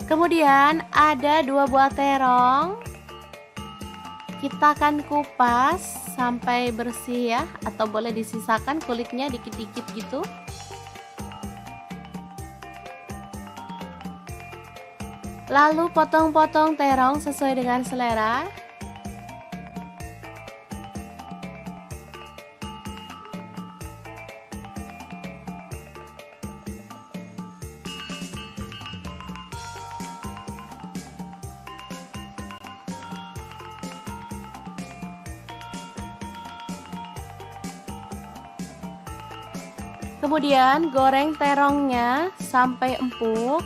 Kemudian ada 2 buah terong. Kita akan kupas sampai bersih ya, atau boleh disisakan kulitnya dikit-dikit gitu. Lalu potong-potong terong sesuai dengan selera. Kemudian goreng terongnya sampai empuk.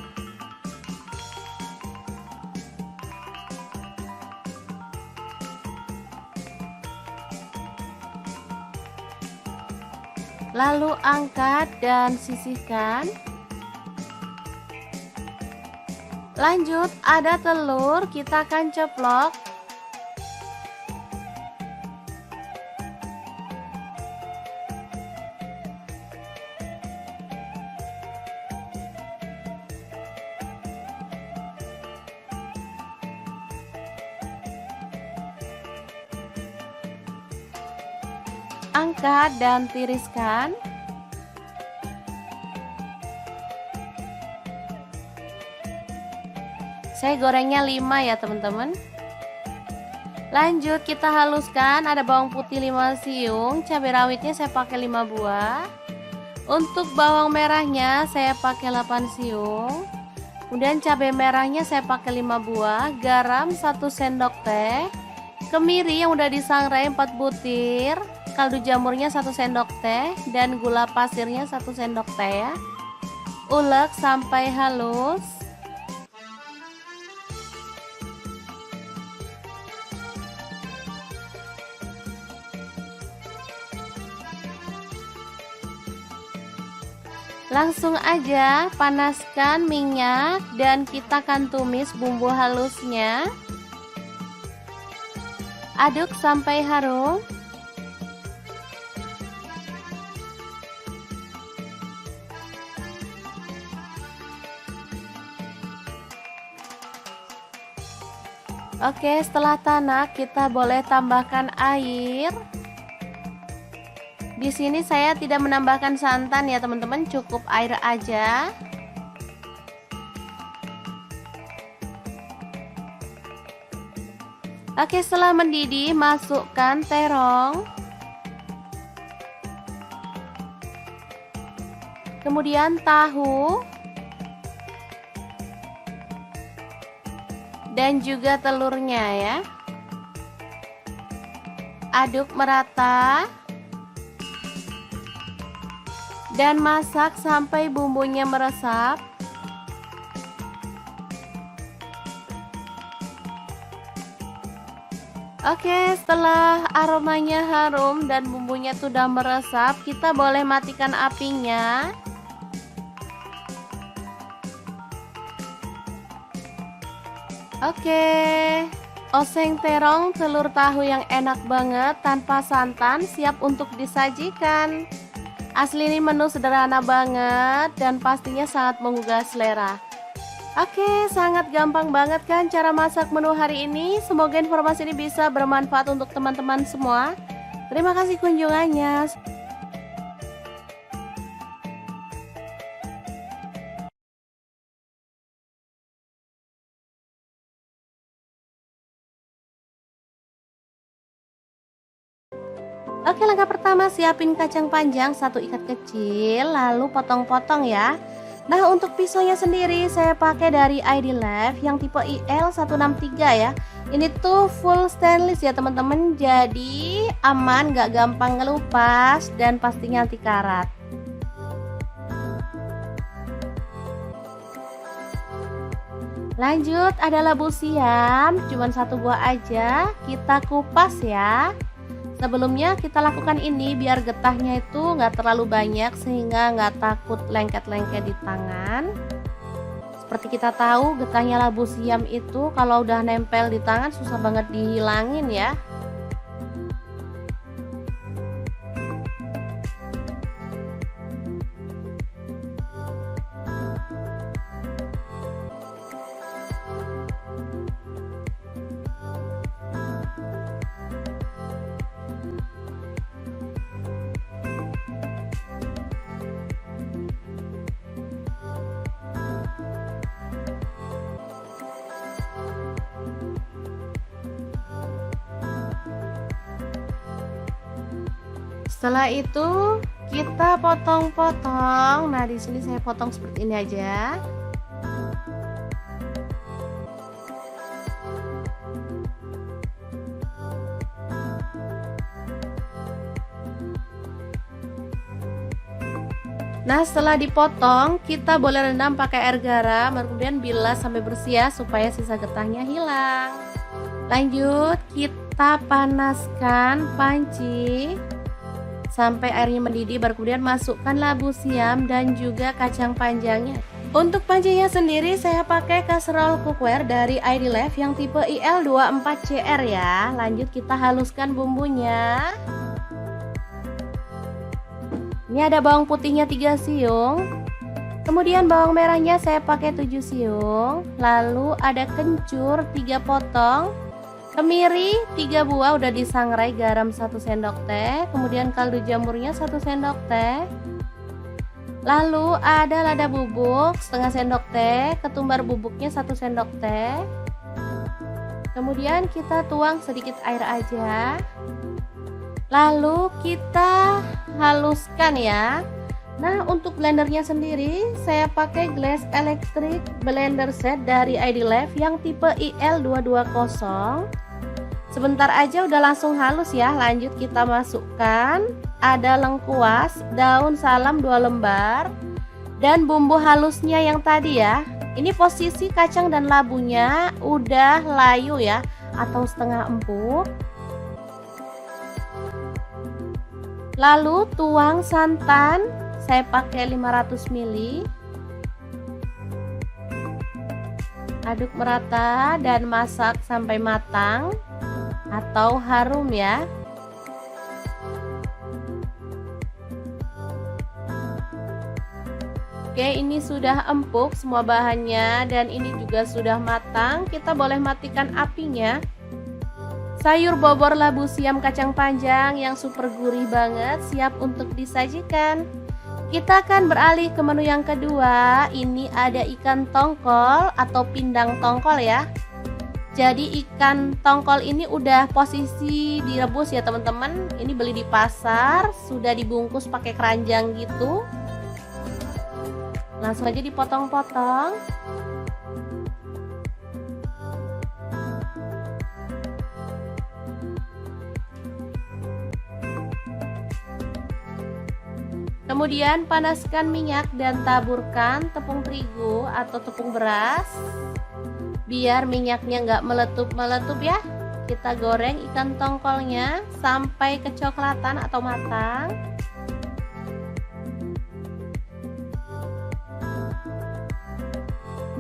Lalu angkat dan sisihkan. Lanjut, ada telur, kita akan ceplok. Angkat dan tiriskan. Saya gorengnya 5 ya teman-teman. Lanjut kita haluskan, ada bawang putih 5 siung, cabai rawitnya saya pakai 5 buah. Untuk bawang merahnya saya pakai 8 siung. Kemudian cabai merahnya saya pakai 5 buah, garam 1 sendok teh, kemiri yang udah disangrai 4 butir, kaldu jamurnya 1 sendok teh, dan gula pasirnya 1 sendok teh ya. Ulek sampai halus. Langsung aja panaskan minyak dan kita akan tumis bumbu halusnya. Aduk sampai harum. Oke, setelah tanak kita boleh tambahkan air. Di sini saya tidak menambahkan santan ya teman-teman, cukup air aja. Oke, setelah mendidih masukkan terong. Kemudian tahu. Dan juga telurnya ya. Aduk merata. Dan masak sampai bumbunya meresap. Oke, setelah aromanya harum dan bumbunya sudah meresap, kita boleh matikan apinya. Oke, oseng terong telur tahu yang enak banget tanpa santan siap untuk disajikan. Asli ini menu sederhana banget dan pastinya sangat menggugah selera. Oke, sangat gampang banget kan cara masak menu hari ini. Semoga informasi ini bisa bermanfaat untuk teman-teman semua. Terima kasih kunjungannya. Oke, langkah pertama siapin kacang panjang 1 ikat kecil, lalu potong-potong ya. Nah, untuk pisaunya sendiri saya pakai dari ID Life yang tipe IL163 ya. Ini tuh full stainless ya teman-teman, jadi aman, gak gampang ngelupas dan pastinya anti karat. Lanjut, ada labu siam, cuman 1 buah aja, kita kupas ya. Sebelumnya kita lakukan ini biar getahnya itu nggak terlalu banyak sehingga nggak takut lengket-lengket di tangan. Seperti kita tahu getahnya labu siam itu kalau udah nempel di tangan susah banget dihilangin ya. Setelah itu kita potong-potong. Nah, di sini saya potong seperti ini aja. Nah, setelah dipotong, kita boleh rendam pakai air garam, kemudian bilas sampai bersih ya, supaya sisa getahnya hilang. Lanjut, kita panaskan panci sampai airnya mendidih, baru kemudian masukkan labu siam dan juga kacang panjangnya. Untuk pancinya sendiri saya pakai kaserol cookware dari ID Life yang tipe IL24CR ya. Lanjut kita haluskan bumbunya. Ini ada bawang putihnya 3 siung. Kemudian bawang merahnya saya pakai 7 siung. Lalu ada kencur 3 potong. Kemiri 3 buah udah disangrai, garam 1 sendok teh. Kemudian kaldu jamurnya 1 sendok teh. Lalu ada lada bubuk setengah sendok teh. Ketumbar bubuknya 1 sendok teh. Kemudian kita tuang sedikit air aja. Lalu kita haluskan ya. Nah, untuk blendernya sendiri saya pakai Glass Electric Blender Set dari ID Life yang tipe IL220. Sebentar aja udah langsung halus ya. Lanjut kita masukkan ada lengkuas, daun salam 2 lembar, dan bumbu halusnya yang tadi ya. Ini posisi kacang dan labunya udah layu ya, atau setengah empuk. Lalu tuang santan, saya pakai 500 ml. Aduk merata dan masak sampai matang atau harum ya. Oke, ini sudah empuk semua bahannya dan ini juga sudah matang. Kita boleh matikan apinya. Sayur bobor labu siam kacang panjang yang super gurih banget siap untuk disajikan. Kita akan beralih ke menu yang kedua. Ini ada ikan tongkol atau pindang tongkol ya. Jadi ikan tongkol ini udah posisi direbus ya teman-teman. Ini beli di pasar, sudah dibungkus pakai keranjang gitu. Langsung aja dipotong-potong. Kemudian panaskan minyak dan taburkan tepung terigu atau tepung beras. Biar minyaknya nggak meletup-meletup ya. Kita goreng ikan tongkolnya sampai kecoklatan atau matang.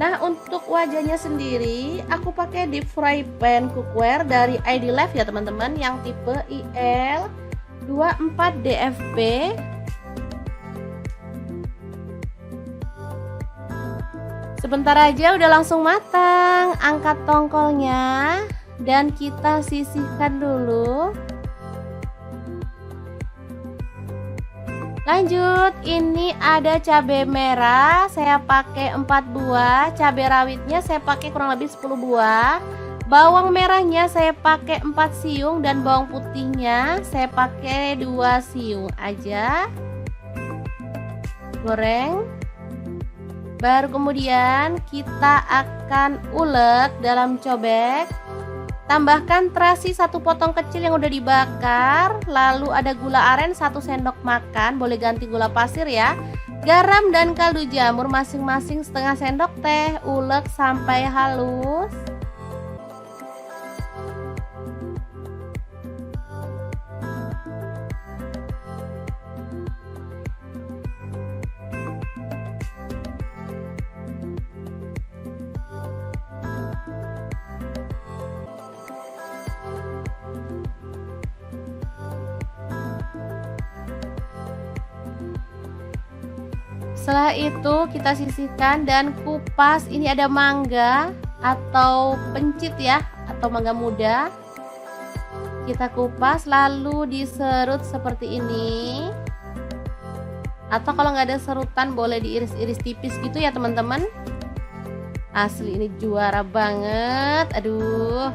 Nah, untuk wajahnya sendiri aku pakai deep fry pan cookware dari ID Life ya teman-teman, yang tipe IL24DFP. Sebentar aja udah langsung matang. Angkat tongkolnya dan kita sisihkan dulu. Lanjut, ini ada cabai merah, saya pakai 4 buah. Cabai rawitnya saya pakai kurang lebih 10 buah. Bawang merahnya saya pakai 4 siung dan bawang putihnya saya pakai 2 siung aja. Goreng. Baru kemudian kita akan ulek dalam cobek. Tambahkan terasi 1 potong kecil yang udah dibakar. Lalu ada gula aren 1 sendok makan, boleh ganti gula pasir ya. Garam dan kaldu jamur masing-masing setengah sendok teh. Ulek sampai halus. Setelah itu kita sisihkan dan kupas. Ini ada mangga atau pencit ya, atau mangga muda. Kita kupas lalu diserut seperti ini. Atau kalau nggak ada serutan boleh diiris-iris tipis gitu ya teman-teman. Asli ini juara banget. Aduh,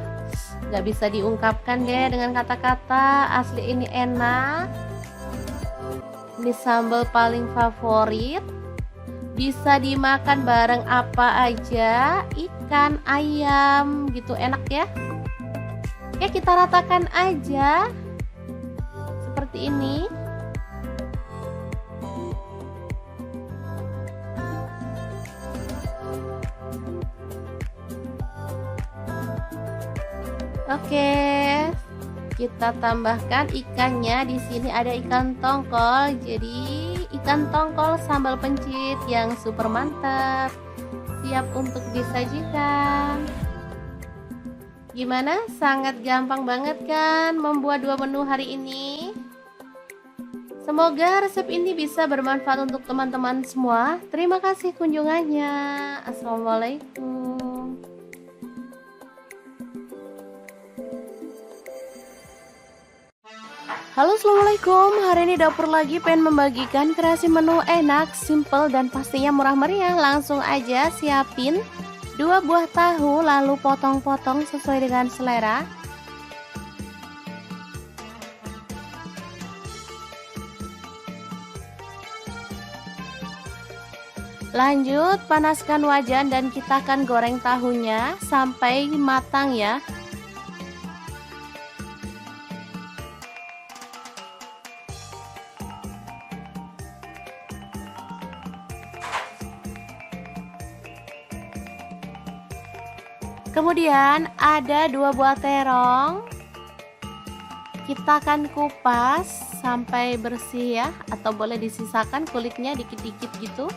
nggak bisa diungkapkan deh dengan kata-kata. Asli ini enak. Ini sambal paling favorit. Bisa dimakan bareng apa aja, ikan, ayam gitu, enak ya. Oke, kita ratakan aja seperti ini. Oke, kita tambahkan ikannya. Di sini ada ikan tongkol. Jadi ikan tongkol sambal pencit yang super mantap, siap untuk disajikan. Gimana? Sangat gampang banget kan membuat dua menu hari ini? Semoga resep ini bisa bermanfaat untuk teman-teman semua. Terima kasih kunjungannya. Assalamualaikum. Halo, assalamualaikum. Hari ini dapur lagi pengen membagikan kreasi menu enak, simple, dan pastinya murah meriah. Langsung aja siapin 2 buah tahu, lalu potong-potong sesuai dengan selera. Lanjut panaskan wajan dan kita akan goreng tahunya sampai matang ya. Kemudian ada 2 buah terong. Kita akan kupas sampai bersih ya, atau boleh disisakan kulitnya dikit-dikit gitu.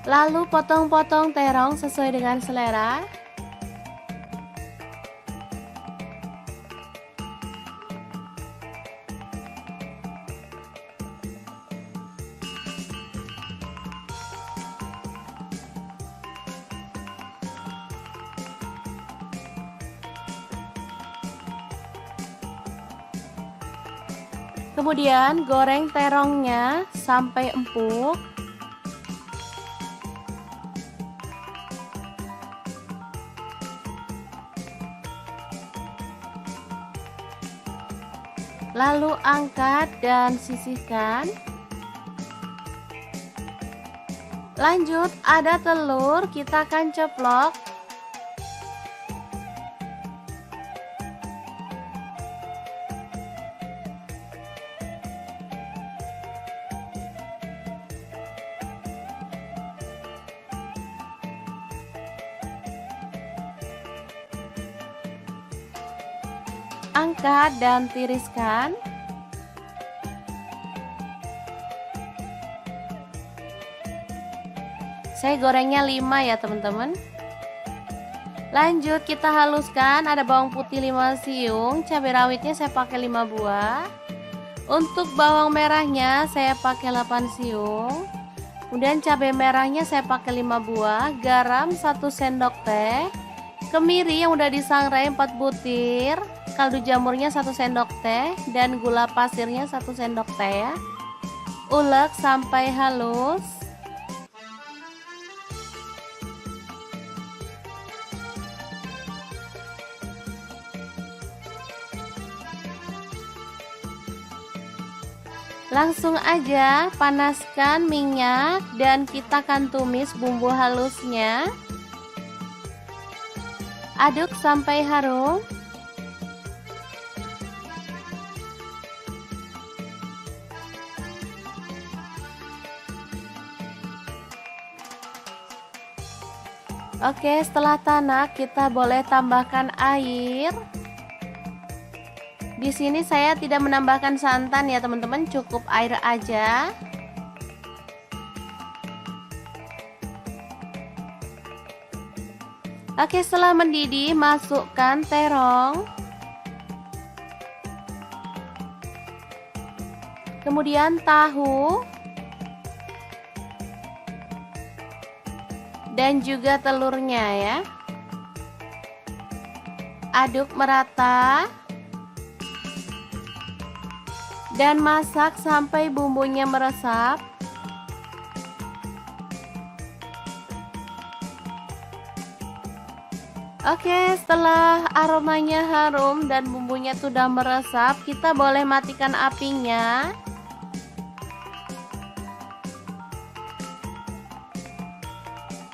Lalu potong-potong terong sesuai dengan selera. Kemudian goreng terongnya sampai empuk. Lalu angkat dan sisihkan. Lanjut ada telur, kita akan ceplok. Angkat dan tiriskan. Saya gorengnya 5 ya teman-teman. Lanjut kita haluskan. Ada bawang putih 5 siung, cabai rawitnya saya pakai 5 buah. Untuk bawang merahnya saya pakai 8 siung. Kemudian cabai merahnya saya pakai 5 buah, garam 1 sendok teh, kemiri yang udah disangrai 4 butir, kaldu jamurnya 1 sendok teh, dan gula pasirnya 1 sendok teh ya. Ulek sampai halus. Langsung aja panaskan minyak dan kita akan tumis bumbu halusnya. Aduk sampai harum. Oke, setelah tanak kita boleh tambahkan air. Di sini saya tidak menambahkan santan ya teman-teman, cukup air aja. Oke, setelah mendidih masukkan terong. Kemudian tahu. Dan juga telurnya ya. Aduk merata. Dan masak sampai bumbunya meresap. Oke, setelah aromanya harum dan bumbunya sudah meresap, kita boleh matikan apinya.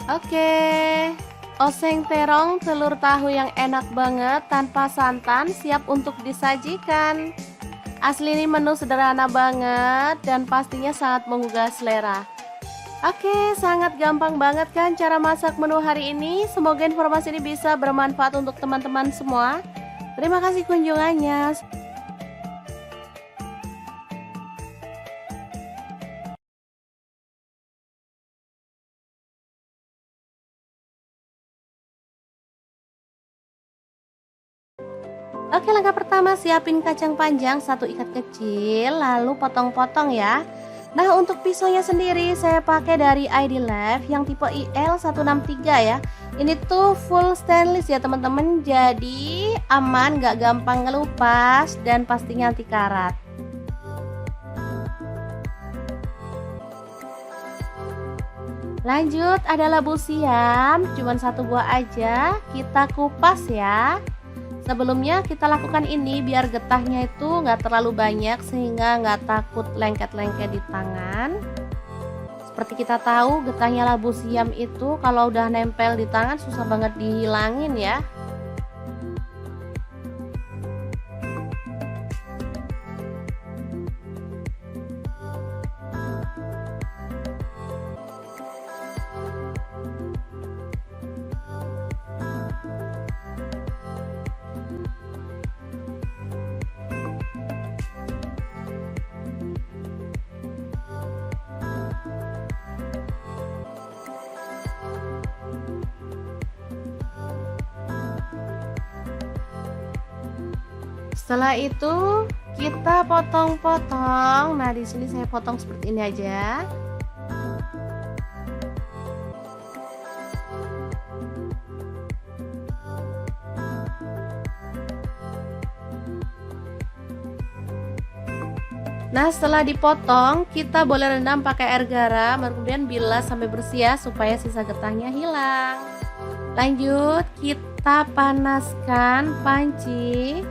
Oke, oseng terong telur tahu yang enak banget tanpa santan siap untuk disajikan. Asli ini menu sederhana banget dan pastinya sangat menggugah selera. Oke, sangat gampang banget kan cara masak menu hari ini. Semoga informasi ini bisa bermanfaat untuk teman-teman semua. Terima kasih kunjungannya. Oke, langkah pertama siapin kacang panjang 1 ikat kecil, lalu potong-potong ya. Nah, untuk pisaunya sendiri saya pakai dari ID Lab yang tipe IL163 ya. Ini tuh full stainless ya teman-teman, jadi aman, gak gampang ngelupas dan pastinya anti karat. Lanjut, ada labu siam, cuman 1 buah aja, kita kupas ya. Sebelumnya kita lakukan ini biar getahnya itu nggak terlalu banyak sehingga nggak takut lengket-lengket di tangan. Seperti kita tahu getahnya labu siam itu kalau udah nempel di tangan susah banget dihilangin ya. Setelah itu kita potong-potong. Nah, di sini saya potong seperti ini aja. Nah, setelah dipotong, kita boleh rendam pakai air garam, kemudian bilas sampai bersih ya, supaya sisa getahnya hilang. Lanjut, kita panaskan panci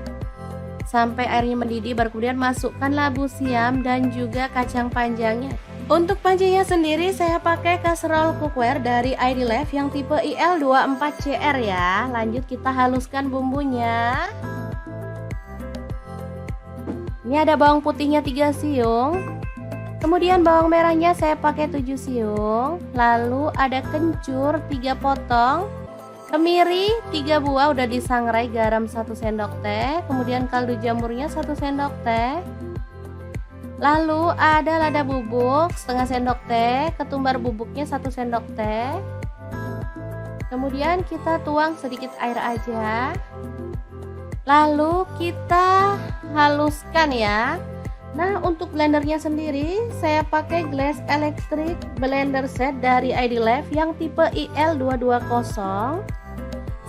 sampai airnya mendidih, baru kemudian masukkan labu siam dan juga kacang panjangnya. Untuk pancinya sendiri saya pakai kaserol cookware dari ID Lab yang tipe IL24CR ya. Lanjut kita haluskan bumbunya. Ini ada bawang putihnya 3 siung. Kemudian bawang merahnya saya pakai 7 siung. Lalu ada kencur 3 potong. Kemiri 3 buah udah disangrai, garam 1 sendok teh, kemudian kaldu jamurnya 1 sendok teh. Lalu ada lada bubuk setengah sendok teh, ketumbar bubuknya 1 sendok teh. Kemudian kita tuang sedikit air aja. Lalu kita haluskan ya. Nah, untuk blendernya sendiri saya pakai Glass Electric Blender Set dari ID Lab yang tipe IL220.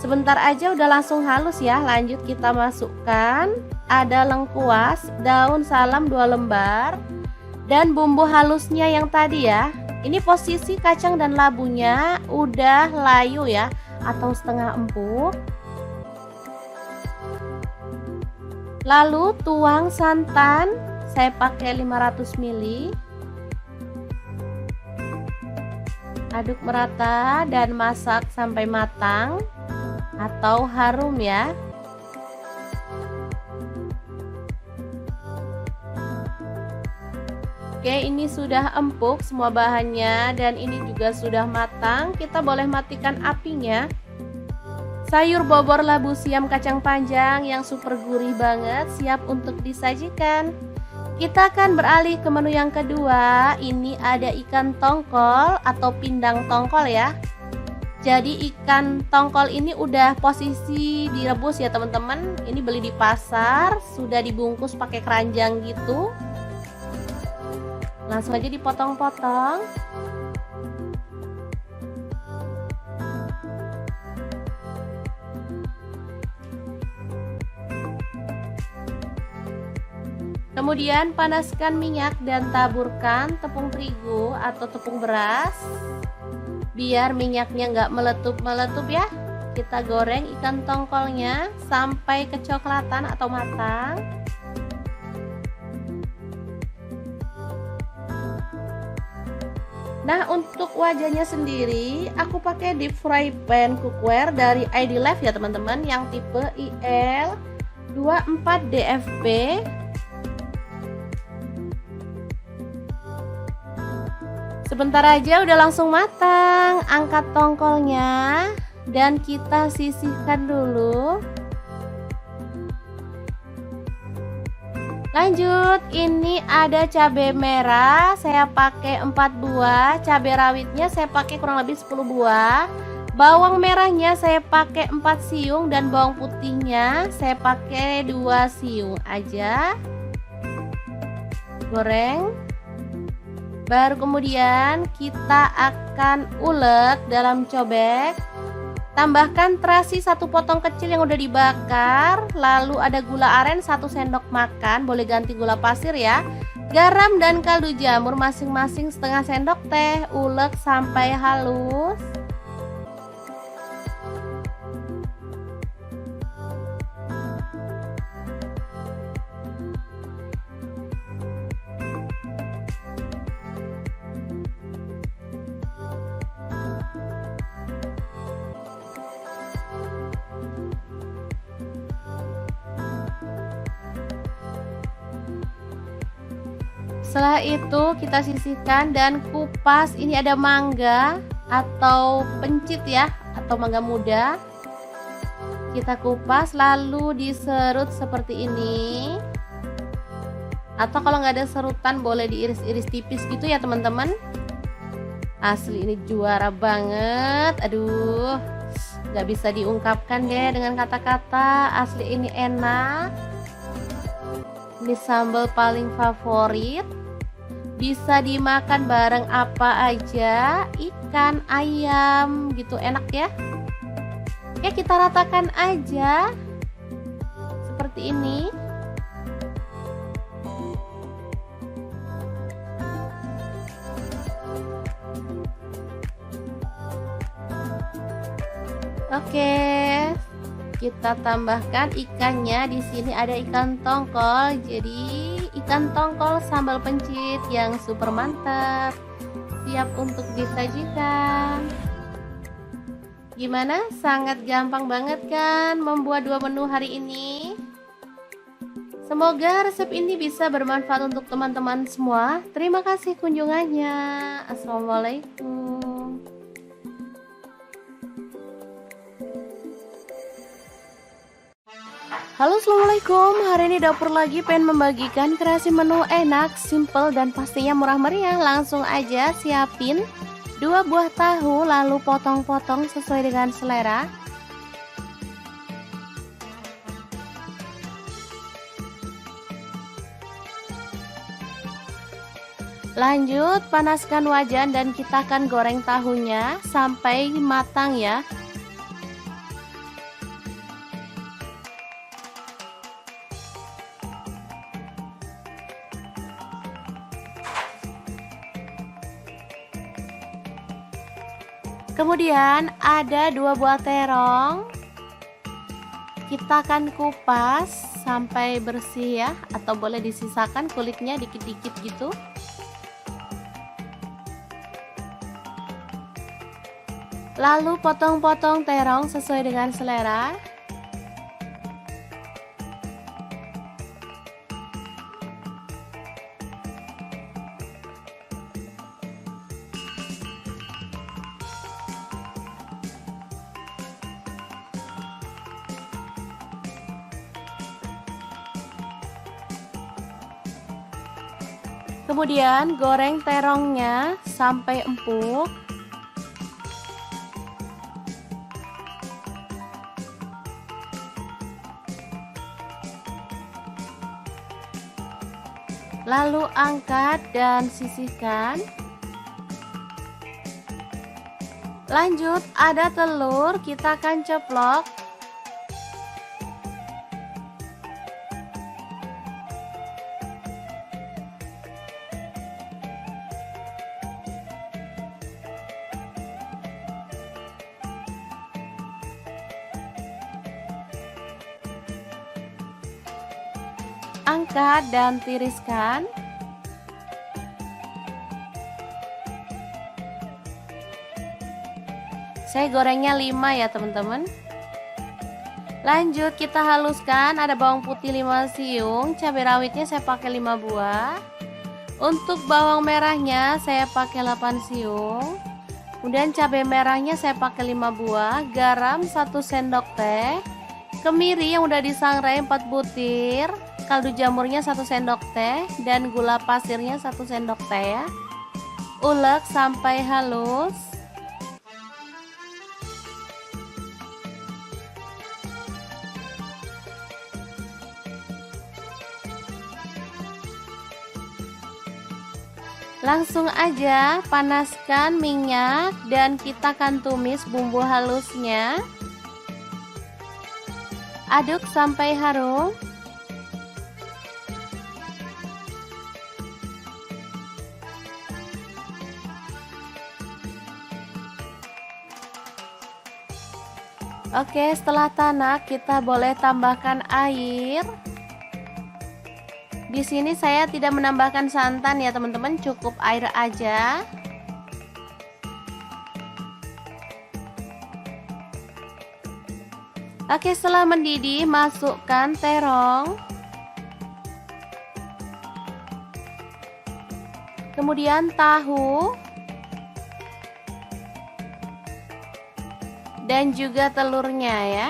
Sebentar aja udah langsung halus ya. Lanjut kita masukkan ada lengkuas, daun salam 2 lembar, dan bumbu halusnya yang tadi ya. Ini posisi kacang dan labunya udah layu ya, atau setengah empuk. Lalu tuang santan, saya pakai 500 ml. Aduk merata dan masak sampai matang atau harum ya. Oke, ini sudah empuk semua bahannya dan ini juga sudah matang. Kita boleh matikan apinya. Sayur bobor labu siam kacang panjang yang super gurih banget siap untuk disajikan. Kita akan beralih ke menu yang kedua. Ini ada ikan tongkol atau pindang tongkol ya. Jadi ikan tongkol ini udah posisi direbus ya teman-teman. Ini beli di pasar, sudah dibungkus pakai keranjang gitu. Langsung aja dipotong-potong. Kemudian panaskan minyak dan taburkan tepung terigu atau tepung beras biar minyaknya nggak meletup-meletup ya. Kita goreng ikan tongkolnya sampai kecoklatan atau matang. Nah, untuk wajahnya sendiri aku pakai deep fry pan cookware dari ID Life ya teman-teman, yang tipe IL 24 DFB. Sebentar aja udah langsung matang. Angkat tongkolnya dan kita sisihkan dulu. Lanjut, ini ada cabai merah, saya pakai 4 buah, cabai rawitnya saya pakai kurang lebih 10 buah, bawang merahnya saya pakai 4 siung, dan bawang putihnya saya pakai 2 siung aja. Goreng. Baru kemudian kita akan ulek dalam cobek. Tambahkan terasi 1 potong kecil yang udah dibakar. Lalu ada gula aren 1 sendok makan, boleh ganti gula pasir ya. Garam dan kaldu jamur masing-masing setengah sendok teh. Ulek sampai halus. Setelah itu kita sisihkan dan kupas. Ini ada mangga atau pencit ya, atau mangga muda. Kita kupas lalu diserut seperti ini. Atau kalau nggak ada serutan boleh diiris-iris tipis gitu ya teman-teman. Asli ini juara banget. Aduh, nggak bisa diungkapkan deh dengan kata-kata. Asli ini enak. Ini sambal paling favorit. Bisa dimakan bareng apa aja, ikan, ayam gitu, enak ya. Oke, kita ratakan aja seperti ini. Oke, kita tambahkan ikannya. Di sini ada ikan tongkol. Jadi ikan tongkol sambal pencit yang super mantap, siap untuk disajikan. Gimana? Sangat gampang banget kan membuat 2 menu hari ini? Semoga resep ini bisa bermanfaat untuk teman-teman semua. Terima kasih kunjungannya. Assalamualaikum. Halo, assalamualaikum. Hari ini dapur lagi pengen membagikan kreasi menu enak, simple, dan pastinya murah meriah. Langsung aja siapin 2 buah tahu, lalu potong-potong sesuai dengan selera. Lanjut panaskan wajan dan kita akan goreng tahunya sampai matang ya. Kemudian ada 2 buah terong. Kita akan kupas sampai bersih ya, atau boleh disisakan kulitnya dikit-dikit gitu. Lalu potong-potong terong sesuai dengan selera. Kemudian goreng terongnya sampai empuk. Lalu angkat dan sisihkan. Lanjut ada telur, kita akan ceplok. Angkat dan tiriskan. Saya gorengnya 5 ya teman-teman. Lanjut kita haluskan, ada bawang putih 5 siung, cabai rawitnya saya pakai 5 buah. Untuk bawang merahnya saya pakai 8 siung. Kemudian cabai merahnya saya pakai 5 buah, garam 1 sendok teh, kemiri yang udah disangrai 4 butir, kaldu jamurnya 1 sendok teh, dan gula pasirnya 1 sendok teh ya. Ulek sampai halus. Langsung aja panaskan minyak dan kita akan tumis bumbu halusnya. Aduk sampai harum. Oke, setelah tanak kita boleh tambahkan air. Di sini saya tidak menambahkan santan ya teman-teman, cukup air aja. Oke, setelah mendidih masukkan terong. Kemudian tahu. Dan juga telurnya ya.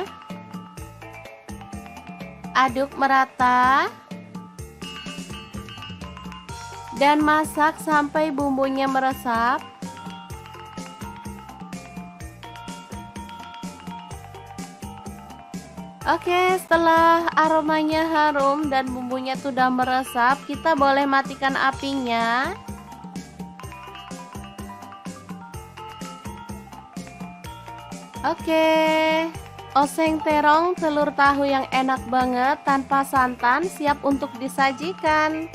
Aduk merata. Dan masak sampai bumbunya meresap. Oke, setelah aromanya harum dan bumbunya sudah meresap, kita boleh matikan apinya. Oke, oseng terong telur tahu yang enak banget tanpa santan siap untuk disajikan.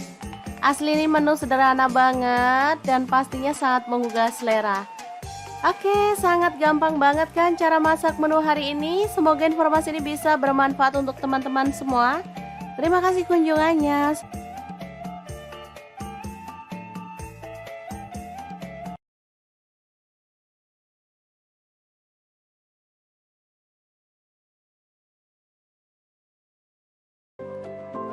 Asli ini menu sederhana banget dan pastinya sangat menggugah selera. Oke, sangat gampang banget kan cara masak menu hari ini. Semoga informasi ini bisa bermanfaat untuk teman-teman semua. Terima kasih kunjungannya.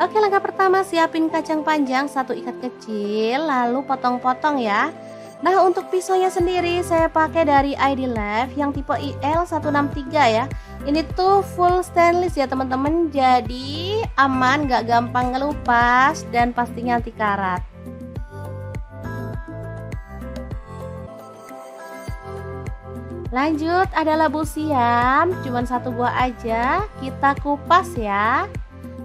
Oke, langkah pertama siapin kacang panjang 1 ikat kecil, lalu potong-potong ya. Nah, untuk pisaunya sendiri saya pakai dari ID Lab yang tipe IL163 ya. Ini tuh full stainless ya teman-teman, jadi aman, gak gampang ngelupas dan pastinya anti karat. Lanjut, ada labu siam, cuman 1 buah aja, kita kupas ya.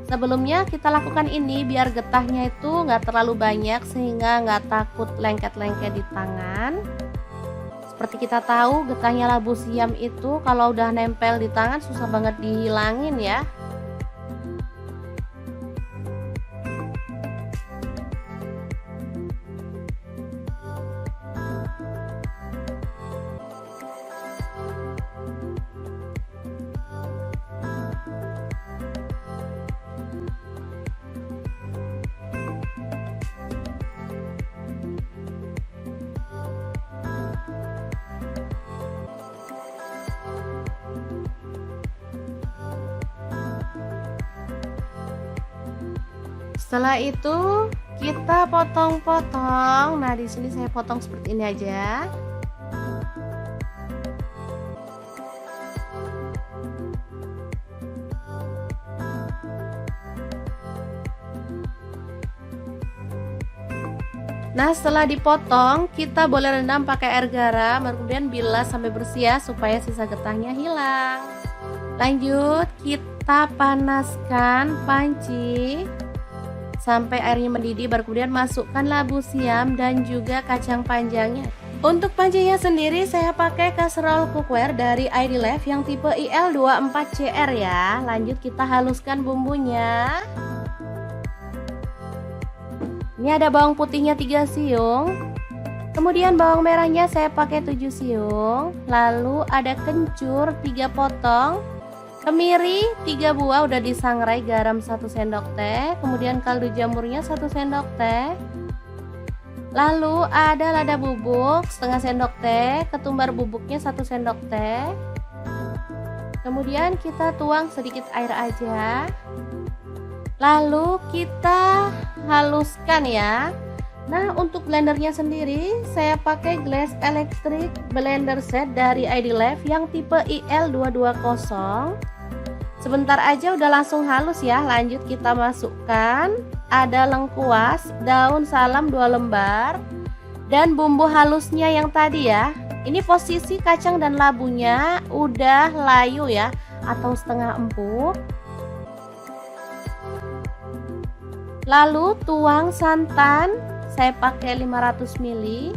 Sebelumnya kita lakukan ini biar getahnya itu nggak terlalu banyak sehingga nggak takut lengket-lengket di tangan. Seperti kita tahu getahnya labu siam itu kalau udah nempel di tangan susah banget dihilangin ya. Setelah itu kita potong-potong. Nah, di sini saya potong seperti ini aja. Nah, setelah dipotong, kita boleh rendam pakai air garam, kemudian bilas sampai bersih ya, supaya sisa getahnya hilang. Lanjut, kita panaskan panci sampai airnya mendidih, baru kemudian masukkan labu siam dan juga kacang panjangnya. Untuk pancinya sendiri saya pakai kaserol cookware dari ID Lab yang tipe IL24CR ya. Lanjut kita haluskan bumbunya. Ini ada bawang putihnya 3 siung. Kemudian bawang merahnya saya pakai 7 siung. Lalu ada kencur 3 potong. Kemiri 3 buah udah disangrai, garam 1 sendok teh, kemudian kaldu jamurnya 1 sendok teh. Lalu ada lada bubuk setengah sendok teh, ketumbar bubuknya 1 sendok teh. Kemudian kita tuang sedikit air aja. Lalu kita haluskan ya. Nah, untuk blendernya sendiri saya pakai Glass Electric Blender Set dari ID Life yang tipe IL220. Sebentar aja udah langsung halus ya. Lanjut kita masukkan ada lengkuas, daun salam 2 lembar, dan bumbu halusnya yang tadi ya. Ini posisi kacang dan labunya udah layu ya, atau setengah empuk. Lalu tuang santan, saya pakai 500 ml.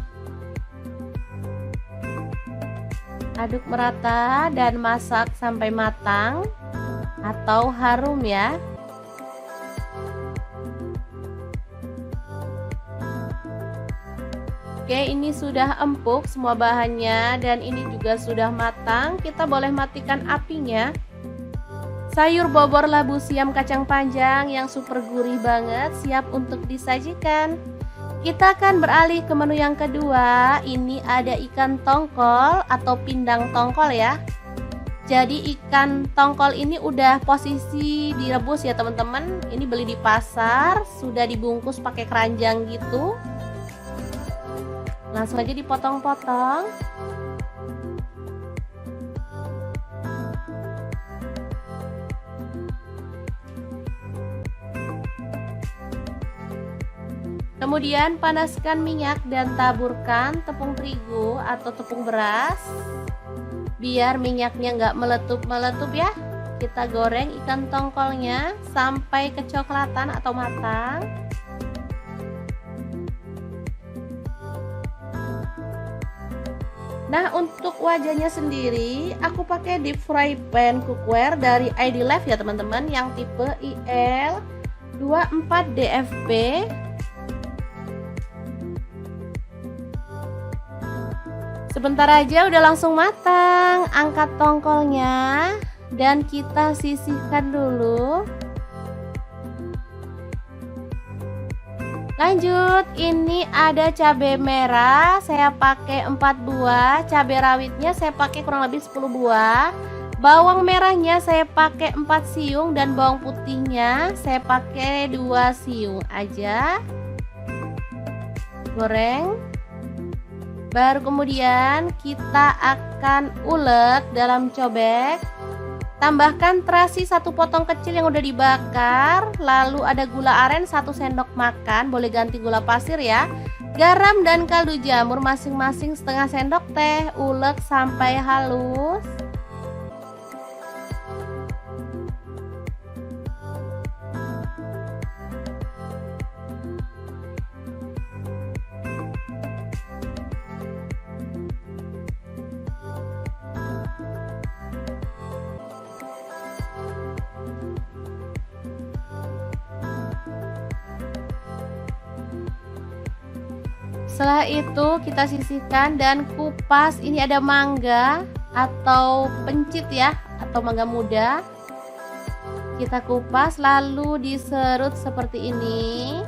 Aduk merata dan masak sampai matang atau harum ya. Oke, ini sudah empuk semua bahannya dan ini juga sudah matang. Kita boleh matikan apinya. Sayur bobor labu siam kacang panjang yang super gurih banget siap untuk disajikan. Kita akan beralih ke menu yang kedua. Ini ada ikan tongkol atau pindang tongkol ya. Jadi ikan tongkol ini udah posisi direbus ya teman-teman. Ini beli di pasar, sudah dibungkus pakai keranjang gitu. Langsung aja dipotong-potong. Kemudian panaskan minyak dan taburkan tepung terigu atau tepung beras. Biar minyaknya nggak meletup-meletup ya. Kita goreng ikan tongkolnya sampai kecoklatan atau matang. Nah, untuk wajahnya sendiri aku pakai deep fry pan cookware dari ID Life ya teman-teman, yang tipe IL24DFP. Sebentar aja udah langsung matang. Angkat tongkolnya dan kita sisihkan dulu. Lanjut, ini ada cabai merah, saya pakai 4 buah. Cabai rawitnya saya pakai kurang lebih 10 buah. Bawang merahnya saya pakai 4 siung dan bawang putihnya saya pakai 2 siung aja. Goreng. Baru kemudian kita akan ulek dalam cobek. Tambahkan terasi 1 potong kecil yang udah dibakar. Lalu ada gula aren 1 sendok makan, boleh ganti gula pasir ya. Garam dan kaldu jamur masing-masing setengah sendok teh. Ulek sampai halus. Setelah itu kita sisihkan dan kupas. Ini ada mangga atau pencit ya, atau mangga muda. Kita kupas lalu diserut seperti ini.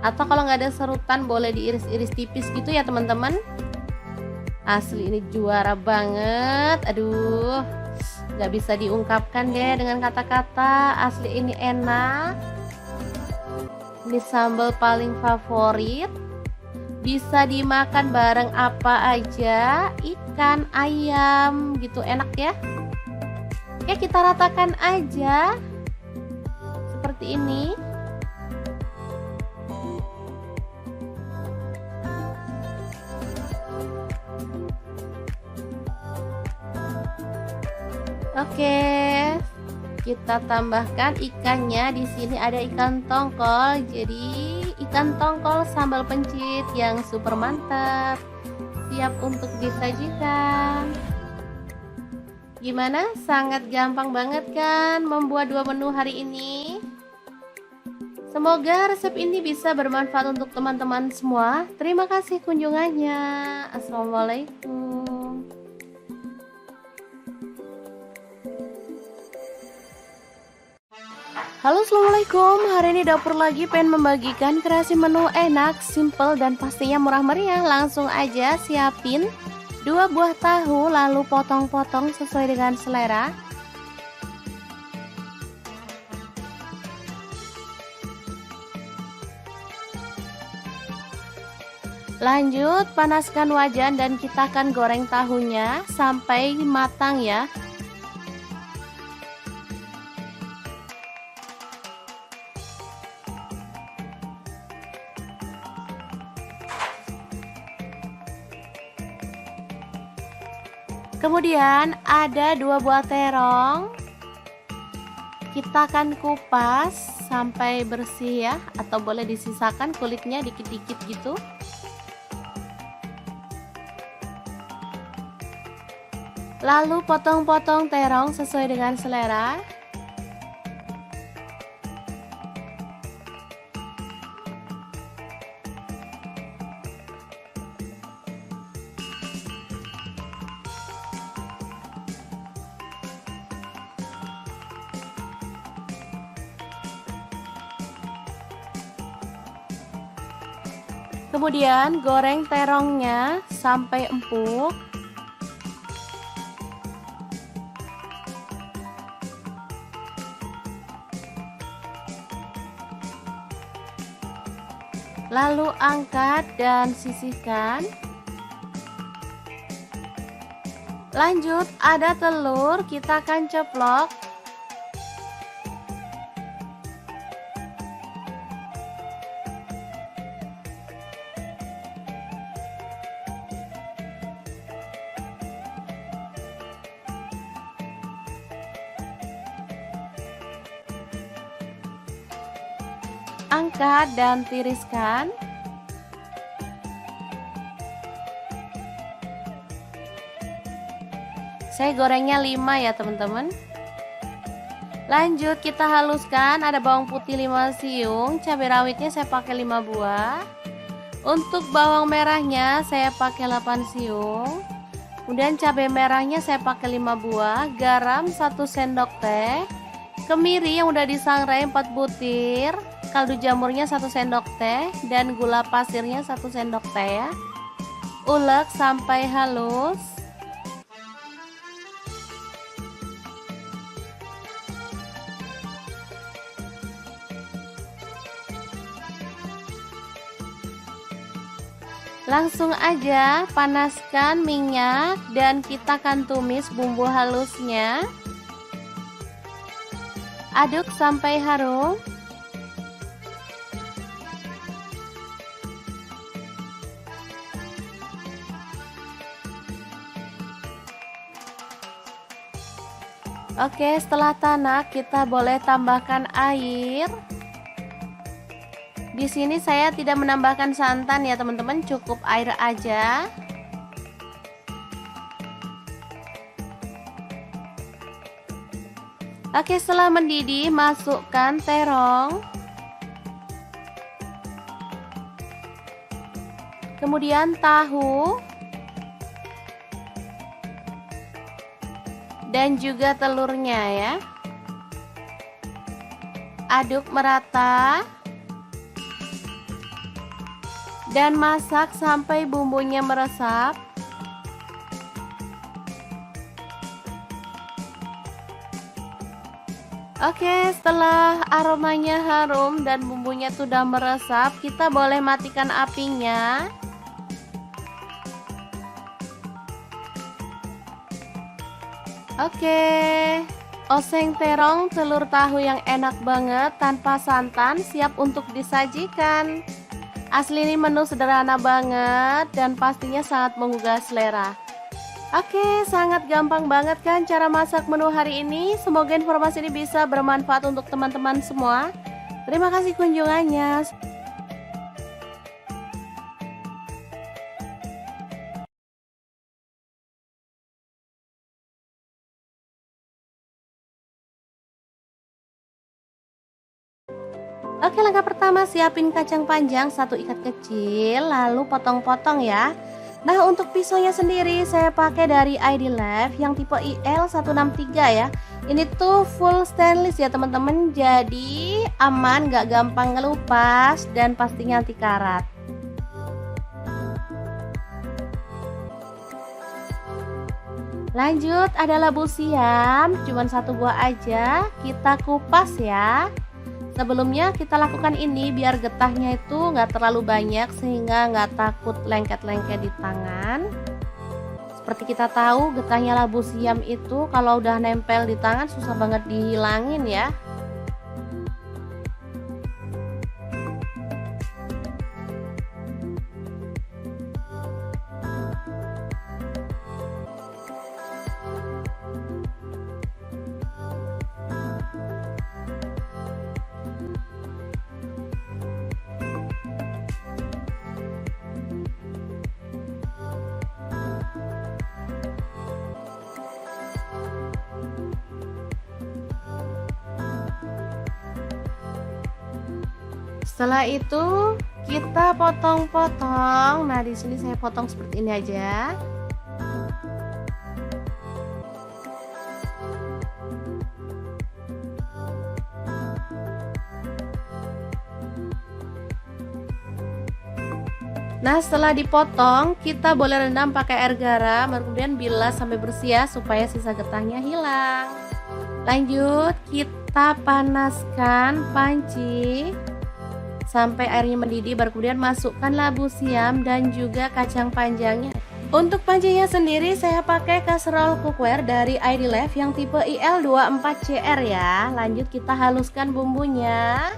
Atau kalau nggak ada serutan boleh diiris-iris tipis gitu ya teman-teman. Asli ini juara banget. Aduh, nggak bisa diungkapkan deh dengan kata-kata. Asli ini enak. Ini sambal paling favorit. Bisa dimakan bareng apa aja, ikan, ayam gitu, enak ya. Oke, kita ratakan aja seperti ini. Oke, kita tambahkan ikannya. Di sini ada ikan tongkol. Jadi ikan tongkol sambal pencit yang super mantap, siap untuk disajikan. Gimana? Sangat gampang banget kan membuat 2 menu hari ini? Semoga resep ini bisa bermanfaat untuk teman-teman semua. Terima kasih kunjungannya. Assalamualaikum. Halo, assalamualaikum. Hari ini dapur lagi pengen membagikan kreasi menu enak, simple, dan pastinya murah meriah. Langsung aja siapin 2 buah tahu, lalu potong-potong sesuai dengan selera. Lanjut panaskan wajan dan kita akan goreng tahunya sampai matang ya. Kemudian ada 2 buah terong. Kita akan kupas sampai bersih ya, atau boleh disisakan kulitnya dikit-dikit gitu. Lalu potong-potong terong sesuai dengan selera. Kemudian goreng terongnya sampai empuk. Lalu angkat dan sisihkan. Lanjut ada telur, kita akan ceplok. Angkat dan tiriskan. Saya gorengnya 5 ya teman-teman. Lanjut kita haluskan, ada bawang putih 5 siung, cabai rawitnya saya pakai 5 buah. Untuk bawang merahnya saya pakai 8 siung. Kemudian cabai merahnya saya pakai 5 buah, garam 1 sendok teh, kemiri yang udah disangrai 4 butir, kaldu jamurnya 1 sendok teh, dan gula pasirnya 1 sendok teh ya. Ulek sampai halus. Langsung aja panaskan minyak dan kita akan tumis bumbu halusnya. Aduk sampai harum. Oke, setelah tanak kita boleh tambahkan air. Di sini saya tidak menambahkan santan ya teman-teman, cukup air aja. Oke, setelah mendidih masukkan terong. Kemudian tahu. Dan juga telurnya ya. Aduk merata. Dan masak sampai bumbunya meresap. Oke, setelah aromanya harum dan bumbunya sudah meresap, kita boleh matikan apinya. Oke, oseng terong telur tahu yang enak banget tanpa santan siap untuk disajikan. Asli ini menu sederhana banget dan pastinya sangat menggugah selera. Oke, sangat gampang banget kan cara masak menu hari ini. Semoga informasi ini bisa bermanfaat untuk teman-teman semua. Terima kasih kunjungannya. Oke, langkah pertama siapin kacang panjang 1 ikat kecil, lalu potong-potong ya. Nah, untuk pisaunya sendiri saya pakai dari ID Life yang tipe IL163 ya. Ini tuh full stainless ya teman-teman, jadi aman, gak gampang ngelupas dan pastinya anti karat. Lanjut, ada labu siam, cuman 1 buah aja, kita kupas ya. Sebelumnya kita lakukan ini biar getahnya itu nggak terlalu banyak sehingga nggak takut lengket-lengket di tangan. Seperti kita tahu, getahnya labu siam itu kalau udah nempel di tangan susah banget dihilangin ya. Setelah itu kita potong-potong. Nah, di sini saya potong seperti ini aja. Nah, setelah dipotong, kita boleh rendam pakai air garam, kemudian bilas sampai bersih ya, supaya sisa getahnya hilang. Lanjut, kita panaskan panci sampai airnya mendidih, baru kemudian masukkan labu siam dan juga kacang panjangnya. Untuk pancinya sendiri saya pakai kaserol cookware dari ID Life yang tipe IL24CR ya. Lanjut kita haluskan bumbunya.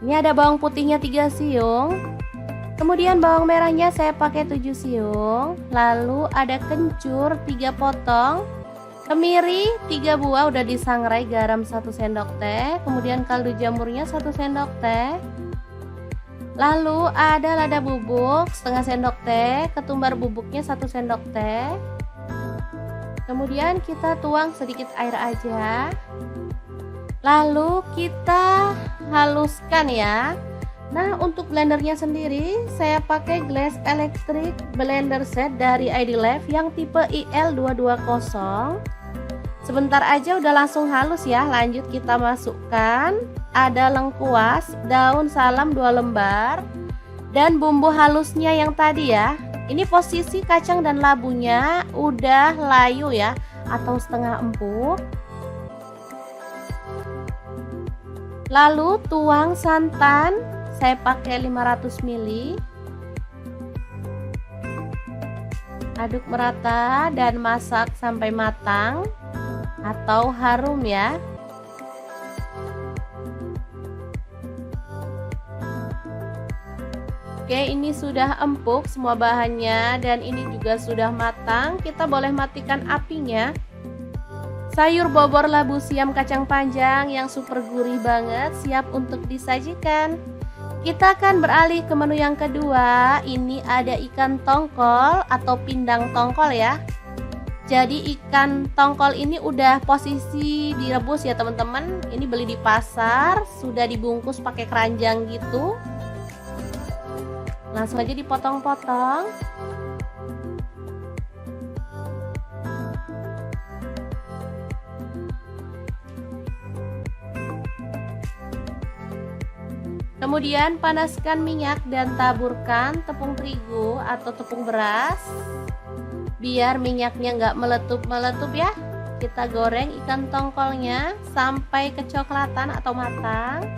Ini ada bawang putihnya 3 siung. Kemudian bawang merahnya saya pakai 7 siung. Lalu ada kencur 3 potong. Kemiri 3 buah udah disangrai, garam 1 sendok teh, kemudian kaldu jamurnya 1 sendok teh. Lalu ada lada bubuk setengah sendok teh, ketumbar bubuknya 1 sendok teh. Kemudian kita tuang sedikit air aja. Lalu kita haluskan ya. Nah, untuk blendernya sendiri saya pakai Glass Electric Blender Set dari ID Life yang tipe IL220. Sebentar aja udah langsung halus ya. Lanjut kita masukkan ada lengkuas, daun salam 2 lembar, dan bumbu halusnya yang tadi ya. Ini posisi kacang dan labunya udah layu ya, atau setengah empuk. Lalu tuang santan, saya pakai 500 ml. Aduk merata dan masak sampai matang atau harum ya. Oke, ini sudah empuk semua bahannya dan ini juga sudah matang. Kita boleh matikan apinya. Sayur bobor labu siam kacang panjang yang super gurih banget siap untuk disajikan. Kita akan beralih ke menu yang kedua. Ini ada ikan tongkol atau pindang tongkol ya. Jadi ikan tongkol ini udah posisi direbus ya teman-teman. Ini beli di pasar, sudah dibungkus pakai keranjang gitu. Langsung aja dipotong-potong. Kemudian panaskan minyak dan taburkan tepung terigu atau tepung beras. Biar minyaknya nggak meletup-meletup ya. Kita goreng ikan tongkolnya sampai kecoklatan atau matang.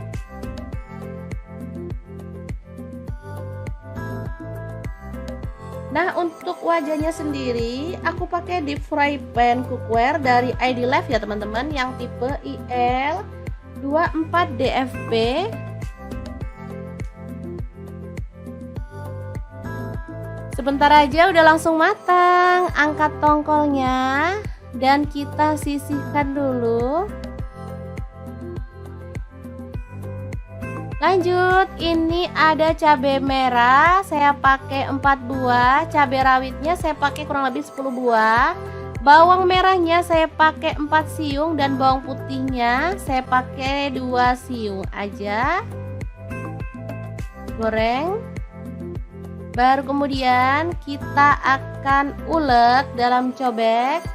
Nah, untuk wajahnya sendiri aku pakai deep fry pan cookware dari ID Life ya teman-teman, yang tipe IL24DFB. Sebentar aja udah langsung matang. Angkat tongkolnya dan kita sisihkan dulu. Lanjut, ini ada cabai merah, saya pakai 4 buah. Cabai rawitnya saya pakai kurang lebih 10 buah. Bawang merahnya saya pakai 4 siung dan bawang putihnya saya pakai 2 siung aja. Goreng. Baru kemudian kita akan ulek dalam cobek.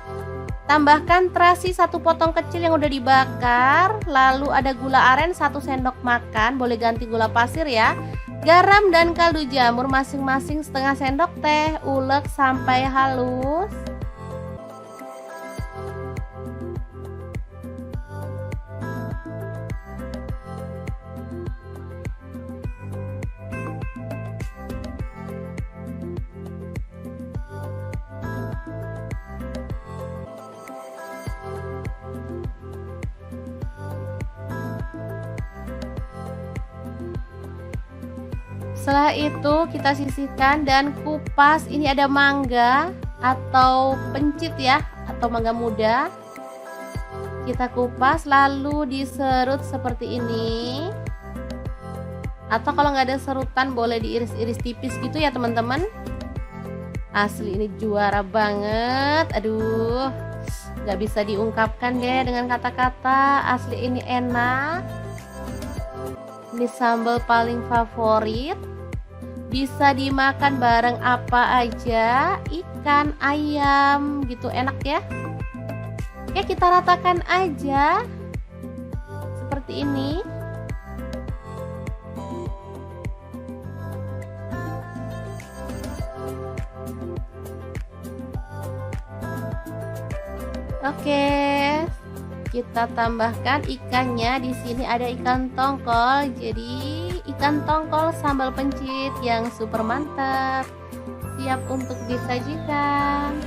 Tambahkan terasi 1 potong kecil yang udah dibakar. Lalu ada gula aren 1 sendok makan, boleh ganti gula pasir ya. Garam dan kaldu jamur masing-masing setengah sendok teh. Ulek sampai halus. Setelah itu kita sisihkan dan kupas. Ini ada mangga atau pencit ya, atau mangga muda. Kita kupas lalu diserut seperti ini. Atau kalau nggak ada serutan boleh diiris-iris tipis gitu ya teman-teman. Asli ini juara banget. Aduh, nggak bisa diungkapkan deh dengan kata-kata. Asli ini enak. Ini sambal paling favorit. Bisa dimakan bareng apa aja, ikan, ayam gitu, enak ya. Oke, kita ratakan aja seperti ini. Oke, kita tambahkan ikannya. Di sini ada ikan tongkol. Jadi ikan tongkol sambal pencit yang super mantap, siap untuk disajikan.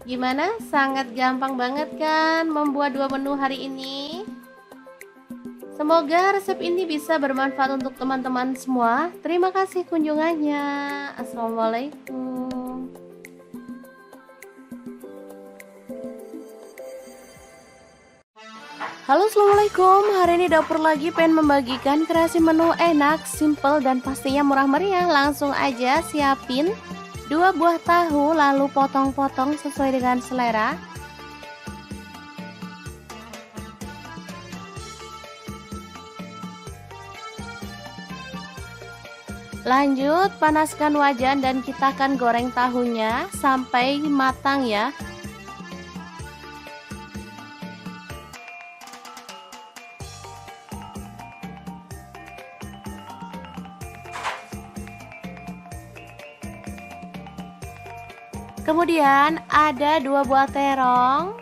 Gimana? Sangat gampang banget kan membuat 2 menu hari ini? Semoga resep ini bisa bermanfaat untuk teman-teman semua. Terima kasih kunjungannya. Assalamualaikum. Halo, assalamualaikum. Hari ini dapur lagi pengen membagikan kreasi menu enak, simple dan pastinya murah meriah. Langsung aja siapin 2 buah tahu, lalu potong-potong sesuai dengan selera. Lanjut panaskan wajan dan kita akan goreng tahunya sampai matang ya. Kemudian ada 2 buah terong.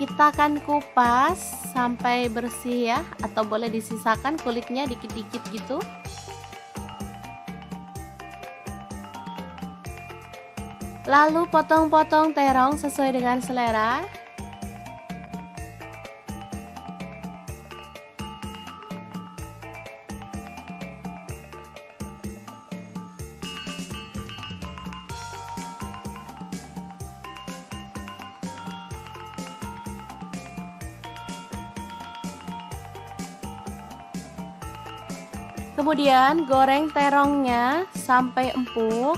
Kita akan kupas sampai bersih ya, atau boleh disisakan kulitnya dikit-dikit gitu. Lalu potong-potong terong sesuai dengan selera. Kemudian goreng terongnya sampai empuk.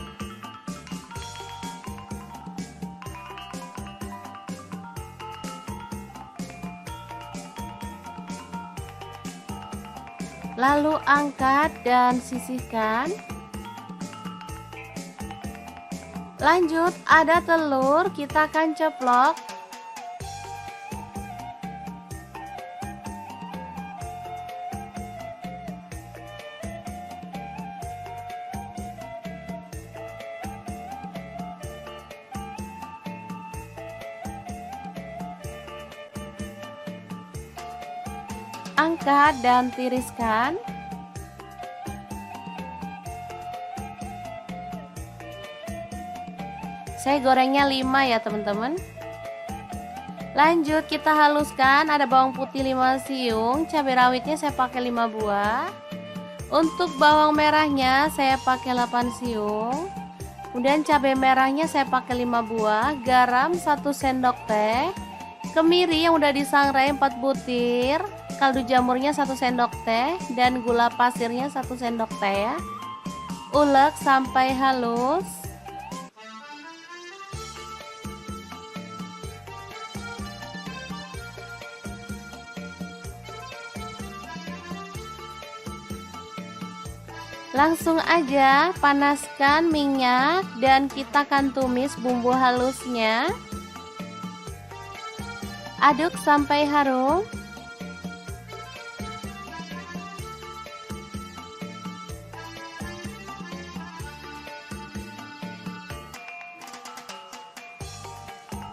Lalu angkat dan sisihkan. Lanjut ada telur, kita akan ceplok. Angkat dan tiriskan. Saya gorengnya 5 ya teman-teman. Lanjut kita haluskan. Ada bawang putih 5 siung, cabai rawitnya saya pakai 5 buah. Untuk bawang merahnya saya pakai 8 siung. Kemudian cabai merahnya saya pakai 5 buah, garam 1 sendok teh, kemiri yang udah disangrai 4 butir, kaldu jamurnya 1 sendok teh, dan gula pasirnya 1 sendok teh ya. Ulek sampai halus. Langsung aja panaskan minyak dan kita akan tumis bumbu halusnya. Aduk sampai harum.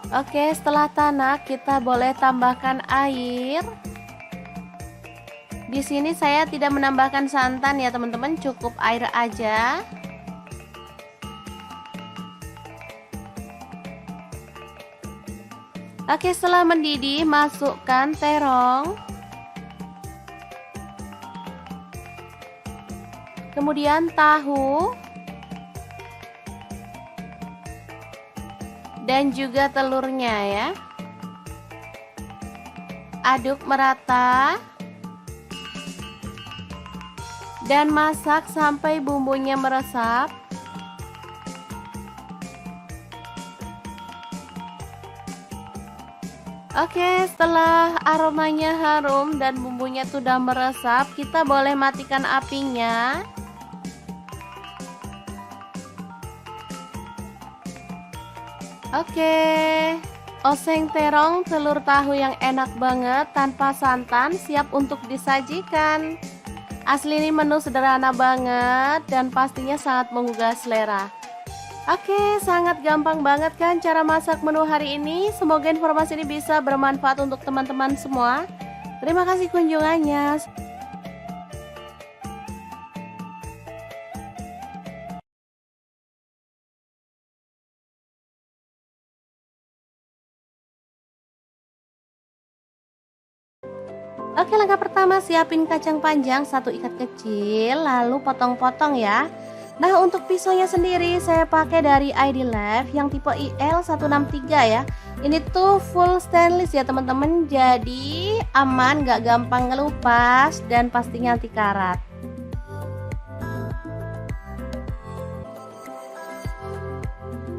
Oke, setelah tanak kita boleh tambahkan air. Di sini saya tidak menambahkan santan ya teman-teman, cukup air aja. Oke, setelah mendidih masukkan terong. Kemudian tahu. Dan juga telurnya ya. Aduk merata. Dan masak sampai bumbunya meresap. Oke, setelah aromanya harum dan bumbunya sudah meresap, kita boleh matikan apinya. Oke, oseng terong telur tahu yang enak banget tanpa santan siap untuk disajikan. Asli ini menu sederhana banget dan pastinya sangat menggugah selera. Oke, sangat gampang banget kan cara masak menu hari ini. Semoga informasi ini bisa bermanfaat untuk teman-teman semua. Terima kasih kunjungannya. Oke, langkah pertama siapin kacang panjang 1 ikat kecil, lalu potong-potong ya. Nah, untuk pisaunya sendiri saya pakai dari ID Life yang tipe IL163 ya. Ini tuh full stainless ya teman-teman, jadi aman, gak gampang ngelupas dan pastinya anti karat.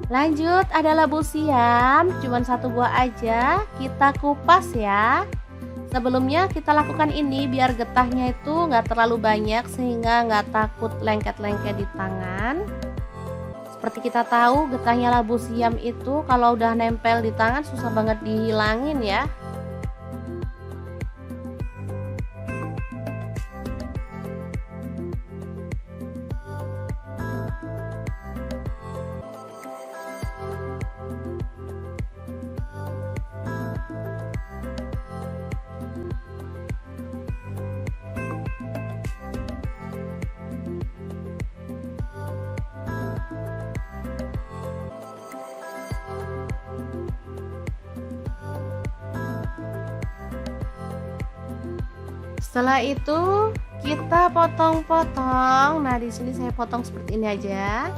Lanjut, ada labu siam, cuman 1 buah aja, kita kupas ya. Sebelumnya kita lakukan ini biar getahnya itu nggak terlalu banyak sehingga nggak takut lengket-lengket di tangan. Seperti kita tahu getahnya labu siam itu kalau udah nempel di tangan susah banget dihilangin ya. Setelah itu kita potong-potong. Nah, di sini saya potong seperti ini aja.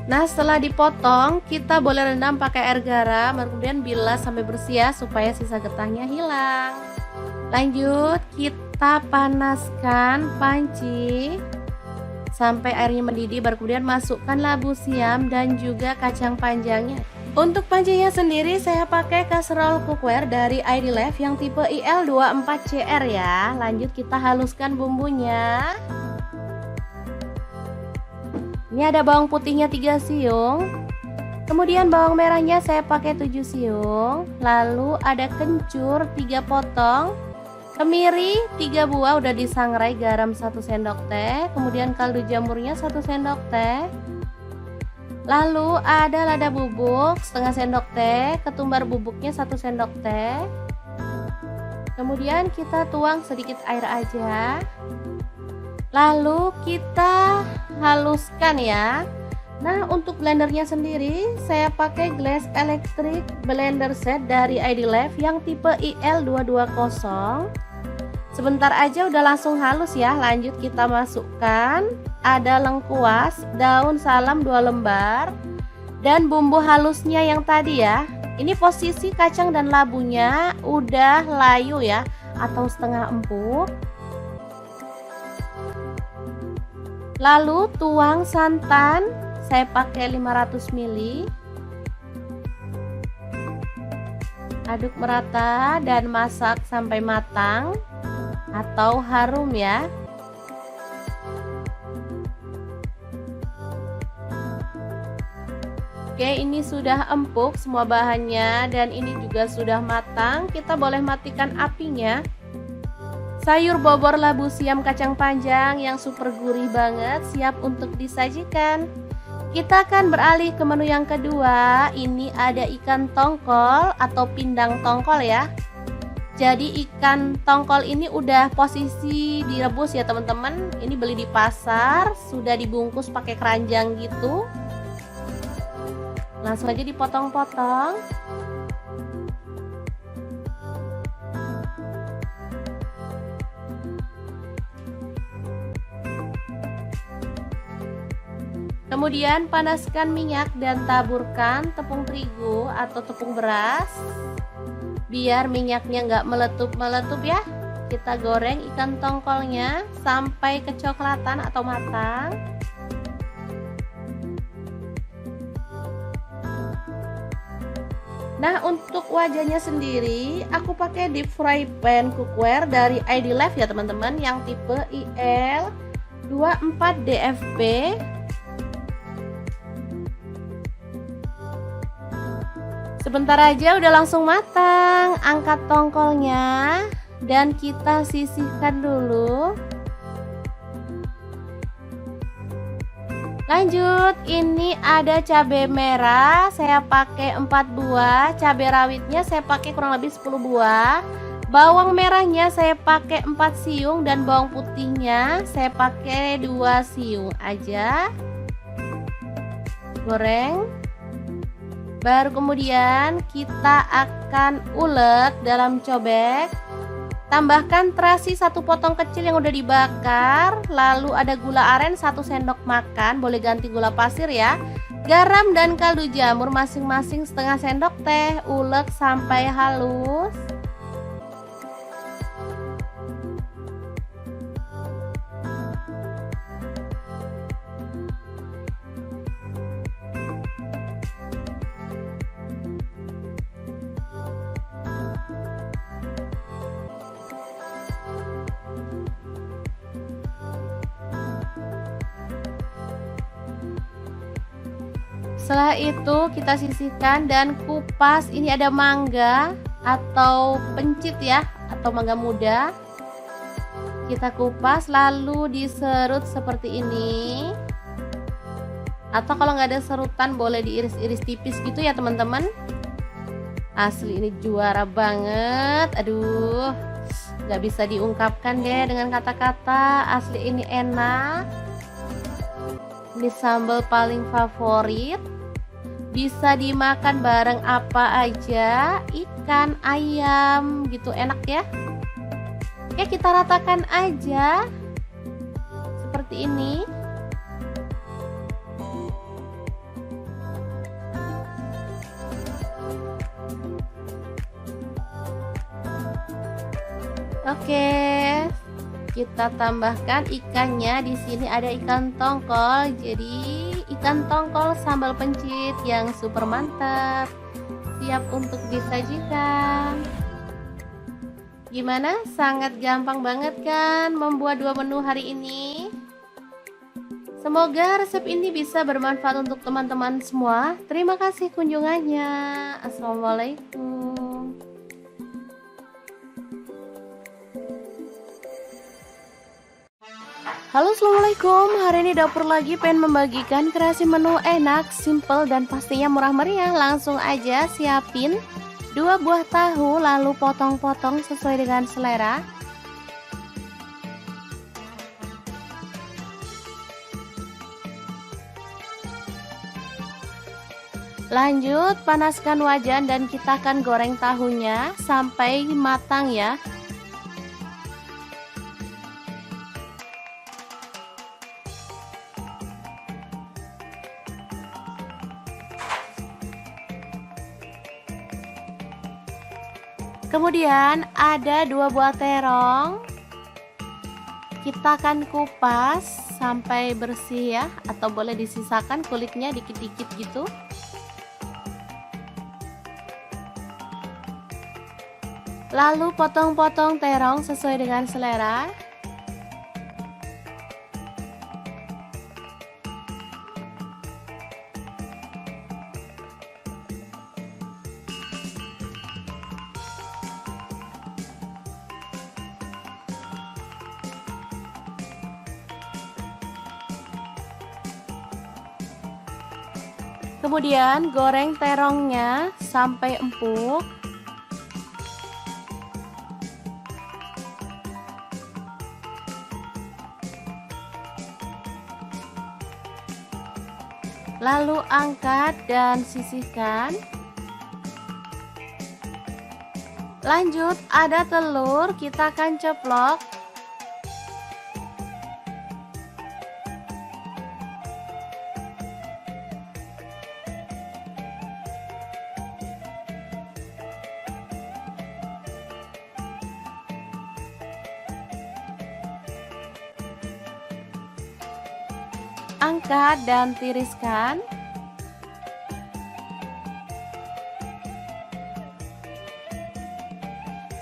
Nah, setelah dipotong, kita boleh rendam pakai air garam, kemudian bilas sampai bersih ya, supaya sisa getahnya hilang. Lanjut, kita panaskan panci sampai airnya mendidih, baru kemudian masukkan labu siam dan juga kacang panjangnya. Untuk pancinya sendiri saya pakai kaserol cookware dari ID Life yang tipe IL24CR ya. Lanjut kita haluskan bumbunya. Ini ada bawang putihnya 3 siung. Kemudian bawang merahnya saya pakai 7 siung. Lalu ada kencur 3 potong. Kemiri 3 buah udah disangrai, garam 1 sendok teh, kemudian kaldu jamurnya 1 sendok teh. Lalu ada lada bubuk setengah sendok teh, ketumbar bubuknya 1 sendok teh. Kemudian kita tuang sedikit air aja. Lalu kita haluskan ya. Nah, untuk blendernya sendiri saya pakai Glass Electric Blender Set dari ID Life yang tipe IL220. Sebentar aja udah langsung halus ya. Lanjut kita masukkan ada lengkuas, daun salam 2 lembar, dan bumbu halusnya yang tadi ya. Ini posisi kacang dan labunya udah layu ya, atau setengah empuk. Lalu tuang santan saya pakai 500 ml. Aduk merata dan masak sampai matang atau harum ya. Oke, ini sudah empuk semua bahannya dan ini juga sudah matang. Kita boleh matikan apinya. Sayur bobor labu siam kacang panjang yang super gurih banget siap untuk disajikan. Kita akan beralih ke menu yang kedua. Ini ada ikan tongkol atau pindang tongkol ya. Jadi ikan tongkol ini udah posisi direbus ya teman-teman. Ini beli di pasar, sudah dibungkus pakai keranjang gitu. Langsung aja dipotong-potong. Kemudian panaskan minyak dan taburkan tepung terigu atau tepung beras. Biar minyaknya nggak meletup-meletup ya. Kita goreng ikan tongkolnya sampai kecoklatan atau matang. Nah, untuk wajahnya sendiri aku pakai deep fry pan cookware dari ID Life ya teman-teman, yang tipe IL24DFP. Sebentar aja udah langsung matang. Angkat tongkolnya dan kita sisihkan dulu. Lanjut, ini ada cabai merah, saya pakai 4 buah, cabai rawitnya saya pakai kurang lebih 10 buah, bawang merahnya saya pakai 4 siung dan bawang putihnya saya pakai 2 siung aja. Goreng. Baru kemudian kita akan ulek dalam cobek. Tambahkan terasi 1 potong kecil yang udah dibakar. Lalu ada gula aren 1 sendok makan, boleh ganti gula pasir ya. Garam dan kaldu jamur masing-masing setengah sendok teh. Ulek sampai halus. Setelah itu kita sisihkan dan kupas. Ini ada mangga atau pencit ya, atau mangga muda. Kita kupas lalu diserut seperti ini. Atau kalau nggak ada serutan boleh diiris-iris tipis gitu ya teman-teman. Asli ini juara banget. Aduh, nggak bisa diungkapkan deh dengan kata-kata. Asli ini enak. Ini sambal paling favorit. Bisa dimakan bareng apa aja, ikan, ayam gitu, enak ya. Oke, kita ratakan aja seperti ini. Oke, kita tambahkan ikannya. Di sini ada ikan tongkol. Jadi ikan tongkol sambal pencit yang super mantap, siap untuk disajikan. Gimana? Sangat gampang banget kan membuat 2 menu hari ini? Semoga resep ini bisa bermanfaat untuk teman-teman semua. Terima kasih kunjungannya. Assalamualaikum. Halo, assalamualaikum. Hari ini dapur lagi pengen membagikan kreasi menu enak, simple dan pastinya murah meriah. Langsung aja siapin 2 buah tahu lalu potong-potong sesuai dengan selera. Lanjut panaskan wajan dan kita akan goreng tahunya sampai matang ya. Kemudian ada 2 buah terong. Kita akan kupas sampai bersih ya, atau boleh disisakan kulitnya dikit-dikit gitu. Lalu potong-potong terong sesuai dengan selera. Kemudian goreng terongnya sampai empuk. Lalu angkat dan sisihkan. Lanjut, ada telur, kita akan ceplok. Angkat dan tiriskan.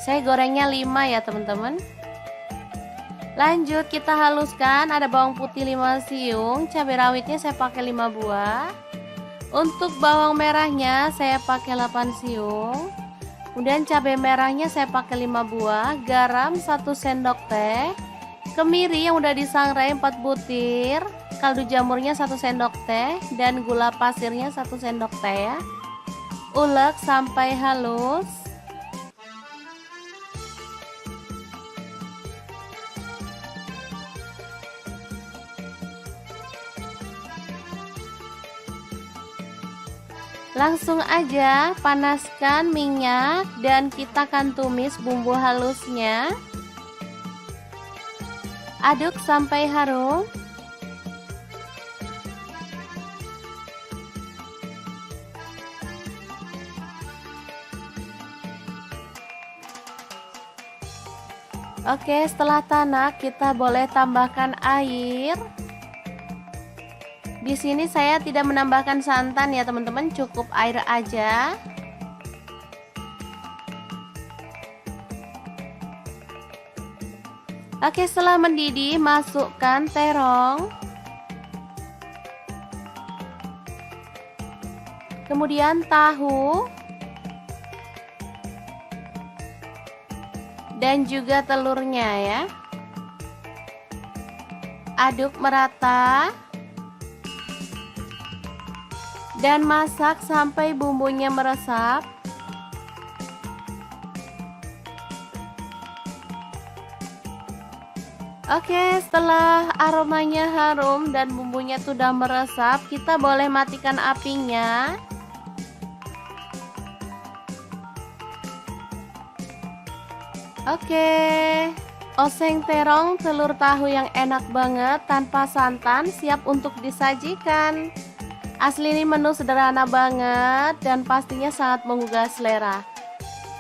Saya gorengnya 5 ya teman-teman. Lanjut kita haluskan, ada bawang putih 5 siung, cabai rawitnya saya pakai 5 buah. Untuk bawang merahnya saya pakai 8 siung. Kemudian cabai merahnya saya pakai 5 buah, garam 1 sendok teh, kemiri yang udah disangrai 4 butir, kaldu jamurnya 1 sendok teh, dan gula pasirnya 1 sendok teh ya. Ulek sampai halus. Langsung aja panaskan minyak dan kita akan tumis bumbu halusnya. Aduk sampai harum. Oke, setelah tanak kita boleh tambahkan air. Di sini saya tidak menambahkan santan ya teman-teman, cukup air aja. Oke, setelah mendidih masukkan terong. Kemudian tahu. Dan juga telurnya ya. Aduk merata. Dan masak sampai bumbunya meresap. Oke, setelah aromanya harum dan bumbunya sudah meresap, kita boleh matikan apinya. Oke, oseng terong telur tahu yang enak banget tanpa santan siap untuk disajikan. Asli ini menu sederhana banget dan pastinya sangat menggugah selera.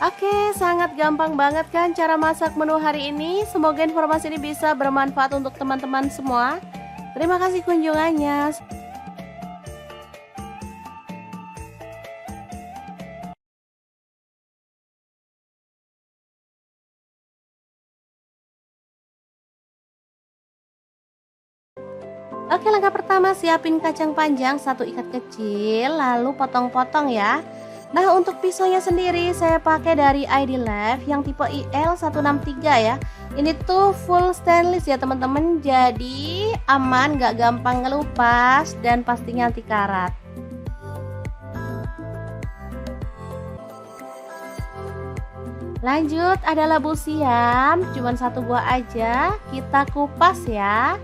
Oke, sangat gampang banget kan cara masak menu hari ini. Semoga informasi ini bisa bermanfaat untuk teman-teman semua. Terima kasih kunjungannya. Oke, langkah pertama siapin kacang panjang 1 ikat kecil, lalu potong-potong ya. Nah, untuk pisaunya sendiri saya pakai dari ID Life yang tipe IL163 ya. Ini tuh full stainless ya teman-teman, jadi aman, gak gampang ngelupas dan pastinya anti karat. Lanjut, ada labu siam, cuman 1 buah aja, kita kupas ya.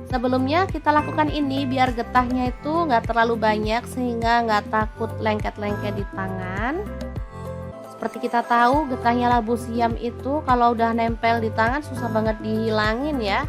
Sebelumnya kita lakukan ini biar getahnya itu nggak terlalu banyak sehingga nggak takut lengket-lengket di tangan. Seperti kita tahu getahnya labu siam itu kalau udah nempel di tangan susah banget dihilangin ya.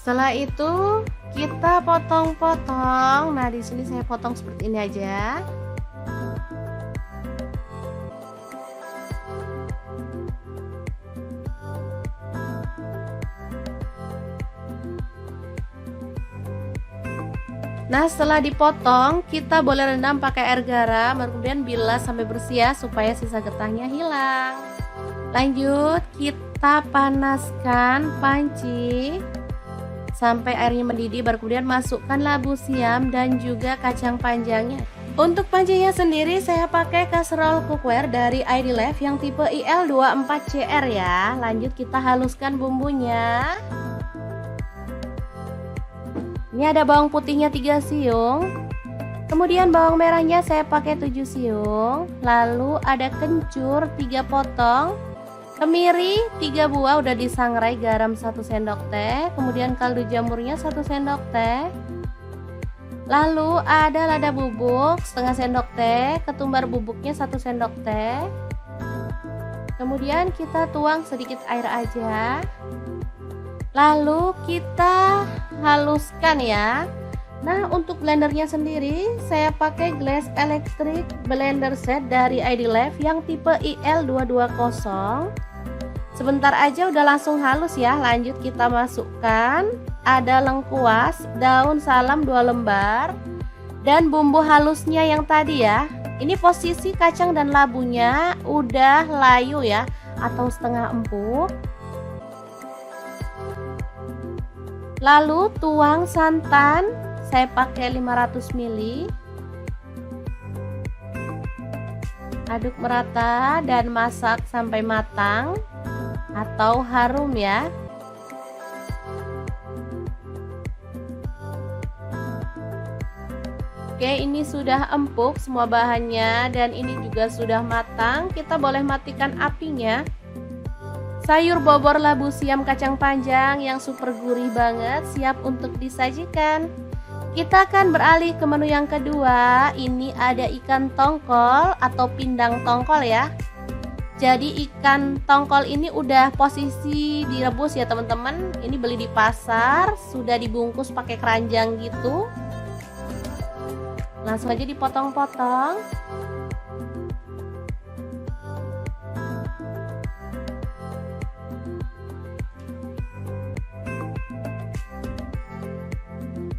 Setelah itu kita potong-potong. Nah, di sini saya potong seperti ini aja. Nah, setelah dipotong, kita boleh rendam pakai air garam, kemudian bilas sampai bersih ya, supaya sisa getahnya hilang. Lanjut, kita panaskan panci sampai airnya mendidih, baru kemudian masukkan labu siam dan juga kacang panjangnya. Untuk pancinya sendiri saya pakai kaserol cookware dari ID Life yang tipe IL24CR ya. Lanjut kita haluskan bumbunya. Ini ada bawang putihnya 3 siung. Kemudian bawang merahnya saya pakai 7 siung. Lalu ada kencur 3 potong. Kemiri 3 buah udah disangrai, garam 1 sendok teh. Kemudian kaldu jamurnya 1 sendok teh. Lalu ada lada bubuk setengah sendok teh. Ketumbar bubuknya 1 sendok teh. Kemudian kita tuang sedikit air aja. Lalu kita haluskan ya. Nah, untuk blendernya sendiri saya pakai Glass Electric Blender Set dari ID Life yang tipe IL220. Sebentar aja udah langsung halus ya. Lanjut kita masukkan ada lengkuas, daun salam 2 lembar, dan bumbu halusnya yang tadi ya. Ini posisi kacang dan labunya udah layu ya, atau setengah empuk. Lalu tuang santan, saya pakai 500 ml. Aduk merata dan masak sampai matang atau harum ya. Oke, ini sudah empuk semua bahannya dan ini juga sudah matang. Kita boleh matikan apinya. Sayur bobor labu siam kacang panjang yang super gurih banget siap untuk disajikan. Kita akan beralih ke menu yang kedua. Ini ada ikan tongkol atau pindang tongkol ya. Jadi ikan tongkol ini udah posisi direbus ya teman-teman. Ini beli di pasar, sudah dibungkus pakai keranjang gitu. Langsung aja dipotong-potong.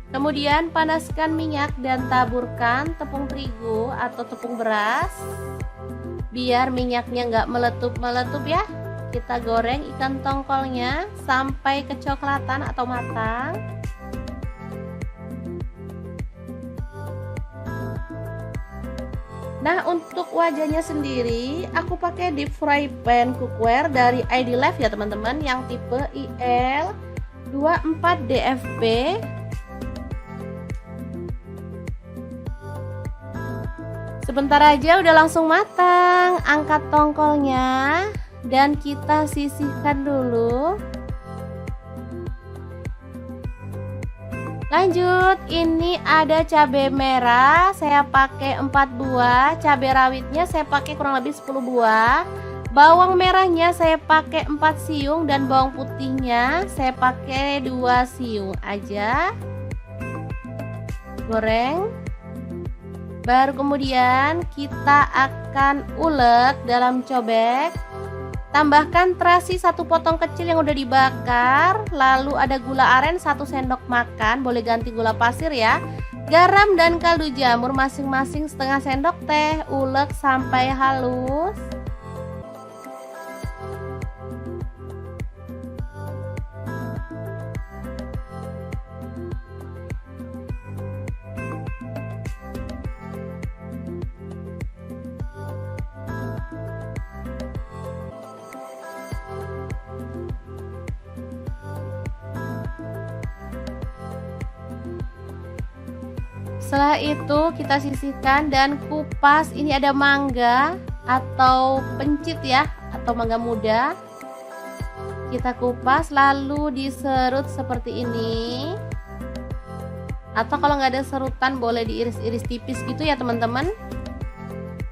Kemudian panaskan minyak dan taburkan tepung terigu atau tepung beras. Biar minyaknya nggak meletup-meletup ya. Kita goreng ikan tongkolnya sampai kecoklatan atau matang. Nah, untuk wajahnya sendiri aku pakai deep fry pan cookware dari ID Life ya teman-teman, yang tipe IL24DFB. Sebentar aja udah langsung matang. Angkat tongkolnya dan kita sisihkan dulu. Lanjut, ini ada cabai merah, saya pakai 4 buah. Cabai rawitnya saya pakai kurang lebih 10 buah. Bawang merahnya saya pakai 4 siung dan bawang putihnya saya pakai 2 siung aja. Goreng. Baru kemudian kita akan ulek dalam cobek. Tambahkan terasi 1 potong kecil yang udah dibakar. Lalu ada gula aren 1 sendok makan, boleh ganti gula pasir ya. Garam dan kaldu jamur masing-masing setengah sendok teh. Ulek sampai halus. Setelah itu kita sisihkan dan kupas. Ini ada mangga atau pencit ya, atau mangga muda. Kita kupas lalu diserut seperti ini. Atau kalau nggak ada serutan boleh diiris-iris tipis gitu ya teman-teman.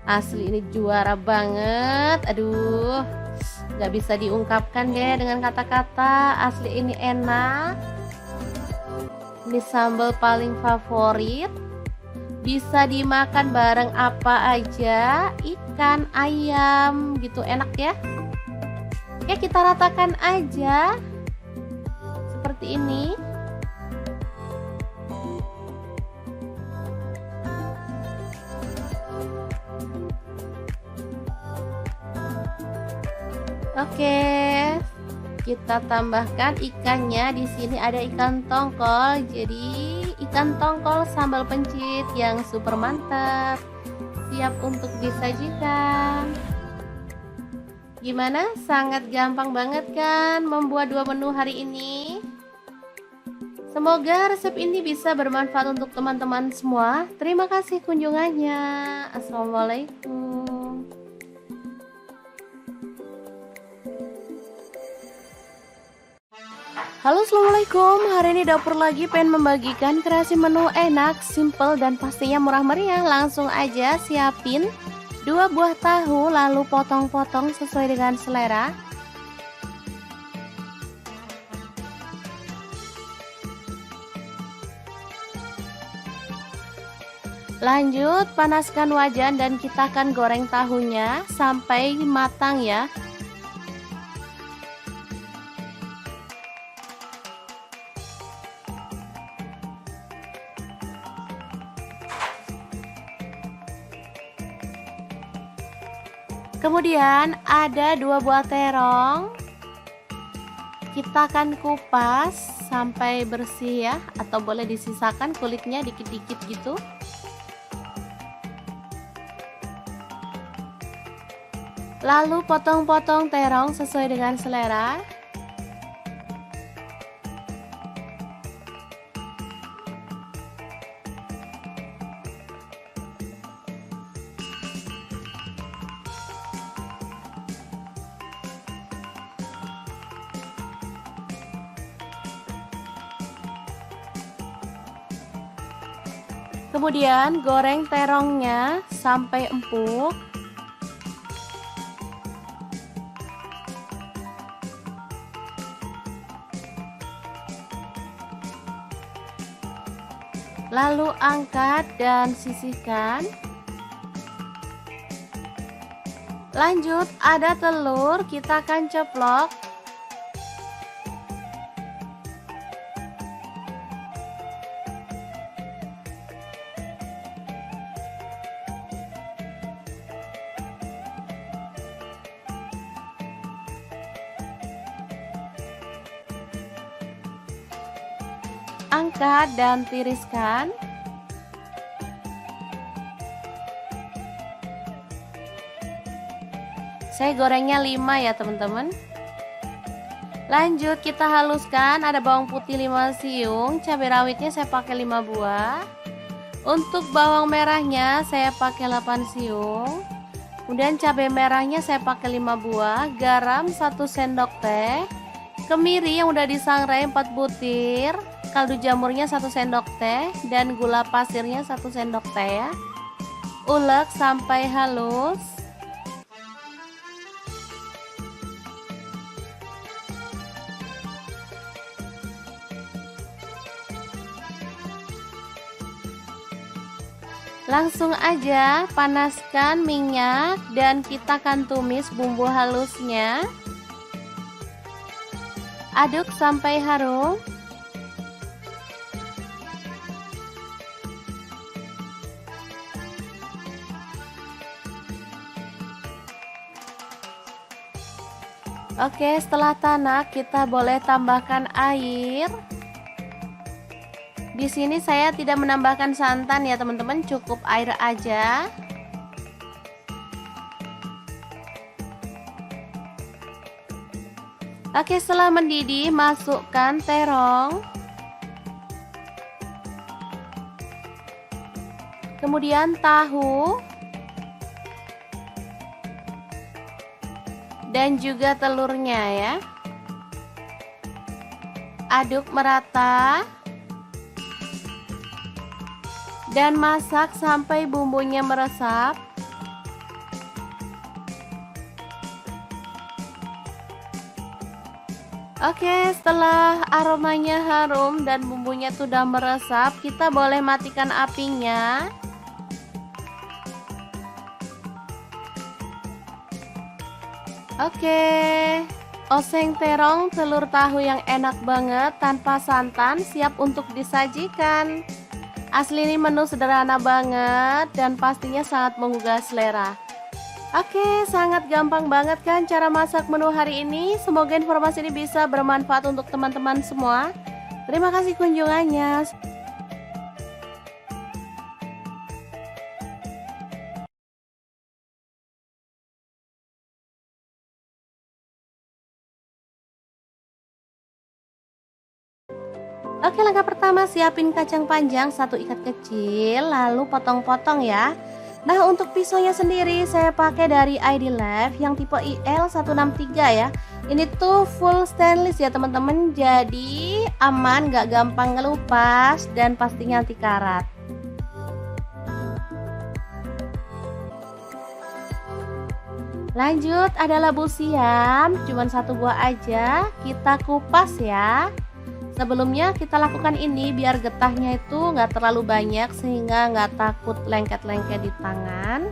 Asli ini juara banget. Aduh, nggak bisa diungkapkan deh dengan kata-kata. Asli ini enak. Ini sambal paling favorit. Bisa dimakan bareng apa aja, ikan, ayam gitu, enak ya. Oke, kita ratakan aja seperti ini. Oke, kita tambahkan ikannya. Di sini ada ikan tongkol. Jadi ikan tongkol sambal pencit yang super mantap, siap untuk disajikan. Gimana? Sangat gampang banget kan membuat dua menu hari ini? Semoga resep ini bisa bermanfaat untuk teman-teman semua. Terima kasih kunjungannya. Assalamualaikum. Halo, assalamualaikum. Hari ini dapur lagi pengen membagikan kreasi menu enak, simple, dan pastinya murah meriah. Langsung aja siapin 2 buah tahu, lalu potong-potong sesuai dengan selera. Lanjut panaskan wajan dan kita akan goreng tahunya sampai matang ya. Kemudian ada 2 buah terong. Kita akan kupas sampai bersih ya, atau boleh disisakan kulitnya dikit-dikit gitu. Lalu potong-potong terong sesuai dengan selera. Kemudian goreng terongnya sampai empuk. Lalu angkat dan sisihkan. Lanjut ada telur, kita akan ceplok. Angkat dan tiriskan. Saya gorengnya 5 ya teman-teman. Lanjut kita haluskan. Ada bawang putih 5 siung, cabai rawitnya saya pakai 5 buah. Untuk bawang merahnya saya pakai 8 siung. Kemudian cabai merahnya saya pakai 5 buah, garam 1 sendok teh, kemiri yang udah disangrai 4 butir, kaldu jamurnya 1 sendok teh, dan gula pasirnya 1 sendok teh ya. Ulek sampai halus. Langsung aja panaskan minyak dan kita akan tumis bumbu halusnya. Aduk sampai harum. Oke, setelah tanak kita boleh tambahkan air. Di sini saya tidak menambahkan santan ya teman-teman, cukup air aja. Oke, setelah mendidih masukkan terong. Kemudian tahu. Dan juga telurnya ya. Aduk merata. Dan masak sampai bumbunya meresap. Oke, setelah aromanya harum dan bumbunya sudah meresap, kita boleh matikan apinya. Oke, oseng terong telur tahu yang enak banget tanpa santan siap untuk disajikan. Asli ini menu sederhana banget dan pastinya sangat menggugah selera. Oke, sangat gampang banget kan cara masak menu hari ini. Semoga informasi ini bisa bermanfaat untuk teman-teman semua. Terima kasih kunjungannya. Oke, langkah pertama siapin kacang panjang 1 ikat kecil, lalu potong-potong ya. Nah, untuk pisaunya sendiri saya pakai dari ID Lab yang tipe IL163 ya. Ini tuh full stainless ya teman-teman, jadi aman, gak gampang ngelupas dan pastinya anti karat. Lanjut, ada labu siam, cuman 1 buah aja, kita kupas ya. Sebelumnya kita lakukan ini biar getahnya itu nggak terlalu banyak sehingga nggak takut lengket-lengket di tangan.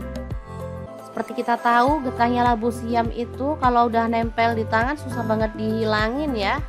Seperti kita tahu getahnya labu siam itu kalau udah nempel di tangan susah banget dihilangin ya.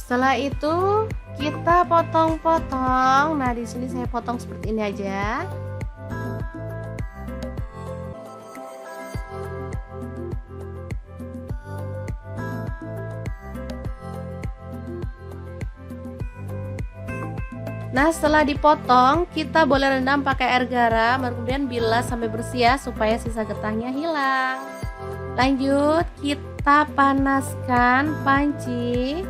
Setelah itu kita potong-potong. Nah, di sini saya potong seperti ini aja. Nah, setelah dipotong, kita boleh rendam pakai air garam, kemudian bilas sampai bersih ya, supaya sisa getahnya hilang. Lanjut, kita panaskan panci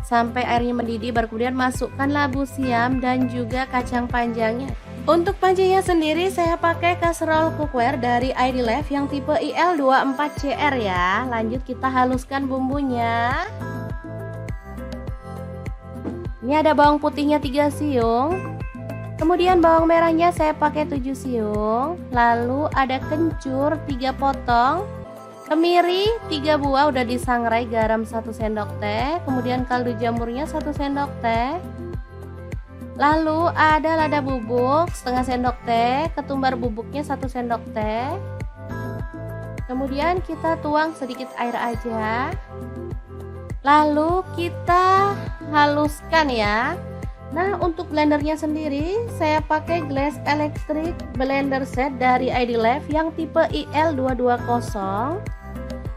sampai airnya mendidih, baru kemudian masukkan labu siam dan juga kacang panjangnya. Untuk pancinya sendiri saya pakai kaserol cookware dari ID Lab yang tipe IL24CR ya. Lanjut kita haluskan bumbunya. Ini ada bawang putihnya 3 siung. Kemudian bawang merahnya saya pakai 7 siung. Lalu ada kencur 3 potong. Kemiri 3 buah udah disangrai, garam 1 sendok teh, kemudian kaldu jamurnya 1 sendok teh. Lalu ada lada bubuk setengah sendok teh, ketumbar bubuknya 1 sendok teh. Kemudian kita tuang sedikit air aja. Lalu kita haluskan ya. Nah, untuk blendernya sendiri saya pakai Glass Electric Blender Set dari ID Lab yang tipe IL220.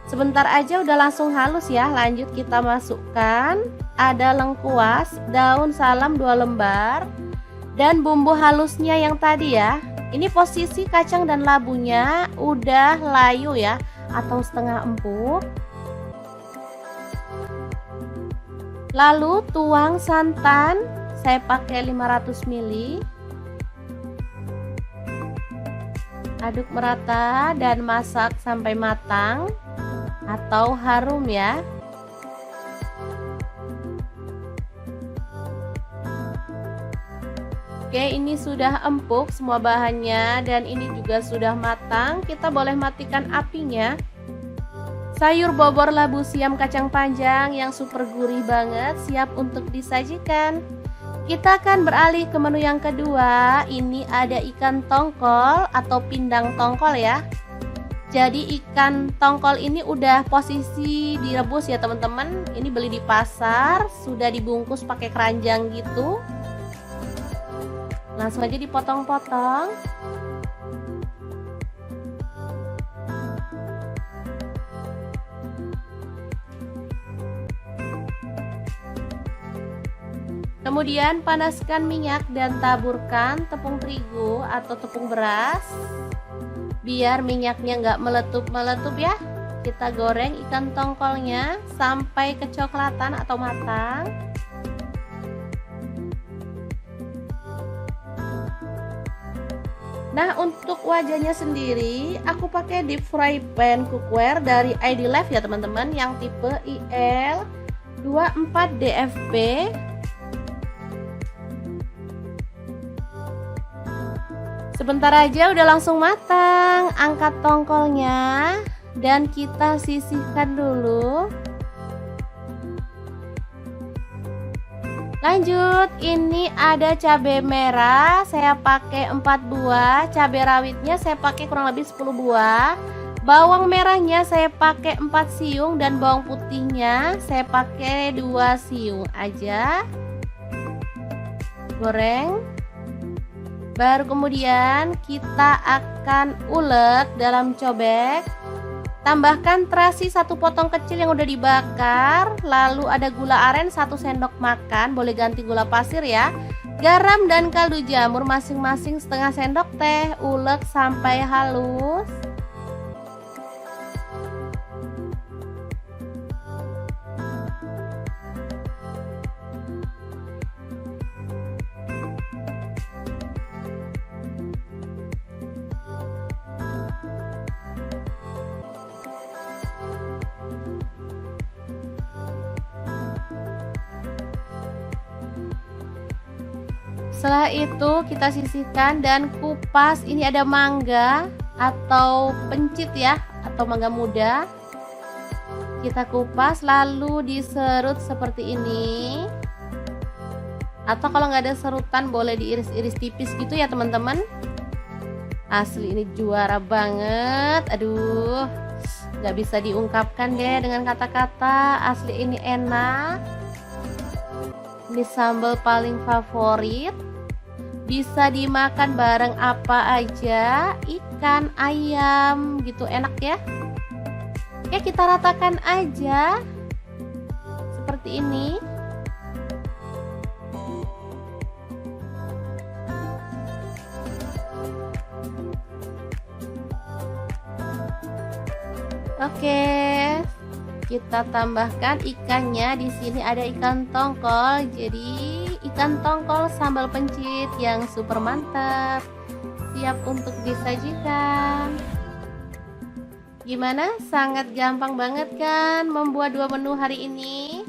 Sebentar aja udah langsung halus ya. Lanjut kita masukkan ada lengkuas, daun salam 2 lembar, dan bumbu halusnya yang tadi ya. Ini posisi kacang dan labunya udah layu ya, atau setengah empuk. Lalu tuang santan, saya pakai 500 ml. Aduk merata dan masak sampai matang atau harum ya. Oke, ini sudah empuk semua bahannya dan ini juga sudah matang. Kita boleh matikan apinya. Sayur bobor labu siam kacang panjang yang super gurih banget siap untuk disajikan. Kita akan beralih ke menu yang kedua. Ini ada ikan tongkol atau pindang tongkol ya. Jadi ikan tongkol ini udah posisi direbus ya teman-teman. Ini beli di pasar, sudah dibungkus pakai keranjang gitu. Langsung aja dipotong-potong. Kemudian panaskan minyak dan taburkan tepung terigu atau tepung beras biar minyaknya nggak meletup-meletup ya. Kita goreng ikan tongkolnya sampai kecoklatan atau matang. Nah, untuk wajahnya sendiri aku pakai deep fry pan cookware dari ID Life ya teman-teman, yang tipe IL24DFP. Sebentar aja udah langsung matang. Angkat tongkolnya dan kita sisihkan dulu. Lanjut, ini ada cabai merah, saya pakai 4 buah, cabai rawitnya saya pakai kurang lebih 10 buah, bawang merahnya saya pakai 4 siung, dan bawang putihnya saya pakai 2 siung aja. Goreng. Baru kemudian kita akan ulek dalam cobek. Tambahkan terasi 1 potong kecil yang udah dibakar. Lalu ada gula aren 1 sendok makan, boleh ganti gula pasir ya. Garam dan kaldu jamur masing-masing setengah sendok teh. Ulek sampai halus. Setelah itu kita sisihkan dan kupas. Ini ada mangga atau pencit ya, atau mangga muda. Kita kupas lalu diserut seperti ini. Atau kalau nggak ada serutan boleh diiris-iris tipis gitu ya teman-teman. Asli ini juara banget. Aduh, nggak bisa diungkapkan deh dengan kata-kata. Asli ini enak. Ini sambal paling favorit. Bisa dimakan bareng apa aja, ikan, ayam gitu, enak ya. Oke, kita ratakan aja seperti ini. Oke, kita tambahkan ikannya. Di sini ada ikan tongkol, jadi ikan tongkol sambal pencit yang super mantap, siap untuk disajikan. Gimana? Sangat gampang banget kan membuat 2 menu hari ini?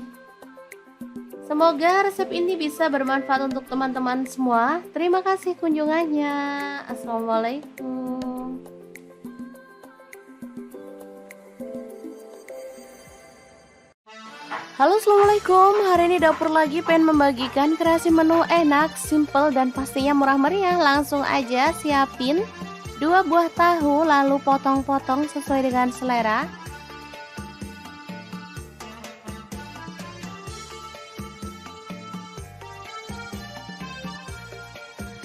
Semoga resep ini bisa bermanfaat untuk teman-teman semua. Terima kasih kunjungannya. Assalamualaikum. Halo, assalamualaikum. Hari ini dapur lagi pengen membagikan kreasi menu enak, simple, dan pastinya murah meriah. Langsung aja siapin 2 buah tahu, lalu potong-potong sesuai dengan selera.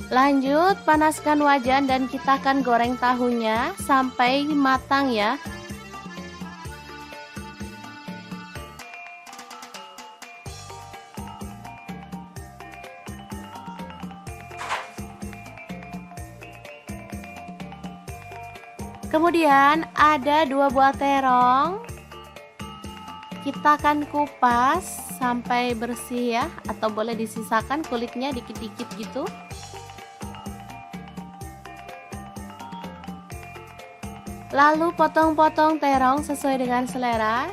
Lanjut panaskan wajan dan kita akan goreng tahunya sampai matang ya. Kemudian ada 2 buah terong. Kita akan kupas sampai bersih ya, atau boleh disisakan kulitnya dikit-dikit gitu. Lalu potong-potong terong sesuai dengan selera.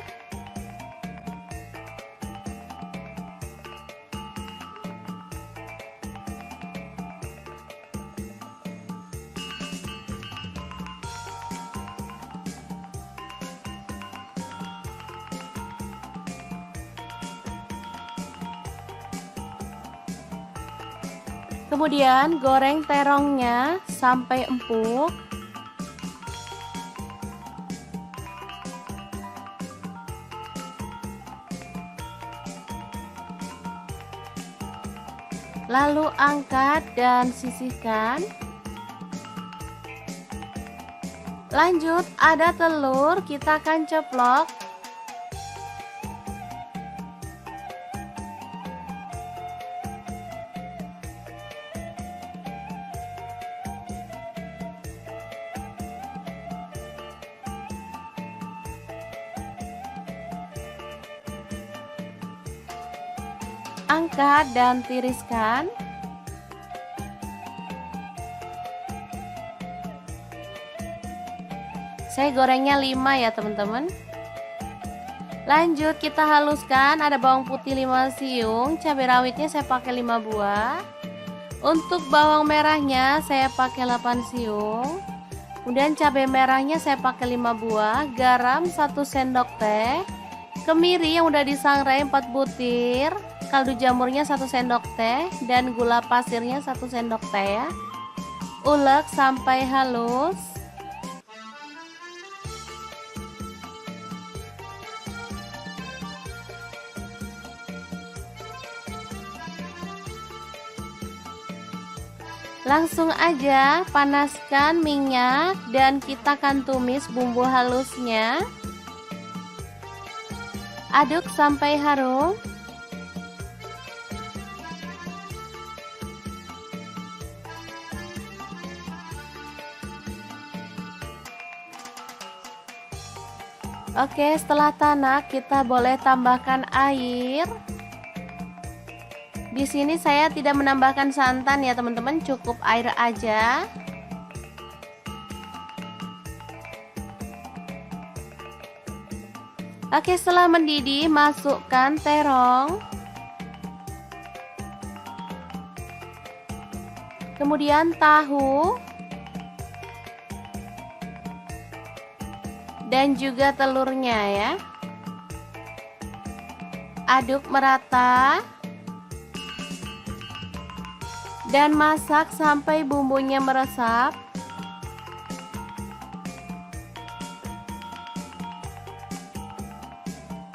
Kemudian goreng terongnya sampai empuk. Lalu angkat dan sisihkan. Lanjut ada telur, kita akan ceplok. Angkat dan tiriskan. Saya gorengnya 5 ya teman-teman. Lanjut kita haluskan, ada bawang putih 5 siung, cabai rawitnya saya pakai 5 buah. Untuk bawang merahnya saya pakai 8 siung. Kemudian cabai merahnya saya pakai 5 buah, garam 1 sendok teh, kemiri yang udah disangrai 4 butir, kaldu jamurnya 1 sendok teh, dan gula pasirnya 1 sendok teh ya. Ulek sampai halus. Langsung aja panaskan minyak dan kita akan tumis bumbu halusnya. Aduk sampai harum. Oke, setelah tanak kita boleh tambahkan air. Di sini saya tidak menambahkan santan ya teman-teman, cukup air aja. Oke, setelah mendidih masukkan terong. Kemudian tahu. Dan juga telurnya ya. Aduk merata. Dan masak sampai bumbunya meresap.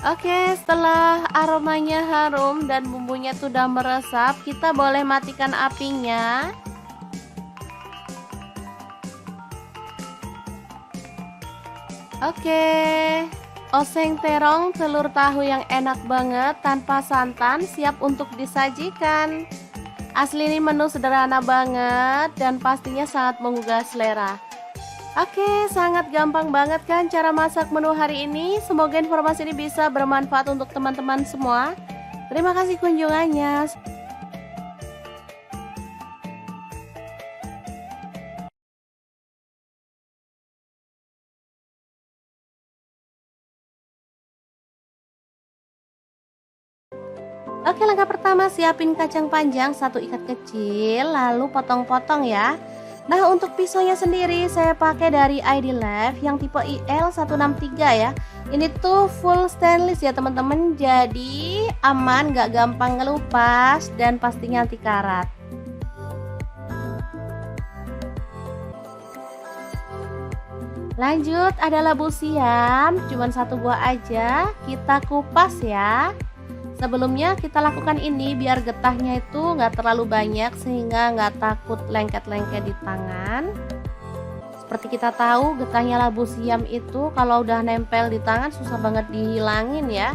Oke, setelah aromanya harum dan bumbunya sudah meresap, kita boleh matikan apinya. Oke, oseng terong telur tahu yang enak banget tanpa santan siap untuk disajikan. Asli ini menu sederhana banget dan pastinya sangat menggugah selera. Oke, sangat gampang banget kan cara masak menu hari ini. Semoga informasi ini bisa bermanfaat untuk teman-teman semua. Terima kasih kunjungannya. Oke, langkah pertama siapin kacang panjang 1 ikat kecil, lalu potong-potong ya. Nah, untuk pisaunya sendiri saya pakai dari ID Life yang tipe IL163 ya. Ini tuh full stainless ya teman-teman, jadi aman, gak gampang ngelupas dan pastinya anti karat. Lanjut, ada labu siam, cuman 1 buah aja, kita kupas ya. Sebelumnya kita lakukan ini biar getahnya itu nggak terlalu banyak sehingga nggak takut lengket-lengket di tangan. Seperti kita tahu getahnya labu siam itu kalau udah nempel di tangan susah banget dihilangin ya.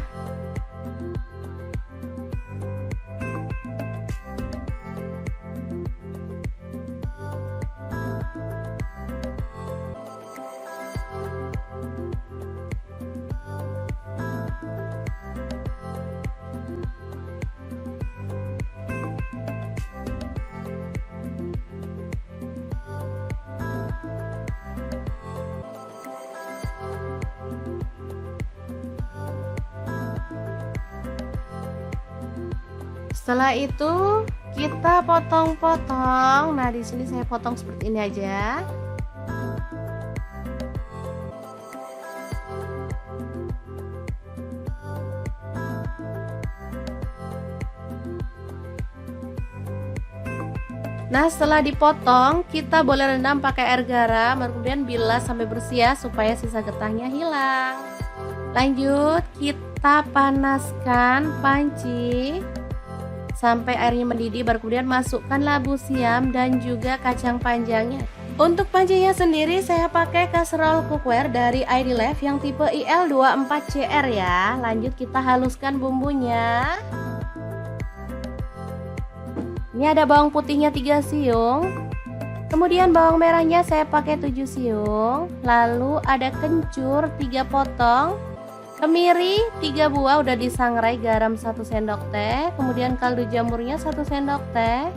Setelah itu kita potong-potong. Nah, di sini saya potong seperti ini aja. Nah, setelah dipotong, kita boleh rendam pakai air garam, kemudian bilas sampai bersih ya, supaya sisa getahnya hilang. Lanjut, kita panaskan panci sampai airnya mendidih, baru kemudian masukkan labu siam dan juga kacang panjangnya. Untuk pancinya sendiri saya pakai kaserol cookware dari ID Life yang tipe IL24CR ya. Lanjut kita haluskan bumbunya. Ini ada bawang putihnya 3 siung. Kemudian bawang merahnya saya pakai 7 siung. Lalu ada kencur 3 potong. Kemiri 3 buah udah disangrai, garam 1 sendok teh, kemudian kaldu jamurnya 1 sendok teh.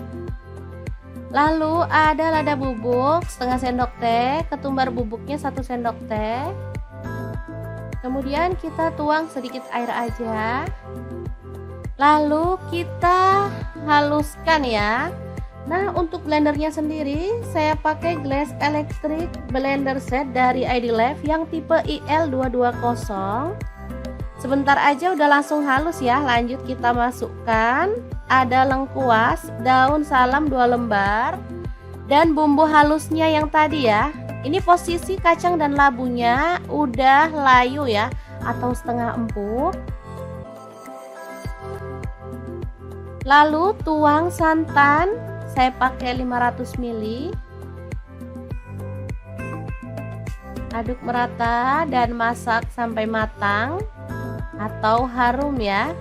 Lalu ada lada bubuk setengah sendok teh, ketumbar bubuknya 1 sendok teh. Kemudian kita tuang sedikit air aja. Lalu kita haluskan ya. Nah, untuk blendernya sendiri saya pakai Glass Electric Blender Set dari ID-Life yang tipe IL220. Sebentar aja udah langsung halus ya. Lanjut kita masukkan ada lengkuas, daun salam 2 lembar, dan bumbu halusnya yang tadi ya. Ini posisi kacang dan labunya udah layu ya, atau setengah empuk. Lalu tuang santan, saya pakai 500 ml. Aduk merata dan masak sampai matang atau harum ya.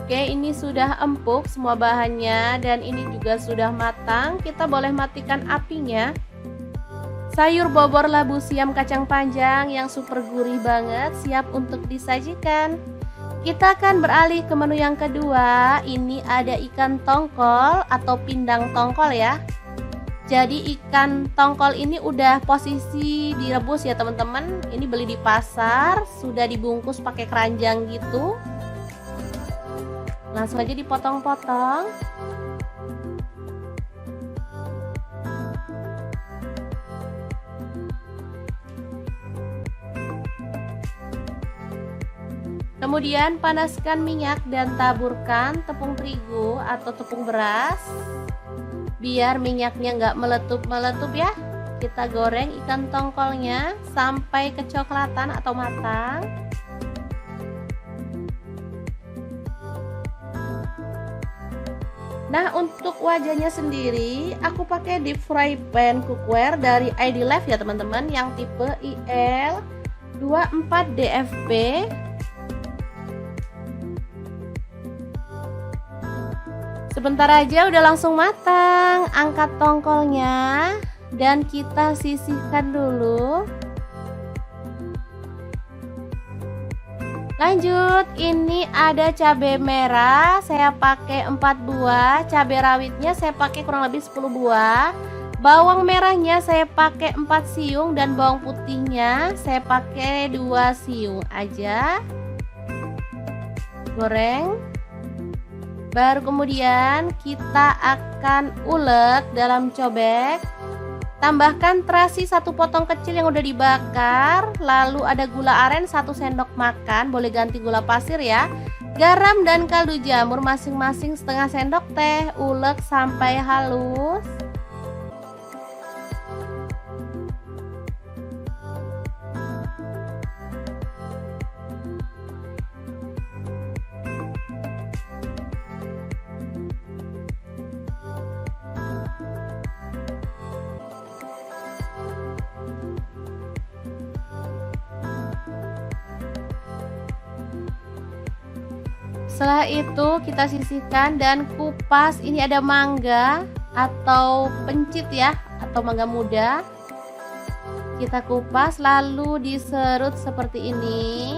Oke, ini sudah empuk semua bahannya dan ini juga sudah matang. Kita boleh matikan apinya. Sayur bobor labu siam kacang panjang yang super gurih banget siap untuk disajikan. Kita akan beralih ke menu yang kedua. Ini ada ikan tongkol atau pindang tongkol ya. Jadi ikan tongkol ini udah posisi direbus ya teman-teman. Ini beli di pasar, sudah dibungkus pakai keranjang gitu. Langsung aja dipotong-potong. Kemudian panaskan minyak dan taburkan tepung terigu atau tepung beras. Biar minyaknya nggak meletup-meletup ya. Kita goreng ikan tongkolnya sampai kecoklatan atau matang. Nah, untuk wajahnya sendiri aku pakai deep fry pan cookware dari ID-Life ya teman-teman, yang tipe IL24DFP. Sebentar aja udah langsung matang. Angkat tongkolnya dan kita sisihkan dulu. Lanjut, ini ada cabai merah, saya pakai 4 buah. Cabai rawitnya saya pakai kurang lebih 10 buah. Bawang merahnya saya pakai 4 siung dan bawang putihnya saya pakai 2 siung aja. Goreng. Baru kemudian kita akan ulek dalam cobek. Tambahkan terasi 1 potong kecil yang udah dibakar. Lalu ada gula aren 1 sendok makan, boleh ganti gula pasir ya. Garam dan kaldu jamur masing-masing setengah sendok teh. Ulek sampai halus. Setelah itu kita sisihkan dan kupas. Ini ada mangga atau pencit ya, atau mangga muda. Kita kupas lalu diserut seperti ini.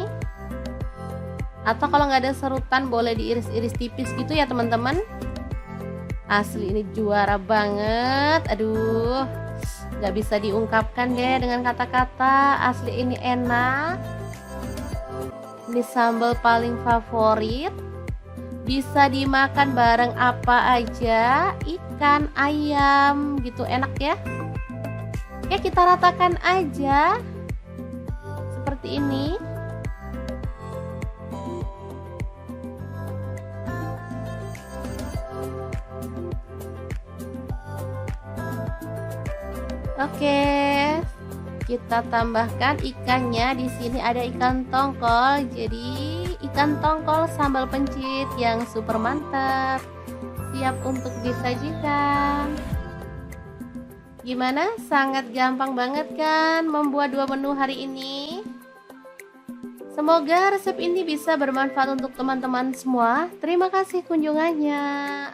Atau kalau nggak ada serutan boleh diiris-iris tipis gitu ya teman-teman. Asli ini juara banget. Aduh, nggak bisa diungkapkan deh dengan kata-kata. Asli ini enak. Ini sambal paling favorit. Bisa dimakan bareng apa aja, ikan, ayam gitu, enak ya. Oke, kita ratakan aja seperti ini. Oke, kita tambahkan ikannya. Di sini ada ikan tongkol. Jadi ikan tongkol sambal pencit yang super mantap, siap untuk disajikan. Gimana? Sangat gampang banget kan membuat 2 menu hari ini? Semoga resep ini bisa bermanfaat untuk teman-teman semua. Terima kasih kunjungannya.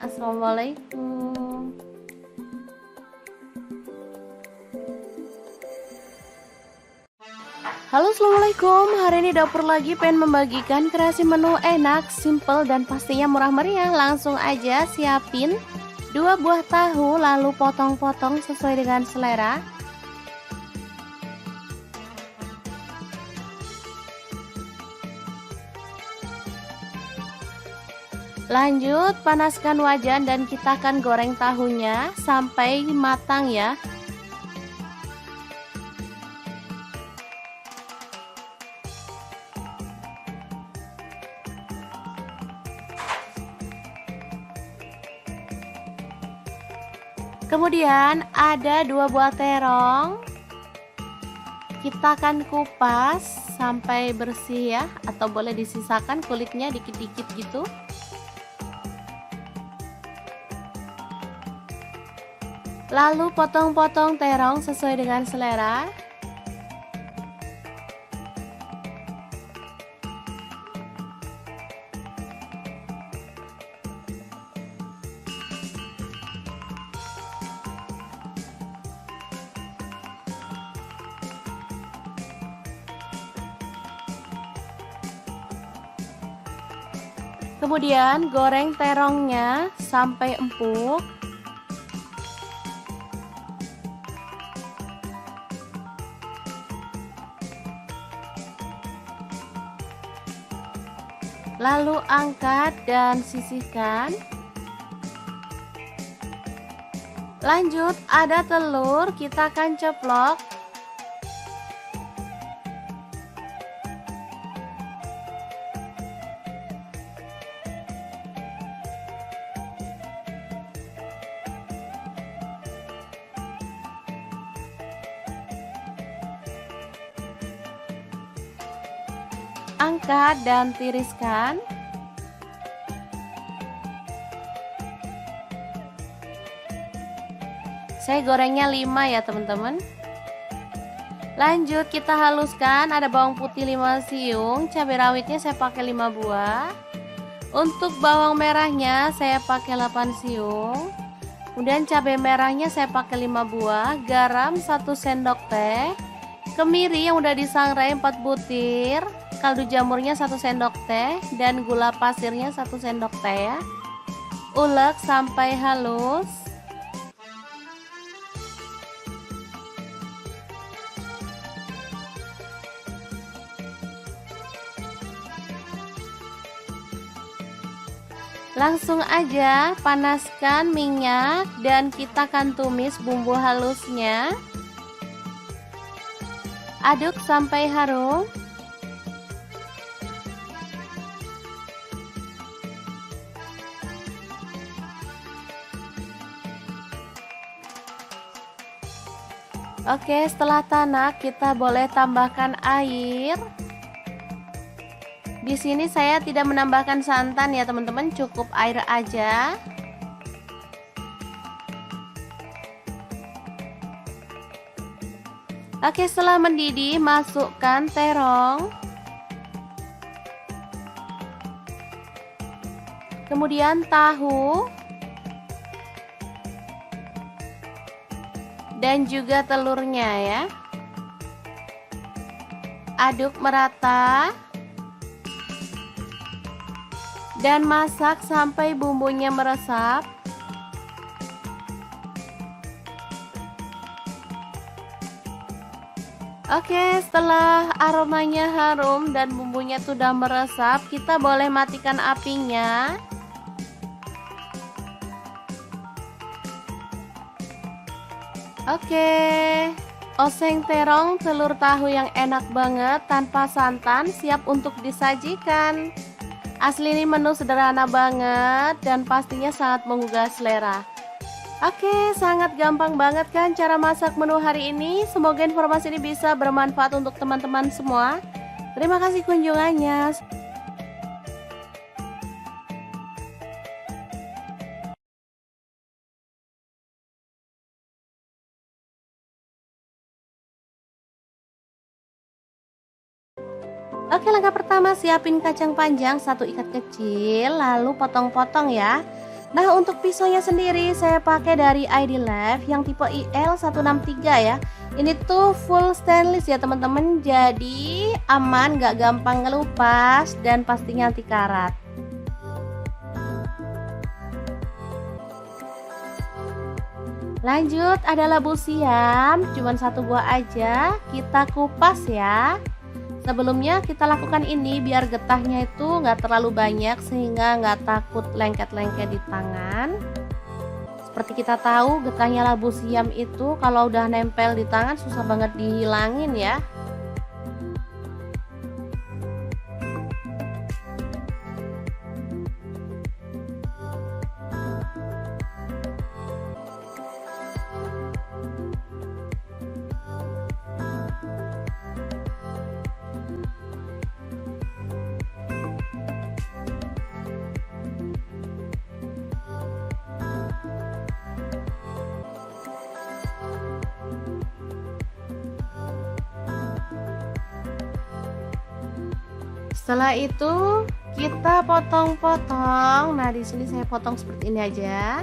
Assalamualaikum. Halo, assalamualaikum. Hari ini dapur lagi pengen membagikan kreasi menu enak, simple, dan pastinya murah meriah. Langsung aja siapin 2 buah tahu, lalu potong-potong sesuai dengan selera. Lanjut panaskan wajan dan kita akan goreng tahunya sampai matang ya. Kemudian ada 2 buah terong. Kita akan kupas sampai bersih ya, atau boleh disisakan kulitnya dikit-dikit gitu. Lalu potong-potong terong sesuai dengan selera. Kemudian goreng terongnya sampai empuk. Lalu angkat dan sisihkan. Lanjut ada telur, kita akan ceplok. Angkat dan tiriskan. Saya gorengnya 5 ya teman-teman. Lanjut kita haluskan, ada bawang putih 5 siung, cabai rawitnya saya pakai 5 buah. Untuk bawang merahnya saya pakai 8 siung. Kemudian cabai merahnya saya pakai 5 buah, garam 1 sendok teh, kemiri yang udah disangrai 4 butir, kaldu jamurnya 1 sendok teh, dan gula pasirnya 1 sendok teh ya. Ulek sampai halus. Langsung aja panaskan minyak dan kita akan tumis bumbu halusnya. Aduk sampai harum. Oke, setelah tanak kita boleh tambahkan air. Di sini saya tidak menambahkan santan ya teman-teman, cukup air aja. Oke, setelah mendidih masukkan terong. Kemudian tahu. Dan juga telurnya ya. Aduk merata. Dan masak sampai bumbunya meresap. Oke, setelah aromanya harum dan bumbunya sudah meresap, kita boleh matikan apinya. Oke, oseng terong telur tahu yang enak banget tanpa santan siap untuk disajikan. Asli ini menu sederhana banget dan pastinya sangat menggugah selera. Oke, sangat gampang banget kan cara masak menu hari ini. Semoga informasi ini bisa bermanfaat untuk teman-teman semua. Terima kasih kunjungannya. Oke, langkah pertama siapin kacang panjang 1 ikat kecil, lalu potong-potong ya. Nah, untuk pisaunya sendiri saya pakai dari ID Life yang tipe IL163 ya. Ini tuh full stainless ya teman-teman, jadi aman, gak gampang ngelupas dan pastinya anti karat. Lanjut, ada labu siam, cuman 1 buah aja, kita kupas ya. Sebelumnya kita lakukan ini biar getahnya itu nggak terlalu banyak sehingga nggak takut lengket-lengket di tangan. Seperti kita tahu, getahnya labu siam itu kalau udah nempel di tangan susah banget dihilangin ya. Setelah itu kita potong-potong. Nah, di sini saya potong seperti ini aja.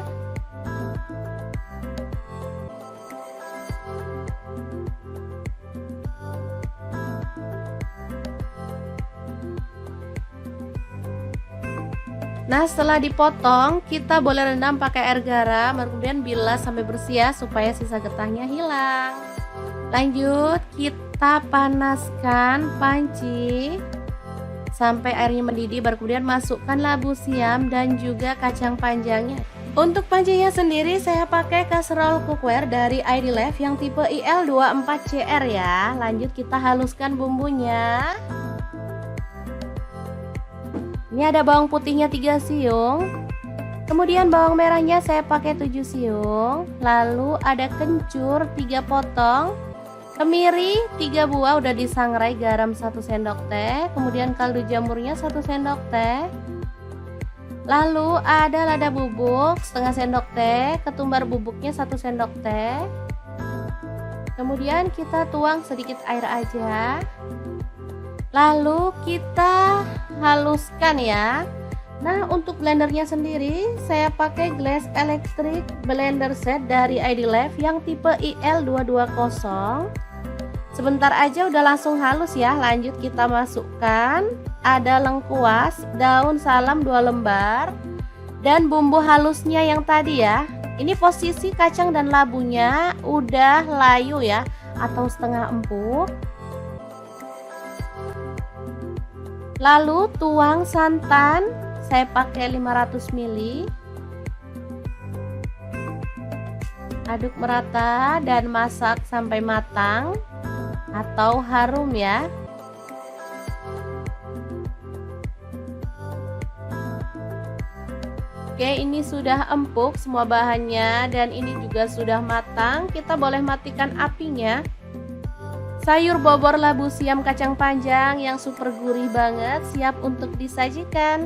Nah, setelah dipotong, kita boleh rendam pakai air garam, kemudian bilas sampai bersih ya, supaya sisa getahnya hilang. Lanjut, kita panaskan panci sampai airnya mendidih, baru kemudian masukkan labu siam dan juga kacang panjangnya. Untuk pancinya sendiri saya pakai kaserol cookware dari ID Life yang tipe IL24CR ya. Lanjut kita haluskan bumbunya. Ini ada bawang putihnya 3 siung. Kemudian bawang merahnya saya pakai 7 siung. Lalu ada kencur 3 potong. Kemiri 3 buah udah disangrai, garam 1 sendok teh, kemudian kaldu jamurnya 1 sendok teh. Lalu ada lada bubuk setengah sendok teh, ketumbar bubuknya 1 sendok teh. Kemudian kita tuang sedikit air aja. Lalu kita haluskan ya. Nah, untuk blendernya sendiri saya pakai Glass Electric Blender Set dari ID Life yang tipe IL220. Sebentar aja udah langsung halus ya. Lanjut kita masukkan ada lengkuas, daun salam 2 lembar, dan bumbu halusnya yang tadi ya. Ini posisi kacang dan labunya udah layu ya, atau setengah empuk. Lalu tuang santan, saya pakai 500 ml. Aduk merata dan masak sampai matang atau harum ya. Oke, ini sudah empuk semua bahannya dan ini juga sudah matang. Kita boleh matikan apinya. Sayur bobor labu siam kacang panjang yang super gurih banget siap untuk disajikan.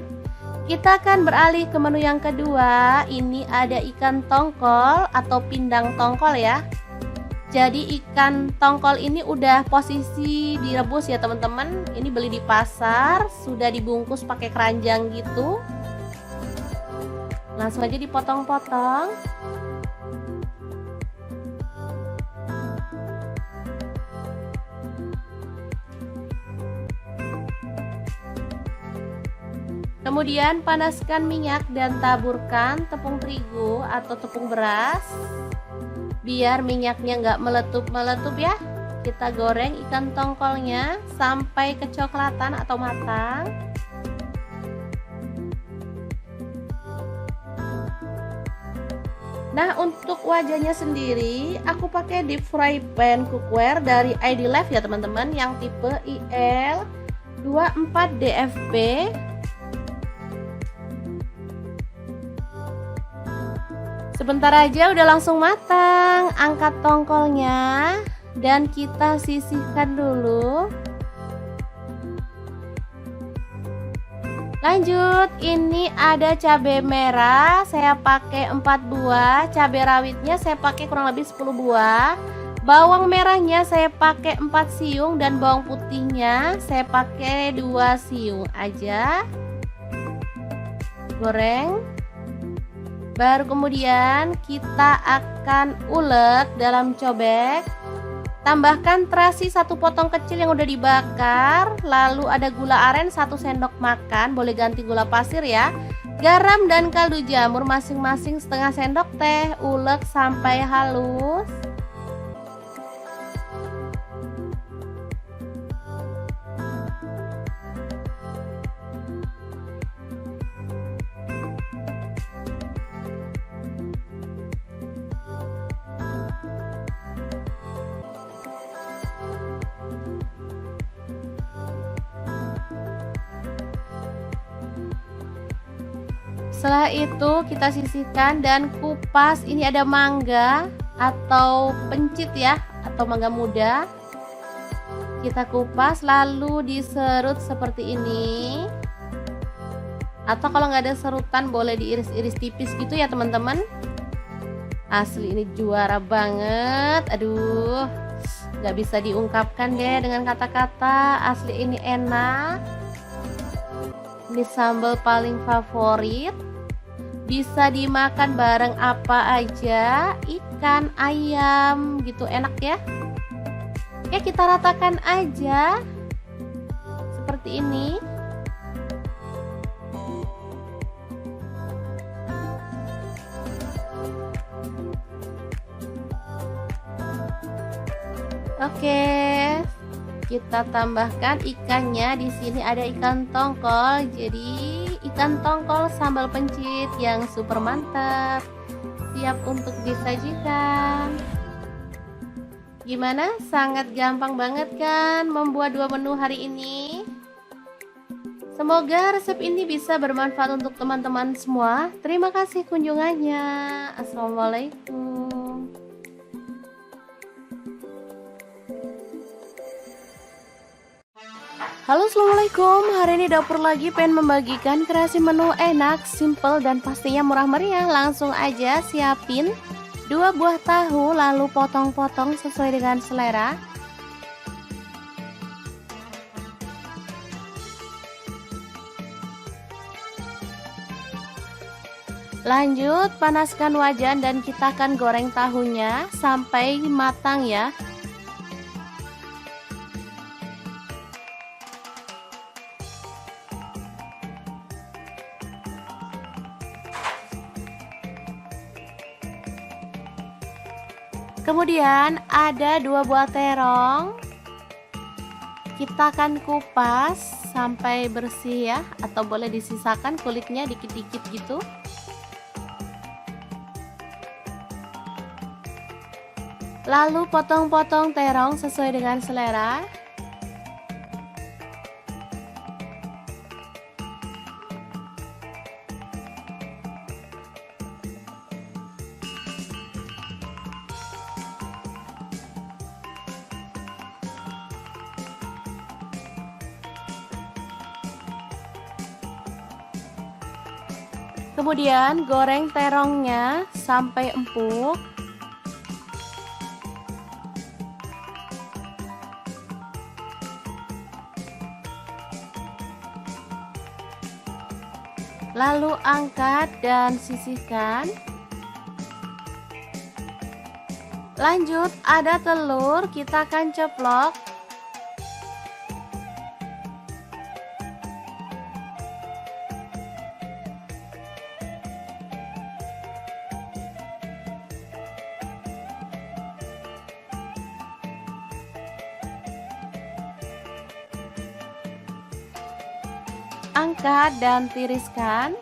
Kita akan beralih ke menu yang kedua. Ini ada ikan tongkol atau pindang tongkol ya. Jadi ikan tongkol ini udah posisi direbus ya teman-teman. Ini beli di pasar, sudah dibungkus pakai keranjang gitu. Langsung aja dipotong-potong. Kemudian panaskan minyak dan taburkan tepung terigu atau tepung beras. Biar minyaknya nggak meletup-meletup ya. Kita goreng ikan tongkolnya sampai kecoklatan atau matang. Nah, untuk wajahnya sendiri aku pakai deep fry pan cookware dari ID Life ya teman-teman, yang tipe IL24DFB. Sebentar aja udah langsung matang. Angkat tongkolnya dan kita sisihkan dulu. Lanjut, ini ada cabai merah, saya pakai 4 buah. Cabai rawitnya saya pakai kurang lebih 10 buah. Bawang merahnya saya pakai 4 siung dan bawang putihnya saya pakai 2 siung aja. Goreng. Baru kemudian kita akan ulek dalam cobek Tambahkan terasi 1 potong kecil yang udah dibakar. Lalu ada gula aren 1 sendok makan, boleh ganti gula pasir ya. Garam dan kaldu jamur masing-masing setengah sendok teh. Ulek sampai halus. Setelah itu kita sisihkan dan kupas. Ini ada mangga atau pencit ya, atau mangga muda. Kita kupas lalu diserut seperti ini. Atau kalau nggak ada serutan boleh diiris-iris tipis gitu ya teman-teman. Asli ini juara banget. Aduh, nggak bisa diungkapkan deh dengan kata-kata. Asli ini enak. Ini sambal paling favorit. Bisa dimakan bareng apa aja, ikan, ayam gitu, enak ya. Oke, kita ratakan aja seperti ini. Oke, kita tambahkan ikannya. Di sini ada ikan tongkol. Jadi ikan tongkol sambal pencit yang super mantap, siap untuk disajikan. Gimana? Sangat gampang banget kan membuat 2 menu hari ini? Semoga resep ini bisa bermanfaat untuk teman-teman semua. Terima kasih kunjungannya. Assalamualaikum. Halo, assalamualaikum. Hari ini dapur lagi pengen membagikan kreasi menu enak, simple dan pastinya murah meriah. Langsung aja siapin 2 buah tahu, lalu potong-potong sesuai dengan selera. Lanjut panaskan wajan dan kita akan goreng tahunya sampai matang ya. Kemudian ada 2 buah terong. Kita akan kupas sampai bersih ya, atau boleh disisakan kulitnya dikit-dikit gitu. Lalu potong-potong terong sesuai dengan selera. Kemudian goreng terongnya sampai empuk. Lalu angkat dan sisihkan. Lanjut ada telur, kita akan ceplok. Angkat dan tiriskan.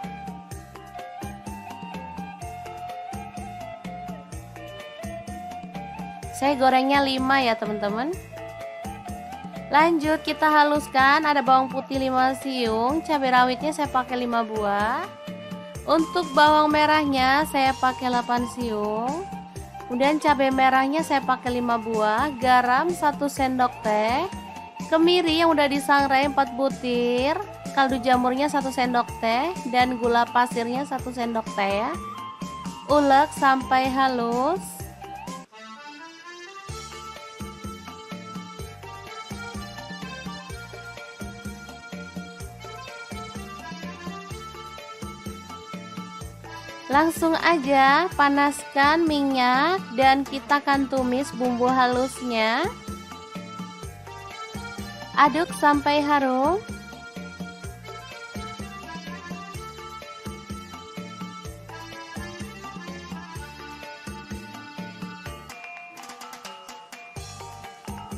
Saya gorengnya 5 ya teman-teman. Lanjut kita haluskan. Ada bawang putih 5 siung, cabai rawitnya saya pakai 5 buah. Untuk bawang merahnya saya pakai 8 siung. Kemudian cabai merahnya saya pakai 5 buah, garam 1 sendok teh, kemiri yang udah disangrai 4 butir, kaldu jamurnya 1 sendok teh, dan gula pasirnya 1 sendok teh ya. Ulek sampai halus. Langsung aja panaskan minyak dan kita akan tumis bumbu halusnya. Aduk sampai harum.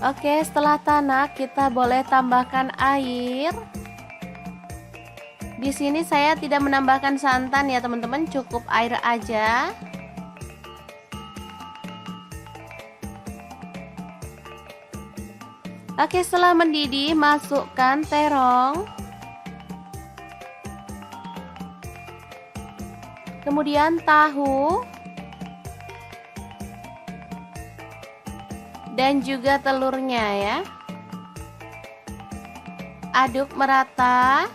Oke, setelah tanak kita boleh tambahkan air. Di sini saya tidak menambahkan santan ya teman-teman, cukup air aja. Oke, setelah mendidih masukkan terong. Kemudian tahu. Dan juga telurnya ya. Aduk merata.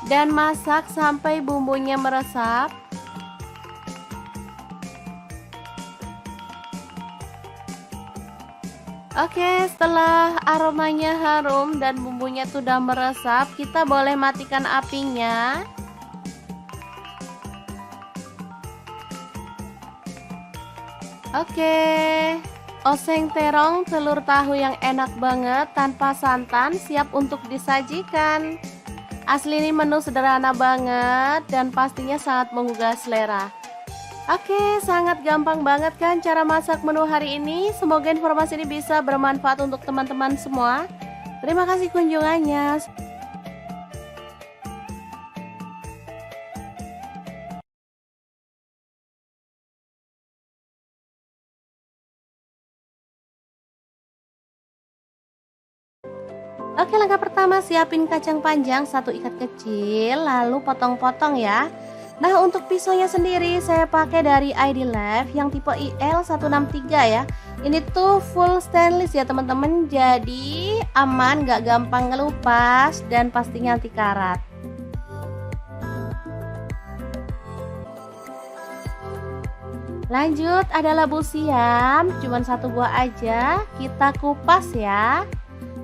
Dan masak sampai bumbunya meresap. Oke, setelah aromanya harum dan bumbunya sudah meresap, kita boleh matikan apinya. Oke, oseng terong telur tahu yang enak banget tanpa santan siap untuk disajikan. Asli ini menu sederhana banget dan pastinya sangat menggugah selera. Oke, sangat gampang banget kan cara masak menu hari ini. Semoga informasi ini bisa bermanfaat untuk teman-teman semua. Terima kasih kunjungannya. Oke, langkah pertama siapin kacang panjang 1 ikat kecil, lalu potong-potong ya. Nah, untuk pisaunya sendiri saya pakai dari ID Life yang tipe IL163 ya. Ini tuh full stainless ya teman-teman, jadi aman, gak gampang ngelupas dan pastinya anti karat. Lanjut, ada labu siam, cuman 1 buah aja, kita kupas ya.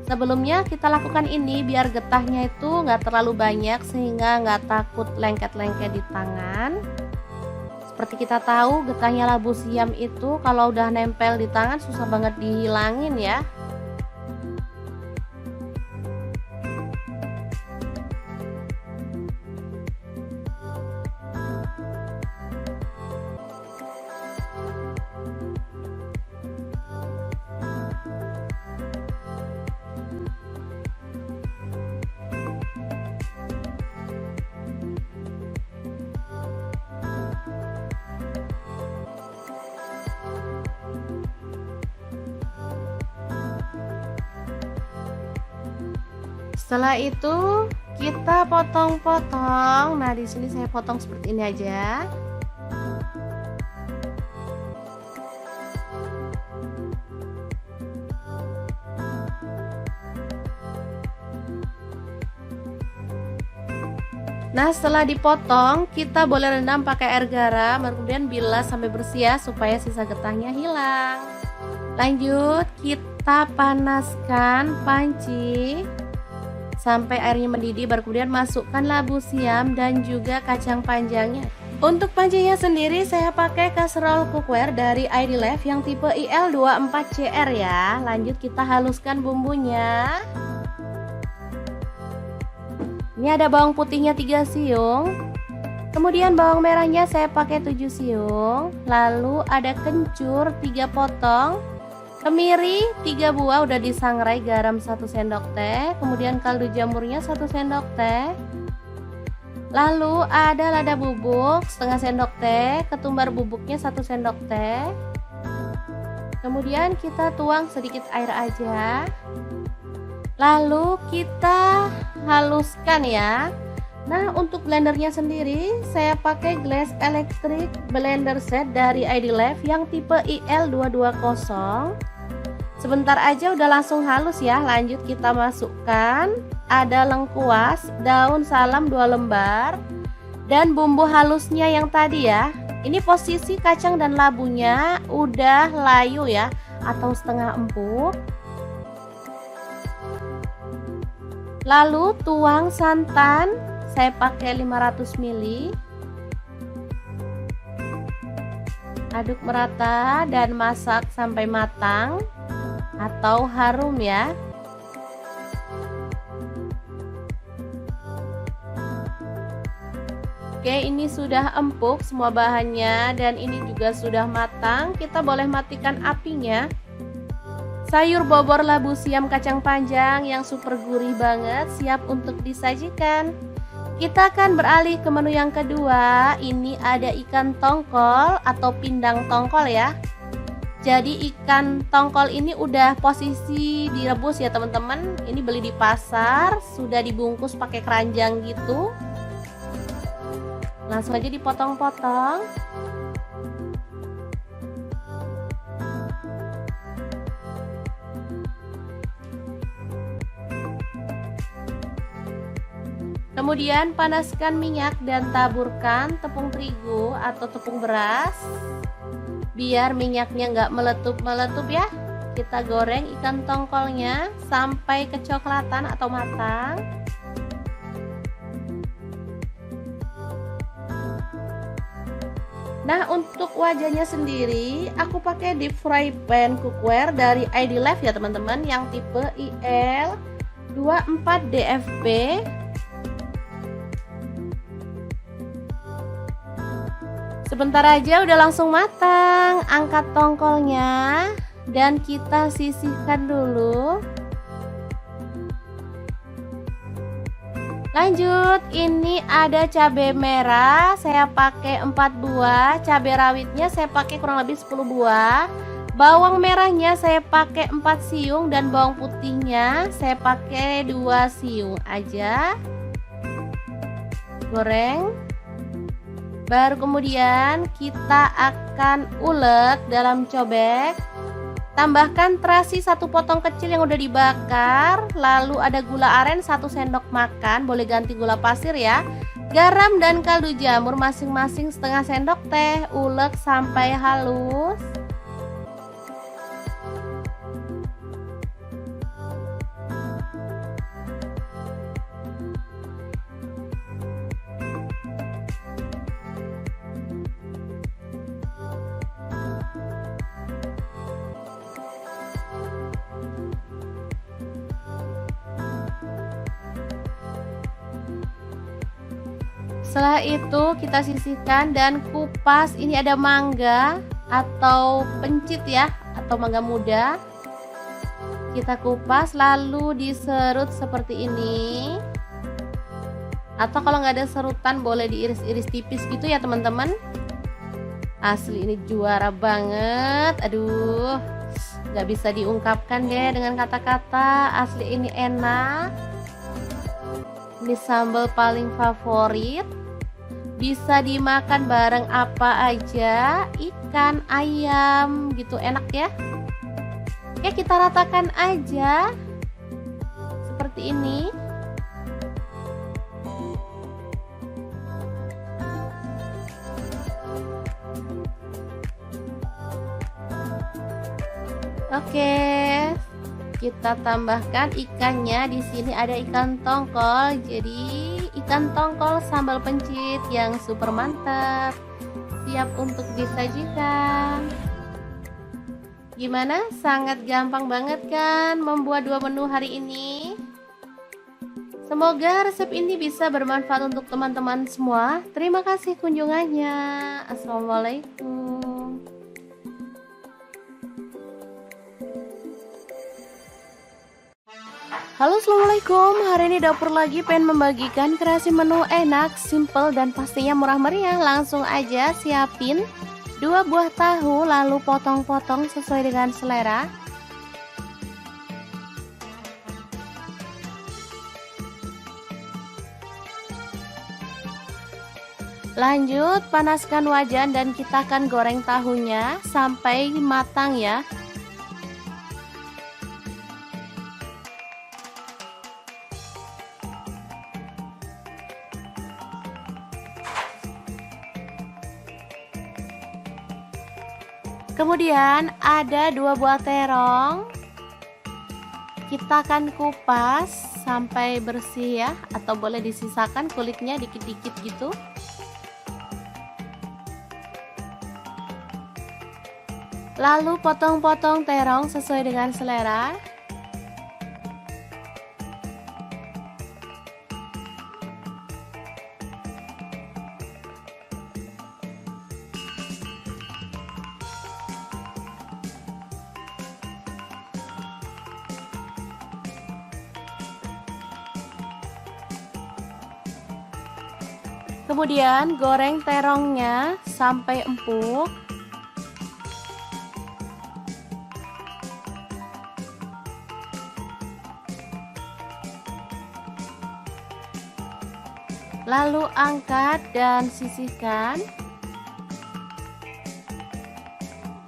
Sebelumnya kita lakukan ini biar getahnya itu nggak terlalu banyak sehingga nggak takut lengket-lengket di tangan. Seperti kita tahu getahnya labu siam itu kalau udah nempel di tangan susah banget dihilangin ya. Setelah itu kita potong-potong. Nah, di sini saya potong seperti ini aja. Nah, setelah dipotong, kita boleh rendam pakai air garam, kemudian bilas sampai bersih ya, supaya sisa getahnya hilang. Lanjut, kita panaskan panci sampai airnya mendidih, baru kemudian masukkan labu siam dan juga kacang panjangnya. Untuk pancinya sendiri saya pakai kaserol cookware dari ID Life yang tipe IL24CR ya. Lanjut kita haluskan bumbunya. Ini ada bawang putihnya 3 siung. Kemudian bawang merahnya saya pakai 7 siung. Lalu ada kencur 3 potong. Kemiri 3 buah udah disangrai, garam 1 sendok teh, kemudian kaldu jamurnya 1 sendok teh. Lalu ada lada bubuk setengah sendok teh, ketumbar bubuknya 1 sendok teh. Kemudian kita tuang sedikit air aja. Lalu kita haluskan ya. Nah, untuk blendernya sendiri saya pakai Glass Electric Blender Set dari ID Life yang tipe IL220. Sebentar aja udah langsung halus ya. Lanjut kita masukkan ada lengkuas, daun salam 2 lembar, dan bumbu halusnya yang tadi ya. Ini posisi kacang dan labunya udah layu ya, atau setengah empuk. Lalu tuang santan saya pakai 500 ml. Aduk merata dan masak sampai matang atau harum ya. Oke, ini sudah empuk semua bahannya dan ini juga sudah matang. Kita boleh matikan apinya. Sayur bobor labu siam kacang panjang yang super gurih banget siap untuk disajikan. Kita akan beralih ke menu yang kedua. Ini ada ikan tongkol atau pindang tongkol ya. Jadi ikan tongkol ini udah posisi direbus ya teman-teman. Ini beli di pasar, sudah dibungkus pakai keranjang gitu. Langsung aja dipotong-potong. Kemudian panaskan minyak dan taburkan tepung terigu atau tepung beras. Biar minyaknya nggak meletup-meletup ya. Kita goreng ikan tongkolnya sampai kecoklatan atau matang. Nah, untuk wajahnya sendiri aku pakai deep fry pan cookware dari ID Life ya teman-teman, yang tipe IL24DFP. Sebentar aja udah langsung matang. Angkat tongkolnya dan kita sisihkan dulu. Lanjut, ini ada cabai merah, saya pakai 4 buah. Cabai rawitnya saya pakai kurang lebih 10 buah. Bawang merahnya saya pakai 4 siung dan bawang putihnya saya pakai 2 siung aja. Goreng. Baru kemudian kita akan ulek dalam cobek. Tambahkan terasi 1 potong kecil yang udah dibakar. Lalu ada gula aren 1 sendok makan, boleh ganti gula pasir ya. Garam dan kaldu jamur masing-masing setengah sendok teh. Ulek sampai halus. Setelah itu kita sisihkan dan kupas. Ini ada mangga atau pencit ya, atau mangga muda. Kita kupas lalu diserut seperti ini. Atau kalau nggak ada serutan boleh diiris-iris tipis gitu ya teman-teman. Asli ini juara banget. Aduh, nggak bisa diungkapkan deh dengan kata-kata. Asli ini enak. Ini sambal paling favorit. Bisa dimakan bareng apa aja, ikan, ayam gitu, enak ya. Oke, kita ratakan aja seperti ini. Oke, kita tambahkan ikannya. Di sini ada ikan tongkol. Jadi ikan tongkol sambal pencit yang super mantap, siap untuk disajikan. Gimana? Sangat gampang banget kan membuat 2 menu hari ini? Semoga resep ini bisa bermanfaat untuk teman-teman semua. Terima kasih kunjungannya. Assalamualaikum. Halo, assalamualaikum. Hari ini dapur lagi pengen membagikan kreasi menu enak, simple dan pastinya murah meriah. Langsung aja siapin 2 buah tahu lalu potong-potong sesuai dengan selera. Lanjut panaskan wajan dan kita akan goreng tahunya sampai matang ya. Kemudian ada 2 buah terong. Kita akan kupas. sampai bersih ya, atau boleh disisakan kulitnya dikit-dikit gitu. Lalu potong-potong terong sesuai dengan selera. Kemudian goreng terongnya sampai empuk. Lalu angkat dan sisihkan.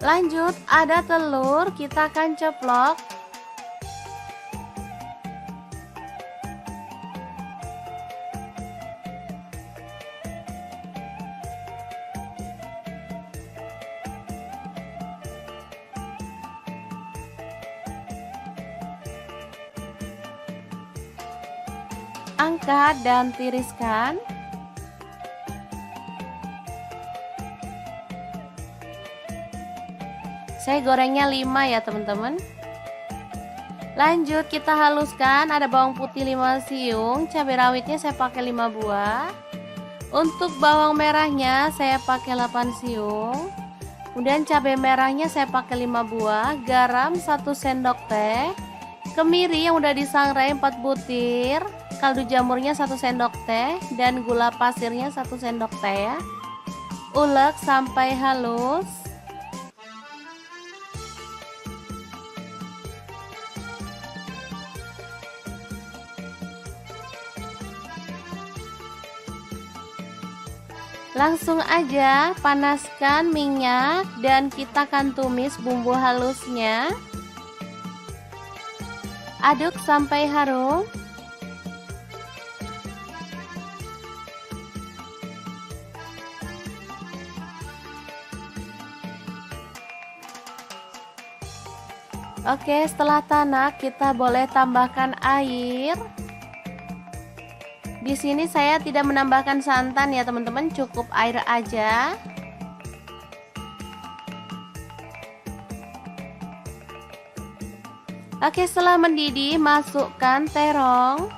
Lanjut, ada telur, kita akan ceplok. Angkat dan tiriskan. Saya gorengnya 5 ya teman-teman. Lanjut kita haluskan, ada bawang putih 5 siung, cabai rawitnya saya pakai 5 buah. Untuk bawang merahnya saya pakai 8 siung. Kemudian cabai merahnya saya pakai 5 buah, garam 1 sendok teh, kemiri yang udah disangrai 4 butir, kaldu jamurnya 1 sendok teh, dan gula pasirnya 1 sendok teh ya. Ulek sampai halus. Langsung aja panaskan minyak dan kita akan tumis bumbu halusnya. Aduk sampai harum. Oke, setelah tanak kita boleh tambahkan air. Di sini saya tidak menambahkan santan ya teman-teman, cukup air aja. Oke, setelah mendidih masukkan terong.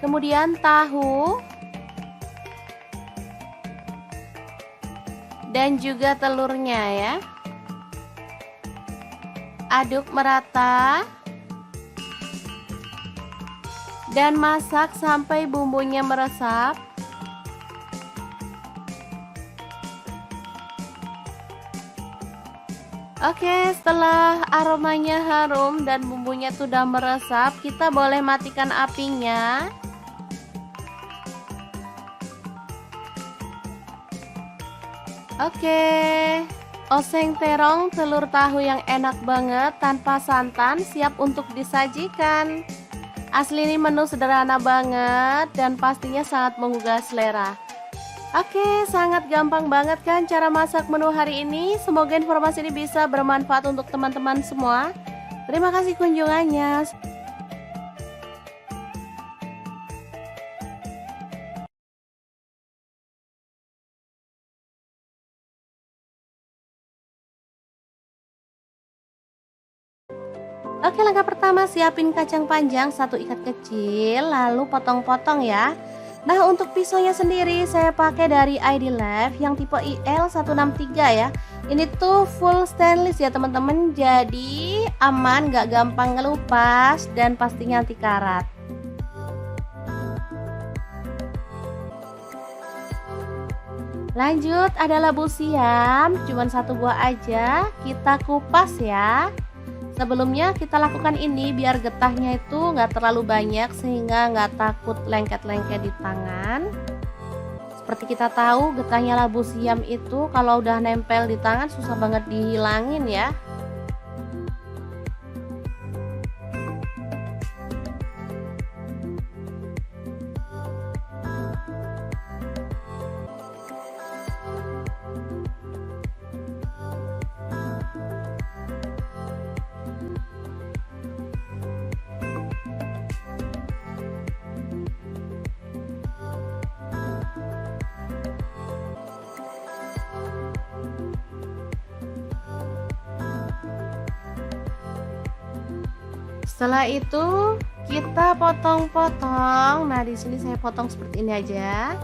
Kemudian tahu. Dan juga telurnya ya. Aduk merata. Dan masak sampai bumbunya meresap. Oke, setelah aromanya harum dan bumbunya sudah meresap, kita boleh matikan apinya. Oke, oseng terong telur tahu yang enak banget tanpa santan siap untuk disajikan. Asli ini menu sederhana banget dan pastinya sangat menggugah selera. Oke, sangat gampang banget kan cara masak menu hari ini. Semoga informasi ini bisa bermanfaat untuk teman-teman semua. Terima kasih kunjungannya. Oke, langkah pertama siapin kacang panjang 1 ikat kecil, lalu potong-potong ya. Nah, untuk pisaunya sendiri saya pakai dari ID Life yang tipe IL163 ya. Ini tuh full stainless ya teman-teman, jadi aman, gak gampang ngelupas dan pastinya anti karat. Lanjut, ada labu siam, cuman 1 buah aja, kita kupas ya. Sebelumnya kita lakukan ini biar getahnya itu nggak terlalu banyak sehingga nggak takut lengket-lengket di tangan. Seperti kita tahu getahnya labu siam itu kalau udah nempel di tangan susah banget dihilangin ya. Setelah itu kita potong-potong. Nah, di sini saya potong seperti ini aja.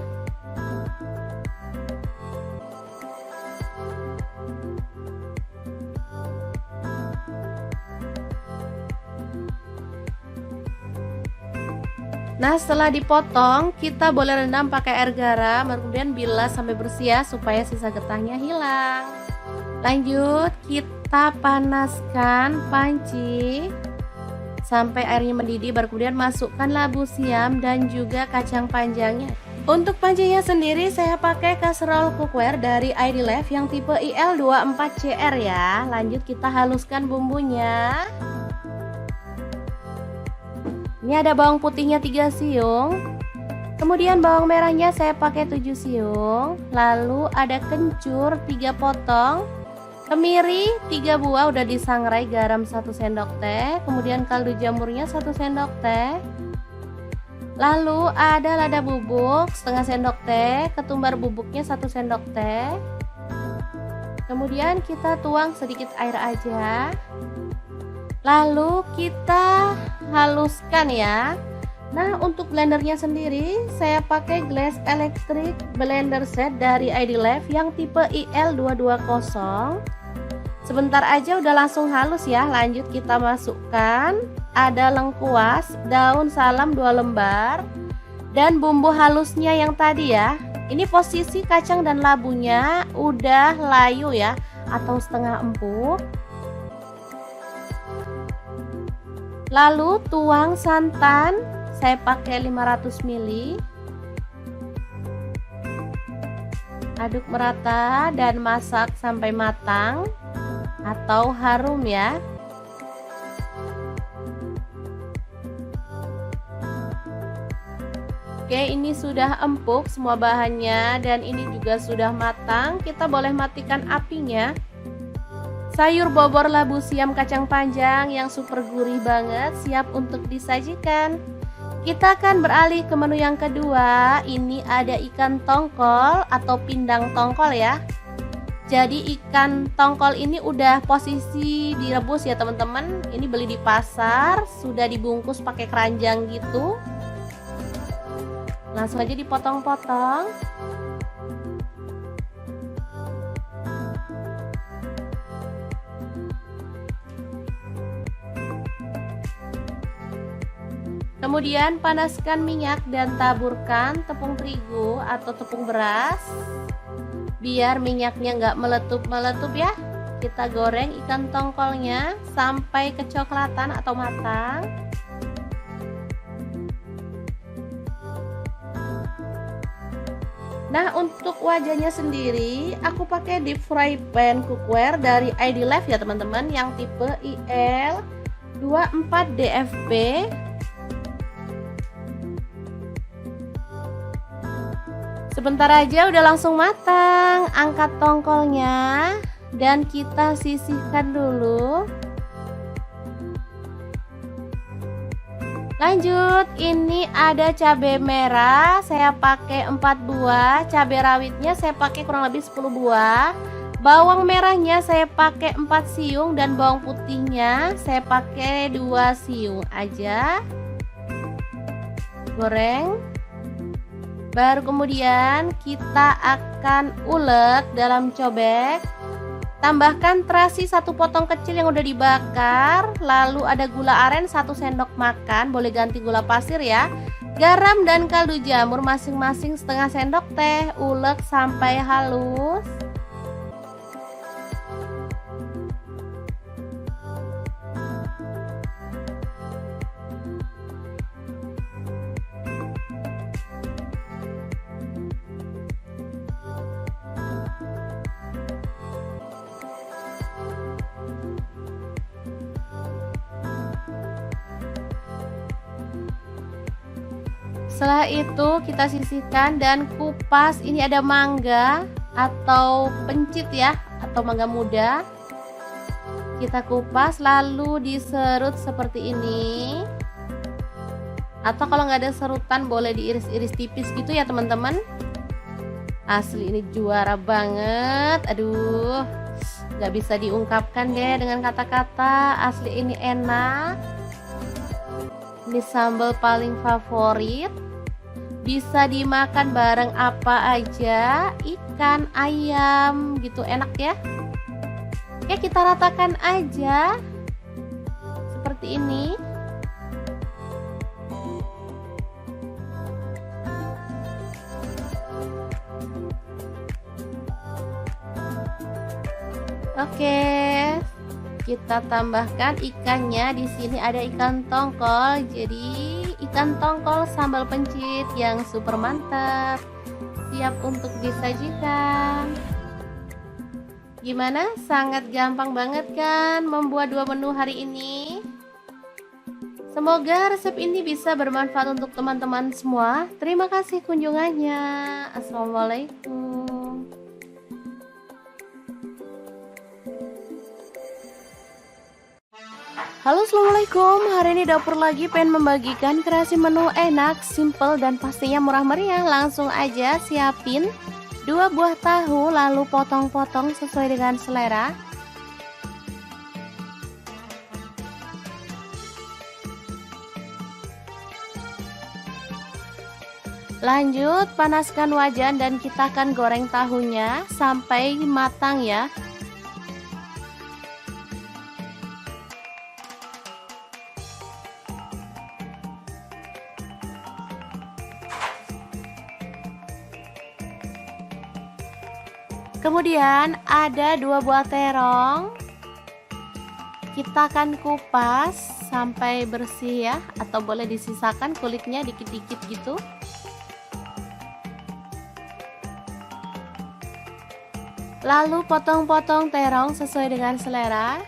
Nah, setelah dipotong, kita boleh rendam pakai air garam, kemudian bilas sampai bersih ya, supaya sisa getahnya hilang. Lanjut, kita panaskan panci sampai airnya mendidih, baru kemudian masukkan labu siam dan juga kacang panjangnya. Untuk pancinya sendiri saya pakai kaserol cookware dari ID Life yang tipe IL24CR ya. Lanjut kita haluskan bumbunya. Ini ada bawang putihnya 3 siung. Kemudian bawang merahnya saya pakai 7 siung. Lalu ada kencur 3 potong. Kemiri 3 buah udah disangrai, garam 1 sendok teh. Kemudian kaldu jamurnya 1 sendok teh. Lalu ada lada bubuk setengah sendok teh, ketumbar bubuknya 1 sendok teh. Kemudian kita tuang sedikit air aja. Lalu kita haluskan ya. Nah, untuk blendernya sendiri saya pakai Glass Electric Blender Set dari ID Life yang tipe IL220. Sebentar aja udah langsung halus ya. Lanjut kita masukkan ada lengkuas, daun salam 2 lembar, dan bumbu halusnya yang tadi ya. Ini posisi kacang dan labunya udah layu ya, atau setengah empuk. Lalu tuang santan, saya pakai 500 ml. Aduk merata dan masak sampai matang atau harum ya. Oke, ini sudah empuk semua bahannya dan ini juga sudah matang. Kita boleh matikan apinya. Sayur bobor labu siam kacang panjang yang super gurih banget siap untuk disajikan. Kita akan beralih ke menu yang kedua. Ini ada ikan tongkol atau pindang tongkol ya. Jadi ikan tongkol ini udah posisi direbus ya teman-teman. Ini beli di pasar, sudah dibungkus pakai keranjang gitu. Langsung aja dipotong-potong. Kemudian panaskan minyak dan taburkan tepung terigu atau tepung beras. Biar minyaknya nggak meletup-meletup ya. Kita goreng ikan tongkolnya sampai kecoklatan atau matang. Nah, untuk wajahnya sendiri aku pakai deep fry pan cookware dari ID Life ya teman-teman, yang tipe IL24DFP. Sebentar aja udah langsung matang. Angkat tongkolnya dan kita sisihkan dulu. Lanjut, ini ada cabai merah, saya pakai 4 buah. Cabai rawitnya saya pakai kurang lebih 10 buah. Bawang merahnya saya pakai 4 siung dan bawang putihnya saya pakai 2 siung aja. Goreng. Baru kemudian kita akan ulek dalam cobek. Tambahkan terasi 1 potong kecil yang udah dibakar. Lalu ada gula aren 1 sendok makan, boleh ganti gula pasir ya. Garam dan kaldu jamur masing-masing setengah sendok teh. Ulek sampai halus. Setelah itu kita sisihkan dan kupas. Ini ada mangga atau pencit ya, atau mangga muda. Kita kupas lalu diserut seperti ini. Atau kalau nggak ada serutan boleh diiris-iris tipis gitu ya teman-teman. Asli ini juara banget. Aduh, nggak bisa diungkapkan deh dengan kata-kata. Asli ini enak. Ini sambal paling favorit. Bisa dimakan bareng apa aja, ikan, ayam gitu, enak ya. Oke, kita ratakan aja seperti ini. Oke, kita tambahkan ikannya. Di sini ada ikan tongkol. Jadi ikan tongkol sambal pencit yang super mantap, siap untuk disajikan. Gimana? Sangat gampang banget kan membuat 2 menu hari ini? Semoga resep ini bisa bermanfaat untuk teman-teman semua. Terima kasih kunjungannya. Assalamualaikum. Halo, assalamualaikum. Hari ini dapur lagi pengen membagikan kreasi menu enak, simple, dan pastinya murah meriah. Langsung aja siapin 2 buah tahu, lalu potong-potong sesuai dengan selera. Lanjut panaskan wajan dan kita akan goreng tahunya sampai matang ya. Kemudian ada 2 buah terong. Kita akan kupas sampai bersih ya, atau boleh disisakan kulitnya dikit-dikit gitu. Lalu potong-potong terong sesuai dengan selera.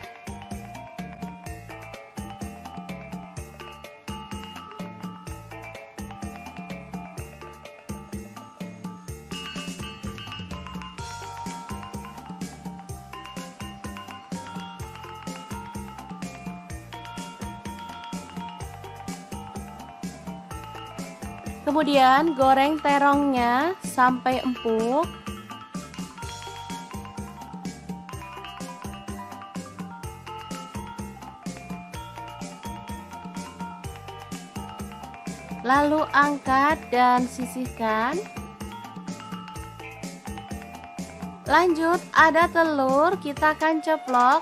Kemudian goreng terongnya sampai empuk. Lalu angkat dan sisihkan. Lanjut ada telur, kita akan ceplok.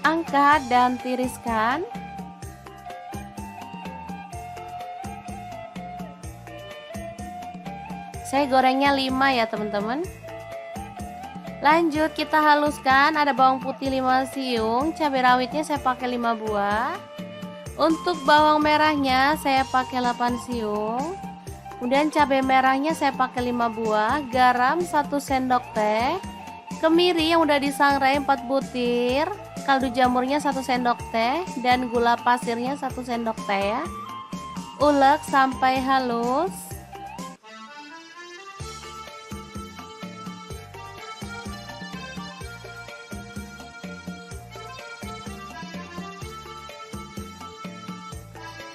Angkat dan tiriskan. Saya gorengnya 5 ya teman-teman. Lanjut kita haluskan. Ada bawang putih 5 siung, cabai rawitnya saya pakai 5 buah. Untuk bawang merahnya saya pakai 8 siung. Kemudian cabai merahnya saya pakai 5 buah, garam 1 sendok teh, kemiri yang udah disangrai 4 butir, kaldu jamurnya 1 sendok teh, dan gula pasirnya 1 sendok teh ya. Ulek sampai halus.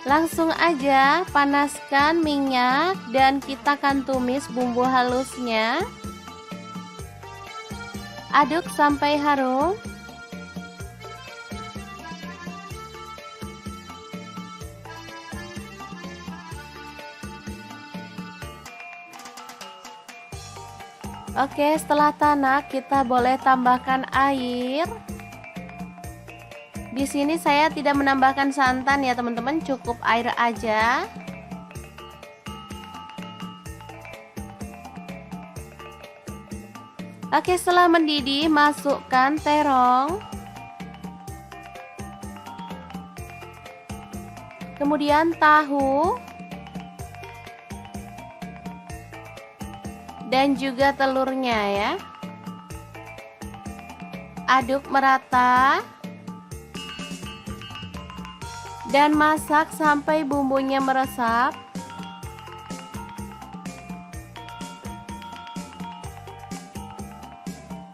Langsung aja panaskan minyak dan kita akan tumis bumbu halusnya. Aduk sampai harum. Oke, setelah tanak kita boleh tambahkan air. Di sini saya tidak menambahkan santan ya teman-teman, cukup air aja. Oke, setelah mendidih masukkan terong. Kemudian tahu. Dan juga telurnya ya. Aduk merata. Dan masak sampai bumbunya meresap.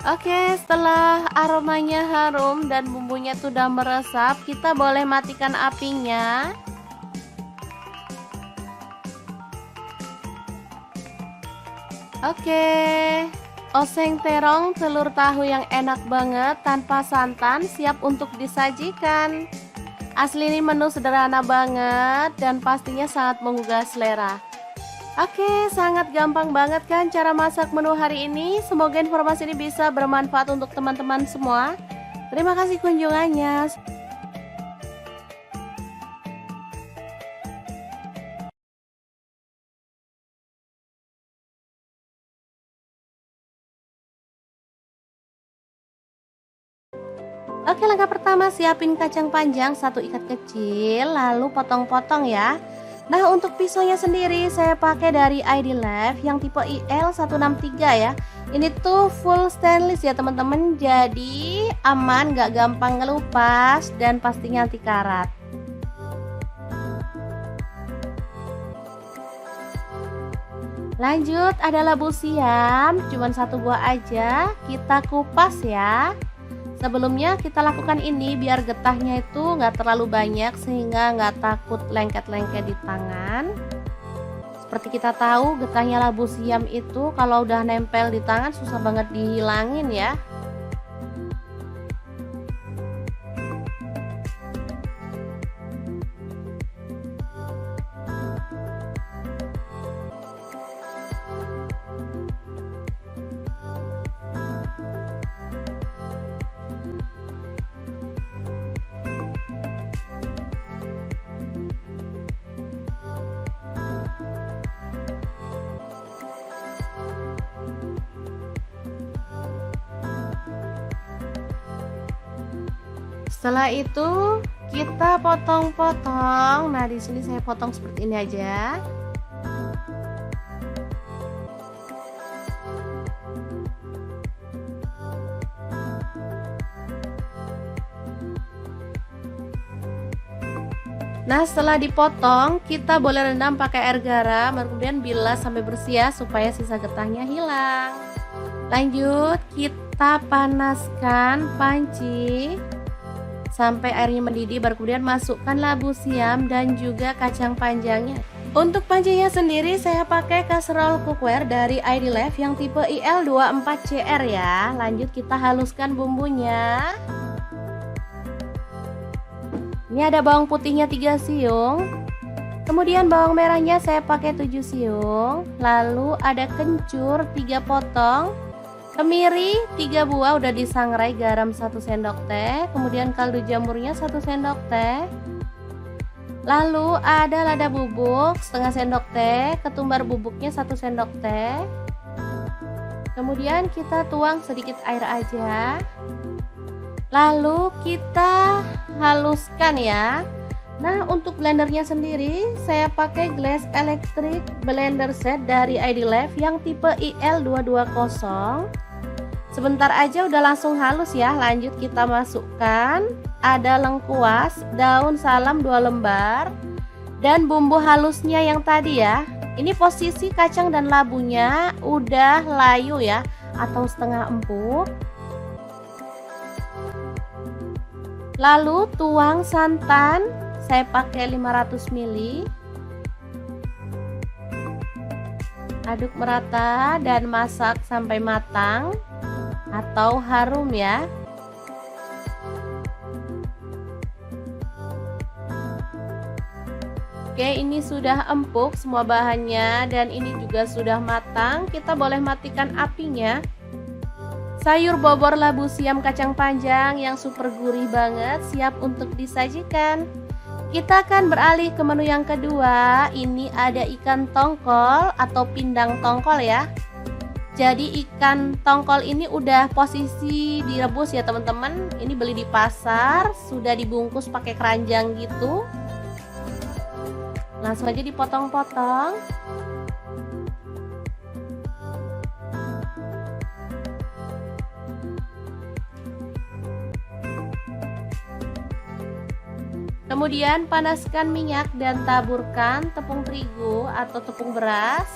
Oke, setelah aromanya harum dan bumbunya sudah meresap, kita boleh matikan apinya. Oke, oseng terong telur tahu yang enak banget tanpa santan siap untuk disajikan. Asli ini menu sederhana banget dan pastinya sangat menggugah selera. Oke, sangat gampang banget kan cara masak menu hari ini. Semoga informasi ini bisa bermanfaat untuk teman-teman semua. Terima kasih kunjungannya. Oke, langkah pertama siapin kacang panjang 1 ikat kecil, lalu potong-potong ya. Nah, untuk pisaunya sendiri saya pakai dari ID Left yang tipe IL163 ya. Ini tuh full stainless ya teman-teman, jadi aman, gak gampang ngelupas dan pastinya anti karat. Lanjut, ada labu siam, cuman 1 buah aja, kita kupas ya. Sebelumnya kita lakukan ini biar getahnya itu nggak terlalu banyak sehingga nggak takut lengket-lengket di tangan. Seperti kita tahu getahnya labu siam itu kalau udah nempel di tangan susah banget dihilangin ya. Setelah itu kita potong-potong. Nah, di sini saya potong seperti ini aja. Nah, setelah dipotong, kita boleh rendam pakai air garam, kemudian bilas sampai bersih ya, supaya sisa getahnya hilang. Lanjut, kita panaskan panci sampai airnya mendidih, baru kemudian masukkan labu siam dan juga kacang panjangnya. Untuk pancinya sendiri saya pakai kaserol cookware dari ID Left yang tipe IL24CR ya. Lanjut kita haluskan bumbunya. Ini ada bawang putihnya 3 siung. Kemudian bawang merahnya saya pakai 7 siung. Lalu ada kencur 3 potong. Kemiri 3 buah udah disangrai, garam 1 sendok teh, kemudian kaldu jamurnya 1 sendok teh. Lalu ada lada bubuk setengah sendok teh, ketumbar bubuknya 1 sendok teh. Kemudian kita tuang sedikit air aja. Lalu kita haluskan ya. Nah, untuk blendernya sendiri saya pakai Glass Electric Blender Set dari ID Left yang tipe IL220. Sebentar aja udah langsung halus ya. Lanjut kita masukkan ada lengkuas, daun salam 2 lembar, dan bumbu halusnya yang tadi ya. Ini posisi kacang dan labunya udah layu ya, atau setengah empuk. Lalu tuang santan, saya pakai 500 ml. Aduk merata dan masak sampai matang atau harum ya. Oke, ini sudah empuk semua bahannya dan ini juga sudah matang. Kita boleh matikan apinya. Sayur bobor labu siam kacang panjang yang super gurih banget siap untuk disajikan. Kita akan beralih ke menu yang kedua. Ini ada ikan tongkol atau pindang tongkol ya. Jadi ikan tongkol ini udah posisi direbus ya teman-teman. Ini beli di pasar, sudah dibungkus pakai keranjang gitu. Langsung aja dipotong-potong. Kemudian panaskan minyak dan taburkan tepung terigu atau tepung beras.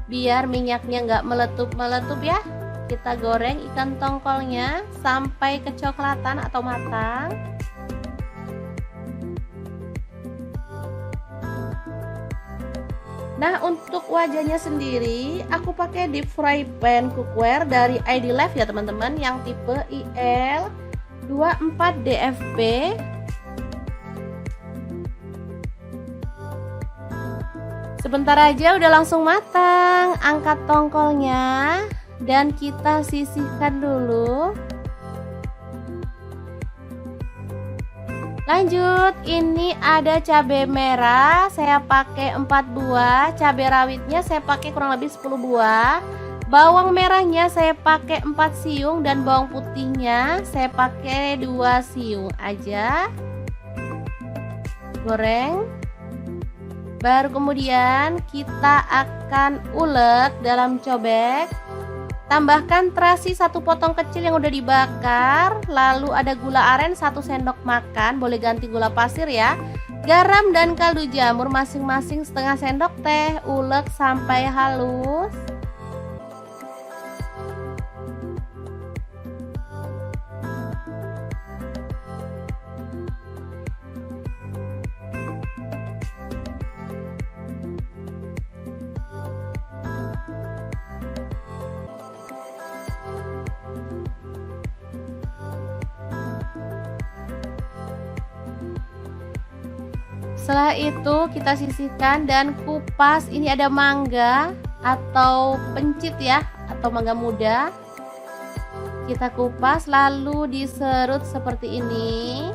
Biar minyaknya nggak meletup-meletup ya. Kita goreng ikan tongkolnya sampai kecoklatan atau matang. Nah, untuk wajannya sendiri aku pakai deep fry pan cookware dari ID Life ya teman-teman, yang tipe IL24DFP. Sebentar aja udah langsung matang. Angkat tongkolnya dan kita sisihkan dulu. Lanjut, ini ada cabai merah, saya pakai 4 buah, cabai rawitnya saya pakai kurang lebih 10 buah, bawang merahnya saya pakai 4 siung, dan bawang putihnya saya pakai 2 siung aja. Goreng. Baru kemudian kita akan ulek dalam cobek. Tambahkan terasi 1 potong kecil yang udah dibakar. Lalu ada gula aren 1 sendok makan, boleh ganti gula pasir ya. Garam dan kaldu jamur masing-masing setengah sendok teh. Ulek sampai halus. Setelah itu kita sisihkan dan kupas. Ini ada mangga atau pencit ya, atau mangga muda. Kita kupas lalu diserut seperti ini.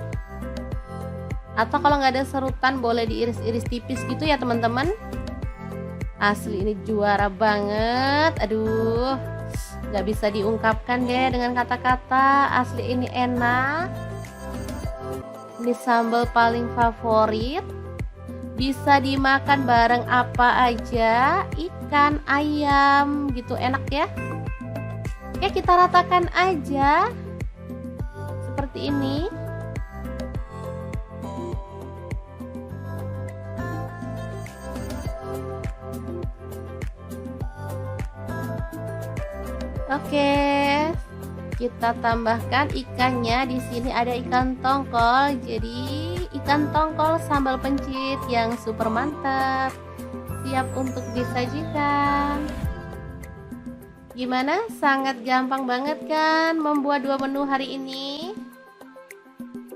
Atau kalau nggak ada serutan boleh diiris-iris tipis gitu ya teman-teman. Asli ini juara banget. Aduh, nggak bisa diungkapkan deh dengan kata-kata. Asli ini enak. Ini sambal paling favorit. Bisa dimakan bareng apa aja, ikan, ayam gitu, enak ya. Oke, kita ratakan aja seperti ini. Oke, kita tambahkan ikannya. Di sini ada ikan tongkol. Jadi ikan tongkol sambal pencit yang super mantap, siap untuk disajikan. Gimana? Sangat gampang banget kan membuat 2 menu hari ini?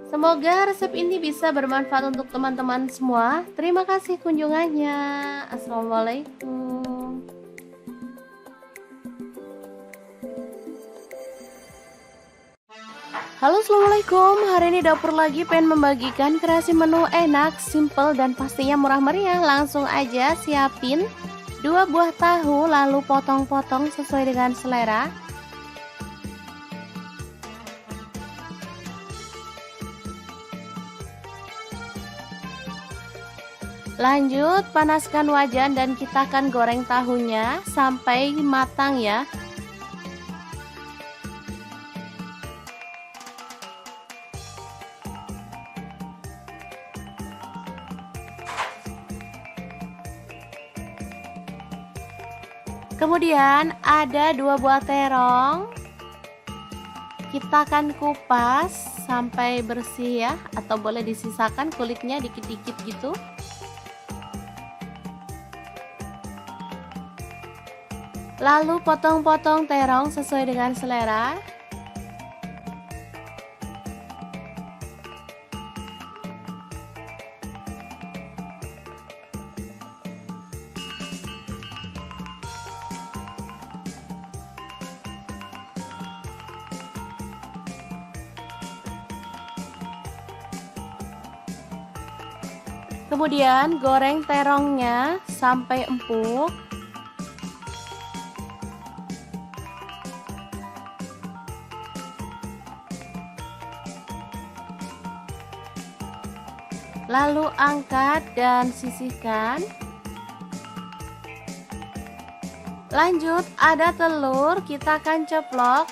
Semoga resep ini bisa bermanfaat untuk teman-teman semua. Terima kasih kunjungannya. Assalamualaikum. Halo, assalamualaikum. Hari ini dapur lagi pengen membagikan kreasi menu enak, simple, dan pastinya murah meriah. Langsung aja siapin 2 buah tahu, lalu potong-potong sesuai dengan selera. Lanjut panaskan wajan dan kita akan goreng tahunya sampai matang ya. Kemudian ada 2 buah terong. Kita akan kupas sampai bersih ya, atau boleh disisakan kulitnya dikit-dikit gitu. Lalu potong-potong terong sesuai dengan selera. Kemudian goreng terongnya sampai empuk. Lalu angkat dan sisihkan. Lanjut ada telur, kita akan ceplok.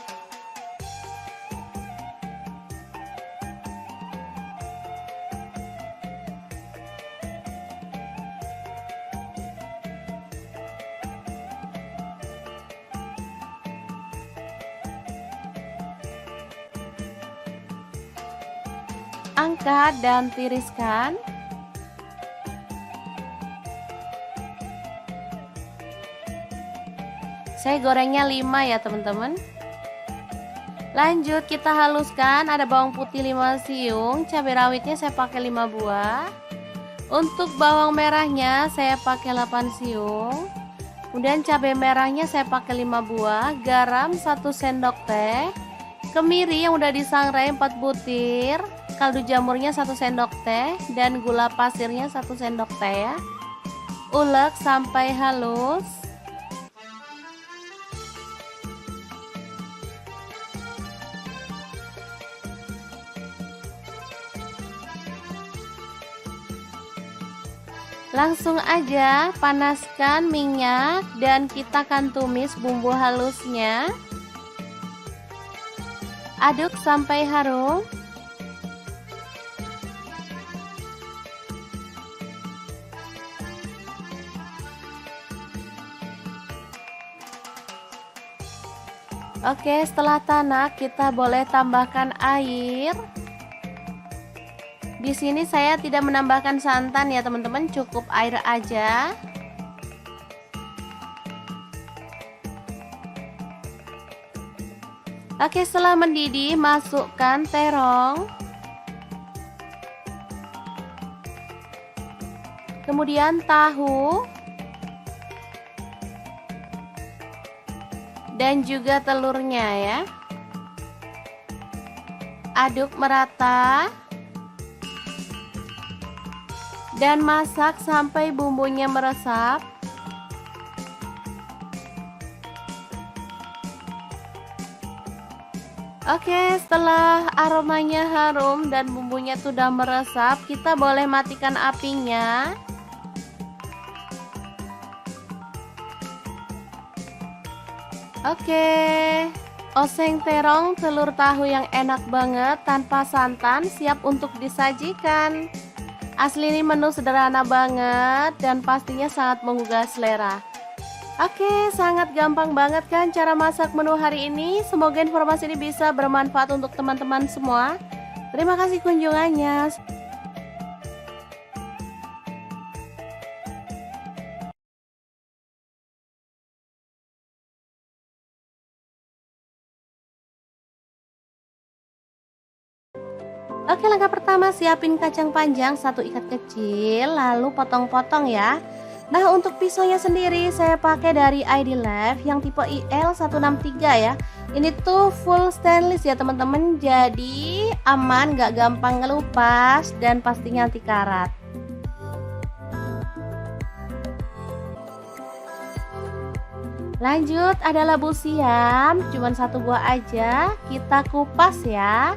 angkat dan tiriskan. Saya gorengnya 5 ya teman-teman. Lanjut kita haluskan, ada bawang putih 5 siung, cabai rawitnya saya pakai 5 buah. Untuk bawang merahnya saya pakai 8 siung. Kemudian cabai merahnya saya pakai 5 buah, garam 1 sendok teh, kemiri yang udah disangrai 4 butir, kaldu jamurnya 1 sendok teh, dan gula pasirnya 1 sendok teh ya. Ulek sampai halus. Langsung aja panaskan minyak dan kita akan tumis bumbu halusnya. Aduk sampai harum. Oke, setelah tanak kita boleh tambahkan air. Di sini saya tidak menambahkan santan ya teman-teman, cukup air aja. Oke, setelah mendidih masukkan terong. Kemudian tahu. Dan juga telurnya ya. Aduk merata. Dan masak sampai bumbunya meresap. Oke, setelah aromanya harum dan bumbunya sudah meresap, kita boleh matikan apinya. Oke, oseng terong telur tahu yang enak banget tanpa santan siap untuk disajikan. Asli ini menu sederhana banget dan pastinya sangat menggugah selera. Oke, sangat gampang banget kan cara masak menu hari ini. Semoga informasi ini bisa bermanfaat untuk teman-teman semua. Terima kasih kunjungannya. Oke, langkah pertama siapin kacang panjang 1 ikat kecil, lalu potong-potong ya. Nah, untuk pisaunya sendiri saya pakai dari ID Life yang tipe IL163 ya. Ini tuh full stainless ya teman-teman, jadi aman, gak gampang ngelupas dan pastinya anti karat. Lanjut ada labu siam, cuman 1 buah aja, kita kupas ya.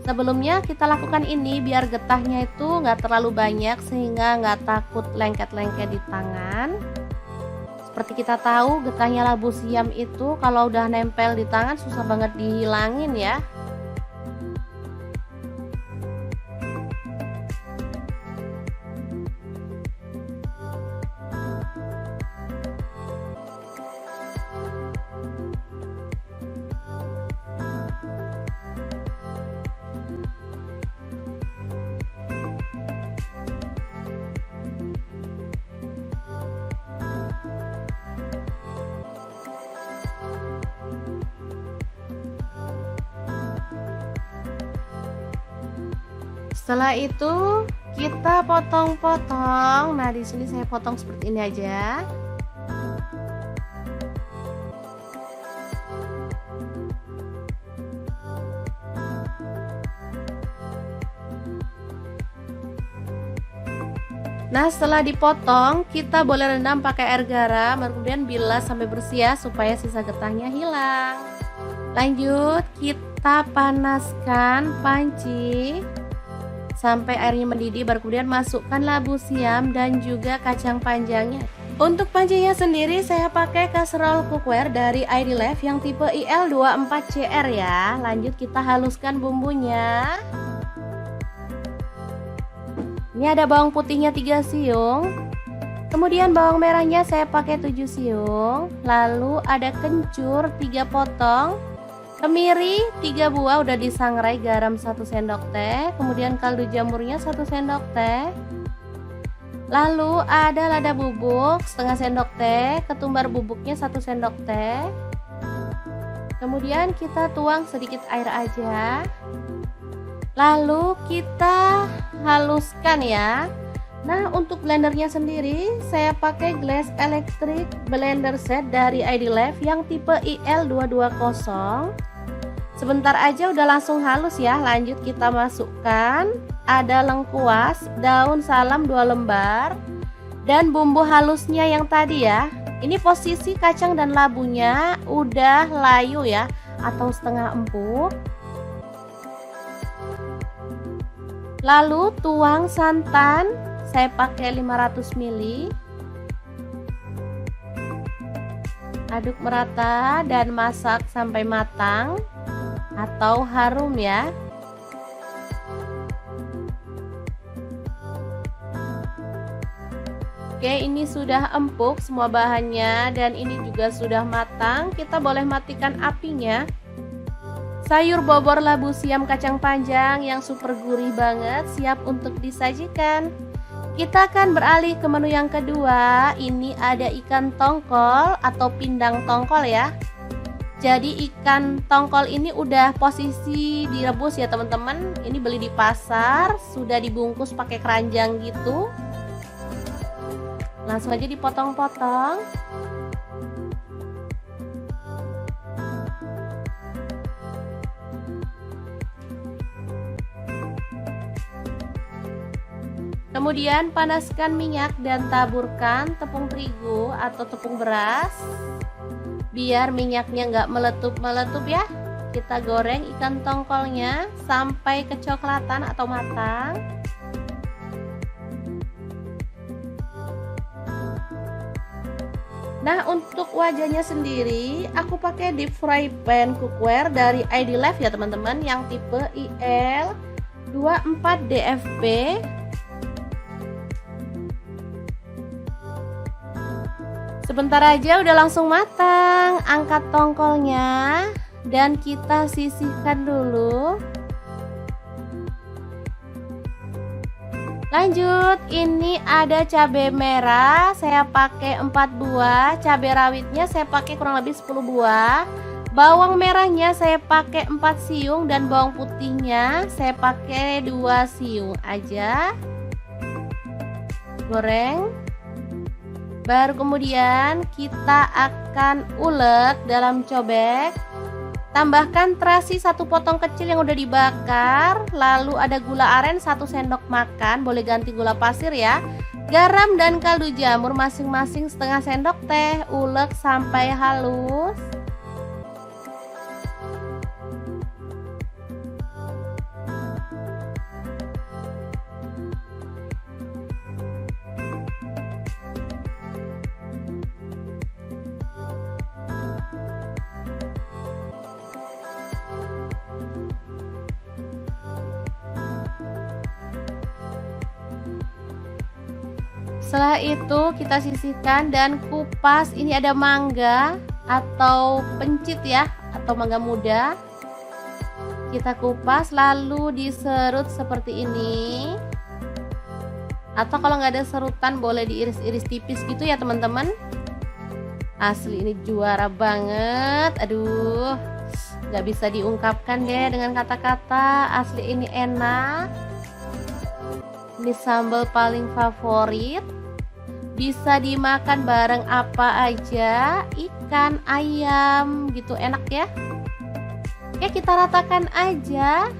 Sebelumnya kita lakukan ini biar getahnya itu nggak terlalu banyak sehingga nggak takut lengket-lengket di tangan. Seperti kita tahu getahnya labu siam itu kalau udah nempel di tangan susah banget dihilangin ya. Setelah itu kita potong-potong. Nah, di sini saya potong seperti ini aja. Nah, setelah dipotong, kita boleh rendam pakai air garam, kemudian bilas sampai bersih ya, supaya sisa getahnya hilang. Lanjut, kita panaskan panci sampai airnya mendidih, baru kemudian masukkan labu siam dan juga kacang panjangnya. Untuk pancinya sendiri saya pakai kaserol cookware dari ID Life yang tipe IL24CR ya. Lanjut kita haluskan bumbunya. Ini ada bawang putihnya 3 siung. Kemudian bawang merahnya saya pakai 7 siung. Lalu ada kencur 3 potong. Kemiri 3 buah udah disangrai, garam 1 sendok teh, kemudian kaldu jamurnya 1 sendok teh. Lalu ada lada bubuk setengah sendok teh, ketumbar bubuknya 1 sendok teh. Kemudian kita tuang sedikit air aja. Lalu kita haluskan ya. Nah, untuk blendernya sendiri saya pakai Glass Electric Blender Set dari ID Life yang tipe IL220. Sebentar aja udah langsung halus ya. Lanjut kita masukkan ada lengkuas, daun salam 2 lembar, dan bumbu halusnya yang tadi ya. Ini posisi kacang dan labunya udah layu ya, atau setengah empuk. Lalu tuang santan, saya pakai 500 ml. Aduk merata dan masak sampai matang atau harum ya. Oke, ini sudah empuk semua bahannya dan ini juga sudah matang. Kita boleh matikan apinya. Sayur bobor labu siam kacang panjang yang super gurih banget siap untuk disajikan. Kita akan beralih ke menu yang kedua. Ini ada ikan tongkol atau pindang tongkol ya. Jadi ikan tongkol ini udah posisi direbus ya teman-teman. Ini beli di pasar, sudah dibungkus pakai keranjang gitu. Langsung aja dipotong-potong. Kemudian panaskan minyak dan taburkan tepung terigu atau tepung beras. Biar minyaknya nggak meletup-meletup ya. Kita goreng ikan tongkolnya sampai kecoklatan atau matang. Nah, untuk wajahnya sendiri aku pakai deep fry pan cookware dari ID Life ya teman-teman, yang tipe IL24DFP. Sebentar aja udah langsung matang. Angkat tongkolnya dan kita sisihkan dulu. Lanjut, ini ada cabai merah, saya pakai 4 buah. Cabai rawitnya saya pakai kurang lebih 10 buah. Bawang merahnya saya pakai 4 siung dan bawang putihnya saya pakai 2 siung aja. Goreng. Baru kemudian kita akan ulek dalam cobek. Tambahkan terasi 1 potong kecil yang udah dibakar. Lalu ada gula aren 1 sendok makan, boleh ganti gula pasir ya. Garam dan kaldu jamur masing-masing setengah sendok teh. Ulek sampai halus. Setelah itu kita sisihkan dan kupas. Ini ada mangga atau pencit ya, atau mangga muda. Kita kupas lalu diserut seperti ini. Atau kalau nggak ada serutan boleh diiris-iris tipis gitu ya teman-teman. Asli ini juara banget. Aduh, nggak bisa diungkapkan deh dengan kata-kata. Asli ini enak. Ini sambal paling favorit. Bisa dimakan bareng apa aja, ikan, ayam gitu, enak ya. Oke, kita ratakan aja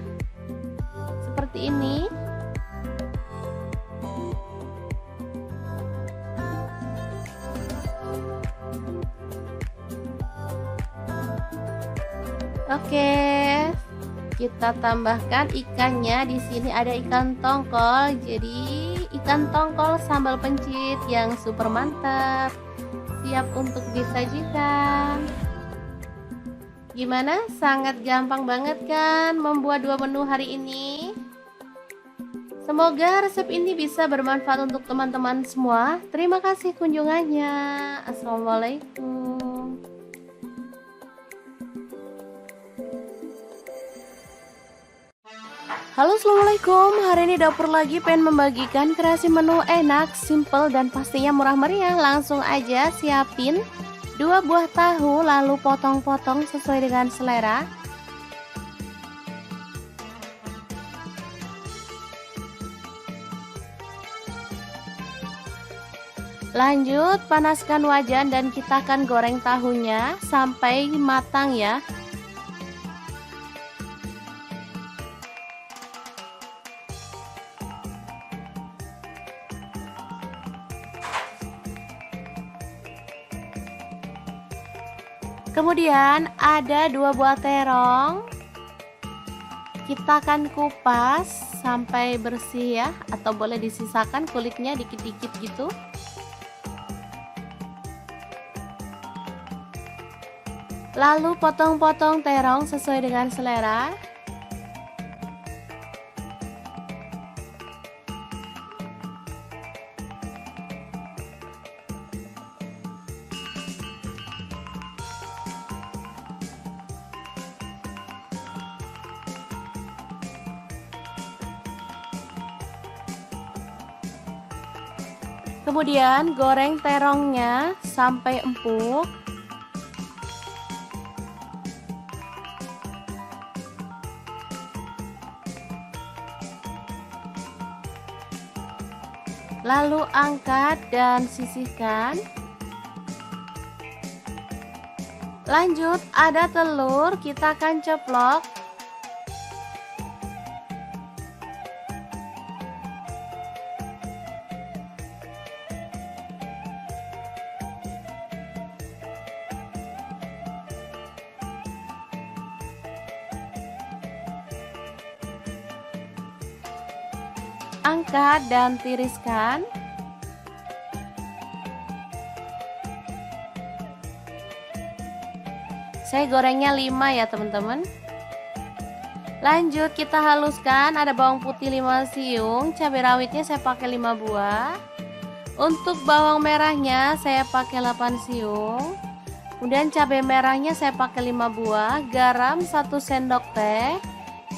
seperti ini. Oke, kita tambahkan ikannya. Di sini ada ikan tongkol. Jadi ikan tongkol sambal pencit yang super mantap, siap untuk disajikan. Gimana? Sangat gampang banget kan membuat 2 menu hari ini. Semoga resep ini bisa bermanfaat untuk teman-teman semua. Terima kasih kunjungannya. Assalamualaikum. Halo, assalamualaikum. Hari ini dapur lagi pengen membagikan kreasi menu enak, simple dan pastinya murah meriah. Langsung aja siapin 2 buah tahu, lalu potong-potong sesuai dengan selera. Lanjut panaskan wajan dan kita akan goreng tahunya sampai matang ya. Kemudian ada 2 buah terong. Kita akan kupas sampai bersih ya, atau boleh disisakan kulitnya dikit-dikit gitu. Lalu potong-potong terong sesuai dengan selera. Kemudian goreng terongnya sampai empuk. Lalu angkat dan sisihkan. Lanjut ada telur, kita akan ceplok. Angkat dan tiriskan. Saya gorengnya 5 ya teman-teman. Lanjut kita haluskan, ada bawang putih 5 siung, cabai rawitnya saya pakai 5 buah. Untuk bawang merahnya saya pakai 8 siung. Kemudian cabai merahnya saya pakai 5 buah, garam 1 sendok teh,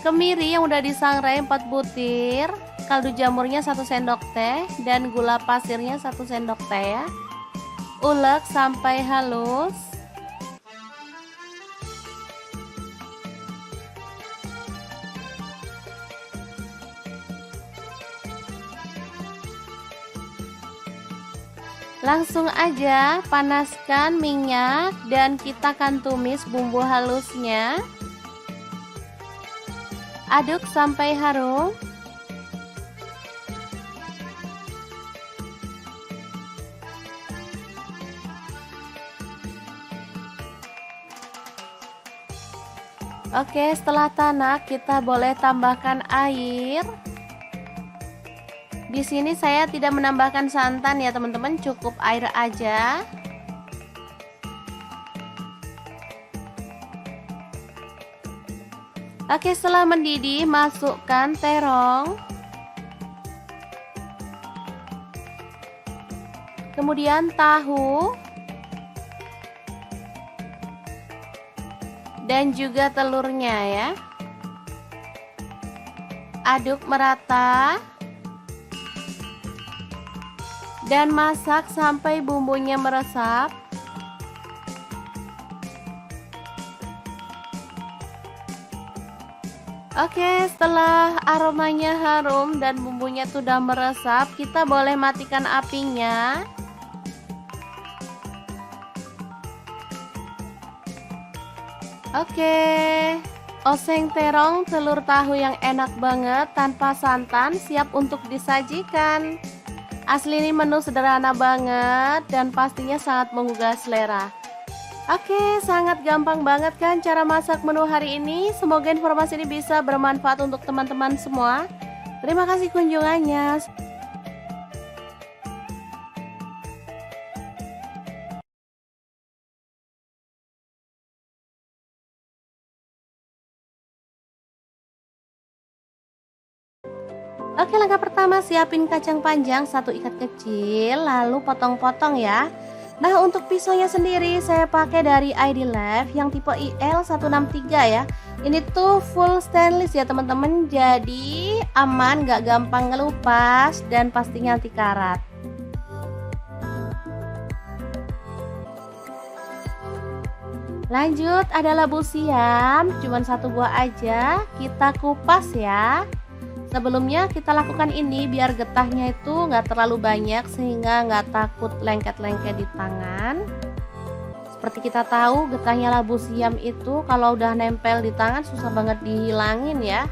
kemiri yang udah disangrai 4 butir, kaldu jamurnya 1 sendok teh, dan gula pasirnya 1 sendok teh ya. Ulek sampai halus. Langsung aja panaskan minyak dan kita akan tumis bumbu halusnya. Aduk sampai harum. Oke, setelah tanak kita boleh tambahkan air. Di sini saya tidak menambahkan santan ya teman-teman, cukup air aja. Oke, setelah mendidih masukkan terong. Kemudian tahu. Dan juga telurnya ya. Aduk merata. Dan masak sampai bumbunya meresap. Oke, setelah aromanya harum dan bumbunya sudah meresap, kita boleh matikan apinya. Oke, oseng terong telur tahu yang enak banget tanpa santan siap untuk disajikan. Asli ini menu sederhana banget dan pastinya sangat menggugah selera. Oke, sangat gampang banget kan cara masak menu hari ini. Semoga informasi ini bisa bermanfaat untuk teman-teman semua. Terima kasih kunjungannya. Oke, langkah pertama siapin kacang panjang 1 ikat kecil, lalu potong-potong ya. Nah, untuk pisaunya sendiri saya pakai dari ID Life yang tipe IL163 ya. Ini tuh full stainless ya teman-teman, jadi aman, gak gampang ngelupas dan pastinya anti karat. Lanjut, ada labu siam, cuman 1 buah aja, kita kupas ya. Sebelumnya kita lakukan ini biar getahnya itu nggak terlalu banyak sehingga nggak takut lengket-lengket di tangan. Seperti kita tahu, getahnya labu siam itu kalau udah nempel di tangan susah banget dihilangin ya.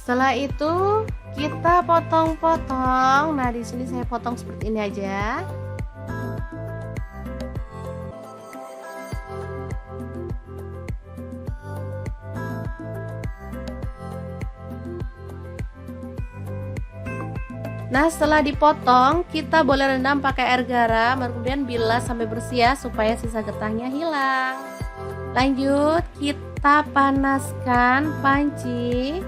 Setelah itu kita potong-potong. Nah, di sini saya potong seperti ini aja. Nah, setelah dipotong, kita boleh rendam pakai air garam, kemudian bilas sampai bersih ya, supaya sisa getahnya hilang. Lanjut, kita panaskan panci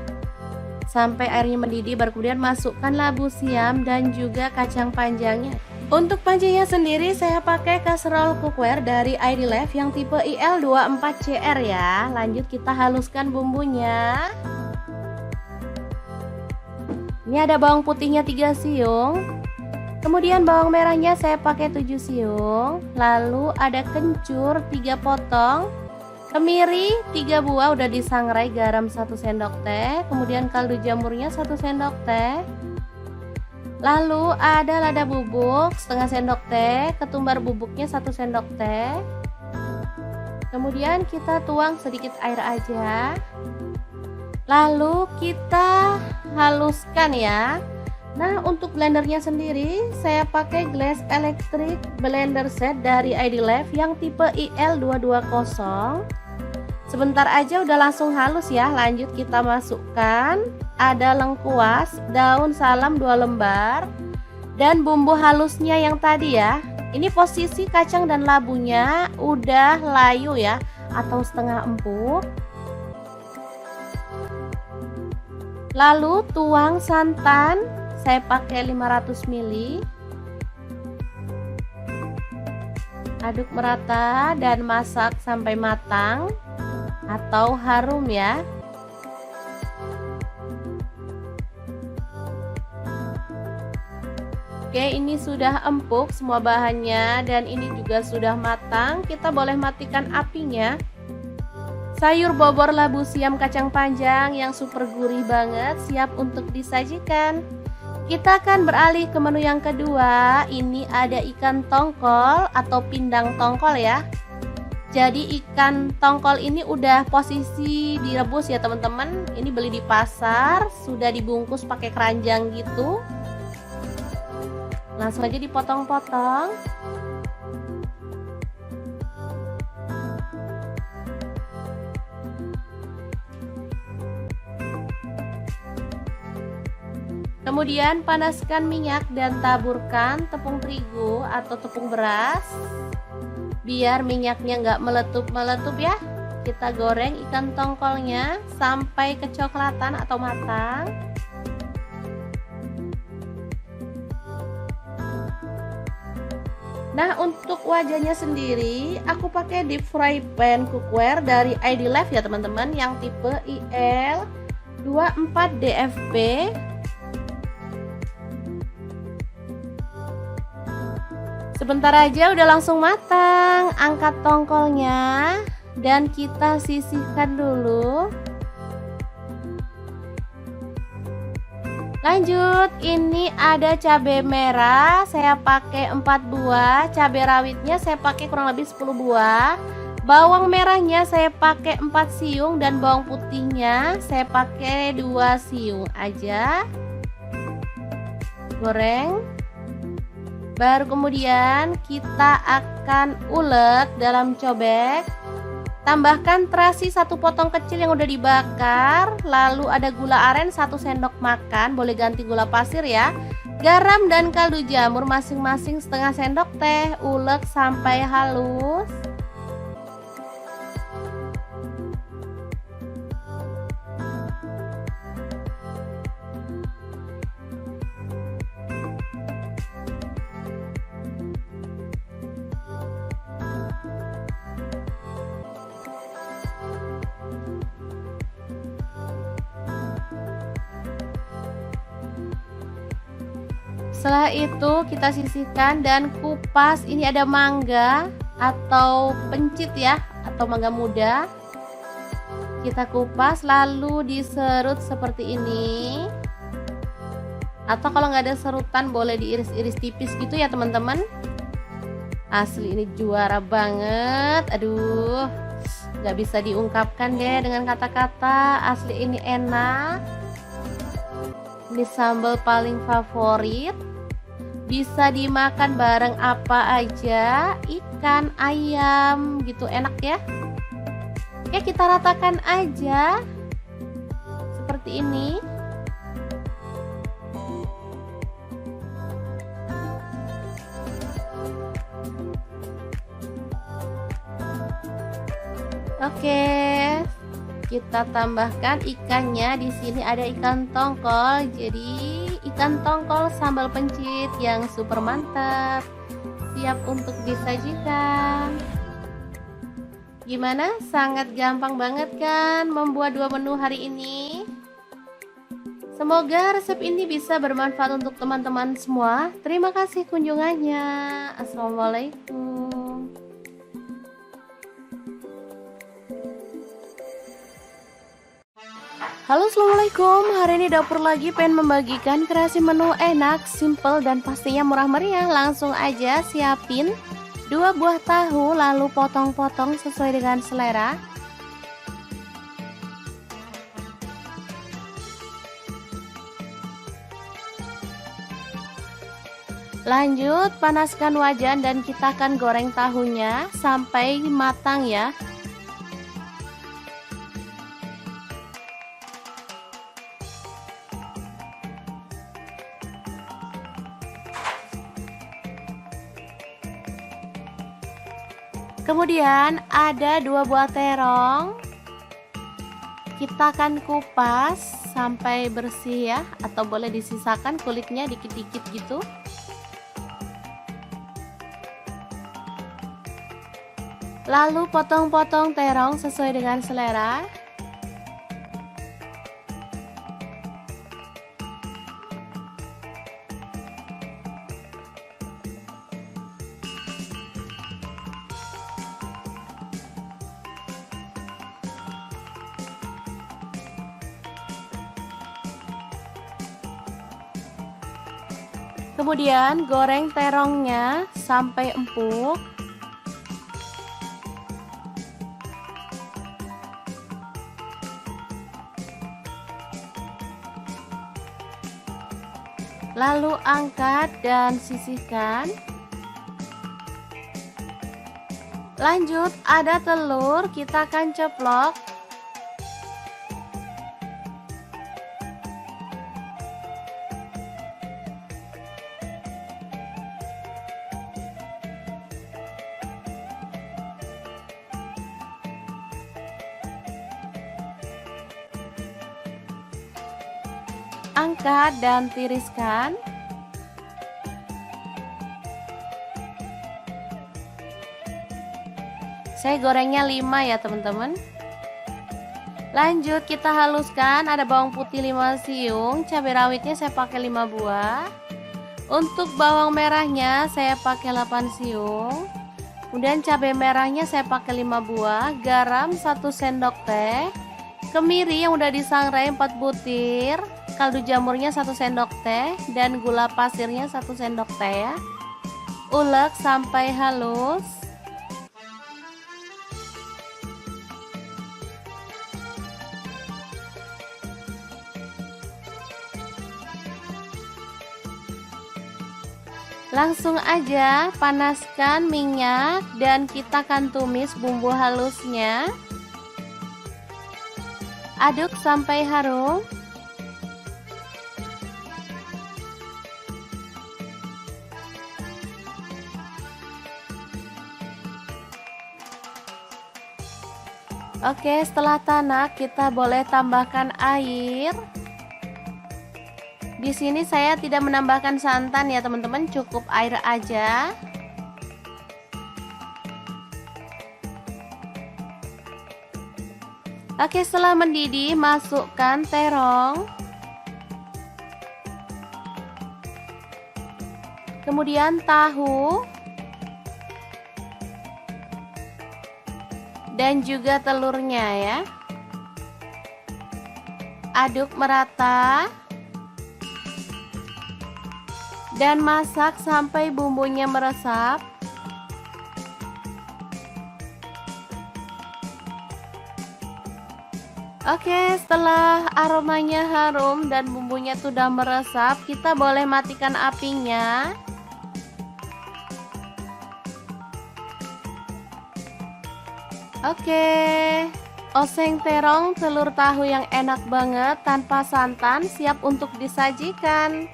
sampai airnya mendidih, baru kemudian masukkan labu siam dan juga kacang panjangnya. Untuk pancinya sendiri saya pakai kaserol cookware dari ID Life yang tipe IL24CR ya. Lanjut kita haluskan bumbunya. Ini ada bawang putihnya 3 siung. Kemudian bawang merahnya saya pakai 7 siung. Lalu ada kencur 3 potong. Kemiri 3 buah udah disangrai, garam 1 sendok teh, kemudian kaldu jamurnya 1 sendok teh. Lalu ada lada bubuk setengah sendok teh, ketumbar bubuknya 1 sendok teh. Kemudian kita tuang sedikit air aja. Lalu kita haluskan ya. Nah, untuk blendernya sendiri saya pakai Glass Electric Blender Set dari ID Life yang tipe IL220. Sebentar aja udah langsung halus ya. Lanjut kita masukkan ada lengkuas, daun salam 2 lembar, dan bumbu halusnya yang tadi ya. Ini posisi kacang dan labunya udah layu ya, atau setengah empuk. Lalu tuang santan, saya pakai 500 ml. Aduk merata dan masak sampai matang atau harum ya. Oke, ini sudah empuk semua bahannya dan ini juga sudah matang. Kita boleh matikan apinya. Sayur bobor labu siam kacang panjang yang super gurih banget siap untuk disajikan. Kita akan beralih ke menu yang kedua. Ini ada ikan tongkol atau pindang tongkol ya. Jadi ikan tongkol ini udah posisi direbus ya teman-teman. Ini beli di pasar, sudah dibungkus pakai keranjang gitu. Langsung aja dipotong-potong. Kemudian panaskan minyak dan taburkan tepung terigu atau tepung beras. Biar minyaknya nggak meletup-meletup ya. Kita goreng ikan tongkolnya sampai kecoklatan atau matang. Nah, untuk wajahnya sendiri aku pakai deep fry pan cookware dari ID Life ya teman-teman, yang tipe IL24DFP. Sebentar aja udah langsung matang. Angkat tongkolnya dan kita sisihkan dulu. Lanjut, ini ada cabai merah, saya pakai 4 buah. Cabai rawitnya saya pakai kurang lebih 10 buah. Bawang merahnya saya pakai 4 siung dan bawang putihnya saya pakai 2 siung aja. Goreng. Baru kemudian kita akan ulek dalam cobek. Tambahkan terasi 1 potong kecil yang udah dibakar, lalu ada gula aren 1 sendok makan, boleh ganti gula pasir ya. Garam dan kaldu jamur masing-masing setengah sendok teh, ulek sampai halus. Setelah itu kita sisihkan dan kupas. Ini ada mangga atau pencit ya, atau mangga muda. Kita kupas lalu diserut seperti ini. Atau kalau nggak ada serutan boleh diiris-iris tipis gitu ya teman-teman. Asli ini juara banget. Aduh, nggak bisa diungkapkan deh dengan kata-kata. Asli ini enak. Ini sambal paling favorit. Bisa dimakan bareng apa aja, ikan, ayam gitu, enak ya. Oke, kita ratakan aja seperti ini. Oke, kita tambahkan ikannya. Di sini ada ikan tongkol. Jadi ikan tongkol sambal pencit yang super mantap, siap untuk disajikan. Gimana? Sangat gampang banget kan membuat 2 menu hari ini? Semoga resep ini bisa bermanfaat untuk teman-teman semua. Terima kasih kunjungannya. Assalamualaikum. Halo, assalamualaikum. Hari ini dapur lagi pengen membagikan kreasi menu enak, simple dan pastinya murah meriah. Langsung aja siapin 2 buah tahu, lalu potong-potong sesuai dengan selera. Lanjut panaskan wajan dan kita akan goreng tahunya sampai matang ya. Kemudian ada 2 buah terong. Kita akan kupas sampai bersih ya, atau boleh disisakan kulitnya dikit-dikit gitu. Lalu potong-potong terong sesuai dengan selera. Kemudian goreng terongnya sampai empuk. Lalu angkat dan sisihkan. Lanjut ada telur, kita akan ceplok. Angkat dan tiriskan. Saya gorengnya 5 ya teman-teman. Lanjut kita haluskan. Ada bawang putih 5 siung, cabai rawitnya saya pakai 5 buah. Untuk bawang merahnya saya pakai 8 siung. Kemudian cabai merahnya saya pakai 5 buah, garam 1 sendok teh, kemiri yang udah disangrai 4 butir, kaldu jamurnya 1 sendok teh, dan gula pasirnya 1 sendok teh ya. Ulek sampai halus. Langsung aja panaskan minyak dan kita akan tumis bumbu halusnya. Aduk sampai harum. Oke, setelah tanak kita boleh tambahkan air. Di sini saya tidak menambahkan santan ya teman-teman, cukup air aja. Oke, setelah mendidih masukkan terong. Kemudian tahu. Dan juga telurnya ya. Aduk merata. Dan masak sampai bumbunya meresap. Oke, setelah aromanya harum dan bumbunya sudah meresap, kita boleh matikan apinya. Oke, oseng terong telur tahu yang enak banget tanpa santan siap untuk disajikan.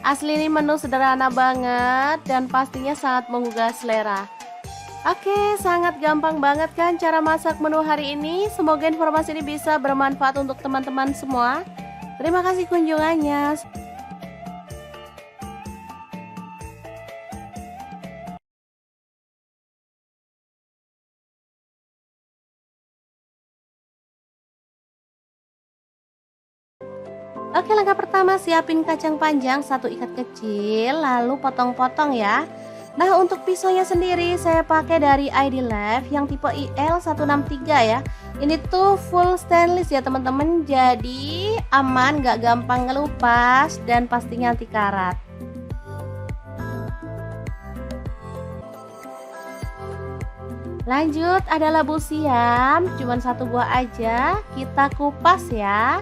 Asli ini menu sederhana banget dan pastinya sangat menggugah selera. Oke, sangat gampang banget kan cara masak menu hari ini. Semoga informasi ini bisa bermanfaat untuk teman-teman semua. Terima kasih kunjungannya. Oke, langkah pertama siapin kacang panjang 1 ikat kecil, lalu potong-potong ya. Nah, untuk pisaunya sendiri saya pakai dari ID Life yang tipe IL163 ya. Ini tuh full stainless ya teman-teman, jadi aman, gak gampang ngelupas dan pastinya anti karat. Lanjut, ada labu siam, cuman 1 buah aja, kita kupas ya.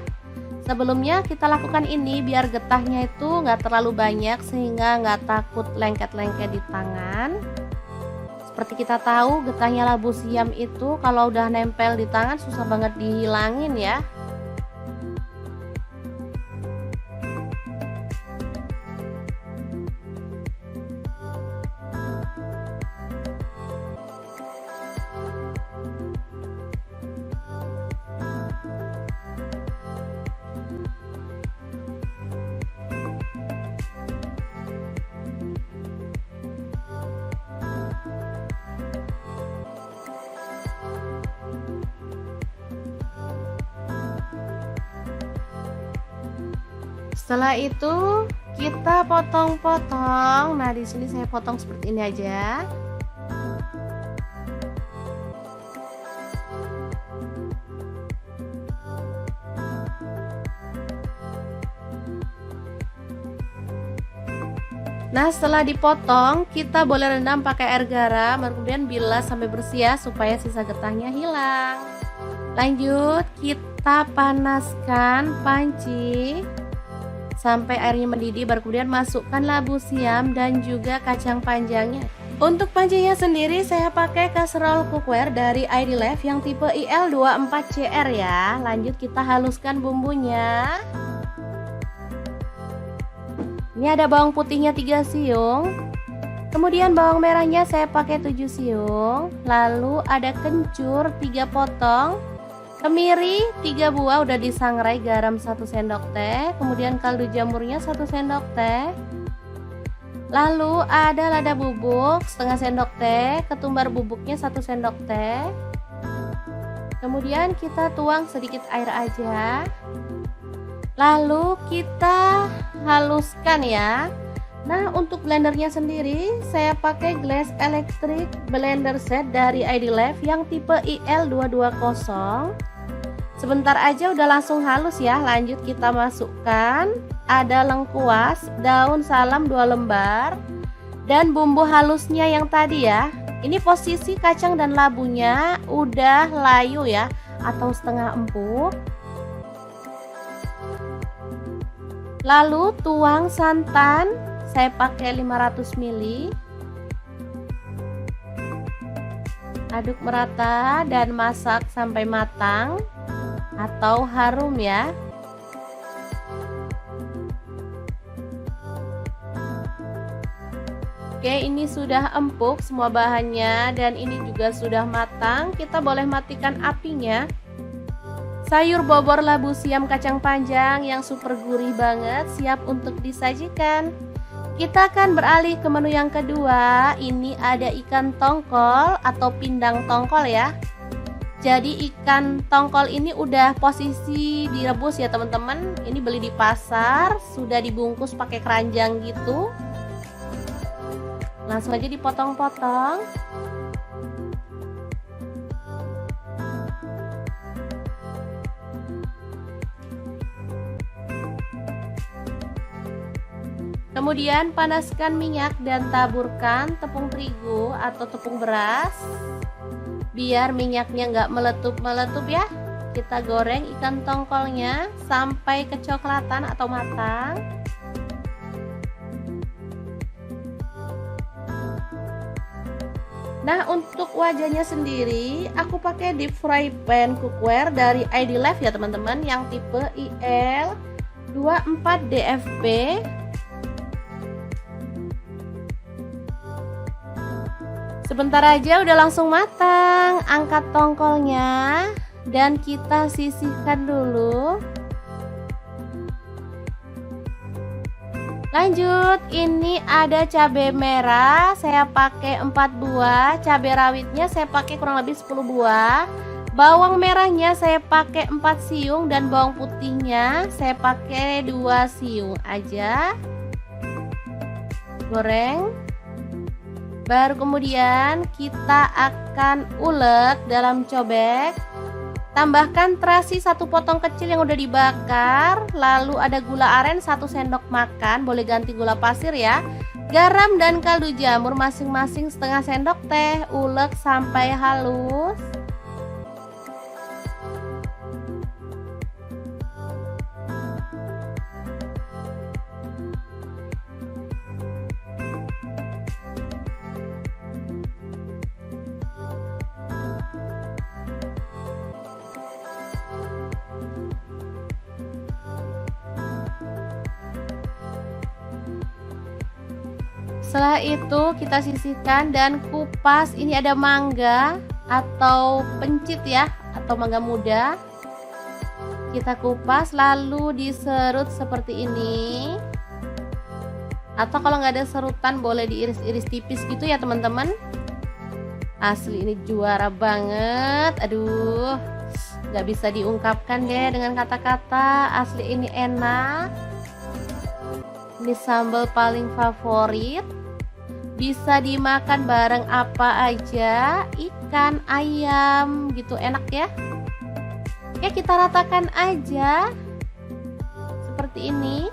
Sebelumnya kita lakukan ini biar getahnya itu nggak terlalu banyak sehingga nggak takut lengket-lengket di tangan. Seperti kita tahu getahnya labu siam itu kalau udah nempel di tangan susah banget dihilangin ya. Setelah itu kita potong-potong. Nah, di sini saya potong seperti ini aja. Nah, setelah dipotong, kita boleh rendam pakai air garam, kemudian bilas sampai bersih ya, supaya sisa getahnya hilang. Lanjut, kita panaskan panci sampai airnya mendidih, baru kemudian masukkan labu siam dan juga kacang panjangnya. Untuk pancinya sendiri saya pakai kaserol cookware dari ID Life yang tipe IL24CR ya. Lanjut kita haluskan bumbunya. Ini ada bawang putihnya 3 siung. Kemudian bawang merahnya saya pakai 7 siung. Lalu ada kencur 3 potong. Kemiri 3 buah udah disangrai, garam 1 sendok teh, kemudian kaldu jamurnya 1 sendok teh. Lalu ada lada bubuk setengah sendok teh, ketumbar bubuknya 1 sendok teh. Kemudian kita tuang sedikit air aja. Lalu kita haluskan ya. Nah, untuk blendernya sendiri saya pakai Glass Electric Blender Set dari ID Life yang tipe IL220. Sebentar aja udah langsung halus ya. Lanjut kita masukkan ada lengkuas, daun salam 2 lembar, dan bumbu halusnya yang tadi ya. Ini posisi kacang dan labunya udah layu ya, atau setengah empuk. Lalu tuang santan saya pakai 500 ml. Aduk merata dan masak sampai matang atau harum ya. Oke, ini sudah empuk semua bahannya dan ini juga sudah matang. Kita boleh matikan apinya. Sayur bobor labu siam kacang panjang yang super gurih banget siap untuk disajikan. Kita akan beralih ke menu yang kedua. Ini ada ikan tongkol atau pindang tongkol ya. Jadi ikan tongkol ini udah posisi direbus ya teman-teman. Ini beli di pasar, sudah dibungkus pakai keranjang gitu. Langsung aja dipotong-potong. Kemudian panaskan minyak dan taburkan tepung terigu atau tepung beras. Biar minyaknya nggak meletup-meletup ya. Kita goreng ikan tongkolnya sampai kecoklatan atau matang. Nah, untuk wajahnya sendiri aku pakai deep fry pan cookware dari ID Life ya teman-teman, yang tipe IL24DFP. Sebentar aja udah langsung matang. Angkat tongkolnya dan kita sisihkan dulu. Lanjut, ini ada cabai merah, saya pakai 4 buah, cabai rawitnya saya pakai kurang lebih 10 buah, bawang merahnya saya pakai 4 siung dan bawang putihnya saya pakai 2 siung aja. Goreng. Baru kemudian kita akan ulek dalam cobek. Tambahkan terasi 1 potong kecil yang udah dibakar. Lalu ada gula aren 1 sendok makan, boleh ganti gula pasir ya. Garam dan kaldu jamur masing-masing setengah sendok teh. Ulek sampai halus. Setelah itu kita sisihkan dan kupas. Ini ada mangga atau pencit ya, atau mangga muda. Kita kupas lalu diserut seperti ini. Atau kalau nggak ada serutan boleh diiris-iris tipis gitu ya teman-teman. Asli ini juara banget. Aduh, nggak bisa diungkapkan deh dengan kata-kata. Asli ini enak. Ini sambal paling favorit. Bisa dimakan bareng apa aja, ikan, ayam gitu, enak ya. Oke, kita ratakan aja seperti ini.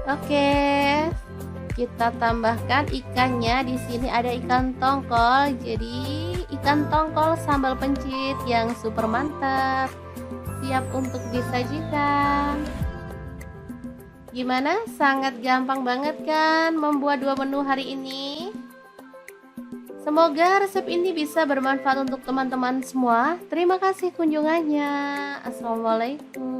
Oke, kita tambahkan ikannya. Di sini ada ikan tongkol. Jadi ikan tongkol sambal pencit yang super mantap, siap untuk disajikan. Gimana? Sangat gampang banget kan membuat 2 menu hari ini? Semoga resep ini bisa bermanfaat untuk teman-teman semua. Terima kasih kunjungannya. Assalamualaikum.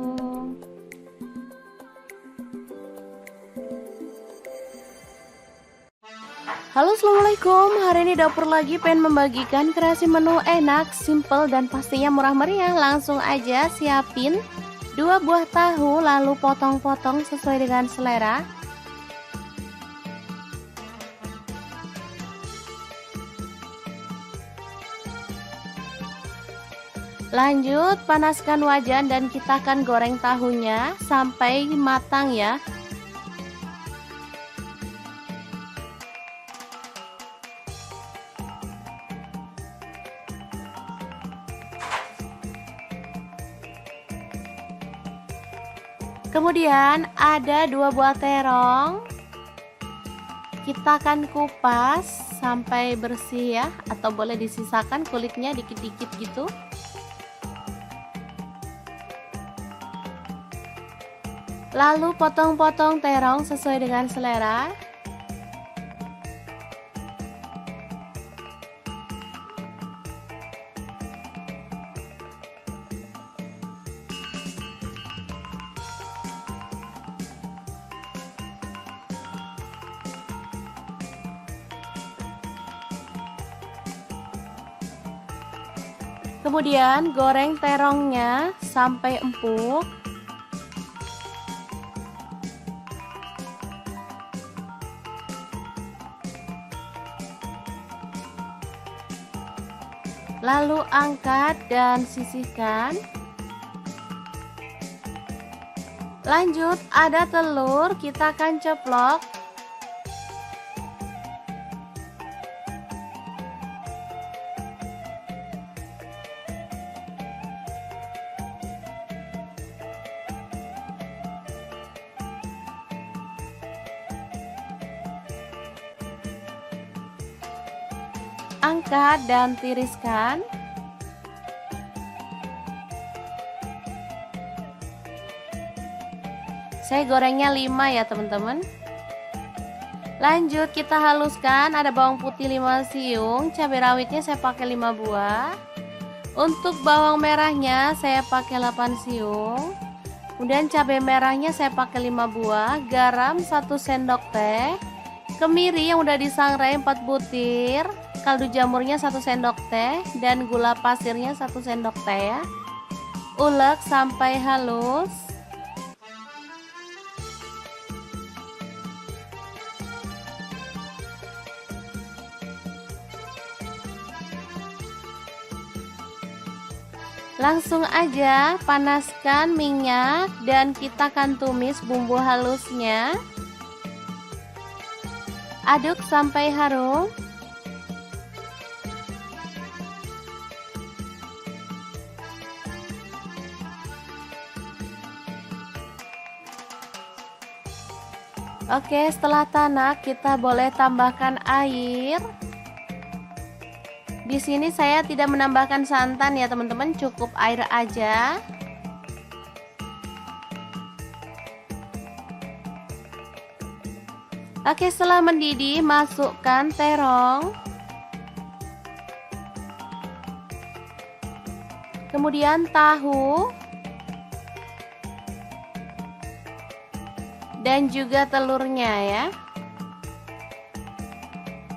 Halo, assalamualaikum. Hari ini dapur lagi pengen membagikan kreasi menu enak, simple dan pastinya murah meriah. Langsung aja siapin 2 buah tahu lalu potong-potong sesuai dengan selera. Lanjut panaskan wajan dan kita akan goreng tahunya sampai matang ya. Kemudian ada 2 buah terong. Kita akan kupas. sampai bersih ya, atau boleh disisakan kulitnya dikit-dikit gitu. Lalu potong-potong terong sesuai dengan selera. Kemudian goreng terongnya sampai empuk. Lalu angkat dan sisihkan. Lanjut, ada telur, kita akan ceplok. Angkat dan tiriskan. Saya gorengnya 5 ya teman-teman. Lanjut kita haluskan, ada bawang putih 5 siung, cabai rawitnya saya pakai 5 buah. Untuk bawang merahnya saya pakai 8 siung. Kemudian cabai merahnya saya pakai 5 buah, garam 1 sendok teh, kemiri yang udah disangrai 4 butir, kaldu jamurnya 1 sendok teh, dan gula pasirnya 1 sendok teh ya. Ulek sampai halus. Langsung aja panaskan minyak dan kita akan tumis bumbu halusnya. Aduk sampai harum. Oke, setelah tanak kita boleh tambahkan air. Di sini saya tidak menambahkan santan ya teman-teman, cukup air aja. Oke, setelah mendidih masukkan terong. Kemudian tahu. Dan juga telurnya ya.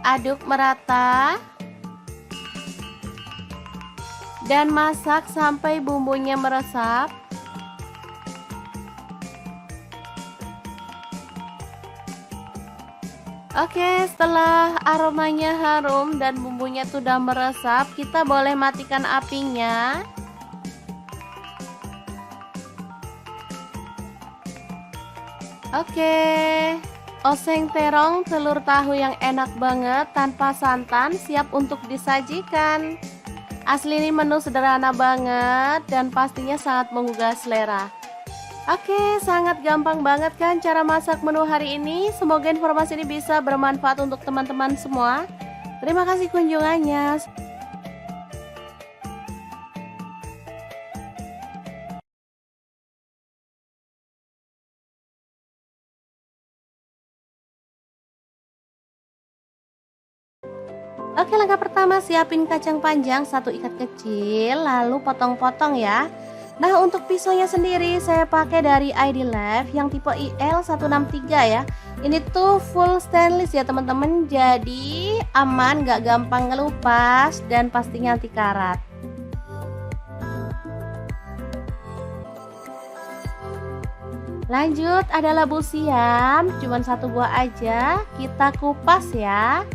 Aduk merata. Dan masak sampai bumbunya meresap. Oke, setelah aromanya harum dan bumbunya sudah meresap, kita boleh matikan apinya. Oke, oseng terong telur tahu yang enak banget tanpa santan siap untuk disajikan. Asli ini menu sederhana banget dan pastinya sangat menggugah selera. Oke, sangat gampang banget kan cara masak menu hari ini. Semoga informasi ini bisa bermanfaat untuk teman-teman semua. Terima kasih kunjungannya. Oke, langkah pertama siapin kacang panjang 1 ikat kecil, lalu potong-potong ya. Nah, untuk pisaunya sendiri saya pakai dari ID Life yang tipe IL163 ya. Ini tuh full stainless ya teman-teman, jadi aman, gak gampang ngelupas dan pastinya anti karat. Lanjut, ada labu siam, cuman 1 buah aja, kita kupas ya.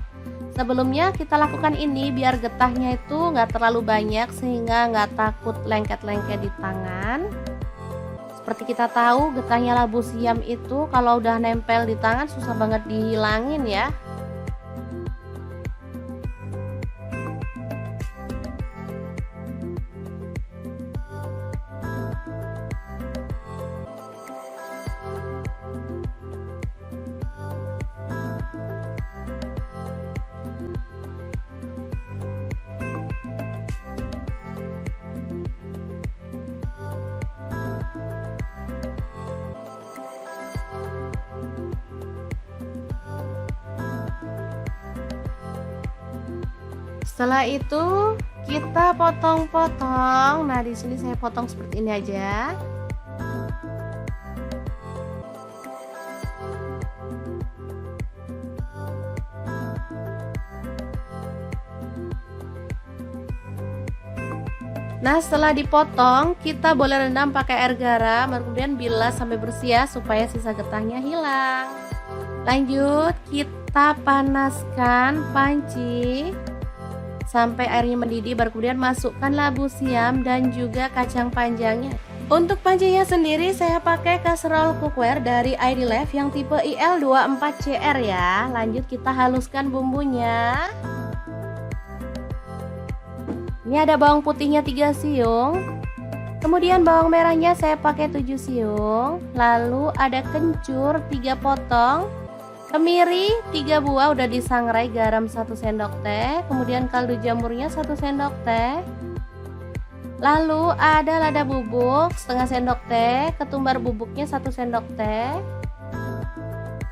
Sebelumnya kita lakukan ini biar getahnya itu nggak terlalu banyak sehingga nggak takut lengket-lengket di tangan. Seperti kita tahu getahnya labu siam itu kalau udah nempel di tangan susah banget dihilangin ya. Setelah itu kita potong-potong. Nah, di sini saya potong seperti ini aja. Nah, setelah dipotong, kita boleh rendam pakai air garam, kemudian bilas sampai bersih ya, supaya sisa getahnya hilang. Lanjut, kita panaskan panci sampai airnya mendidih, baru kemudian masukkan labu siam dan juga kacang panjangnya. Untuk pancinya sendiri saya pakai kaserol cookware dari ID Life yang tipe IL24CR ya. Lanjut kita haluskan bumbunya. Ini ada bawang putihnya 3 siung. Kemudian bawang merahnya saya pakai 7 siung. Lalu ada kencur 3 potong. Kemiri 3 buah udah disangrai, garam 1 sendok teh. Kemudian kaldu jamurnya 1 sendok teh. Lalu ada lada bubuk setengah sendok teh. Ketumbar bubuknya 1 sendok teh.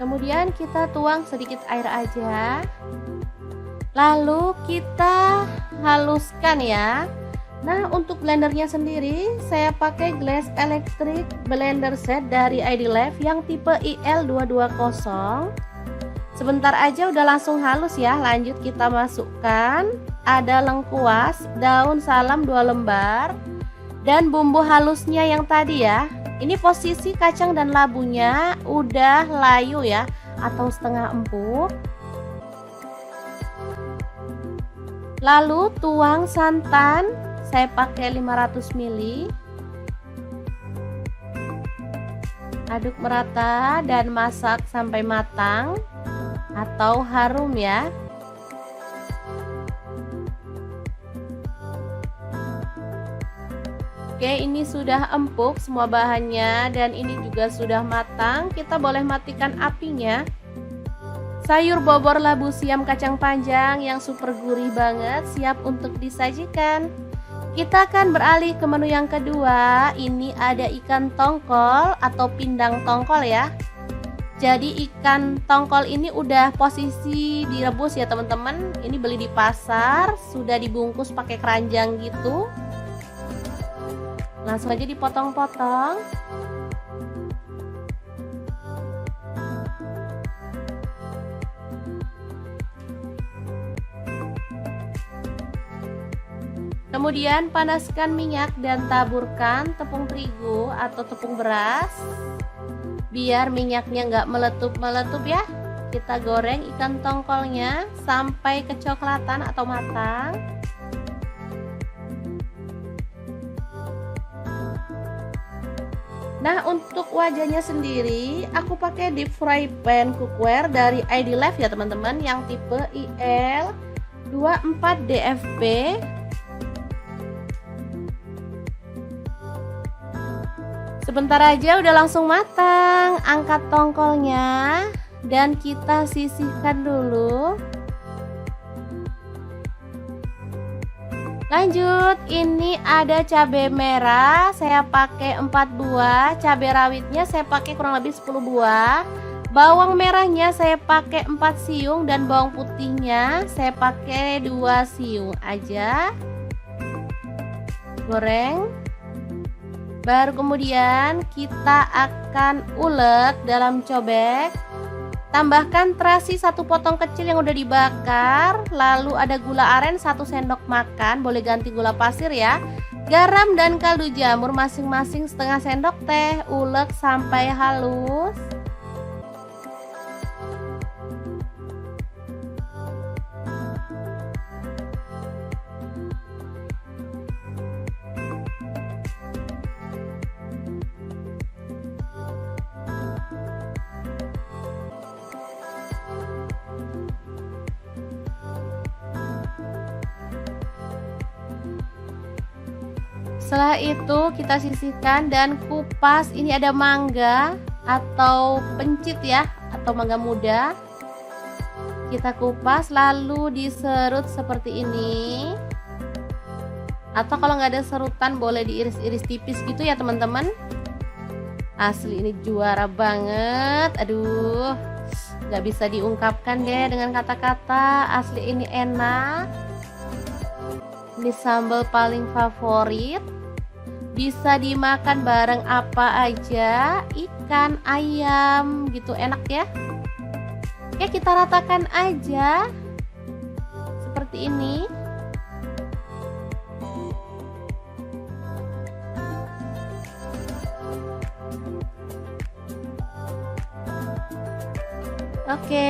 Kemudian kita tuang sedikit air aja. Lalu kita haluskan ya. Nah, untuk blendernya sendiri saya pakai Glass Electric Blender Set dari ID Life yang tipe IL220. Sebentar aja udah langsung halus ya. Lanjut kita masukkan ada lengkuas, daun salam 2 lembar, dan bumbu halusnya yang tadi ya. Ini posisi kacang dan labunya udah layu ya, atau setengah empuk. Lalu tuang santan, saya pakai 500 ml. Aduk merata dan masak sampai matang atau harum ya. Oke, ini sudah empuk semua bahannya dan ini juga sudah matang. Kita boleh matikan apinya. Sayur bobor labu siam kacang panjang yang super gurih banget siap untuk disajikan. Kita akan beralih ke menu yang kedua. Ini ada ikan tongkol atau pindang tongkol ya. Jadi ikan tongkol ini udah posisi direbus ya teman-teman. Ini beli di pasar, sudah dibungkus pakai keranjang gitu. Langsung aja dipotong-potong. Kemudian panaskan minyak dan taburkan tepung terigu atau tepung beras. Biar minyaknya nggak meletup-meletup ya. Kita goreng ikan tongkolnya sampai kecoklatan atau matang. Nah, untuk wajahnya sendiri aku pakai deep fry pan cookware dari ID Life ya teman-teman, yang tipe IL24DFP. Sebentar aja udah langsung matang. Angkat tongkolnya dan kita sisihkan dulu. Lanjut, ini ada cabai merah, saya pakai 4 buah. Cabai rawitnya saya pakai kurang lebih 10 buah. Bawang merahnya saya pakai 4 siung dan bawang putihnya saya pakai 2 siung aja. Goreng. Baru kemudian kita akan ulek dalam cobek. Tambahkan terasi 1 potong kecil yang udah dibakar. Lalu ada gula aren 1 sendok makan, boleh ganti gula pasir ya. Garam dan kaldu jamur masing-masing setengah sendok teh. Ulek sampai halus. Setelah itu kita sisihkan dan kupas. Ini ada mangga atau pencit ya, atau mangga muda. Kita kupas lalu diserut seperti ini. Atau kalau nggak ada serutan boleh diiris-iris tipis gitu ya teman-teman. Asli ini juara banget. Aduh, nggak bisa diungkapkan deh dengan kata-kata. Asli ini enak. Ini sambal paling favorit. Bisa dimakan bareng apa aja, ikan, ayam gitu, enak ya. Oke, kita ratakan aja seperti ini. Oke,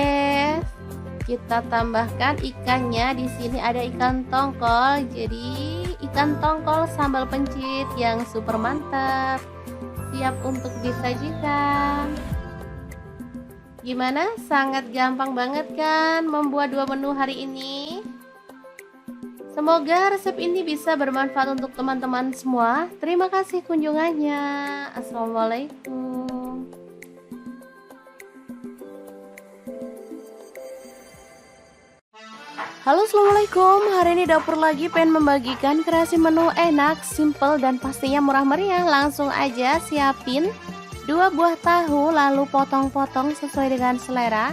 kita tambahkan ikannya. Di sini ada ikan tongkol. Jadi ikan tongkol sambal pencit yang super mantap, siap untuk disajikan. Gimana? Sangat gampang banget kan membuat dua menu hari ini? Semoga resep ini bisa bermanfaat untuk teman-teman semua. Terima kasih kunjungannya. Assalamualaikum. Halo, assalamualaikum. Hari ini dapur lagi pengen membagikan kreasi menu enak, simple, dan pastinya murah meriah. Langsung aja siapin 2 buah tahu, lalu potong-potong sesuai dengan selera.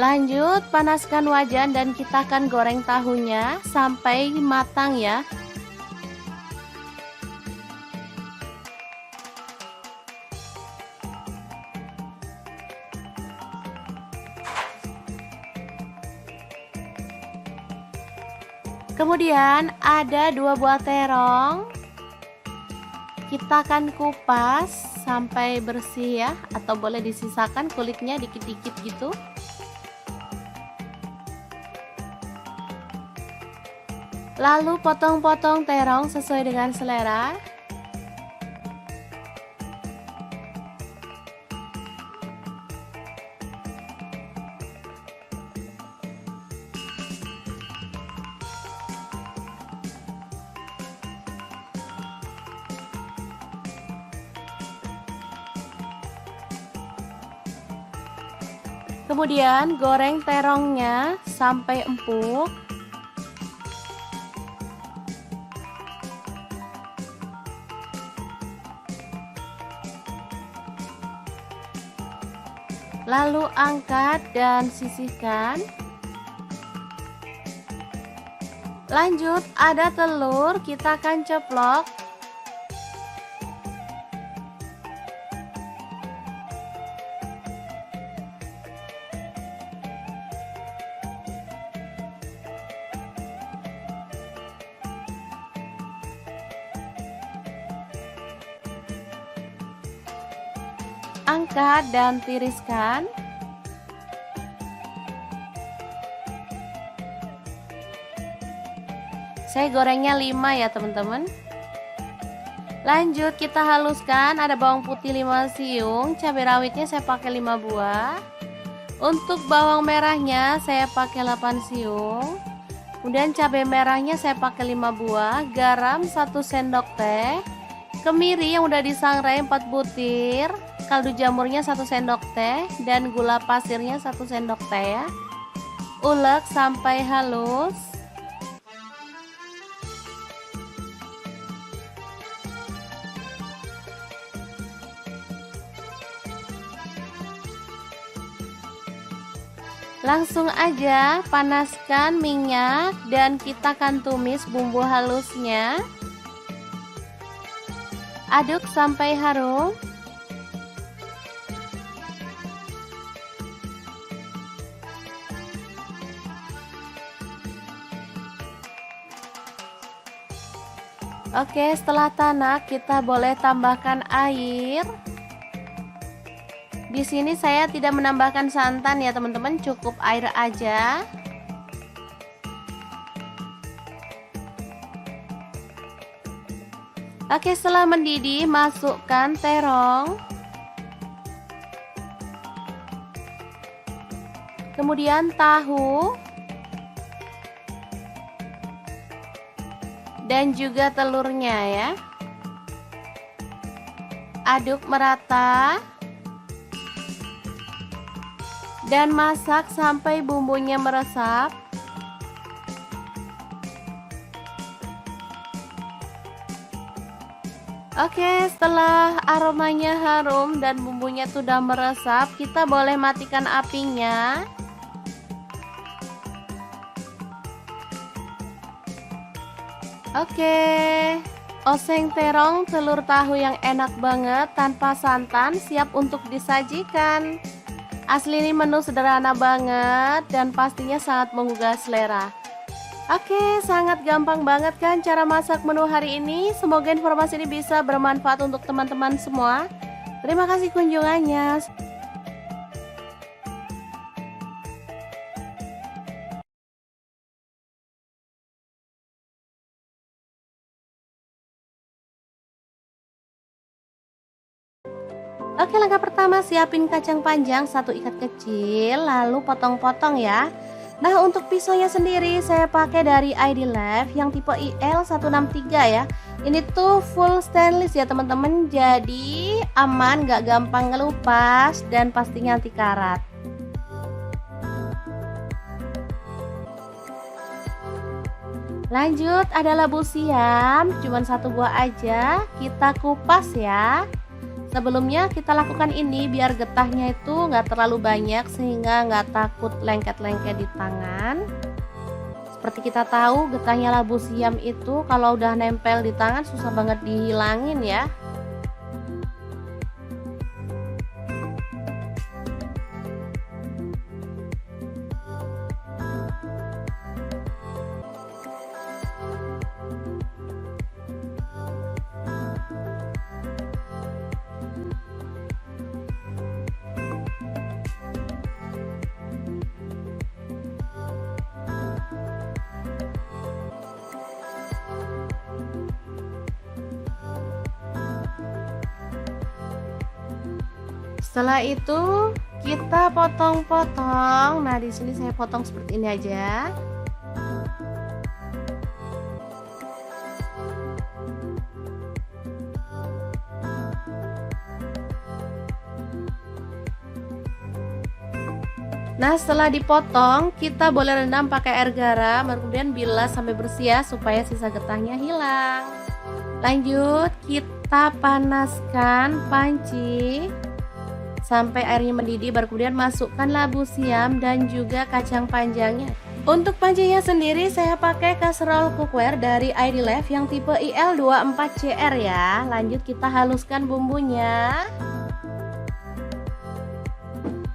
Lanjut panaskan wajan dan kita akan goreng tahunya sampai matang ya. Kemudian ada 2 buah terong. Kita akan kupas sampai bersih ya, atau boleh disisakan kulitnya dikit-dikit gitu. Lalu potong-potong terong sesuai dengan selera. Kemudian goreng terongnya sampai empuk. Lalu angkat dan sisihkan. Lanjut ada telur, kita akan ceplok. Angkat dan tiriskan. Saya gorengnya 5 ya teman-teman. Lanjut kita haluskan. Ada bawang putih 5 siung, cabai rawitnya saya pakai 5 buah. Untuk bawang merahnya saya pakai 8 siung. Kemudian cabai merahnya saya pakai 5 buah, garam 1 sendok teh, kemiri yang udah disangrai 4 butir, kaldu jamurnya 1 sendok teh, dan gula pasirnya 1 sendok teh ya. Ulek sampai halus. Langsung aja panaskan minyak dan kita akan tumis bumbu halusnya. Aduk sampai harum. Oke, setelah tanak kita boleh tambahkan air. Di sini saya tidak menambahkan santan ya teman-teman, cukup air aja. Oke, setelah mendidih masukkan terong. Kemudian tahu. Dan juga telurnya ya. Aduk merata. Dan masak sampai bumbunya meresap. Oke, setelah aromanya harum dan bumbunya sudah meresap, kita boleh matikan apinya. Oke, oseng terong telur tahu yang enak banget tanpa santan siap untuk disajikan. Asli ini menu sederhana banget dan pastinya sangat menggugah selera. Oke, sangat gampang banget kan cara masak menu hari ini. Semoga informasi ini bisa bermanfaat untuk teman-teman semua. Terima kasih kunjungannya. Oke, langkah pertama siapin kacang panjang 1 ikat kecil, lalu potong-potong ya. Nah, untuk pisaunya sendiri saya pakai dari ID Lab yang tipe IL163 ya. Ini tuh full stainless ya teman-teman, jadi aman, gak gampang ngelupas dan pastinya anti karat. Lanjut, ada labu siam, cuman 1 buah aja, kita kupas ya. Sebelumnya kita lakukan ini biar getahnya itu nggak terlalu banyak sehingga nggak takut lengket-lengket di tangan. Seperti kita tahu getahnya labu siam itu kalau udah nempel di tangan susah banget dihilangin ya. Setelah itu kita potong-potong. Nah, di sini saya potong seperti ini aja. Nah, setelah dipotong, kita boleh rendam pakai air garam, kemudian bilas sampai bersih ya, supaya sisa getahnya hilang. Lanjut, kita panaskan panci sampai airnya mendidih, baru kemudian masukkan labu siam dan juga kacang panjangnya. Untuk pancinya sendiri saya pakai kaserol cookware dari ID Lab yang tipe IL24CR ya. Lanjut kita haluskan bumbunya.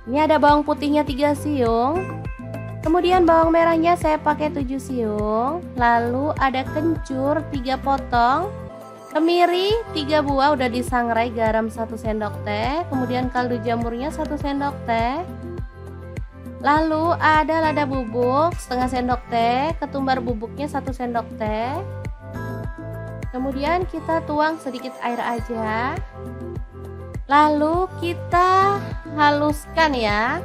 Ini ada bawang putihnya 3 siung. Kemudian bawang merahnya saya pakai 7 siung. Lalu ada kencur 3 potong. Kemiri 3 buah udah disangrai, garam 1 sendok teh, kemudian kaldu jamurnya 1 sendok teh. Lalu ada lada bubuk setengah sendok teh, ketumbar bubuknya 1 sendok teh. Kemudian kita tuang sedikit air aja. Lalu kita haluskan ya.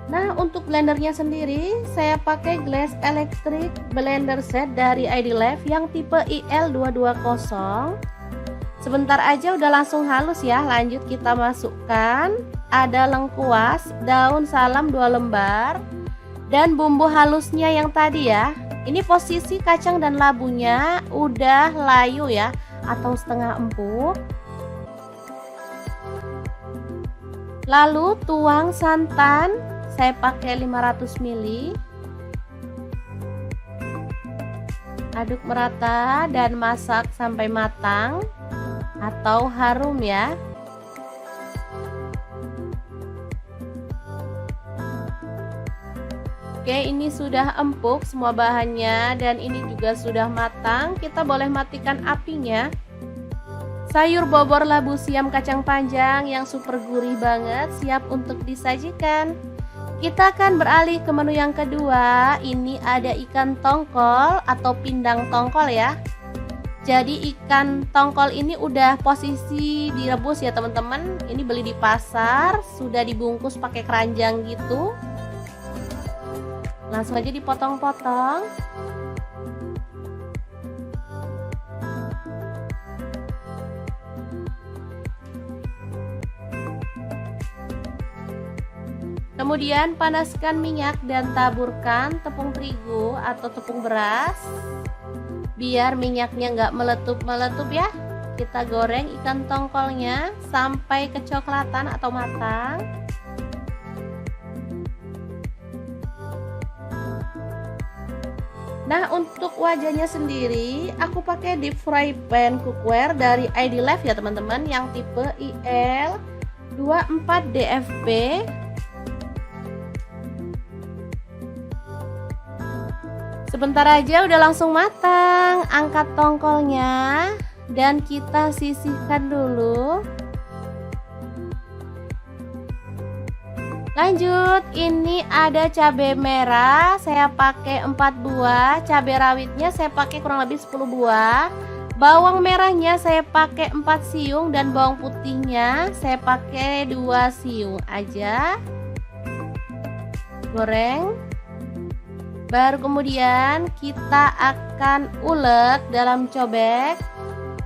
Nah, untuk blendernya sendiri saya pakai Glass Electric Blender Set dari ID Lab yang tipe IL220. Sebentar aja udah langsung halus ya. Lanjut kita masukkan ada lengkuas, daun salam 2 lembar, dan bumbu halusnya yang tadi ya. Ini posisi kacang dan labunya udah layu ya, atau setengah empuk. Lalu tuang santan, saya pakai 500 ml. Aduk merata dan masak sampai matang atau harum ya. Oke, ini sudah empuk semua bahannya dan ini juga sudah matang. Kita boleh matikan apinya. Sayur bobor labu siam kacang panjang yang super gurih banget siap untuk disajikan. Kita akan beralih ke menu yang kedua. Ini ada ikan tongkol atau pindang tongkol ya. Jadi ikan tongkol ini udah posisi direbus ya teman-teman. Ini beli di pasar, sudah dibungkus pakai keranjang gitu. Langsung aja dipotong-potong. Kemudian panaskan minyak dan taburkan tepung terigu atau tepung beras biar minyaknya nggak meletup-meletup ya. Kita goreng ikan tongkolnya sampai kecoklatan atau matang. Nah, untuk wajahnya sendiri aku pakai deep fry pan cookware dari ID Life ya teman-teman, yang tipe IL 24 DFP. Sebentar aja udah langsung matang. Angkat tongkolnya dan kita sisihkan dulu. Lanjut, ini ada cabai merah, saya pakai 4 buah. Cabai rawitnya saya pakai kurang lebih 10 buah. Bawang merahnya saya pakai 4 siung dan bawang putihnya saya pakai 2 siung aja. Goreng. Baru kemudian kita akan ulek dalam cobek.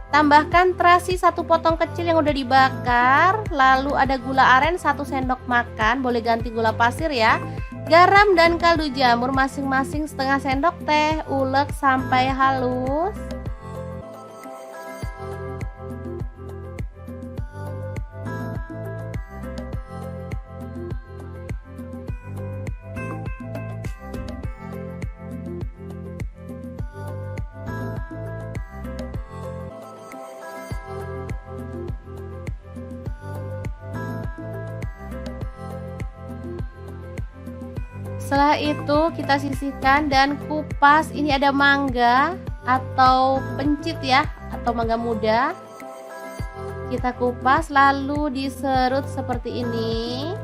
Tambahkan terasi 1 potong kecil yang udah dibakar. Lalu ada gula aren 1 sendok makan, boleh ganti gula pasir ya. Garam dan kaldu jamur masing-masing setengah sendok teh. Ulek sampai halus. Setelah itu kita sisihkan dan kupas. Ini ada mangga atau pencit ya, atau mangga muda. Kita kupas lalu diserut seperti ini.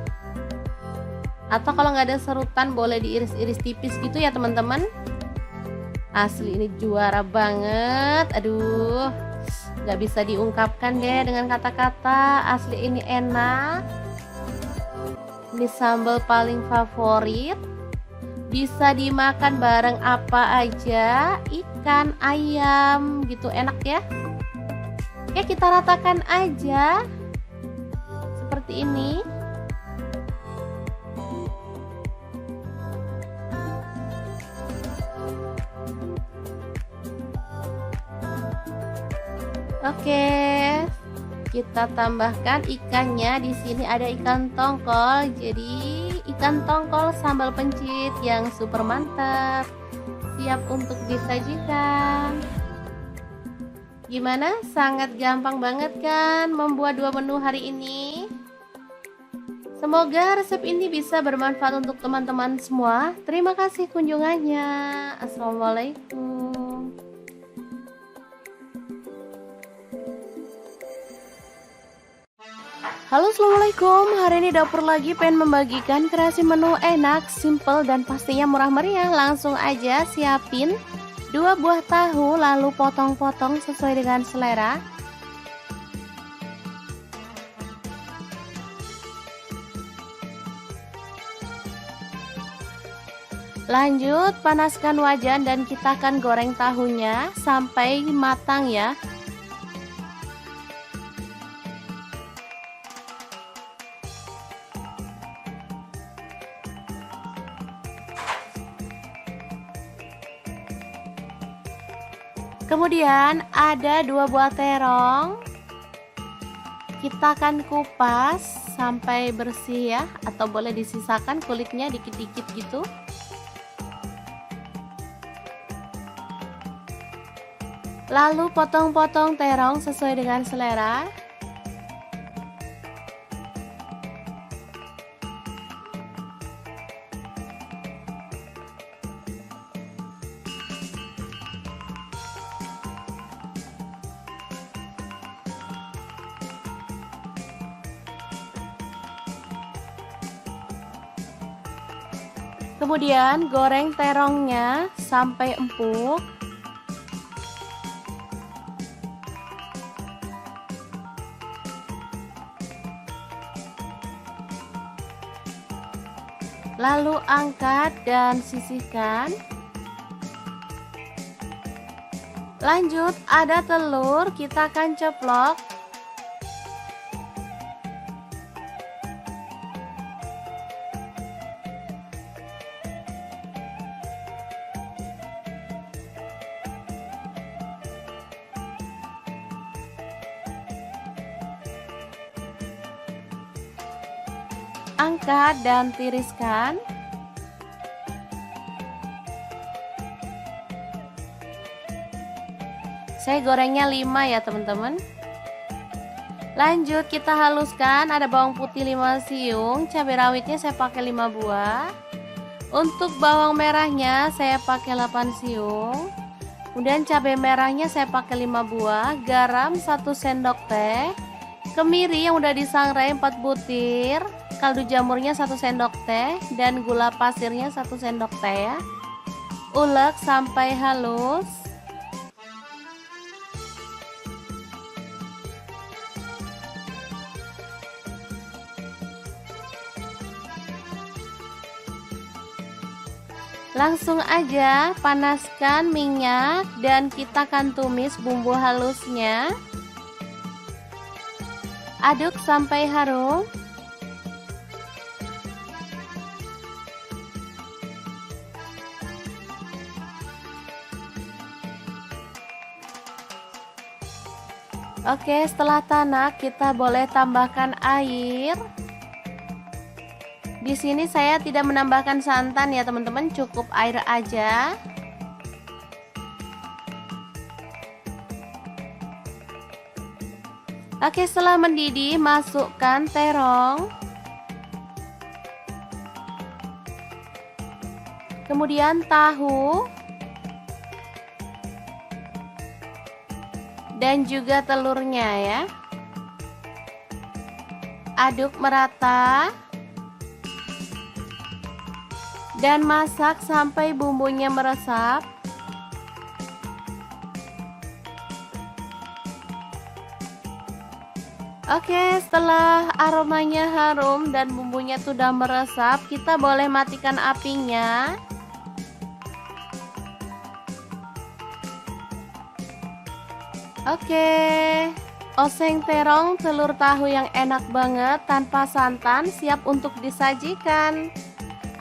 Atau kalau nggak ada serutan boleh diiris-iris tipis gitu ya teman-teman. Asli ini juara banget. Aduh, nggak bisa diungkapkan deh dengan kata-kata. Asli ini enak. Ini sambal paling favorit. Bisa dimakan bareng apa aja, ikan, ayam gitu, enak ya. Oke, kita ratakan aja seperti ini. Oke, kita tambahkan ikannya. Di sini ada ikan tongkol. Jadi ikan tongkol sambal pencit yang super mantap, siap untuk disajikan. Gimana? Sangat gampang banget kan membuat 2 menu hari ini? Semoga resep ini bisa bermanfaat untuk teman-teman semua. Terima kasih kunjungannya. Assalamualaikum. Halo, assalamualaikum. Hari ini dapur lagi pengen membagikan kreasi menu enak, simple dan pastinya murah meriah. Langsung aja siapin 2 buah tahu lalu potong-potong sesuai dengan selera. Lanjut panaskan wajan dan kita akan goreng tahunya sampai matang ya. Kemudian ada 2 buah terong. Kita akan kupas sampai bersih ya, atau boleh disisakan kulitnya dikit-dikit gitu. Lalu potong-potong terong sesuai dengan selera. Kemudian goreng terongnya sampai empuk. Lalu angkat dan sisihkan. Lanjut ada telur, kita akan ceplok. angkat dan tiriskan. Saya gorengnya 5 ya teman-teman. Lanjut kita haluskan, ada bawang putih 5 siung, cabai rawitnya saya pakai 5 buah. Untuk bawang merahnya saya pakai 8 siung. Kemudian cabai merahnya saya pakai 5 buah, garam 1 sendok teh, kemiri yang udah disangrai 4 butir, kaldu jamurnya 1 sendok teh, dan gula pasirnya 1 sendok teh ya. Ulek sampai halus. Langsung aja panaskan minyak dan kita akan tumis bumbu halusnya. Aduk sampai harum. Oke, setelah tanak kita boleh tambahkan air. Di sini saya tidak menambahkan santan ya teman-teman, cukup air aja. Oke, setelah mendidih masukkan terong. Kemudian tahu. Dan juga telurnya ya. Aduk merata. Dan masak sampai bumbunya meresap. Oke, setelah aromanya harum dan bumbunya sudah meresap, kita boleh matikan apinya. Oke, oseng terong telur tahu yang enak banget tanpa santan siap untuk disajikan.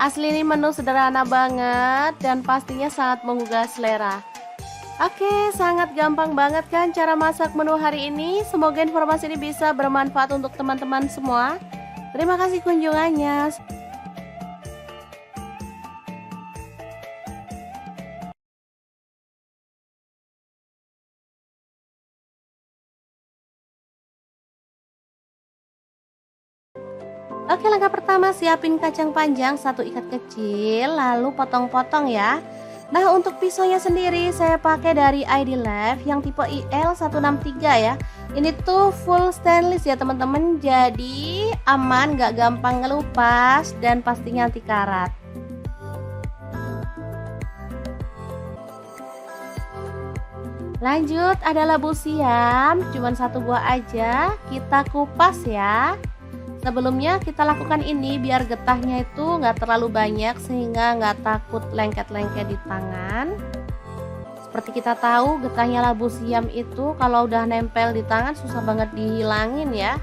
Asli ini menu sederhana banget dan pastinya sangat menggugah selera. Oke, sangat gampang banget kan cara masak menu hari ini. Semoga informasi ini bisa bermanfaat untuk teman-teman semua. Terima kasih kunjungannya. Oke, langkah pertama siapin kacang panjang 1 ikat kecil, lalu potong-potong ya. Nah, untuk pisaunya sendiri saya pakai dari ID Life yang tipe IL163 ya. Ini tuh full stainless ya teman-teman, jadi aman, gak gampang ngelupas dan pastinya anti karat. Lanjut, ada labu siam, cuman 1 buah aja, kita kupas ya. Sebelumnya kita lakukan ini biar getahnya itu nggak terlalu banyak sehingga nggak takut lengket-lengket di tangan. Seperti kita tahu getahnya labu siam itu kalau udah nempel di tangan susah banget dihilangin ya.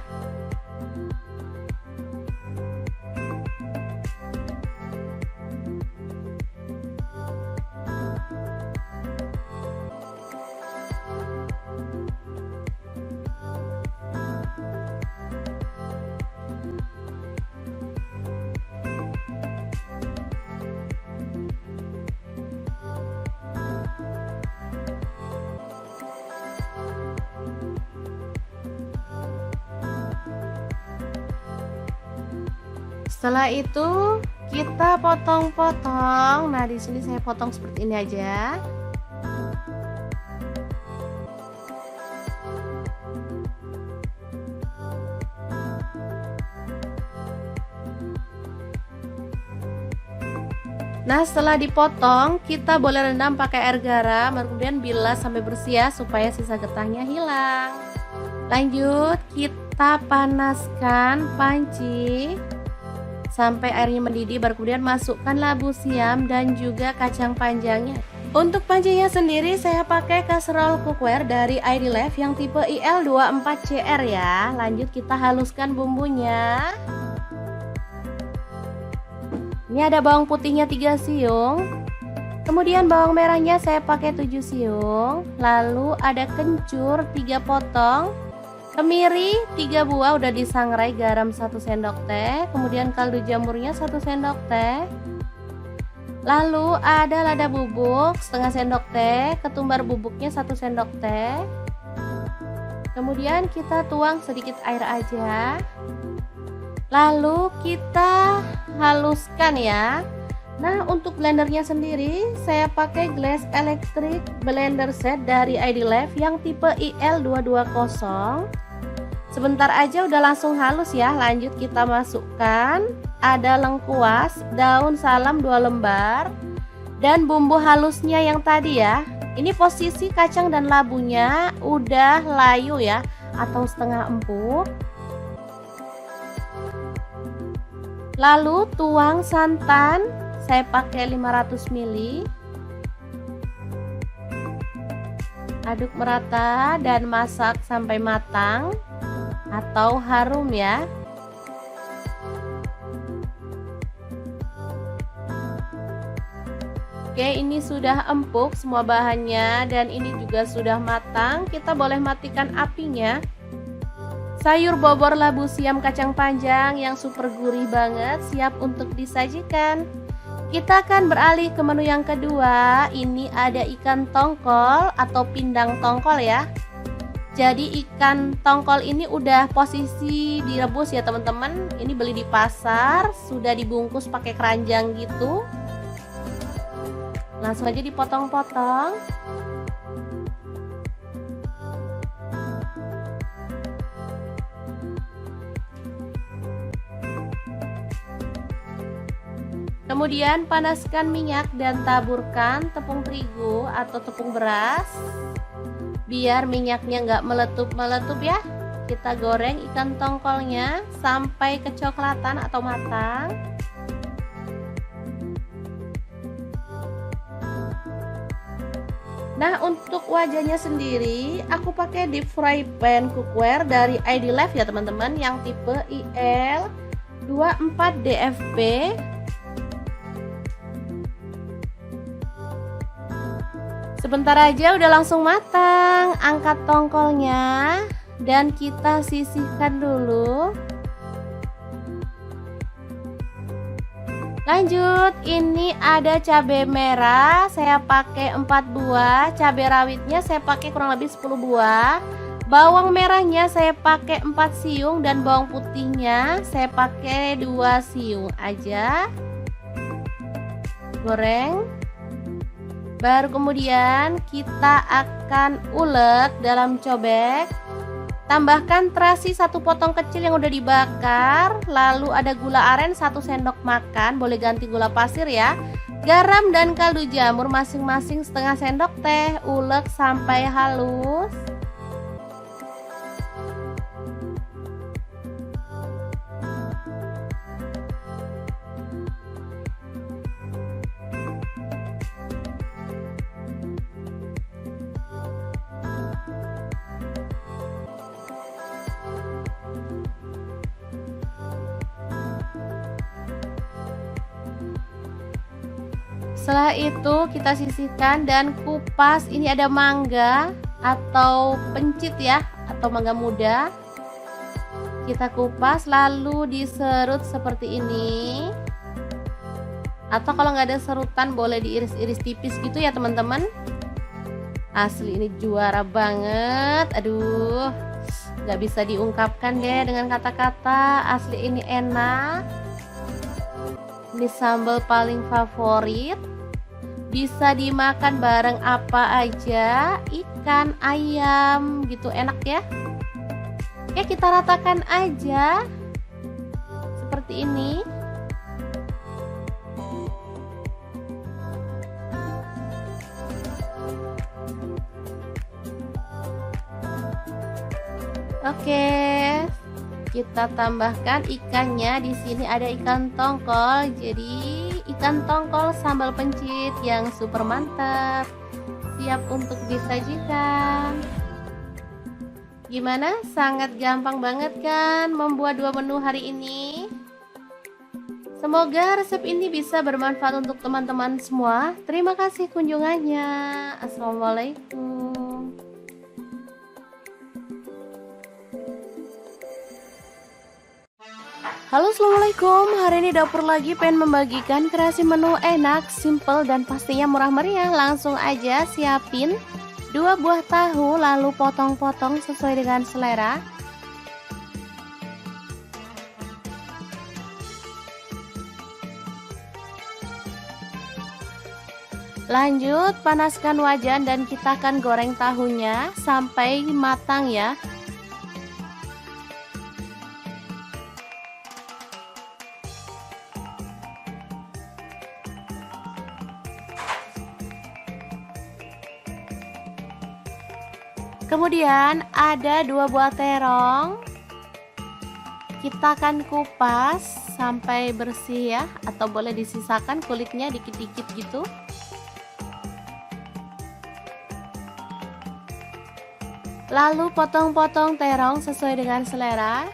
Setelah itu kita potong-potong. Nah, di sini saya potong seperti ini aja. Nah, setelah dipotong, kita boleh rendam pakai air garam, kemudian bilas sampai bersih ya, supaya sisa getahnya hilang. Lanjut, kita panaskan panci sampai airnya mendidih, baru kemudian masukkan labu siam dan juga kacang panjangnya. Untuk pancinya sendiri saya pakai kaserol cookware dari ID Life yang tipe IL24CR ya. Lanjut kita haluskan bumbunya. Ini ada bawang putihnya 3 siung. Kemudian bawang merahnya saya pakai 7 siung. Lalu ada kencur 3 potong. Kemiri 3 buah udah disangrai, garam 1 sendok teh, kemudian kaldu jamurnya 1 sendok teh. Lalu ada lada bubuk setengah sendok teh, ketumbar bubuknya 1 sendok teh. Kemudian kita tuang sedikit air aja. Lalu kita haluskan ya. Nah, untuk blendernya sendiri saya pakai Glass Electric Blender Set dari ID Life yang tipe IL220. Sebentar aja udah langsung halus ya. Lanjut kita masukkan ada lengkuas, daun salam 2 lembar, dan bumbu halusnya yang tadi ya. Ini posisi kacang dan labunya udah layu ya, atau setengah empuk. Lalu tuang santan, saya pakai 500 ml. Aduk merata dan masak sampai matang atau harum ya. Oke, ini sudah empuk semua bahannya dan ini juga sudah matang. Kita boleh matikan apinya. Sayur bobor labu siam kacang panjang yang super gurih banget siap untuk disajikan. Kita akan beralih ke menu yang kedua. Ini ada ikan tongkol atau pindang tongkol ya. Jadi ikan tongkol ini udah posisi direbus ya teman-teman. Ini beli di pasar, sudah dibungkus pakai keranjang gitu. Langsung aja dipotong-potong. Kemudian panaskan minyak dan taburkan tepung terigu atau tepung beras. Biar minyaknya nggak meletup-meletup ya. Kita goreng ikan tongkolnya sampai kecoklatan atau matang. Nah, untuk wajahnya sendiri aku pakai deep fry pan cookware dari ID Life ya teman-teman, yang tipe IL24DFP. Sebentar aja udah langsung matang. Angkat tongkolnya dan kita sisihkan dulu. Lanjut, ini ada cabai merah, saya pakai 4 buah, cabai rawitnya saya pakai kurang lebih 10 buah, bawang merahnya saya pakai 4 siung, dan bawang putihnya saya pakai 2 siung aja. Goreng. Baru kemudian kita akan ulek dalam cobek. Tambahkan terasi 1 potong kecil yang udah dibakar. Lalu ada gula aren 1 sendok makan, boleh ganti gula pasir ya. Garam dan kaldu jamur masing-masing setengah sendok teh. Ulek sampai halus. Setelah itu kita sisihkan dan kupas. Ini ada mangga atau pencit ya, atau mangga muda. Kita kupas lalu diserut seperti ini. Atau kalau nggak ada serutan boleh diiris-iris tipis gitu ya teman-teman. Asli ini juara banget. Aduh, nggak bisa diungkapkan deh dengan kata-kata. Asli ini enak. Ini sambal paling favorit. Bisa dimakan bareng apa aja, ikan, ayam gitu, enak ya. Oke, kita ratakan aja seperti ini. Oke, kita tambahkan ikannya. Di sini ada ikan tongkol. Jadi ikan tongkol sambal pencit yang super mantap, siap untuk disajikan. Gimana? Sangat gampang banget kan membuat 2 menu hari ini? Semoga resep ini bisa bermanfaat untuk teman-teman semua. Terima kasih kunjungannya. Assalamualaikum. Halo, assalamualaikum. Hari ini dapur lagi pengen membagikan kreasi menu enak, simple, dan pastinya murah meriah. Langsung aja siapin 2 buah tahu, lalu potong-potong sesuai dengan selera. Lanjut panaskan wajan dan kita akan goreng tahunya sampai matang ya. Kemudian ada 2 buah terong. Kita akan kupas sampai bersih ya, atau boleh disisakan kulitnya dikit-dikit gitu. Lalu potong-potong terong sesuai dengan selera.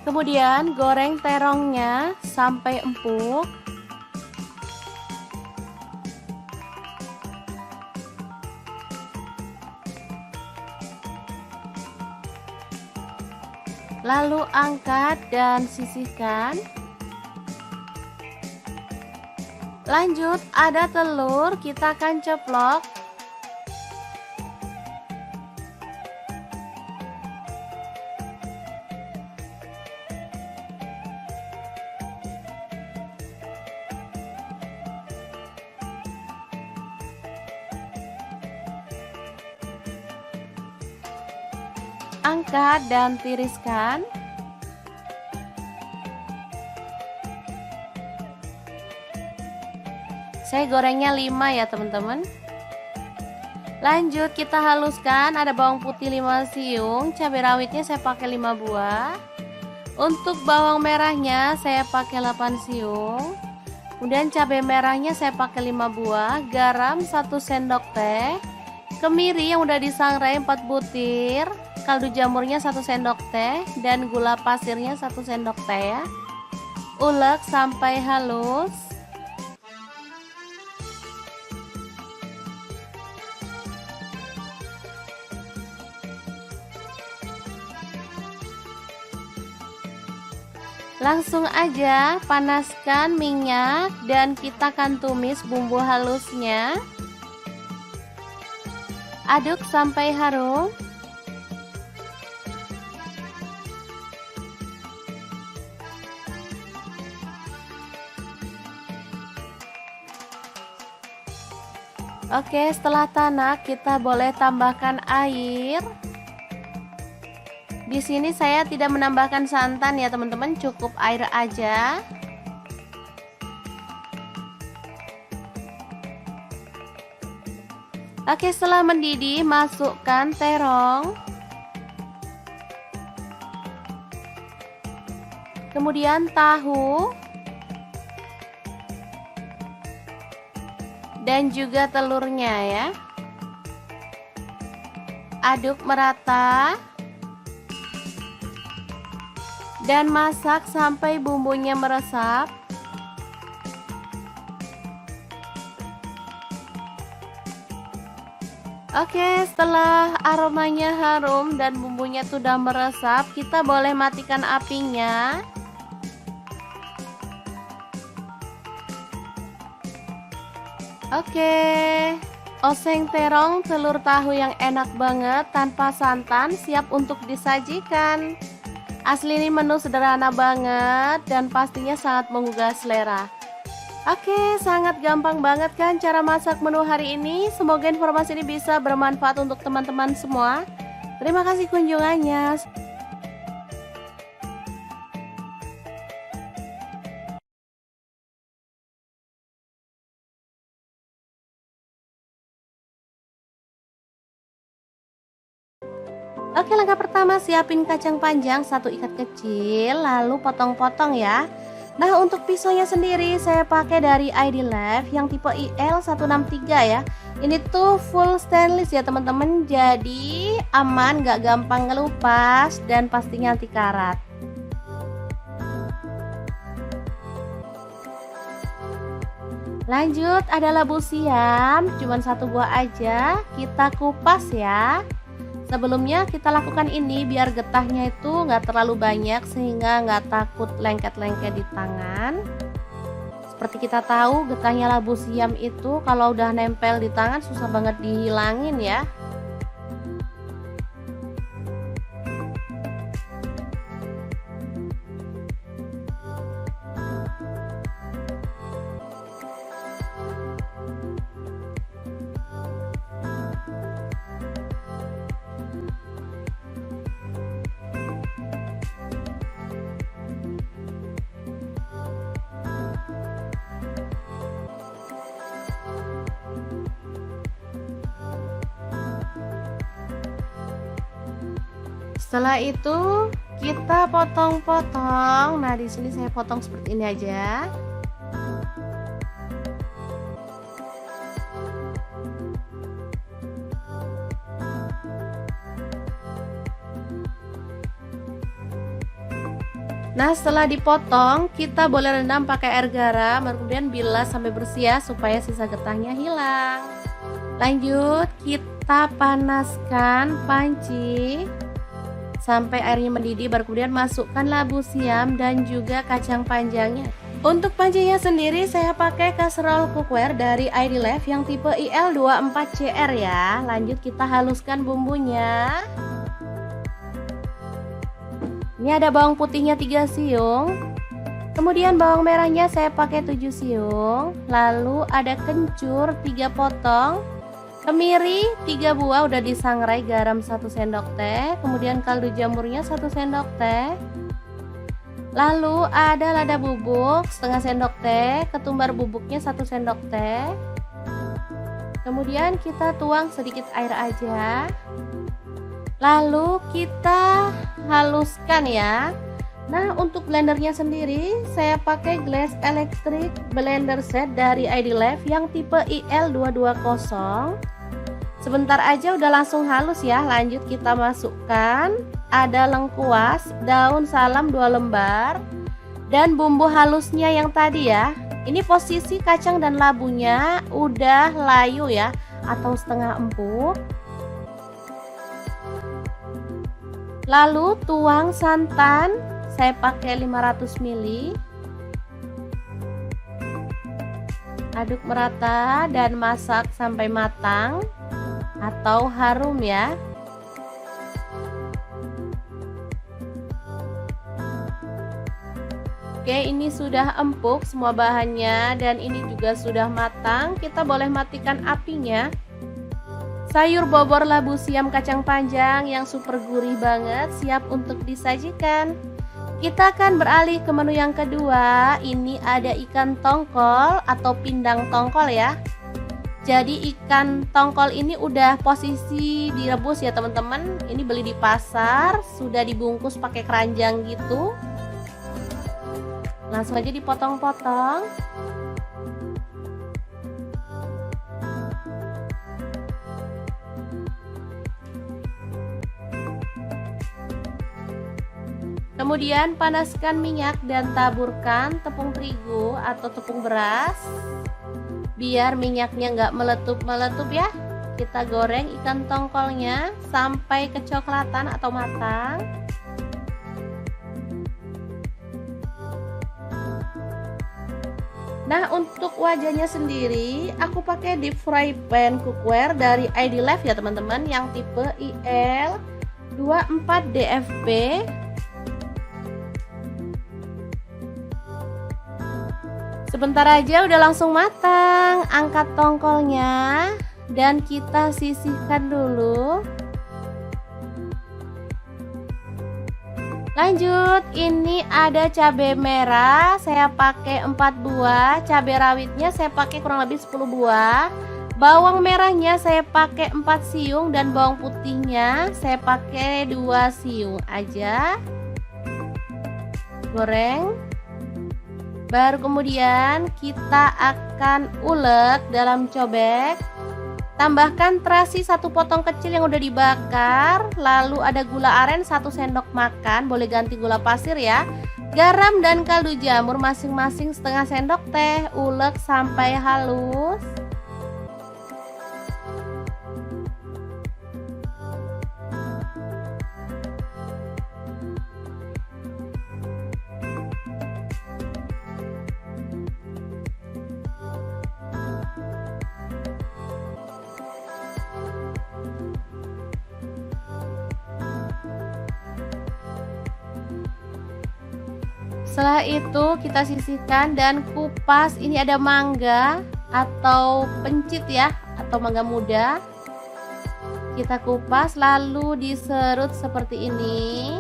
Kemudian goreng terongnya sampai empuk. Lalu angkat dan sisihkan. Lanjut ada telur, kita akan ceplok. Angkat dan tiriskan. Saya gorengnya 5 ya teman-teman. Lanjut kita haluskan, ada bawang putih 5 siung, cabai rawitnya saya pakai 5 buah. Untuk bawang merahnya saya pakai 8 siung. Kemudian cabai merahnya saya pakai 5 buah, garam 1 sendok teh, kemiri yang udah disangrai 4 butir, kaldu jamurnya 1 sendok teh, dan gula pasirnya 1 sendok teh ya. Ulek sampai halus. Langsung aja panaskan minyak dan kita akan tumis bumbu halusnya. Aduk sampai harum. Oke, setelah tanak kita boleh tambahkan air. Di sini saya tidak menambahkan santan ya teman-teman, cukup air aja. Oke, setelah mendidih masukkan terong. Kemudian tahu. Dan juga telurnya ya. Aduk merata. Dan masak sampai bumbunya meresap. Oke, setelah aromanya harum dan bumbunya sudah meresap, kita boleh matikan apinya. Oke, oseng terong telur tahu yang enak banget tanpa santan siap untuk disajikan. Asli ini menu sederhana banget dan pastinya sangat menggugah selera. Oke, sangat gampang banget kan cara masak menu hari ini. Semoga informasi ini bisa bermanfaat untuk teman-teman semua. Terima kasih kunjungannya. Oke, langkah pertama siapin kacang panjang 1 ikat kecil, lalu potong-potong ya. Nah, untuk pisaunya sendiri saya pakai dari ID Life yang tipe IL163 ya. Ini tuh full stainless ya teman-teman, jadi aman, gak gampang ngelupas dan pastinya anti karat. Lanjut, ada labu siam, cuman 1 buah aja, kita kupas ya. Sebelumnya kita lakukan ini biar getahnya itu nggak terlalu banyak sehingga nggak takut lengket-lengket di tangan. Seperti kita tahu, getahnya labu siam itu kalau udah nempel di tangan susah banget dihilangin ya. Setelah itu kita potong-potong. Nah, di sini saya potong seperti ini aja. Nah, setelah dipotong, kita boleh rendam pakai air garam, kemudian bilas sampai bersih ya, supaya sisa getahnya hilang. Lanjut, kita panaskan panci sampai airnya mendidih, baru kemudian masukkan labu siam dan juga kacang panjangnya. Untuk pancinya sendiri saya pakai kaserol cookware dari ID Life yang tipe IL24CR ya. Lanjut kita haluskan bumbunya. Ini ada bawang putihnya 3 siung. Kemudian bawang merahnya saya pakai 7 siung. Lalu ada kencur 3 potong. Kemiri 3 buah udah disangrai, garam 1 sendok teh, kemudian kaldu jamurnya 1 sendok teh. Lalu ada lada bubuk setengah sendok teh, ketumbar bubuknya 1 sendok teh. Kemudian kita tuang sedikit air aja. Lalu kita haluskan ya. Nah, untuk blendernya sendiri saya pakai Glass Electric Blender Set dari ID Life yang tipe IL220. Sebentar aja udah langsung halus ya. Lanjut kita masukkan ada lengkuas, daun salam 2 lembar, dan bumbu halusnya yang tadi ya. Ini posisi kacang dan labunya udah layu ya, atau setengah empuk. Lalu tuang santan, saya pakai 500 ml. Aduk merata dan masak sampai matang atau harum ya. Oke, ini sudah empuk semua bahannya dan ini juga sudah matang. Kita boleh matikan apinya. Sayur bobor labu siam kacang panjang yang super gurih banget siap untuk disajikan. Kita akan beralih ke menu yang kedua. Ini ada ikan tongkol atau pindang tongkol ya. Jadi ikan tongkol ini udah posisi direbus ya teman-teman. Ini beli di pasar, sudah dibungkus pakai keranjang gitu. Langsung aja dipotong-potong. Kemudian panaskan minyak dan taburkan tepung terigu atau tepung beras. Biar minyaknya nggak meletup-meletup ya. Kita goreng ikan tongkolnya sampai kecoklatan atau matang. Nah, untuk wajahnya sendiri aku pakai deep fry pan cookware dari ID Life ya teman-teman, yang tipe IL24DFB. Sebentar aja udah langsung matang. Angkat tongkolnya dan kita sisihkan dulu. Lanjut, ini ada cabai merah, saya pakai 4 buah. Cabai rawitnya saya pakai kurang lebih 10 buah. Bawang merahnya saya pakai 4 siung dan bawang putihnya saya pakai 2 siung aja. Goreng. Baru kemudian kita akan ulek dalam cobek. Tambahkan terasi 1 potong kecil yang udah dibakar, lalu ada gula aren 1 sendok makan, boleh ganti gula pasir ya. Garam dan kaldu jamur masing-masing setengah sendok teh, ulek sampai halus. Setelah itu kita sisihkan dan kupas. Ini ada mangga atau pencit ya, atau mangga muda. Kita kupas lalu diserut seperti ini.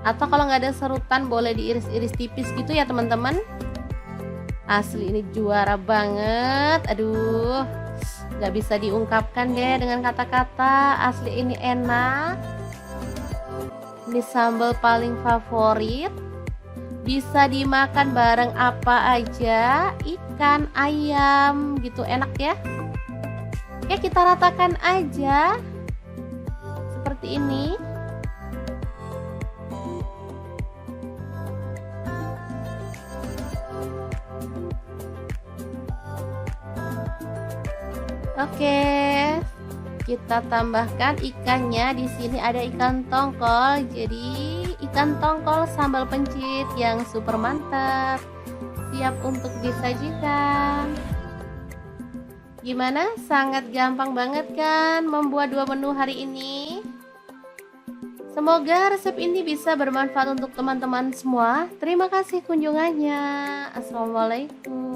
Atau kalau nggak ada serutan boleh diiris-iris tipis gitu ya teman-teman. Asli ini juara banget. Aduh, nggak bisa diungkapkan deh dengan kata-kata. Asli ini enak. Ini sambal paling favorit. Bisa dimakan bareng apa aja, ikan, ayam gitu, enak ya. Oke, kita ratakan aja seperti ini. Oke, kita tambahkan ikannya. Di sini ada ikan tongkol. Jadi ikan tongkol sambal pencit yang super mantap, siap untuk disajikan. Gimana? Sangat gampang banget kan membuat 2 menu hari ini? Semoga resep ini bisa bermanfaat untuk teman-teman semua. Terima kasih kunjungannya. Assalamualaikum.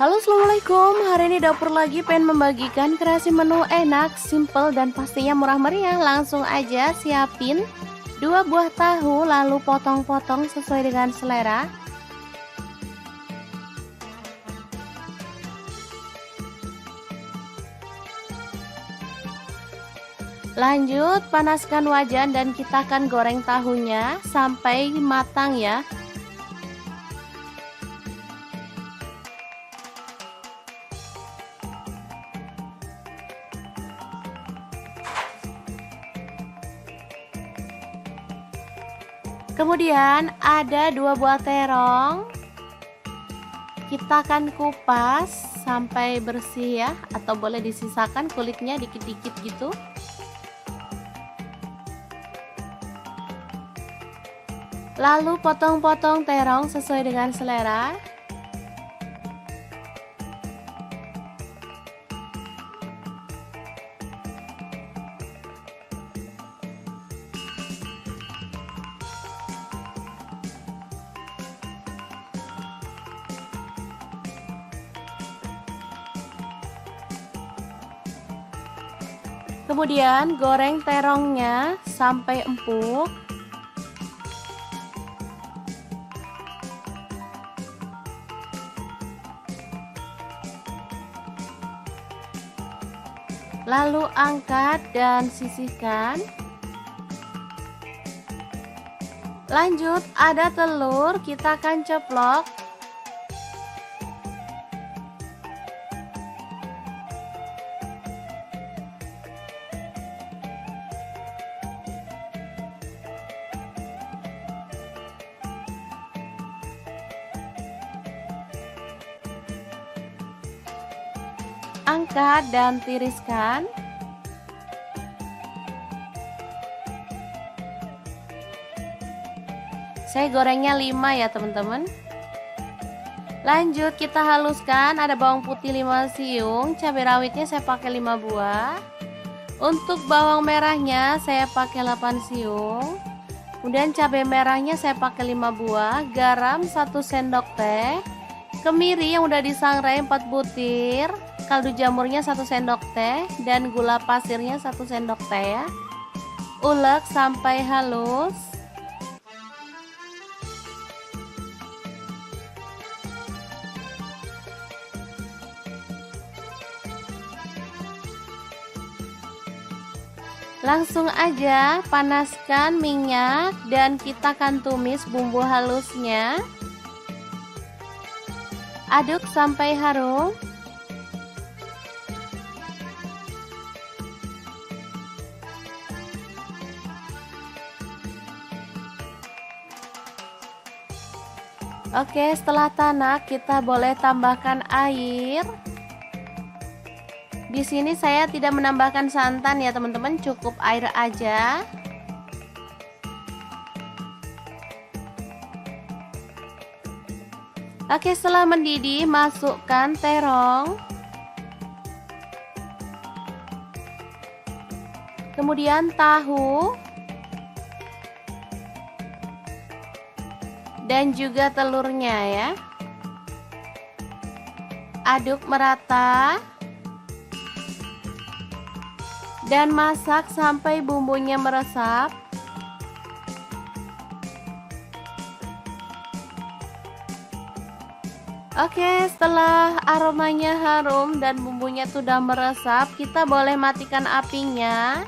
Halo, assalamualaikum. Hari ini dapur lagi pengen membagikan kreasi menu enak, simple dan pastinya murah meriah. Langsung aja siapin 2 buah tahu, lalu potong-potong sesuai dengan selera. Lanjut panaskan wajan dan kita akan goreng tahunya sampai matang ya. Kemudian ada 2 buah terong. Kita akan kupas sampai bersih ya, atau boleh disisakan kulitnya dikit-dikit gitu. Lalu potong-potong terong sesuai dengan selera. Kemudian goreng terongnya sampai empuk. Lalu angkat dan sisihkan. Lanjut ada telur, kita akan ceplok. Angkat dan tiriskan. Saya gorengnya 5 ya teman-teman. Lanjut kita haluskan. Ada bawang putih 5 siung, cabai rawitnya saya pakai 5 buah. Untuk bawang merahnya saya pakai 8 siung. Kemudian cabai merahnya saya pakai 5 buah, garam 1 sendok teh, kemiri yang udah disangrai 4 butir, kaldu jamurnya 1 sendok teh, dan gula pasirnya 1 sendok teh ya. Ulek sampai halus. Langsung aja panaskan minyak dan kita akan tumis bumbu halusnya. Aduk sampai harum. Oke, setelah tanak kita boleh tambahkan air. Di sini saya tidak menambahkan santan ya teman-teman, cukup air aja. Oke, setelah mendidih masukkan terong. Kemudian tahu. Dan juga telurnya ya. Aduk merata. Dan masak sampai bumbunya meresap. Oke, setelah aromanya harum dan bumbunya sudah meresap, kita boleh matikan apinya.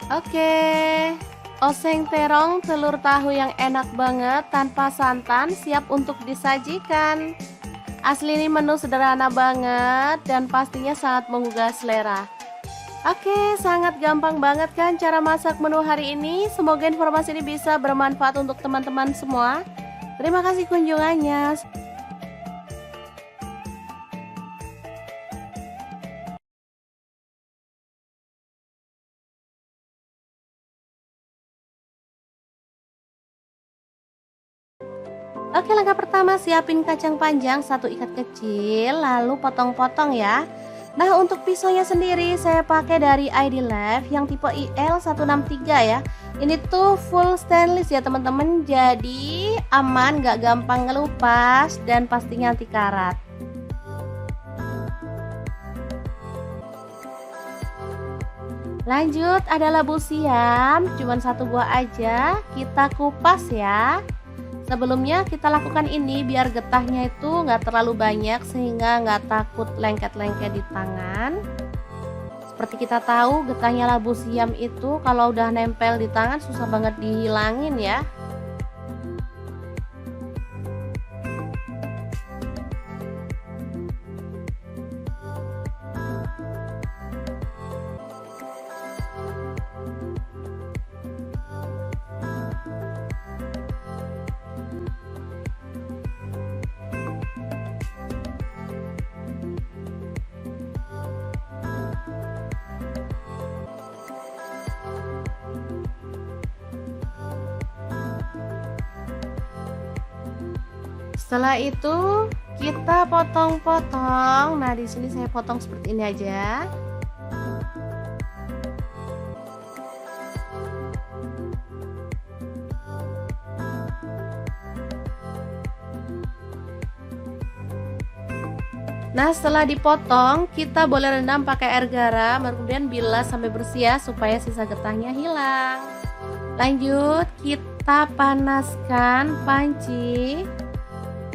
Oke, oseng terong telur tahu yang enak banget tanpa santan siap untuk disajikan. Asli ini menu sederhana banget dan pastinya sangat menggugah selera. Oke, sangat gampang banget kan cara masak menu hari ini. Semoga informasi ini bisa bermanfaat untuk teman-teman semua. Terima kasih kunjungannya. Oke, langkah pertama siapin kacang panjang 1 ikat kecil, lalu potong-potong ya. Nah, untuk pisaunya sendiri saya pakai dari ID Life yang tipe IL163 ya. Ini tuh full stainless ya teman-teman, jadi aman, gak gampang ngelupas dan pastinya anti karat. Lanjut, ada labu siam, cuman 1 buah aja, kita kupas ya. Sebelumnya kita lakukan ini biar getahnya itu nggak terlalu banyak sehingga nggak takut lengket-lengket di tangan. Seperti kita tahu getahnya labu siam itu kalau udah nempel di tangan susah banget dihilangin ya. Setelah itu kita potong-potong. Nah, di sini saya potong seperti ini aja. Nah, setelah dipotong, kita boleh rendam pakai air garam, kemudian bilas sampai bersih ya, supaya sisa getahnya hilang. Lanjut, kita panaskan panci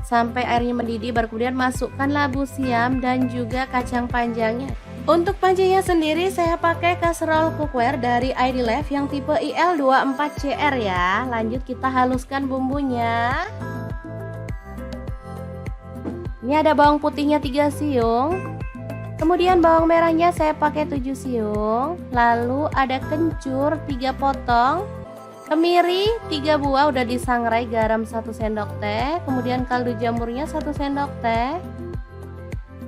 sampai airnya mendidih, baru kemudian masukkan labu siam dan juga kacang panjangnya. Untuk pancinya sendiri saya pakai casserole cookware dari ID Life yang tipe IL24CR ya. Lanjut kita haluskan bumbunya. Ini ada bawang putihnya 3 siung. Kemudian bawang merahnya saya pakai 7 siung. Lalu ada kencur 3 potong. Kemiri 3 buah udah disangrai, garam 1 sendok teh, kemudian kaldu jamurnya 1 sendok teh.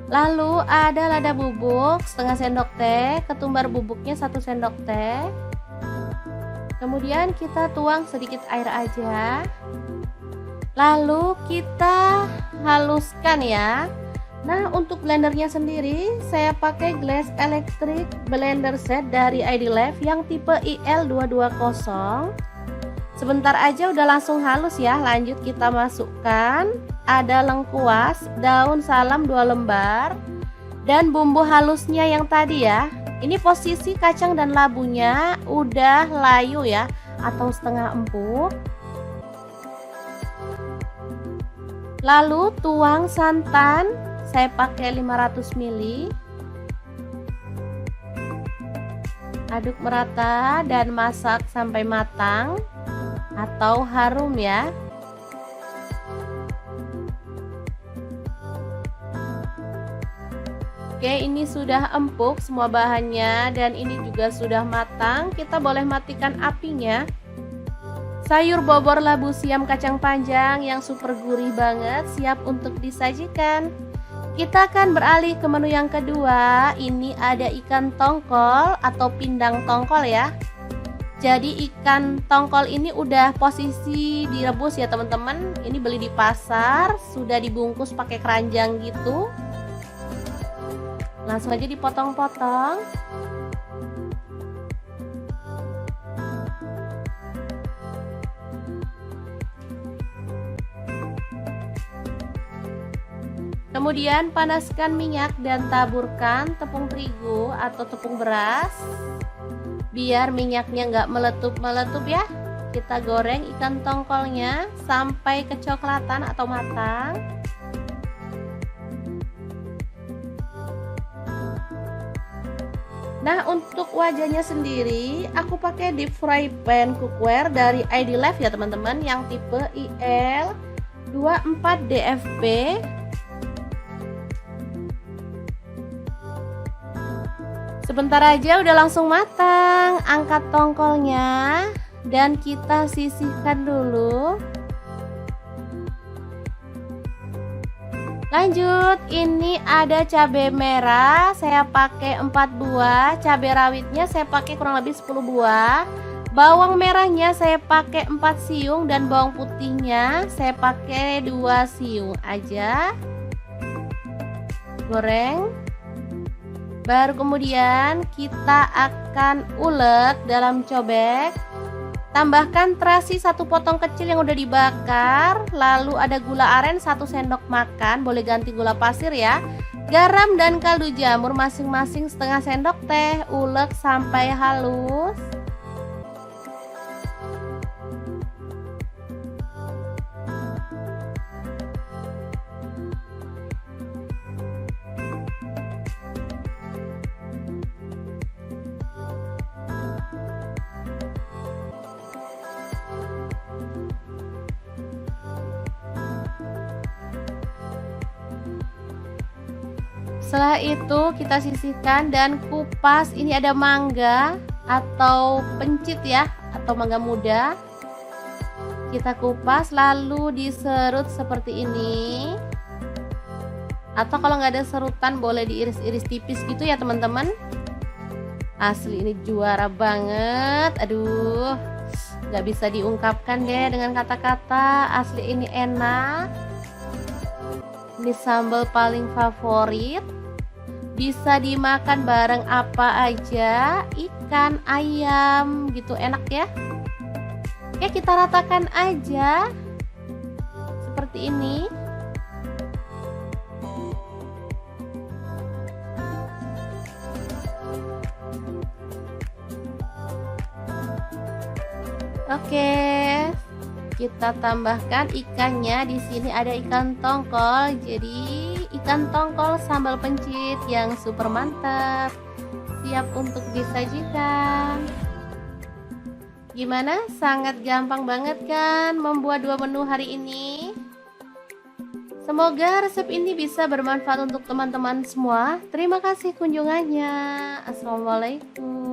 Lalu ada lada bubuk setengah sendok teh, ketumbar bubuknya 1 sendok teh. Kemudian kita tuang sedikit air aja. Lalu kita haluskan ya. Nah, untuk blendernya sendiri saya pakai Glass Electric Blender Set dari ID Life yang tipe IL220. Sebentar aja udah langsung halus ya. Lanjut kita masukkan ada lengkuas, daun salam 2 lembar, dan bumbu halusnya yang tadi ya. Ini posisi kacang dan labunya udah layu ya, atau setengah empuk. Lalu tuang santan saya pakai 500 ml. Aduk merata dan masak sampai matang atau harum ya. Oke, ini sudah empuk semua bahannya dan ini juga sudah matang. Kita boleh matikan apinya. Sayur bobor labu siam kacang panjang yang super gurih banget siap untuk disajikan. Kita akan beralih ke menu yang kedua. Ini ada ikan tongkol atau pindang tongkol ya. Jadi ikan tongkol ini udah posisi direbus ya teman-teman. Ini beli di pasar, sudah dibungkus pakai keranjang gitu. Langsung aja dipotong-potong. Kemudian panaskan minyak dan taburkan tepung terigu atau tepung beras. Biar minyaknya nggak meletup-meletup ya. Kita goreng ikan tongkolnya sampai kecoklatan atau matang. Nah, untuk wajahnya sendiri aku pakai deep fry pan cookware dari ID Life ya teman-teman, yang tipe IL24DFP. Sebentar aja udah langsung matang. Angkat tongkolnya dan kita sisihkan dulu. Lanjut, ini ada cabai merah, saya pakai 4 buah, cabai rawitnya saya pakai kurang lebih 10 buah. Bawang merahnya saya pakai 4 siung dan bawang putihnya saya pakai 2 siung aja. Goreng. Baru kemudian kita akan ulek dalam cobek. Tambahkan terasi 1 potong kecil yang udah dibakar. Lalu ada gula aren 1 sendok makan, boleh ganti gula pasir ya. Garam dan kaldu jamur masing-masing setengah sendok teh. Ulek sampai halus. Setelah itu kita sisihkan dan kupas. Ini ada mangga atau pencit ya, atau mangga muda. Kita kupas lalu diserut seperti ini. Atau kalau nggak ada serutan boleh diiris-iris tipis gitu ya teman-teman. Asli ini juara banget. Aduh, nggak bisa diungkapkan deh dengan kata-kata. Asli ini enak. Ini sambal paling favorit. Bisa dimakan bareng apa aja, ikan, ayam gitu, enak ya. Oke, kita ratakan aja seperti ini. Oke, kita tambahkan ikannya. Di sini ada ikan tongkol. Jadi ikan tongkol sambal pencit yang super mantap, siap untuk disajikan. Gimana? Sangat gampang banget kan membuat 2 menu hari ini? Semoga resep ini bisa bermanfaat untuk teman-teman semua. Terima kasih kunjungannya. Assalamualaikum.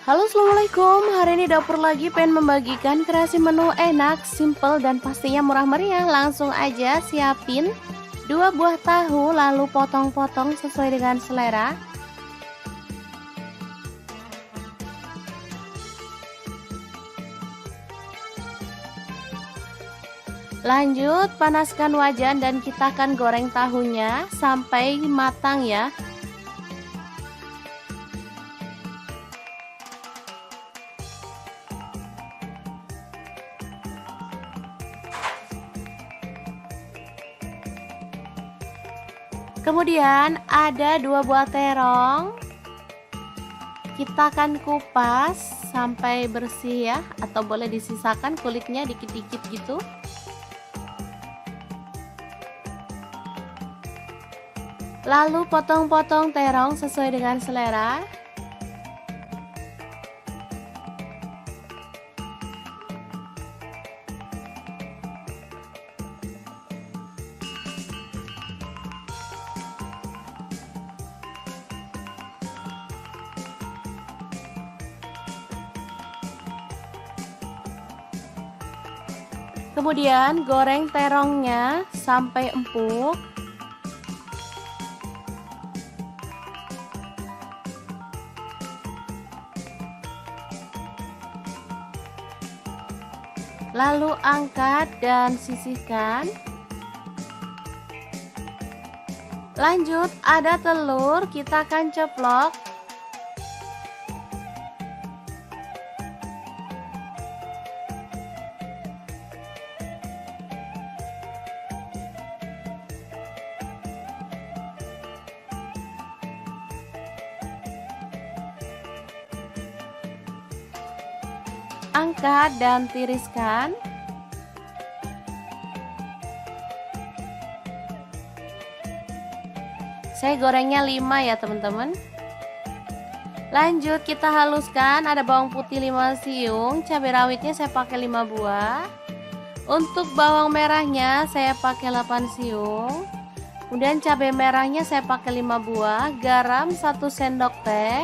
Halo, assalamualaikum. Hari ini dapur lagi pengen membagikan kreasi menu enak, simple dan pastinya murah meriah. Langsung aja siapin 2 buah tahu lalu potong-potong sesuai dengan selera. Lanjut panaskan wajan dan kita akan goreng tahunya sampai matang ya. Kemudian ada 2 buah terong. Kita akan kupas sampai bersih ya, atau boleh disisakan kulitnya dikit-dikit gitu. Lalu potong-potong terong sesuai dengan selera. Kemudian goreng terongnya sampai empuk. Lalu angkat dan sisihkan. Lanjut, ada telur, kita akan ceplok. Angkat dan tiriskan. Saya gorengnya 5 ya teman-teman. Lanjut kita haluskan, ada bawang putih 5 siung, cabai rawitnya saya pakai 5 buah. Untuk bawang merahnya saya pakai 8 siung. Kemudian cabai merahnya saya pakai 5 buah, garam 1 sendok teh,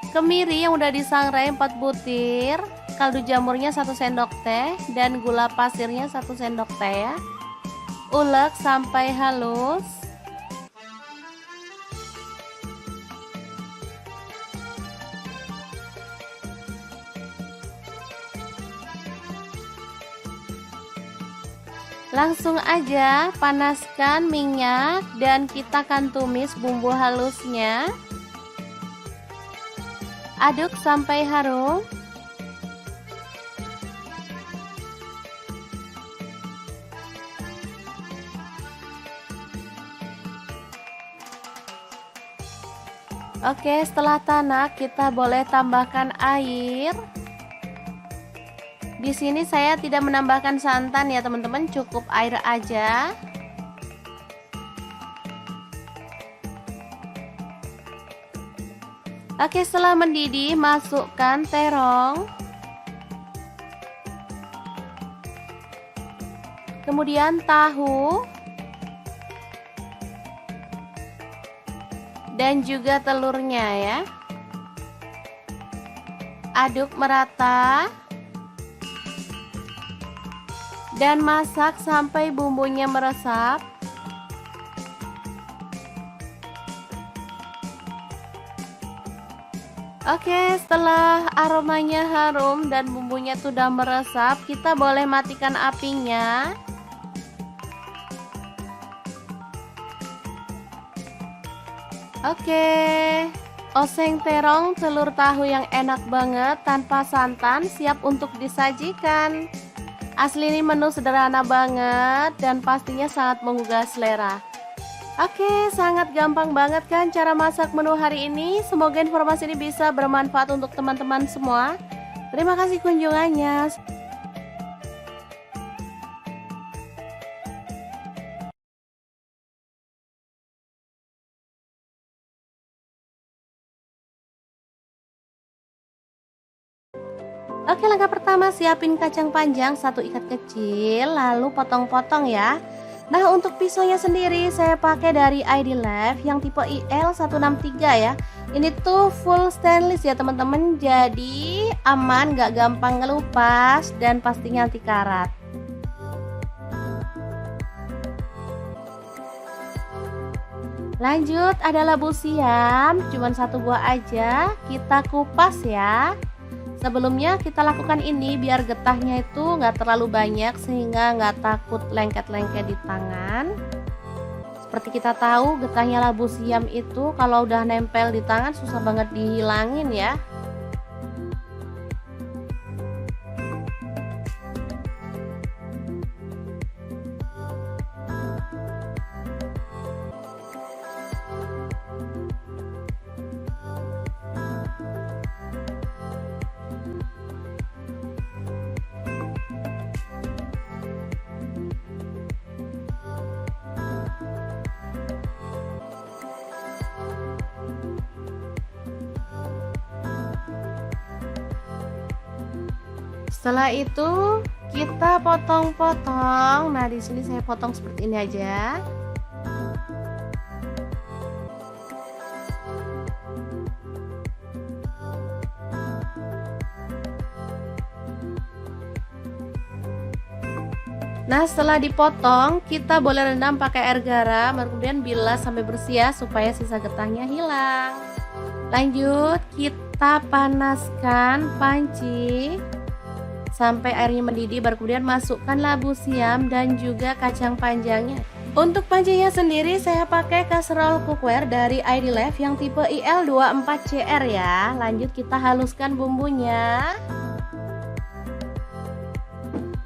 kemiri yang udah disangrai 4 butir, kaldu jamurnya 1 sendok teh, dan gula pasirnya 1 sendok teh ya. Ulek sampai halus. Langsung aja panaskan minyak dan kita akan tumis bumbu halusnya. Aduk sampai harum. Oke, setelah tanak kita boleh tambahkan air. Di sini saya tidak menambahkan santan ya teman-teman, cukup air aja. Oke, setelah mendidih masukkan terong. Kemudian tahu. Dan juga telurnya ya. Aduk merata. Dan masak sampai bumbunya meresap. Oke, setelah aromanya harum dan bumbunya sudah meresap, kita boleh matikan apinya. Oke, oseng terong telur tahu yang enak banget tanpa santan siap untuk disajikan. Asli ini menu sederhana banget dan pastinya sangat menggugah selera. Oke, sangat gampang banget kan cara masak menu hari ini. Semoga informasi ini bisa bermanfaat untuk teman-teman semua. Terima kasih kunjungannya. Oke, langkah pertama siapin kacang panjang 1 ikat kecil, lalu potong-potong ya. Nah, untuk pisaunya sendiri saya pakai dari ID Life yang tipe IL163 ya. Ini tuh full stainless ya teman-teman, jadi aman, gak gampang ngelupas dan pastinya anti karat. Lanjut, ada labu siam, cuman 1 buah aja, kita kupas ya. Sebelumnya kita lakukan ini biar getahnya itu nggak terlalu banyak sehingga nggak takut lengket-lengket di tangan. Seperti kita tahu getahnya labu siam itu kalau udah nempel di tangan susah banget dihilangin ya. Setelah itu kita potong-potong. Nah, di sini saya potong seperti ini aja. Nah, setelah dipotong, kita boleh rendam pakai air garam, kemudian bilas sampai bersih ya, supaya sisa getahnya hilang. Lanjut, kita panaskan panci sampai airnya mendidih, baru kemudian masukkan labu siam dan juga kacang panjangnya. Untuk pancinya sendiri saya pakai kaserol cookware dari ID Life yang tipe IL24CR ya. Lanjut kita haluskan bumbunya.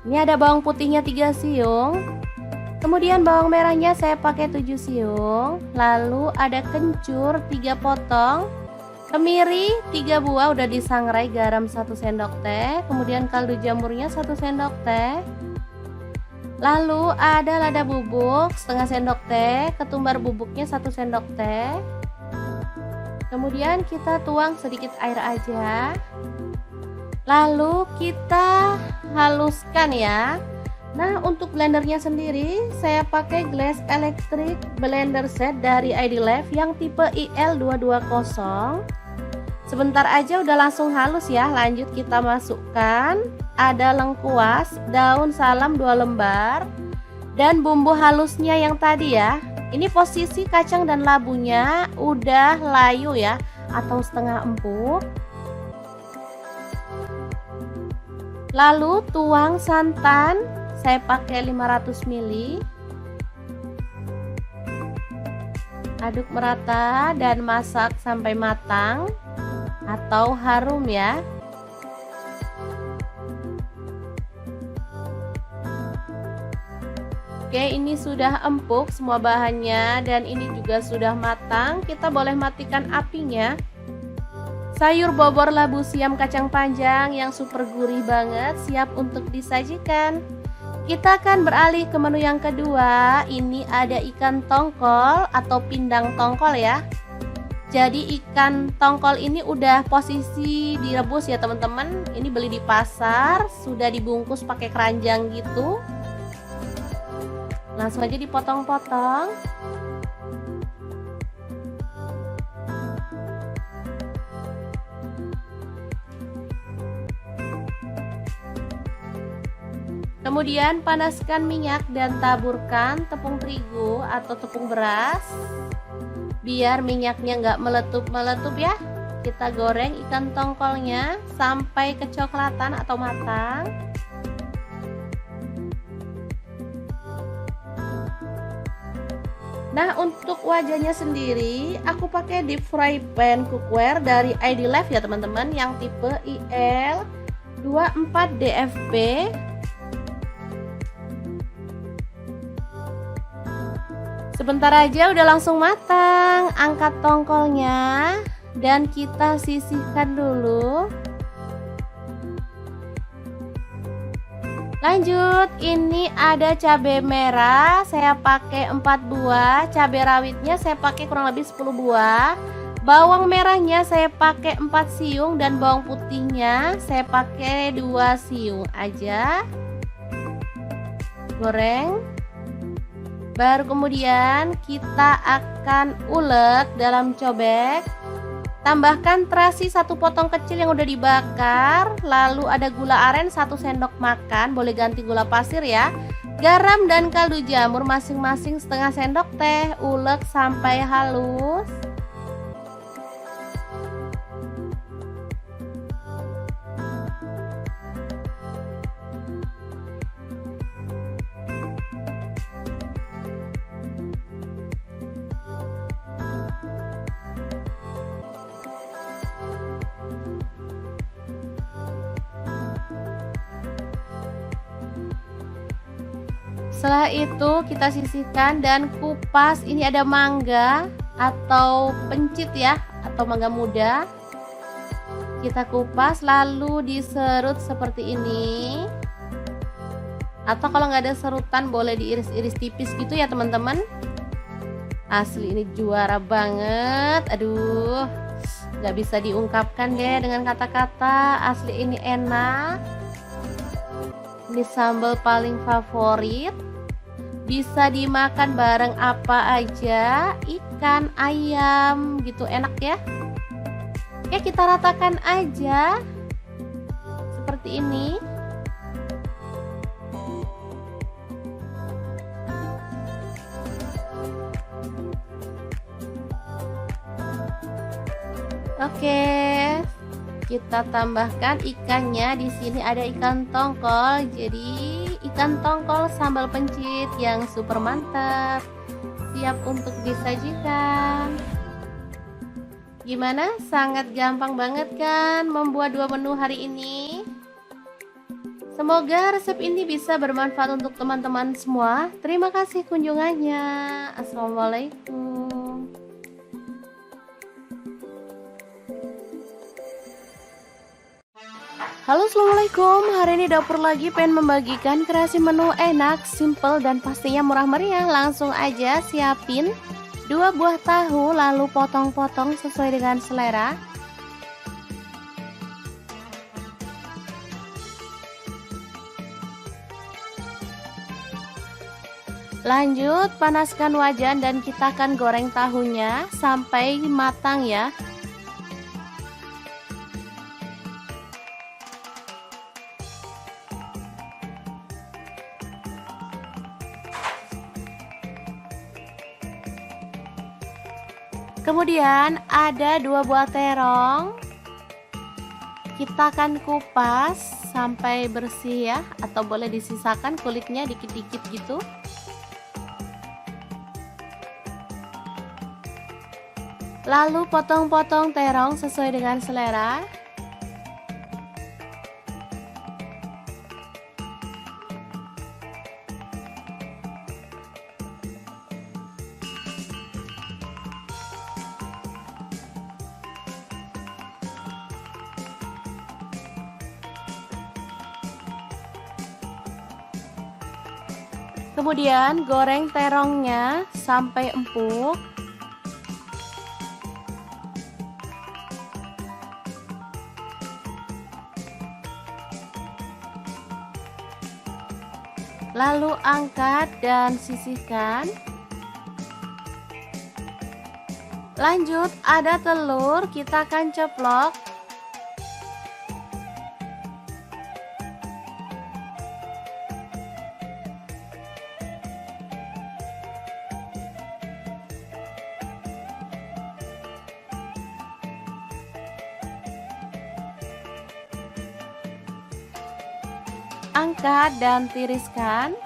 Ini ada bawang putihnya 3 siung. Kemudian bawang merahnya saya pakai 7 siung. Lalu ada kencur 3 potong. Kemiri 3 buah udah disangrai, garam 1 sendok teh. Kemudian kaldu jamurnya 1 sendok teh. Lalu ada lada bubuk setengah sendok teh. Ketumbar bubuknya 1 sendok teh. Kemudian kita tuang sedikit air aja. Lalu kita haluskan ya. Nah, untuk blendernya sendiri saya pakai Glass Electric Blender Set dari ID Life yang tipe IL220. Sebentar aja udah langsung halus ya. Lanjut kita masukkan ada lengkuas, daun salam 2 lembar, dan bumbu halusnya yang tadi ya. Ini posisi kacang dan labunya udah layu ya, atau setengah empuk. Lalu tuang santan, saya pakai 500 ml. Aduk merata dan masak sampai matang atau harum ya. Oke, ini sudah empuk semua bahannya dan ini juga sudah matang. Kita boleh matikan apinya. Sayur bobor labu siam kacang panjang yang super gurih banget siap untuk disajikan. Kita akan beralih ke menu yang kedua. Ini ada ikan tongkol atau pindang tongkol ya. Jadi ikan tongkol ini udah posisi direbus ya teman-teman. Ini beli di pasar, sudah dibungkus pakai keranjang gitu. Langsung aja dipotong-potong. Kemudian panaskan minyak dan taburkan tepung terigu atau tepung beras. Biar minyaknya nggak meletup-meletup ya. Kita goreng ikan tongkolnya sampai kecoklatan atau matang. Nah, untuk wajahnya sendiri aku pakai deep fry pan cookware dari ID Life ya teman-teman, yang tipe IL24DFB. Sebentar aja udah langsung matang. Angkat tongkolnya dan kita sisihkan dulu. Lanjut, ini ada cabai merah, saya pakai 4 buah. Cabai rawitnya saya pakai kurang lebih 10 buah. Bawang merahnya saya pakai 4 siung dan bawang putihnya saya pakai 2 siung aja. Goreng. Baru kemudian kita akan ulek dalam cobek. Tambahkan terasi 1 potong kecil yang udah dibakar. Lalu ada gula aren 1 sendok makan, boleh ganti gula pasir ya. Garam dan kaldu jamur masing-masing setengah sendok teh. Ulek sampai halus. Setelah itu kita sisihkan dan kupas. Ini ada mangga atau pencit ya, atau mangga muda. Kita kupas lalu diserut seperti ini. Atau kalau nggak ada serutan boleh diiris-iris tipis gitu ya teman-teman. Asli ini juara banget. Aduh, nggak bisa diungkapkan deh dengan kata-kata. Asli ini enak. Ini sambal paling favorit. Bisa dimakan bareng apa aja, ikan, ayam gitu, enak ya. Oke, kita ratakan aja seperti ini. Oke, kita tambahkan ikannya. Di sini ada ikan tongkol. Jadi ikan tongkol sambal pencit yang super mantap, siap untuk disajikan. Gimana? Sangat gampang banget kan membuat dua menu hari ini? Semoga resep ini bisa bermanfaat untuk teman-teman semua. Terima kasih kunjungannya. Assalamualaikum. Halo, assalamualaikum. Hari ini dapur lagi pengen membagikan kreasi menu enak, simple, dan pastinya murah meriah. Langsung aja siapin 2 buah tahu, lalu potong-potong sesuai dengan selera. Lanjut panaskan wajan dan kita akan goreng tahunya sampai matang ya. Kemudian ada 2 buah terong. Kita akan kupas sampai bersih ya, atau boleh disisakan kulitnya dikit-dikit gitu. Lalu potong-potong terong sesuai dengan selera. Kemudian goreng terongnya sampai empuk. Lalu angkat dan sisihkan. Lanjut ada telur, kita akan ceplok. Angkat dan tiriskan.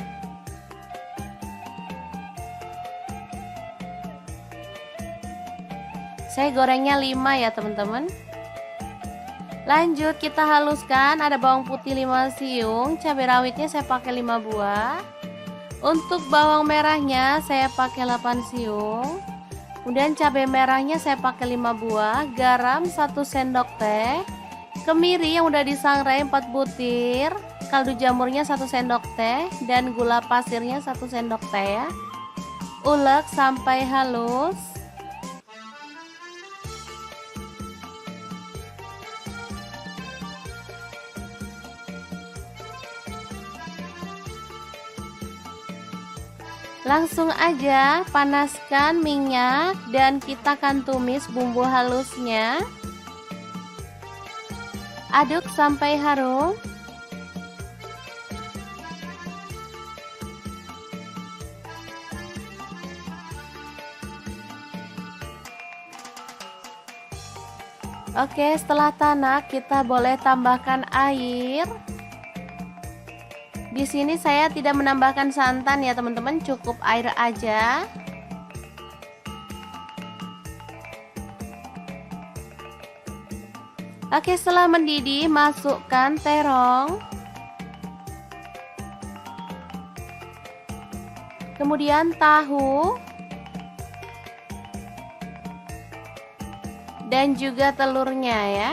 Saya gorengnya 5 ya teman-teman. Lanjut kita haluskan. Ada bawang putih 5 siung, cabai rawitnya saya pakai 5 buah. Untuk bawang merahnya saya pakai 8 siung. Kemudian cabai merahnya saya pakai 5 buah, garam 1 sendok teh, kemiri yang udah disangrai 4 butir, kaldu jamurnya 1 sendok teh, dan gula pasirnya 1 sendok teh ya. Ulek sampai halus. Langsung aja panaskan minyak dan kita akan tumis bumbu halusnya. Aduk sampai harum. Oke, setelah tanak kita boleh tambahkan air. Di sini saya tidak menambahkan santan ya teman-teman, cukup air aja. Oke, setelah mendidih masukkan terong. Kemudian tahu. Dan juga telurnya ya.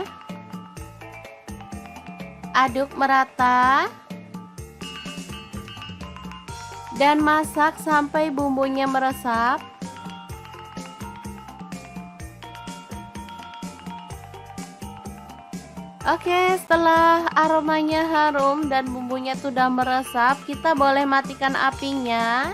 Aduk merata. Dan masak sampai bumbunya meresap. Oke, setelah aromanya harum dan bumbunya sudah meresap, kita boleh matikan apinya.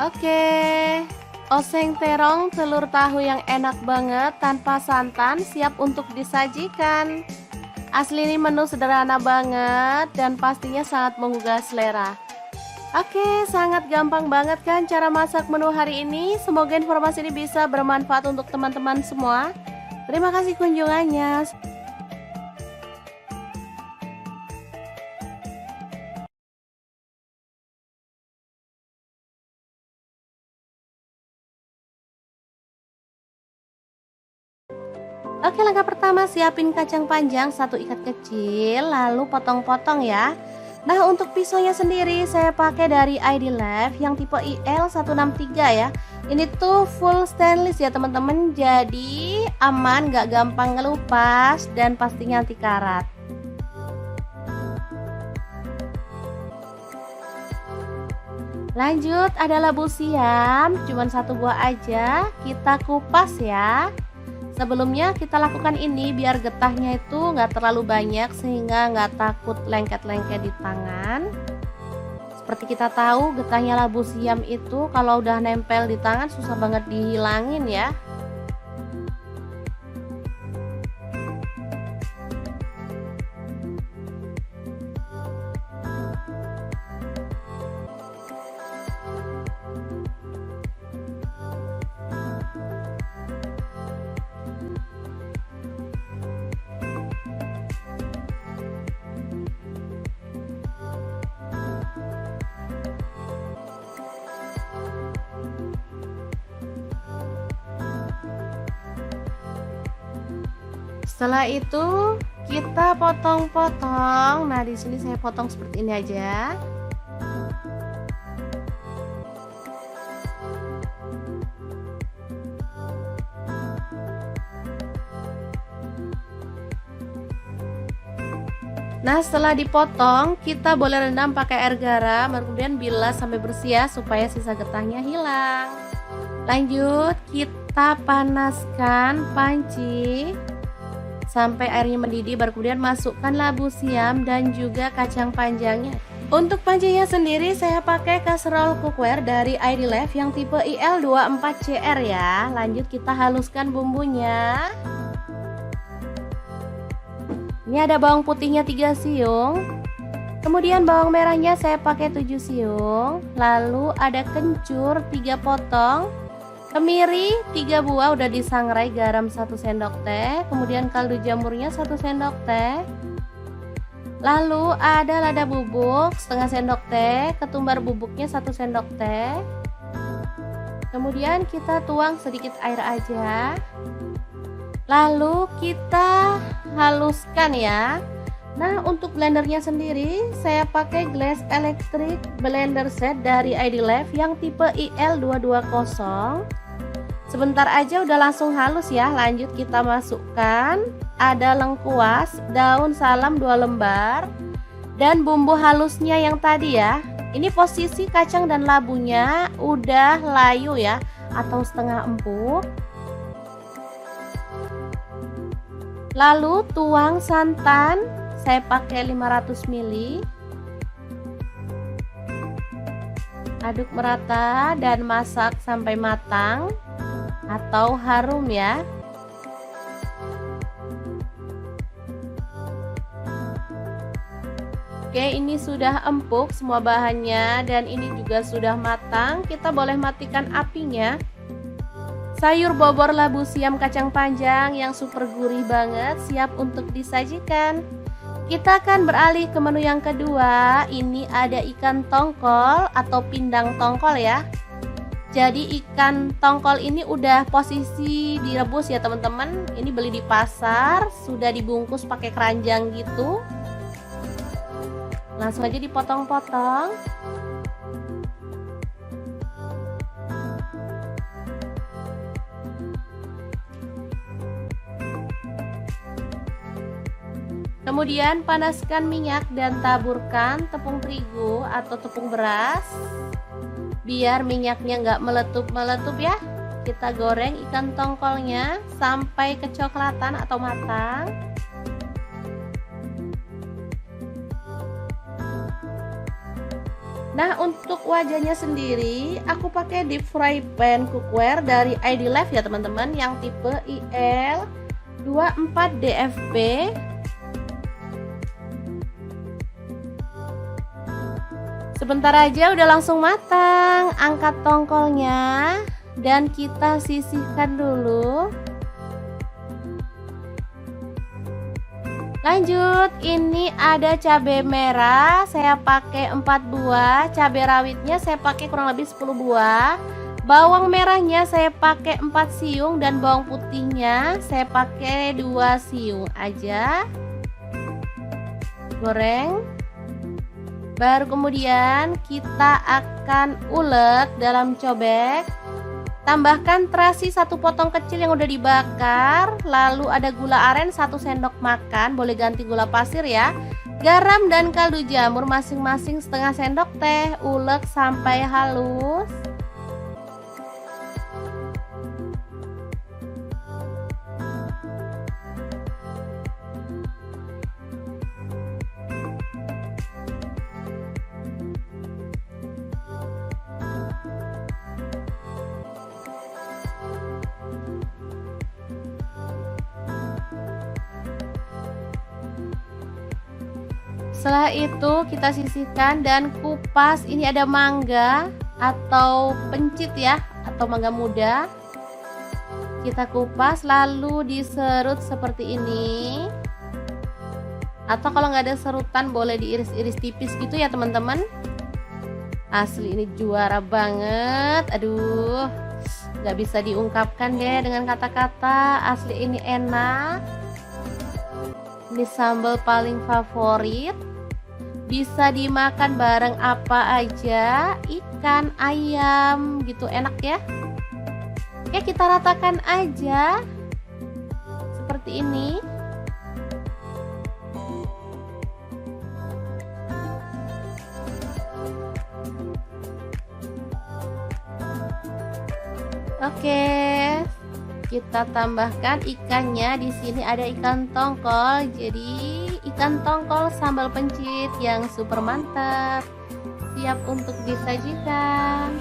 Oke, oseng terong telur tahu yang enak banget tanpa santan siap untuk disajikan. Asli ini menu sederhana banget dan pastinya sangat menggugah selera. Oke, sangat gampang banget kan cara masak menu hari ini. Semoga informasi ini bisa bermanfaat untuk teman-teman semua. Terima kasih kunjungannya. Oke, langkah pertama siapin kacang panjang 1 ikat kecil, lalu potong-potong ya. Nah, untuk pisaunya sendiri saya pakai dari ID Lab yang tipe IL163 ya. Ini tuh full stainless ya teman-teman, jadi aman, gak gampang ngelupas dan pastinya anti karat. Lanjut, ada labu siam, cuman 1 buah aja, kita kupas ya. Sebelumnya kita lakukan ini biar getahnya itu nggak terlalu banyak sehingga nggak takut lengket-lengket di tangan. Seperti kita tahu getahnya labu siam itu kalau udah nempel di tangan susah banget dihilangin ya. Setelah itu kita potong-potong. Nah, di sini saya potong seperti ini aja. Nah, setelah dipotong, kita boleh rendam pakai air garam, kemudian bilas sampai bersih ya, supaya sisa getahnya hilang. Lanjut, kita panaskan panci sampai airnya mendidih, baru kemudian masukkan labu siam dan juga kacang panjangnya. Untuk pancinya sendiri saya pakai casserole cookware dari ID Lab yang tipe IL24CR ya. Lanjut kita haluskan bumbunya. Ini ada bawang putihnya 3 siung. Kemudian bawang merahnya saya pakai 7 siung. Lalu ada kencur 3 potong. Kemiri 3 buah udah disangrai, garam 1 sendok teh, kemudian kaldu jamurnya 1 sendok teh. Lalu ada lada bubuk setengah sendok teh, ketumbar bubuknya 1 sendok teh. Kemudian kita tuang sedikit air aja. Lalu kita haluskan ya. Nah, untuk blendernya sendiri saya pakai Glass Electric Blender Set dari ID Lab yang tipe IL220. Sebentar aja udah langsung halus ya. Lanjut kita masukkan ada lengkuas, daun salam 2 lembar, dan bumbu halusnya yang tadi ya. Ini posisi kacang dan labunya udah layu ya, atau setengah empuk. Lalu tuang santan, saya pakai 500 ml. Aduk merata dan masak sampai matang atau harum ya. Oke, ini sudah empuk semua bahannya dan ini juga sudah matang. Kita boleh matikan apinya. Sayur bobor labu siam kacang panjang yang super gurih banget siap untuk disajikan. Kita akan beralih ke menu yang kedua. Ini ada ikan tongkol atau pindang tongkol ya. Jadi ikan tongkol ini udah posisi direbus ya teman-teman. Ini beli di pasar, sudah dibungkus pakai keranjang gitu. Langsung aja dipotong-potong. Kemudian panaskan minyak dan taburkan tepung terigu atau tepung beras biar minyaknya nggak meletup-meletup ya. kita goreng ikan tongkolnya sampai kecoklatan atau matang. Nah, untuk wajannya sendiri aku pakai deep fry pan cookware dari ID Life ya teman-teman, yang tipe IL24DFB. Sebentar aja udah langsung matang. Angkat tongkolnya dan kita sisihkan dulu. Lanjut, ini ada cabai merah, saya pakai 4 buah. Cabai rawitnya saya pakai kurang lebih 10 buah. Bawang merahnya saya pakai 4 siung dan bawang putihnya saya pakai 2 siung aja. Goreng. Baru kemudian kita akan ulek dalam cobek. Tambahkan terasi 1 potong kecil yang udah dibakar. Lalu ada gula aren 1 sendok makan, boleh ganti gula pasir ya. Garam dan kaldu jamur masing-masing setengah sendok teh. Ulek sampai halus. Setelah itu kita sisihkan dan kupas. Ini ada mangga atau pencit ya, atau mangga muda. Kita kupas lalu diserut seperti ini. Atau kalau nggak ada serutan boleh diiris-iris tipis gitu ya teman-teman. Asli ini juara banget. Aduh, nggak bisa diungkapkan deh dengan kata-kata. Asli ini enak. Ini sambal paling favorit. Bisa dimakan bareng apa aja, ikan, ayam gitu, enak ya. Oke, kita ratakan aja seperti ini. Oke, kita tambahkan ikannya. Di sini ada ikan tongkol. Jadi ikan tongkol sambal pencit yang super mantap, siap untuk disajikan.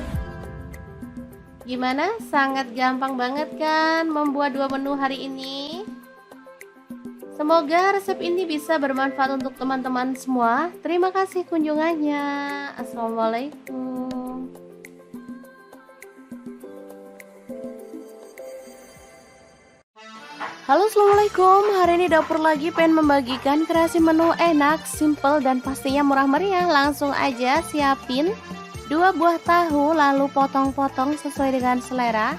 Gimana? Sangat gampang banget kan membuat 2 menu hari ini? Semoga resep ini bisa bermanfaat untuk teman-teman semua. Terima kasih kunjungannya. Assalamualaikum. Halo, assalamualaikum. Hari ini dapur lagi pengen membagikan kreasi menu enak, simple dan pastinya murah meriah. Langsung aja siapin 2 buah tahu, lalu potong-potong sesuai dengan selera.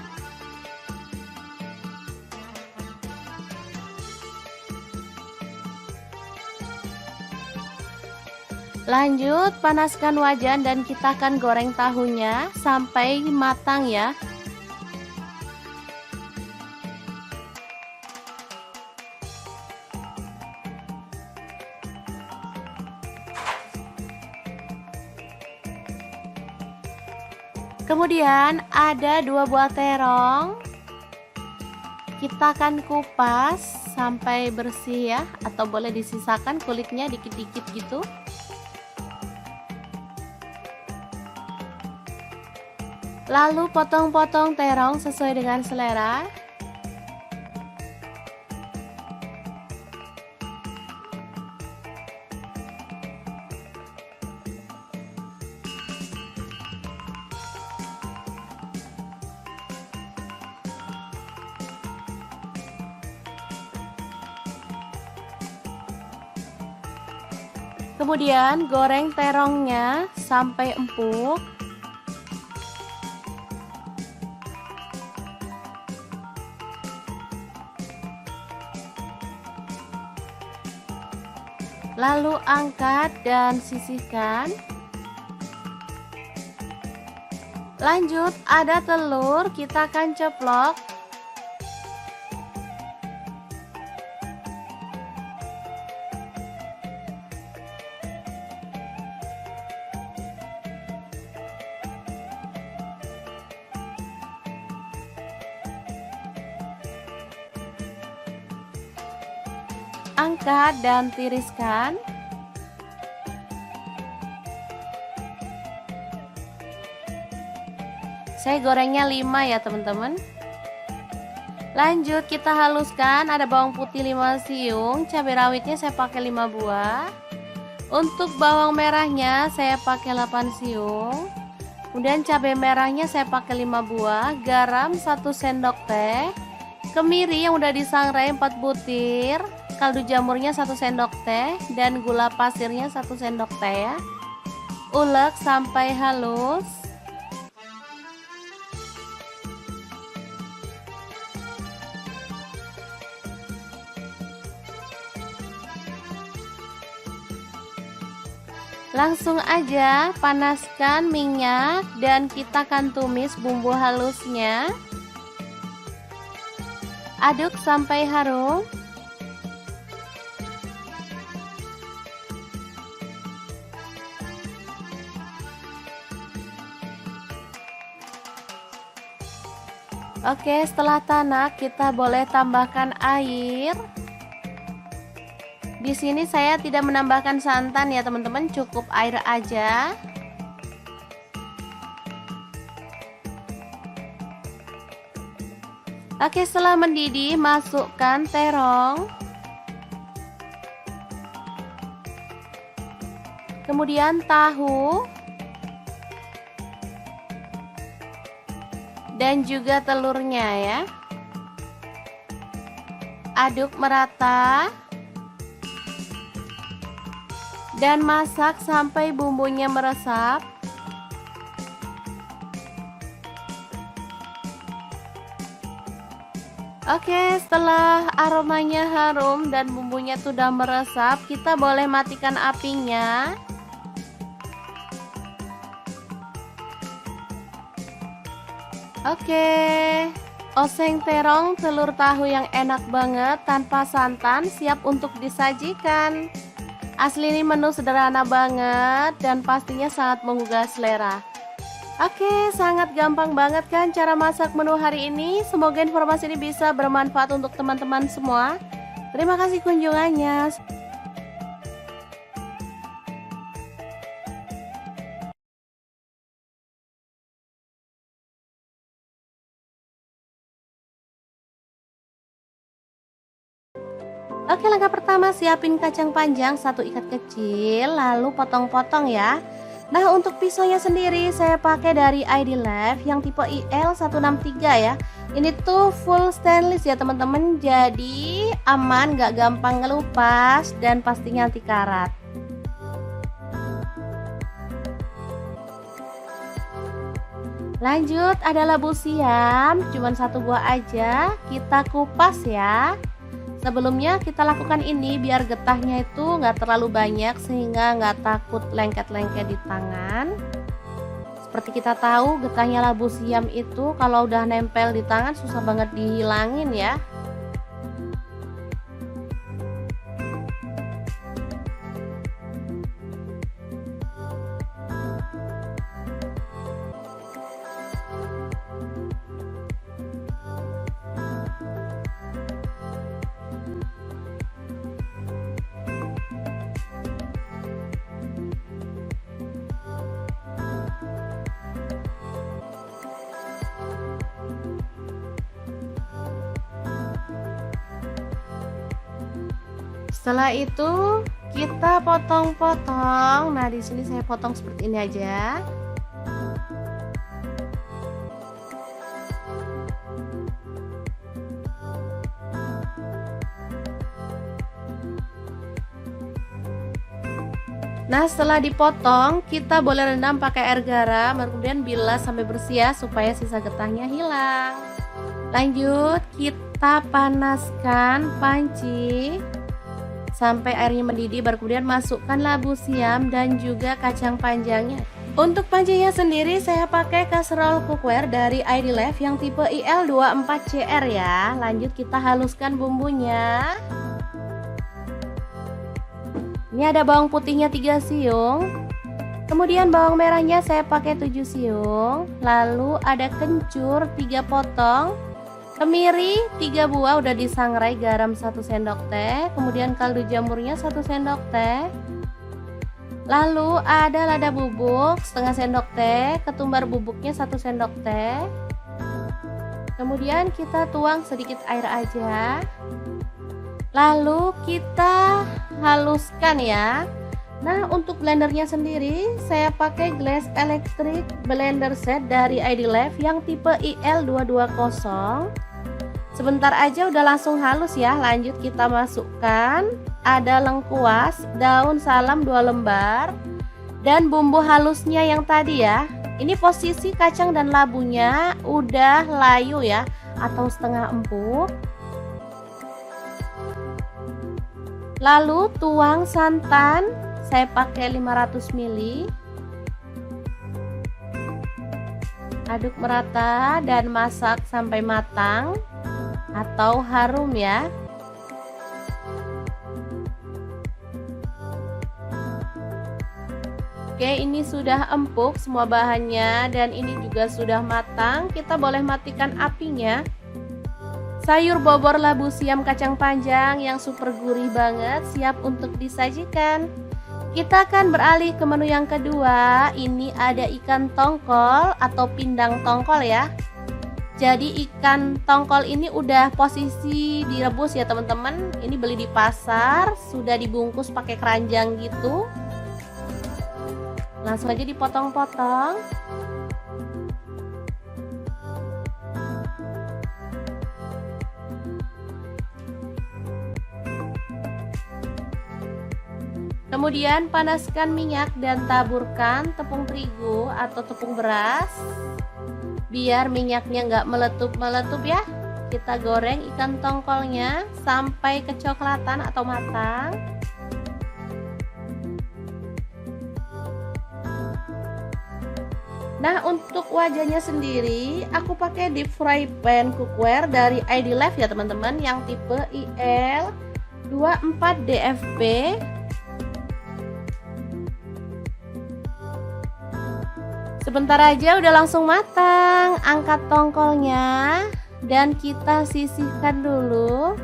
Lanjut panaskan wajan dan kita akan goreng tahunya sampai matang ya. Kemudian ada 2 buah terong. Kita akan kupas sampai bersih ya, atau boleh disisakan kulitnya dikit-dikit gitu. Lalu potong-potong terong sesuai dengan selera. Kemudian goreng terongnya sampai empuk. Lalu angkat dan sisihkan. Lanjut ada telur, kita akan ceplok. angkat dan tiriskan. Saya gorengnya 5 ya teman-teman. Lanjut kita haluskan, ada bawang putih 5 siung, cabai rawitnya saya pakai 5 buah. Untuk bawang merahnya saya pakai 8 siung. Kemudian cabai merahnya saya pakai 5 buah, garam 1 sendok teh, kemiri yang udah disangrai 4 butir, kaldu jamurnya 1 sendok teh, dan gula pasirnya 1 sendok teh ya. Ulek sampai halus. Langsung aja panaskan minyak dan kita akan tumis bumbu halusnya. Aduk sampai harum. Oke, setelah tanak kita boleh tambahkan air. Di sini saya tidak menambahkan santan ya teman-teman, cukup air aja. Oke, setelah mendidih masukkan terong. Kemudian tahu. Dan juga telurnya ya. Aduk merata. Dan masak sampai bumbunya meresap. Oke, setelah aromanya harum dan bumbunya sudah meresap, kita boleh matikan apinya. Oke, oseng terong telur tahu yang enak banget tanpa santan siap untuk disajikan. Asli ini menu sederhana banget dan pastinya sangat menggugah selera. Oke, sangat gampang banget kan cara masak menu hari ini. Semoga informasi ini bisa bermanfaat untuk teman-teman semua. Terima kasih kunjungannya. Oke, langkah pertama siapin kacang panjang 1 ikat kecil, lalu potong-potong ya. Nah, untuk pisaunya sendiri saya pakai dari ID Left yang tipe IL163 ya. Ini tuh full stainless ya teman-teman, jadi aman, gak gampang ngelupas dan pastinya anti karat. Lanjut, ada labu siam, cuman 1 buah aja, kita kupas ya. Sebelumnya kita lakukan ini biar getahnya itu nggak terlalu banyak sehingga nggak takut lengket-lengket di tangan. Seperti kita tahu getahnya labu siam itu kalau udah nempel di tangan susah banget dihilangin ya. Setelah itu kita potong-potong. Nah, di sini saya potong seperti ini aja. Nah, setelah dipotong, kita boleh rendam pakai air garam, kemudian bilas sampai bersih ya, supaya sisa getahnya hilang. Lanjut, kita panaskan panci sampai airnya mendidih, baru kemudian masukkan labu siam dan juga kacang panjangnya. Untuk pancinya sendiri saya pakai kaserol cookware dari ID Left yang tipe IL24CR ya. Lanjut kita haluskan bumbunya. Ini ada bawang putihnya 3 siung. Kemudian bawang merahnya saya pakai 7 siung. Lalu ada kencur 3 potong. Kemiri 3 buah udah disangrai, garam 1 sendok teh, kemudian kaldu jamurnya 1 sendok teh. Lalu ada lada bubuk setengah sendok teh, ketumbar bubuknya 1 sendok teh. Kemudian kita tuang sedikit air aja. Lalu kita haluskan ya. Nah, untuk blendernya sendiri saya pakai Glass Electric Blender Set dari ID Life yang tipe IL220. Sebentar aja udah langsung halus ya. Lanjut kita masukkan ada lengkuas, daun salam 2 lembar, dan bumbu halusnya yang tadi ya. Ini posisi kacang dan labunya udah layu ya, atau setengah empuk. Lalu tuang santan, saya pakai 500 ml. Aduk merata dan masak sampai matang atau harum ya. Oke, ini sudah empuk semua bahannya dan ini juga sudah matang. Kita boleh matikan apinya. Sayur bobor labu siam kacang panjang yang super gurih banget siap untuk disajikan. Kita akan beralih ke menu yang kedua. Ini ada ikan tongkol atau pindang tongkol ya. Jadi ikan tongkol ini udah posisi direbus ya teman-teman. Ini beli di pasar, sudah dibungkus pakai keranjang gitu. Langsung aja dipotong-potong. Kemudian panaskan minyak dan taburkan tepung terigu atau tepung beras. Biar minyaknya nggak meletup-meletup ya. Kita goreng ikan tongkolnya sampai kecoklatan atau matang. Nah, untuk wajahnya sendiri aku pakai deep fry pan cookware dari ID Life ya teman-teman, yang tipe IL24DFP. Sebentar aja udah langsung matang. Angkat tongkolnya dan kita sisihkan dulu.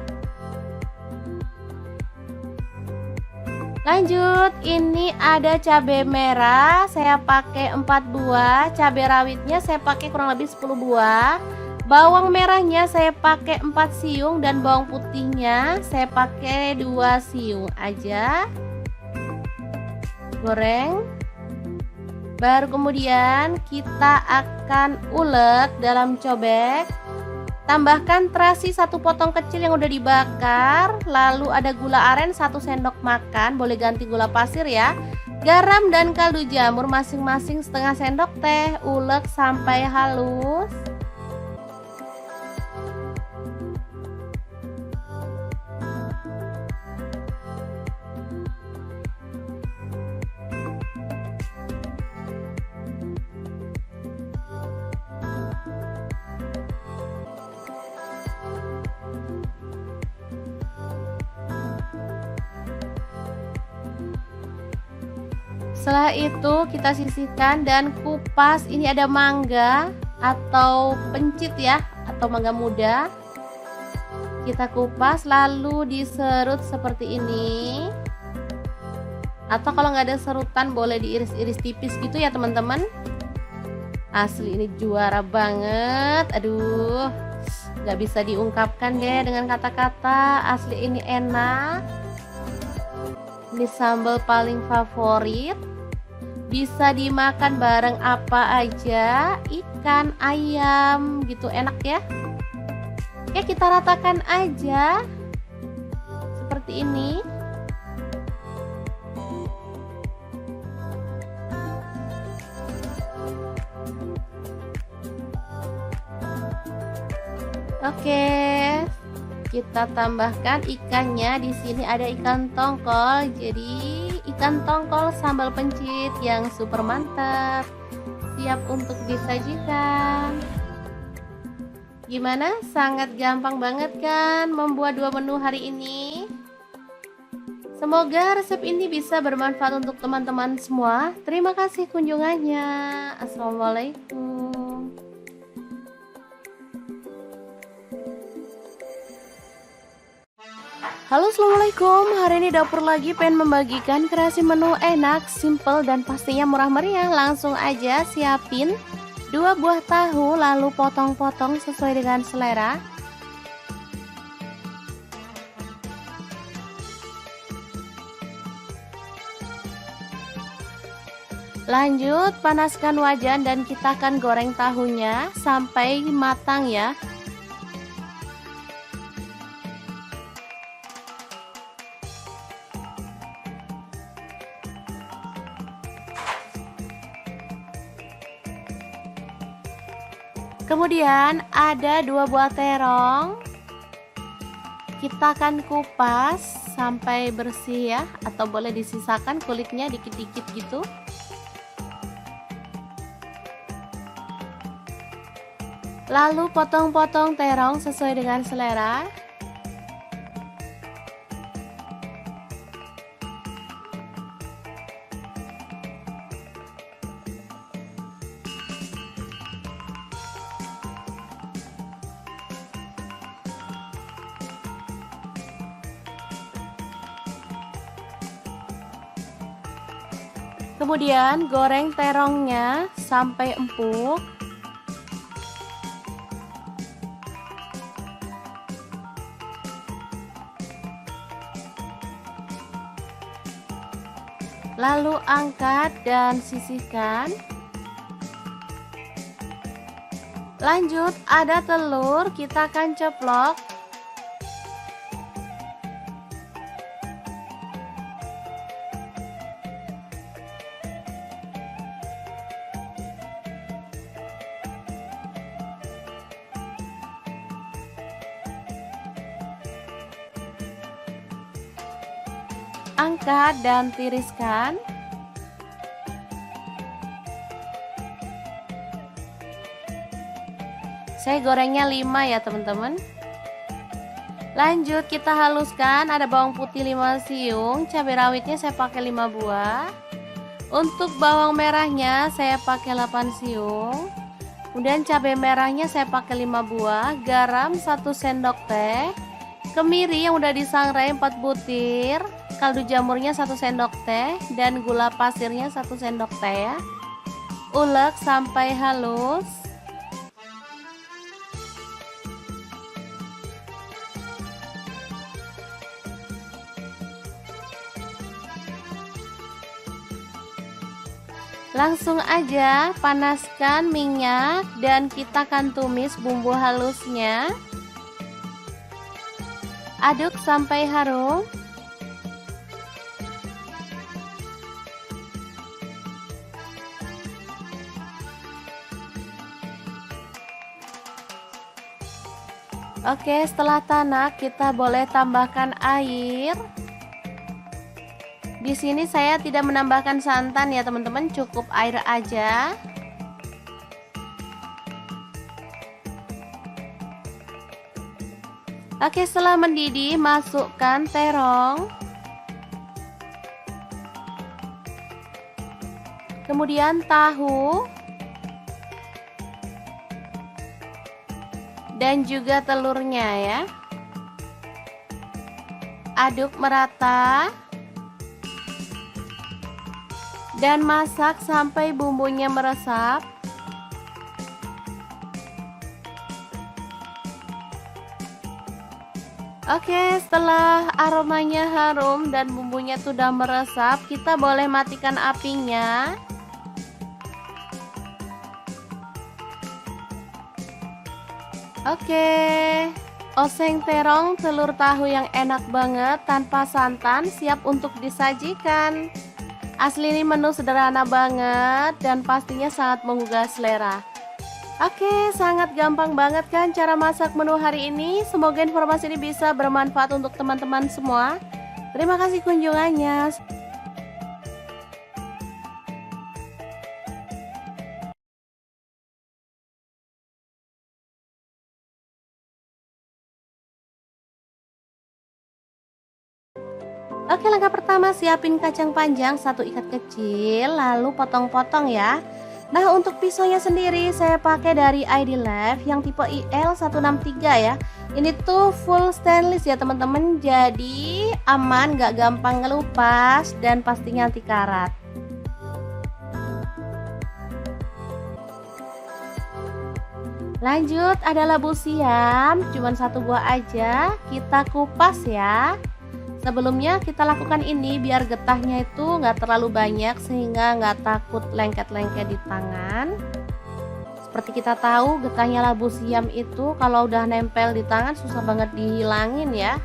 Lanjut, ini ada cabai merah, saya pakai 4 buah, cabai rawitnya saya pakai kurang lebih 10 buah, bawang merahnya saya pakai 4 siung, dan bawang putihnya saya pakai 2 siung aja. Goreng. Baru kemudian kita akan ulek dalam cobek. Tambahkan terasi 1 potong kecil yang udah dibakar. Lalu ada gula aren 1 sendok makan, boleh ganti gula pasir ya. Garam dan kaldu jamur masing-masing setengah sendok teh. Ulek sampai halus. Setelah itu kita sisihkan dan kupas. Ini ada mangga atau pencit ya, atau mangga muda. Kita kupas lalu diserut seperti ini. Atau kalau nggak ada serutan boleh diiris-iris tipis gitu ya teman-teman. Asli ini juara banget. Aduh, nggak bisa diungkapkan deh dengan kata-kata. Asli ini enak. Ini sambal paling favorit. Bisa dimakan bareng apa aja, ikan, ayam gitu, enak ya. Oke, kita ratakan aja seperti ini. Oke, kita tambahkan ikannya. Di sini ada ikan tongkol. Jadi ikan tongkol sambal pencit yang super mantap, siap untuk disajikan. Gimana? Sangat gampang banget kan membuat 2 menu hari ini? Semoga resep ini bisa bermanfaat untuk teman-teman semua. Terima kasih kunjungannya. Assalamualaikum. Halo, assalamualaikum. Hari ini dapur lagi pengen membagikan kreasi menu enak, simple dan pastinya murah meriah. Langsung aja siapin 2 buah tahu, lalu potong-potong sesuai dengan selera. Lanjut panaskan wajan dan kita akan goreng tahunya sampai matang ya. Kemudian ada 2 buah terong. Kita akan kupas sampai bersih ya, atau boleh disisakan kulitnya dikit-dikit gitu. Lalu potong-potong terong sesuai dengan selera. Kemudian goreng terongnya sampai empuk. Lalu angkat dan sisihkan. Lanjut ada telur, kita akan ceplok. Angkat dan tiriskan. Saya gorengnya 5 ya teman-teman. Lanjut kita haluskan, ada bawang putih 5 siung, cabai rawitnya saya pakai 5 buah. Untuk bawang merahnya saya pakai 8 siung. Kemudian cabai merahnya saya pakai 5 buah, garam 1 sendok teh, kemiri yang udah disangrai 4 butir, kaldu jamurnya 1 sendok teh, dan gula pasirnya 1 sendok teh ya. Ulek sampai halus. Langsung aja panaskan minyak dan kita akan tumis bumbu halusnya. Aduk sampai harum. Oke, setelah tanak kita boleh tambahkan air. Di sini saya tidak menambahkan santan ya teman-teman, cukup air aja. Oke, setelah mendidih masukkan terong. Kemudian tahu. Dan juga telurnya ya. Aduk merata. Dan masak sampai bumbunya meresap. Oke, setelah aromanya harum dan bumbunya sudah meresap, kita boleh matikan apinya. Oke, oseng terong telur tahu yang enak banget tanpa santan siap untuk disajikan. Asli ini menu sederhana banget dan pastinya sangat menggugah selera. Oke, sangat gampang banget kan cara masak menu hari ini. Semoga informasi ini bisa bermanfaat untuk teman-teman semua. Terima kasih kunjungannya. Oke, langkah pertama siapin kacang panjang 1 ikat kecil, lalu potong-potong ya. Nah, untuk pisaunya sendiri saya pakai dari ID Life yang tipe IL163 ya. Ini tuh full stainless ya teman-teman, jadi aman, gak gampang ngelupas dan pastinya anti karat. Lanjut, ada labu siam, cuman 1 buah aja, kita kupas ya. Sebelumnya kita lakukan ini biar getahnya itu nggak terlalu banyak sehingga nggak takut lengket-lengket di tangan. Seperti kita tahu, getahnya labu siam itu kalau udah nempel di tangan susah banget dihilangin ya.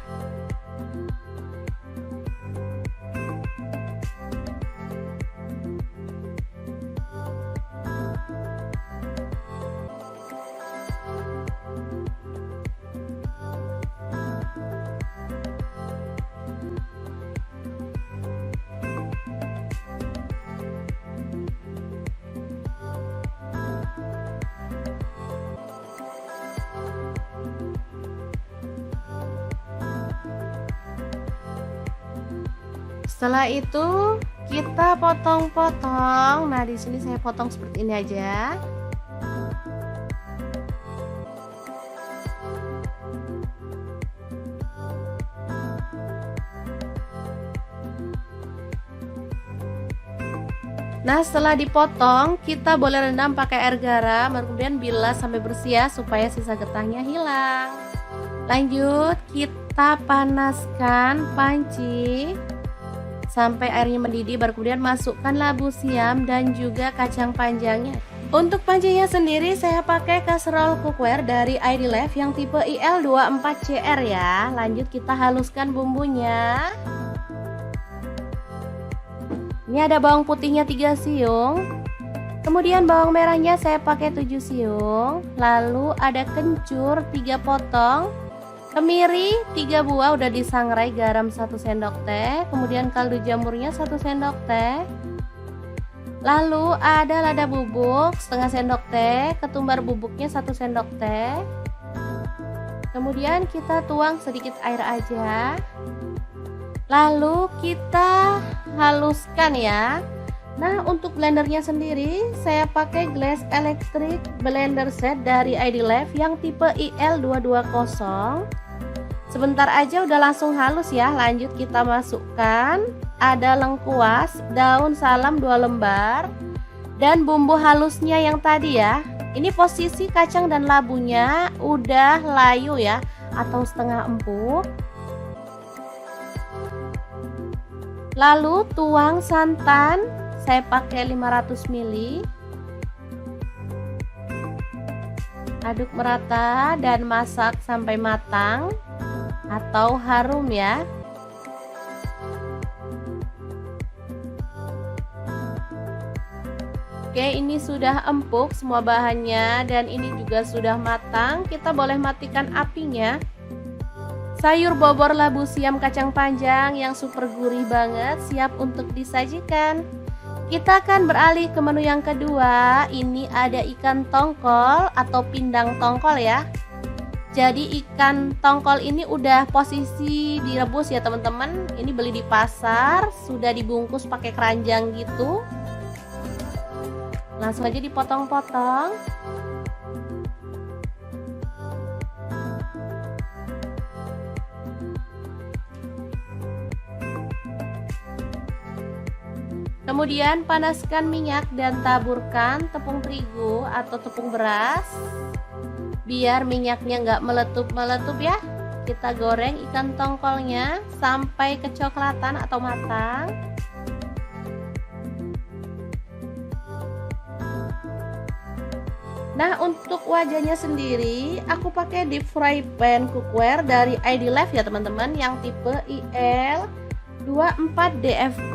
Setelah itu kita potong-potong. Nah, di sini saya potong seperti ini aja. Nah, setelah dipotong, kita boleh rendam pakai air garam, kemudian bilas sampai bersih ya, supaya sisa getahnya hilang. Lanjut, kita panaskan panci sampai airnya mendidih, baru kemudian masukkan labu siam dan juga kacang panjangnya. Untuk pancinya sendiri saya pakai kaserol cookware dari ID Life yang tipe IL24CR ya. Lanjut kita haluskan bumbunya. Ini ada bawang putihnya 3 siung. Kemudian bawang merahnya saya pakai 7 siung. Lalu ada kencur 3 potong. Kemiri 3 buah udah disangrai, garam 1 sendok teh, kemudian kaldu jamurnya 1 sendok teh. Lalu ada lada bubuk setengah sendok teh, ketumbar bubuknya 1 sendok teh. Kemudian kita tuang sedikit air aja. Lalu kita haluskan ya. Nah, untuk blendernya sendiri saya pakai Glass Electric Blender Set dari ID Life yang tipe IL220. Sebentar aja udah langsung halus ya. Lanjut kita masukkan ada lengkuas, daun salam 2 lembar, dan bumbu halusnya yang tadi ya. Ini posisi kacang dan labunya udah layu ya, atau setengah empuk. Lalu tuang santan, saya pakai 500 ml. Aduk merata dan masak sampai matang atau harum ya. Oke, ini sudah empuk semua bahannya dan ini juga sudah matang. Kita boleh matikan apinya. Sayur bobor labu siam kacang panjang yang super gurih banget siap untuk disajikan. Kita akan beralih ke menu yang kedua. Ini ada ikan tongkol atau pindang tongkol ya. Jadi ikan tongkol ini udah posisi direbus ya teman-teman. Ini beli di pasar, sudah dibungkus pakai keranjang gitu. Langsung aja dipotong-potong. Kemudian panaskan minyak dan taburkan tepung terigu atau tepung beras. Biar minyaknya nggak meletup-meletup ya. Kita goreng ikan tongkolnya sampai kecoklatan atau matang. Nah, untuk wajahnya sendiri aku pakai deep fry pan cookware dari ID Life ya teman-teman, yang tipe IL24DFP.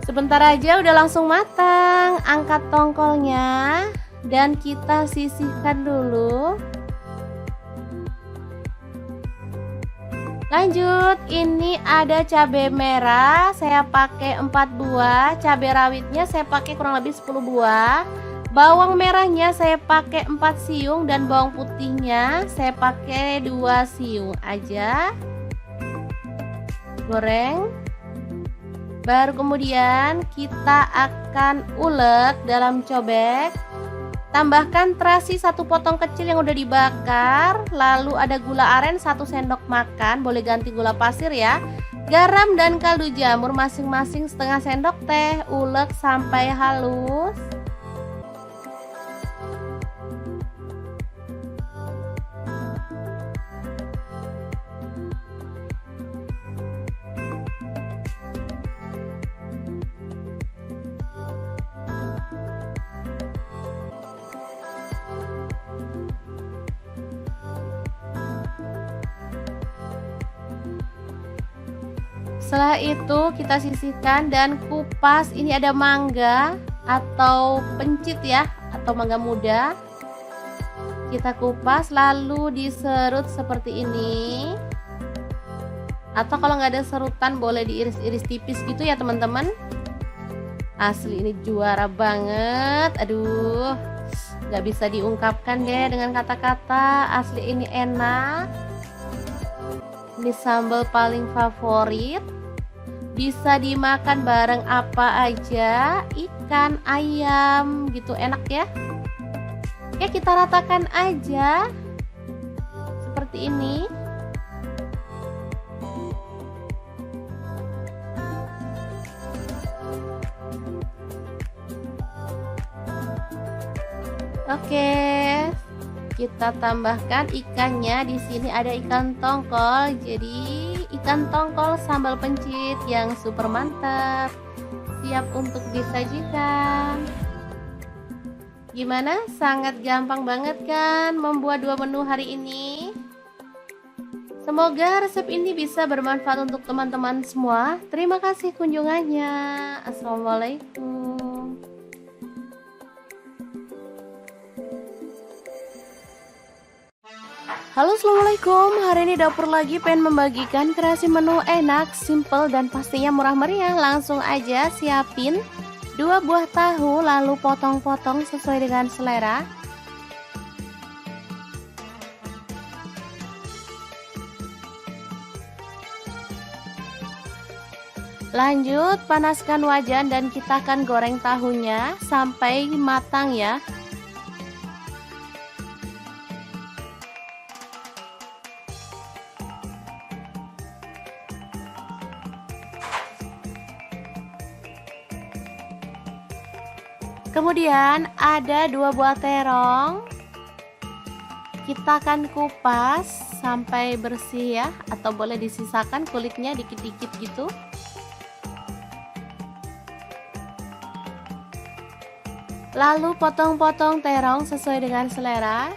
Sebentar aja udah langsung matang. Angkat tongkolnya dan kita sisihkan dulu. Lanjut, ini ada cabai merah, saya pakai 4 buah. Cabai rawitnya saya pakai kurang lebih 10 buah. Bawang merahnya saya pakai 4 siung dan bawang putihnya saya pakai 2 siung aja. Goreng. Baru kemudian kita akan ulek dalam cobek. Tambahkan terasi 1 potong kecil yang udah dibakar. Lalu ada gula aren 1 sendok makan, boleh ganti gula pasir ya. Garam dan kaldu jamur masing-masing setengah sendok teh. Ulek sampai halus. Setelah itu kita sisihkan dan kupas. Ini ada mangga atau pencit ya, atau mangga muda. Kita kupas lalu diserut seperti ini. Atau kalau nggak ada serutan boleh diiris-iris tipis gitu ya teman-teman. Asli ini juara banget. Aduh, nggak bisa diungkapkan deh dengan kata-kata. Asli ini enak. Ini sambal paling favorit. Bisa dimakan bareng apa aja, ikan, ayam gitu, enak ya. Oke, kita ratakan aja seperti ini. Oke, kita tambahkan ikannya. Di sini ada ikan tongkol. Jadi ikan tongkol sambal pencit yang super mantap, siap untuk disajikan. Gimana? Sangat gampang banget kan membuat 2 menu hari ini? Semoga resep ini bisa bermanfaat untuk teman-teman semua. Terima kasih kunjungannya. Assalamualaikum. Halo, assalamualaikum. Hari ini dapur lagi pengen membagikan kreasi menu enak, simple dan pastinya murah meriah. Langsung aja siapin 2 buah tahu, lalu potong-potong sesuai dengan selera. Lanjut panaskan wajan dan kita akan goreng tahunya sampai matang ya. Kemudian ada 2 buah terong. Kita akan kupas sampai bersih ya, atau boleh disisakan kulitnya dikit-dikit gitu. Lalu potong-potong terong sesuai dengan selera.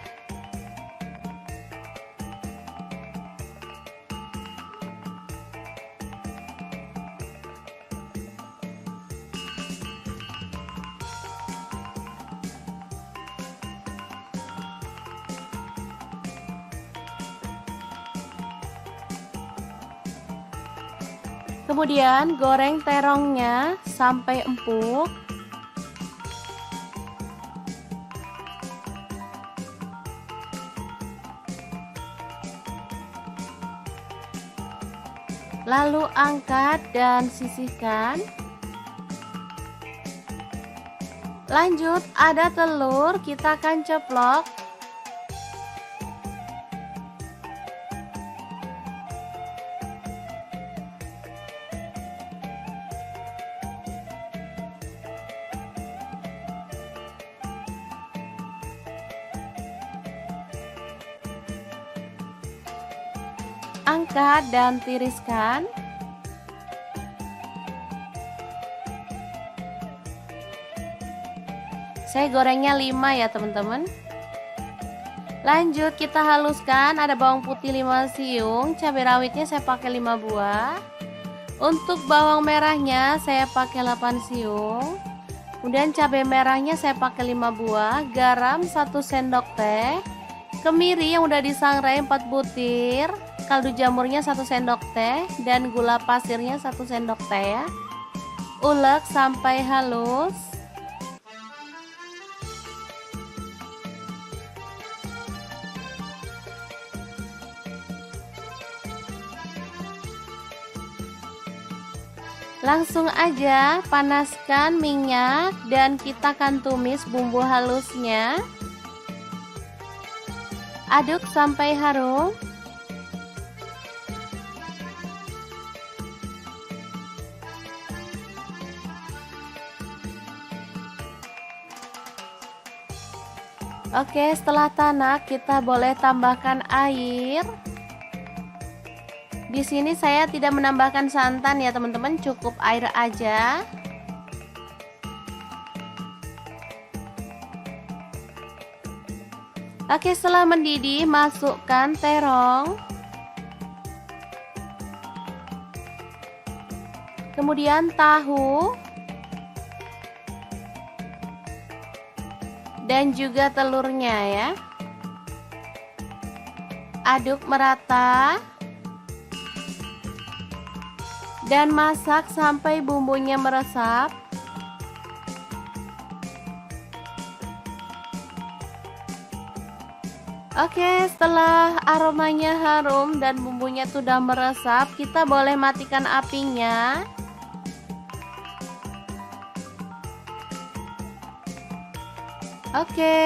Kemudian goreng terongnya sampai empuk. Lalu angkat dan sisihkan. Lanjut ada telur, kita akan ceplok. Angkat dan tiriskan. Saya gorengnya 5 ya teman-teman. Lanjut kita haluskan. Ada bawang putih 5 siung, cabai rawitnya saya pakai 5 buah. Untuk bawang merahnya saya pakai 8 siung. Kemudian cabai merahnya saya pakai 5 buah, garam 1 sendok teh, kemiri yang udah disangrai 4 butir, kaldu jamurnya 1 sendok teh, dan gula pasirnya 1 sendok teh ya. Ulek sampai halus. Langsung aja panaskan minyak dan kita akan tumis bumbu halusnya. Aduk sampai harum. Oke, setelah tanak kita boleh tambahkan air. Di sini saya tidak menambahkan santan ya teman-teman, cukup air aja. Oke, setelah mendidih masukkan terong. Kemudian tahu. Dan juga telurnya ya. Aduk merata. Dan masak sampai bumbunya meresap. Oke, setelah aromanya harum dan bumbunya sudah meresap, kita boleh matikan apinya. Oke,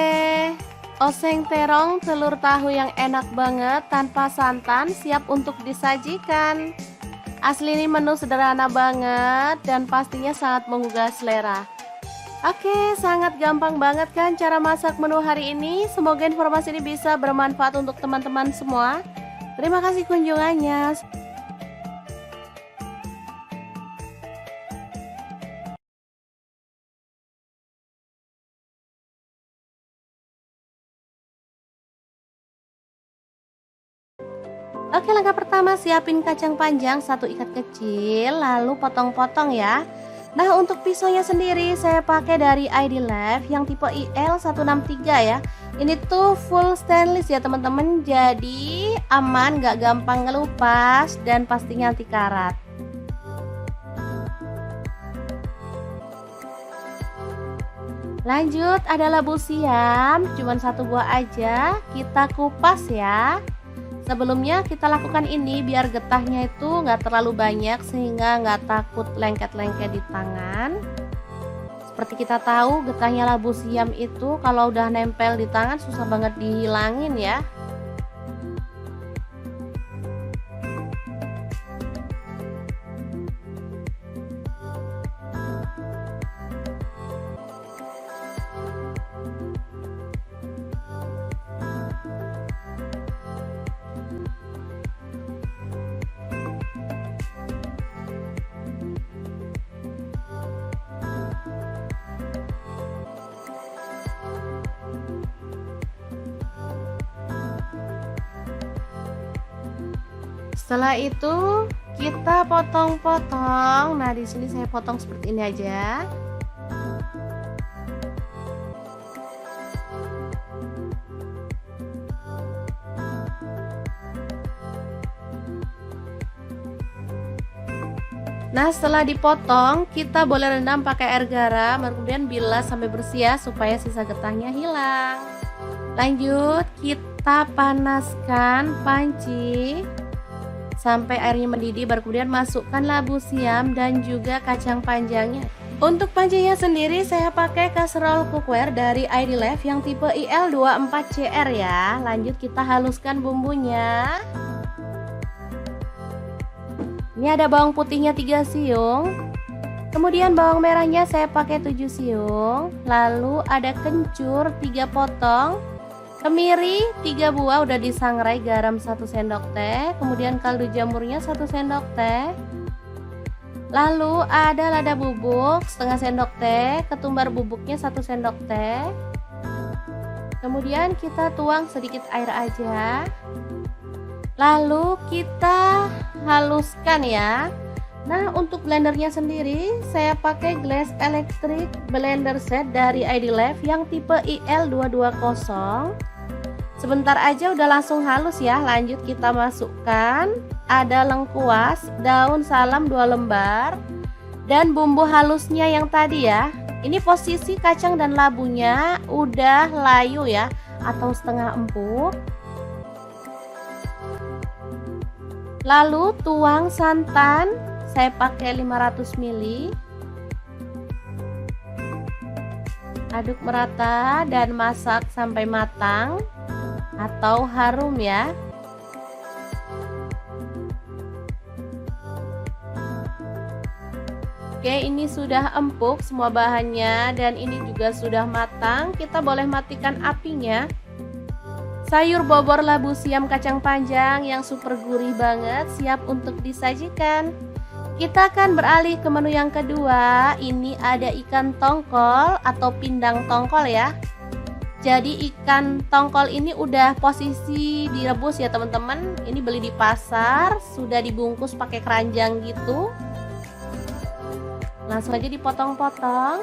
oseng terong telur tahu yang enak banget tanpa santan siap untuk disajikan. Asli ini menu sederhana banget dan pastinya sangat menggugah selera. Oke, sangat gampang banget kan cara masak menu hari ini. Semoga informasi ini bisa bermanfaat untuk teman-teman semua. Terima kasih kunjungannya. Oke, langkah pertama siapin kacang panjang 1 ikat kecil, lalu potong-potong ya. Nah, untuk pisaunya sendiri saya pakai dari ID Life yang tipe IL163 ya. Ini tuh full stainless ya teman-teman, jadi aman, gak gampang ngelupas dan pastinya anti karat. Lanjut, ada labu siam, cuman 1 buah aja, kita kupas ya. Sebelumnya kita lakukan ini biar getahnya itu nggak terlalu banyak sehingga nggak takut lengket-lengket di tangan. Seperti kita tahu getahnya labu siam itu kalau udah nempel di tangan susah banget dihilangin ya. Setelah itu kita potong-potong. Nah, di sini saya potong seperti ini aja. Nah, setelah dipotong, kita boleh rendam pakai air garam, kemudian bilas sampai bersih ya, supaya sisa getahnya hilang. Lanjut, kita panaskan panci sampai airnya mendidih, baru kemudian masukkan labu siam dan juga kacang panjangnya. Untuk pancinya sendiri saya pakai kaserol cookware dari ID Life yang tipe IL24CR ya. Lanjut kita haluskan bumbunya. Ini ada bawang putihnya 3 siung. Kemudian bawang merahnya saya pakai 7 siung. Lalu ada kencur 3 potong. Kemiri 3 buah udah disangrai, garam 1 sendok teh, kemudian kaldu jamurnya 1 sendok teh. Lalu ada lada bubuk setengah sendok teh, ketumbar bubuknya 1 sendok teh. Kemudian kita tuang sedikit air aja. Lalu kita haluskan ya. Nah, untuk blendernya sendiri saya pakai Glass Electric Blender Set dari ID Life yang tipe IL220. Sebentar aja udah langsung halus ya. Lanjut kita masukkan ada lengkuas, daun salam 2 lembar, dan bumbu halusnya yang tadi ya. Ini posisi kacang dan labunya udah layu ya, atau setengah empuk. Lalu tuang santan saya pakai 500 ml. Aduk merata dan masak sampai matang atau harum ya. Oke, ini sudah empuk semua bahannya dan ini juga sudah matang. Kita boleh matikan apinya. Sayur bobor labu siam kacang panjang yang super gurih banget siap untuk disajikan. Kita akan beralih ke menu yang kedua. Ini ada ikan tongkol atau pindang tongkol ya. Jadi ikan tongkol ini udah posisi direbus ya teman-teman. Ini beli di pasar, sudah dibungkus pakai keranjang gitu. Langsung aja dipotong-potong.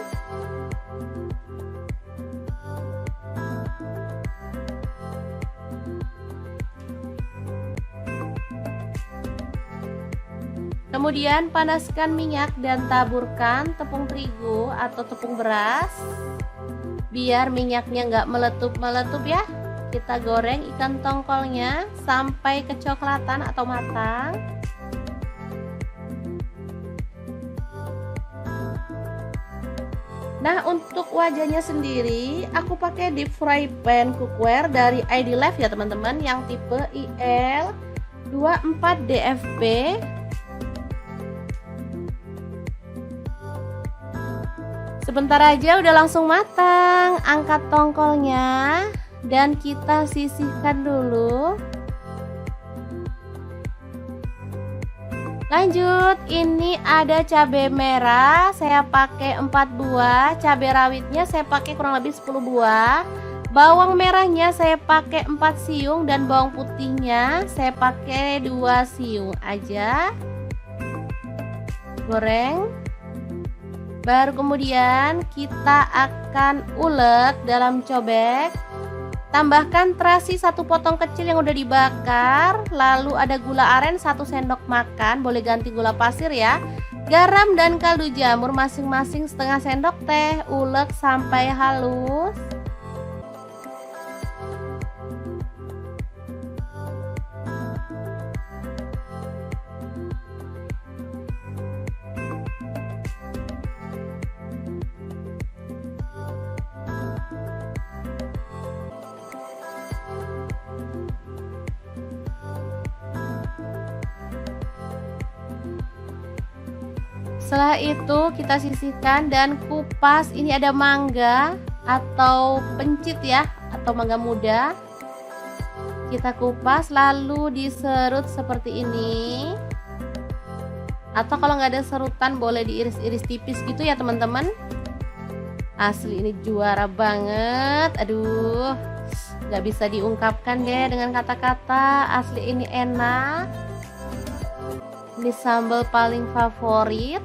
Kemudian panaskan minyak dan taburkan tepung terigu atau tepung beras. Biar minyaknya nggak meletup-meletup ya. Kita goreng ikan tongkolnya sampai kecoklatan atau matang. Nah, untuk wajahnya sendiri aku pakai deep fry pan cookware dari ID Life ya teman-teman, yang tipe IL24DFP. Sebentar aja udah langsung matang. Angkat tongkolnya dan kita sisihkan dulu. Lanjut, ini ada cabai merah, saya pakai 4 buah, cabai rawitnya saya pakai kurang lebih 10 buah. Bawang merahnya saya pakai 4 siung dan bawang putihnya saya pakai 2 siung aja. Goreng. Baru kemudian kita akan ulek dalam cobek. Tambahkan terasi 1 potong kecil yang udah dibakar. Lalu ada gula aren 1 sendok makan, boleh ganti gula pasir ya. Garam dan kaldu jamur masing-masing setengah sendok teh. Ulek sampai halus. Setelah itu kita sisihkan dan kupas. Ini ada mangga atau pencit ya, atau mangga muda. Kita kupas lalu diserut seperti ini. Atau kalau nggak ada serutan boleh diiris-iris tipis gitu ya teman-teman. Asli ini juara banget. Aduh, nggak bisa diungkapkan deh dengan kata-kata. Asli ini enak. Ini sambal paling favorit.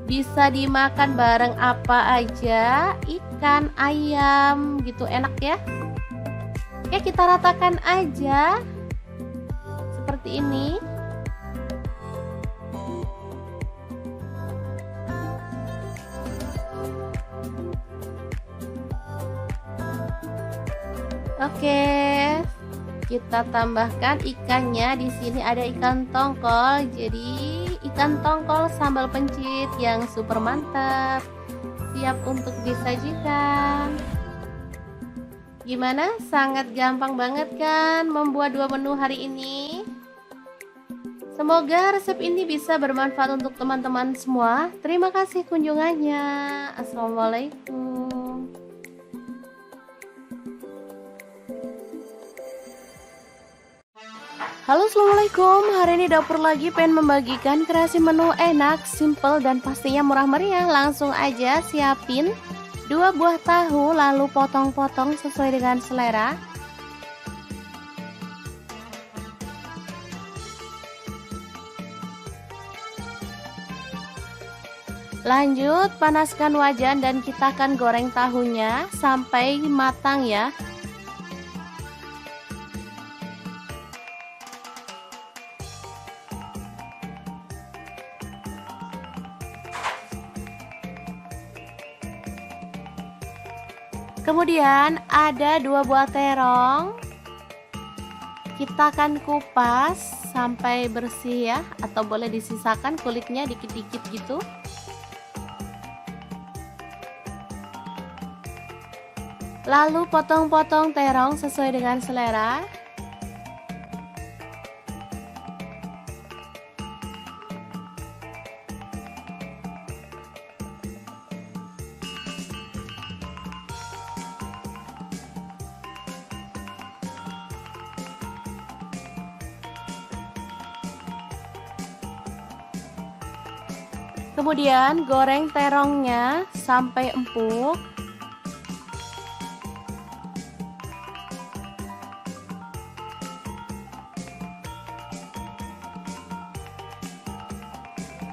Bisa dimakan bareng apa aja, ikan, ayam gitu, enak ya. Oke, kita ratakan aja seperti ini. Oke, kita tambahkan ikannya. Di sini ada ikan tongkol. Jadi ikan tongkol sambal pencit yang super mantap, siap untuk disajikan. Gimana? Sangat gampang banget kan membuat 2 menu hari ini? Semoga resep ini bisa bermanfaat untuk teman-teman semua. Terima kasih kunjungannya. Assalamualaikum. Halo, assalamualaikum. Hari ini dapur lagi pengen membagikan kreasi menu enak, simple dan pastinya murah meriah. Langsung aja siapin 2 buah tahu lalu potong-potong sesuai dengan selera. Lanjut panaskan wajan dan kita akan goreng tahunya sampai matang ya. Kemudian ada 2 buah terong. Kita akan kupas sampai bersih ya, atau boleh disisakan kulitnya dikit-dikit gitu. Lalu potong-potong terong sesuai dengan selera. Kemudian goreng terongnya sampai empuk.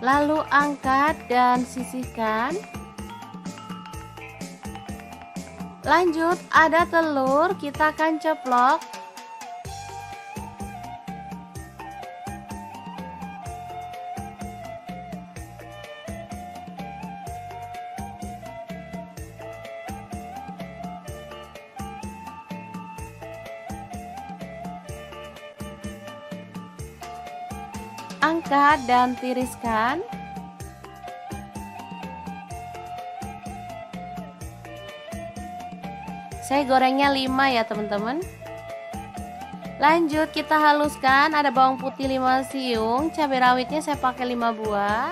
Lalu angkat dan sisihkan. Lanjut, ada telur, kita akan ceplok. Angkat dan tiriskan. Saya gorengnya 5 ya teman-teman. Lanjut kita haluskan, ada bawang putih 5 siung, cabai rawitnya saya pakai 5 buah.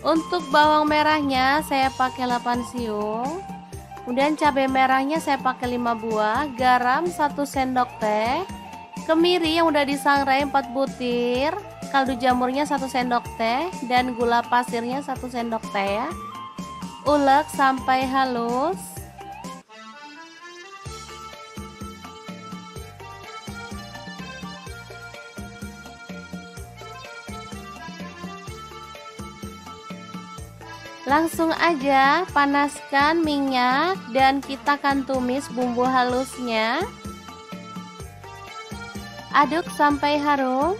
Untuk bawang merahnya saya pakai 8 siung. Kemudian cabai merahnya saya pakai 5 buah, garam 1 sendok teh, kemiri yang udah disangrai 4 butir, kaldu jamurnya 1 sendok teh, dan gula pasirnya 1 sendok teh ya. Ulek sampai halus. Langsung aja panaskan minyak dan kita akan tumis bumbu halusnya. Aduk sampai harum.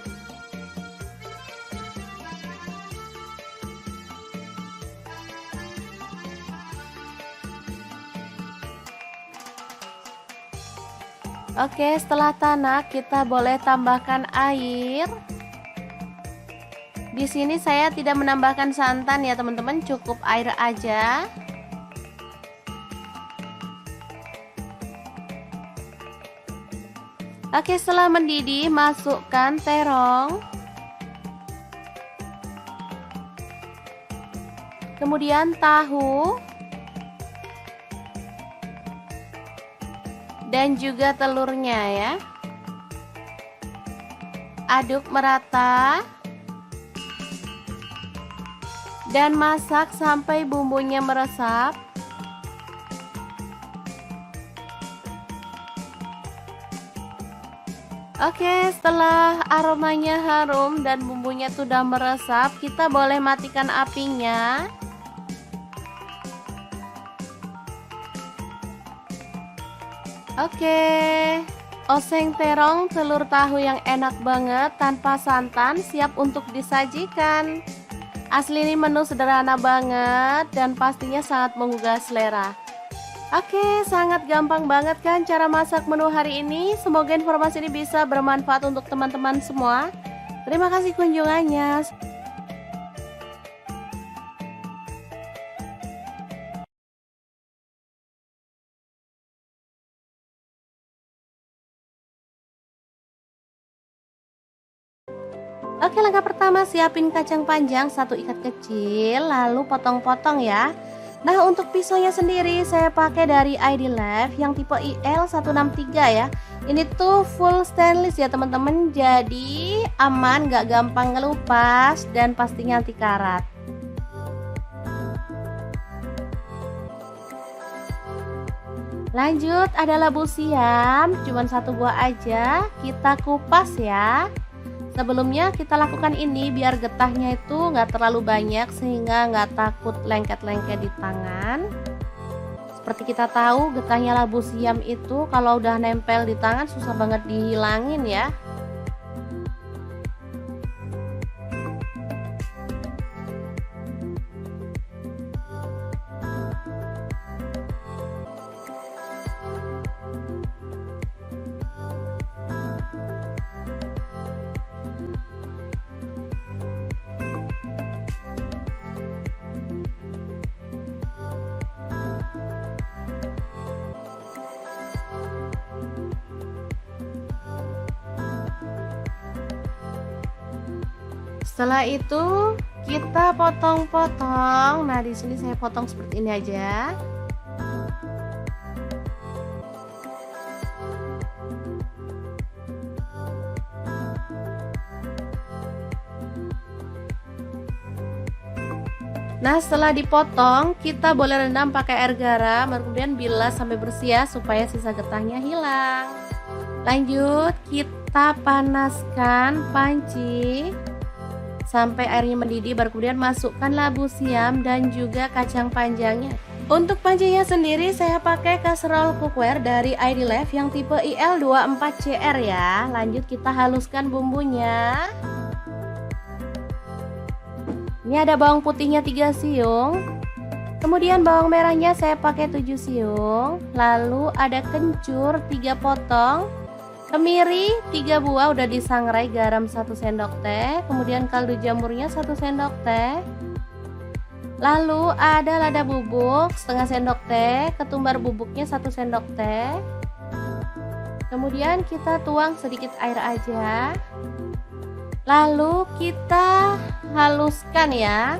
Oke, setelah tanak kita boleh tambahkan air. Di sini saya tidak menambahkan santan ya teman-teman, cukup air aja. Oke, setelah mendidih masukkan terong. Kemudian tahu. Dan juga telurnya ya. Aduk merata. Dan masak sampai bumbunya meresap. Oke, setelah aromanya harum dan bumbunya sudah meresap, kita boleh matikan apinya. Oke, oseng terong telur tahu yang enak banget tanpa santan siap untuk disajikan. Asli ini menu sederhana banget dan pastinya sangat menggugah selera. Oke, sangat gampang banget kan cara masak menu hari ini. Semoga informasi ini bisa bermanfaat untuk teman-teman semua. Terima kasih kunjungannya. Oke, langkah pertama siapin kacang panjang 1 ikat kecil, lalu potong-potong ya. Nah, untuk pisaunya sendiri saya pakai dari ID Life yang tipe IL163 ya. Ini tuh full stainless ya teman-teman, jadi aman, gak gampang ngelupas dan pastinya anti karat. Lanjut, ada labu siam, cuman 1 buah aja, kita kupas ya. Sebelumnya kita lakukan ini biar getahnya itu nggak terlalu banyak sehingga nggak takut lengket-lengket di tangan. Seperti kita tahu getahnya labu siam itu kalau udah nempel di tangan susah banget dihilangin ya. Setelah itu kita potong-potong. Nah, di sini saya potong seperti ini aja. Nah, setelah dipotong, kita boleh rendam pakai air garam, kemudian bilas sampai bersih ya, supaya sisa getahnya hilang. Lanjut, kita panaskan panci sampai airnya mendidih, baru kemudian masukkan labu siam dan juga kacang panjangnya. Untuk pancinya sendiri saya pakai kaserol cookware dari ID Life yang tipe IL24CR ya. Lanjut kita haluskan bumbunya. Ini ada bawang putihnya 3 siung. Kemudian bawang merahnya saya pakai 7 siung. Lalu ada kencur 3 potong. Kemiri 3 buah udah disangrai, garam 1 sendok teh. Kemudian kaldu jamurnya 1 sendok teh. Lalu ada lada bubuk setengah sendok teh. Ketumbar bubuknya 1 sendok teh. Kemudian kita tuang sedikit air aja. Lalu kita haluskan ya.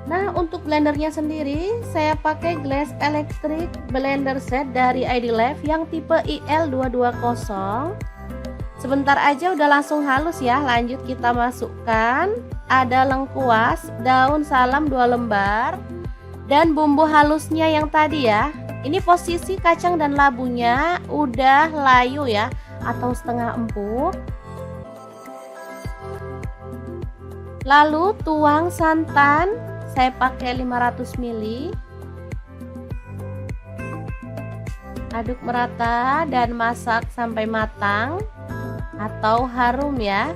Nah, untuk blendernya sendiri saya pakai Glass Electric Blender Set dari ID Life yang tipe IL220. Sebentar aja udah langsung halus ya. Lanjut kita masukkan ada lengkuas, daun salam 2 lembar, dan bumbu halusnya yang tadi ya. Ini posisi kacang dan labunya udah layu ya, atau setengah empuk. Lalu tuang santan, saya pakai 500 ml. Aduk merata dan masak sampai matang atau harum ya.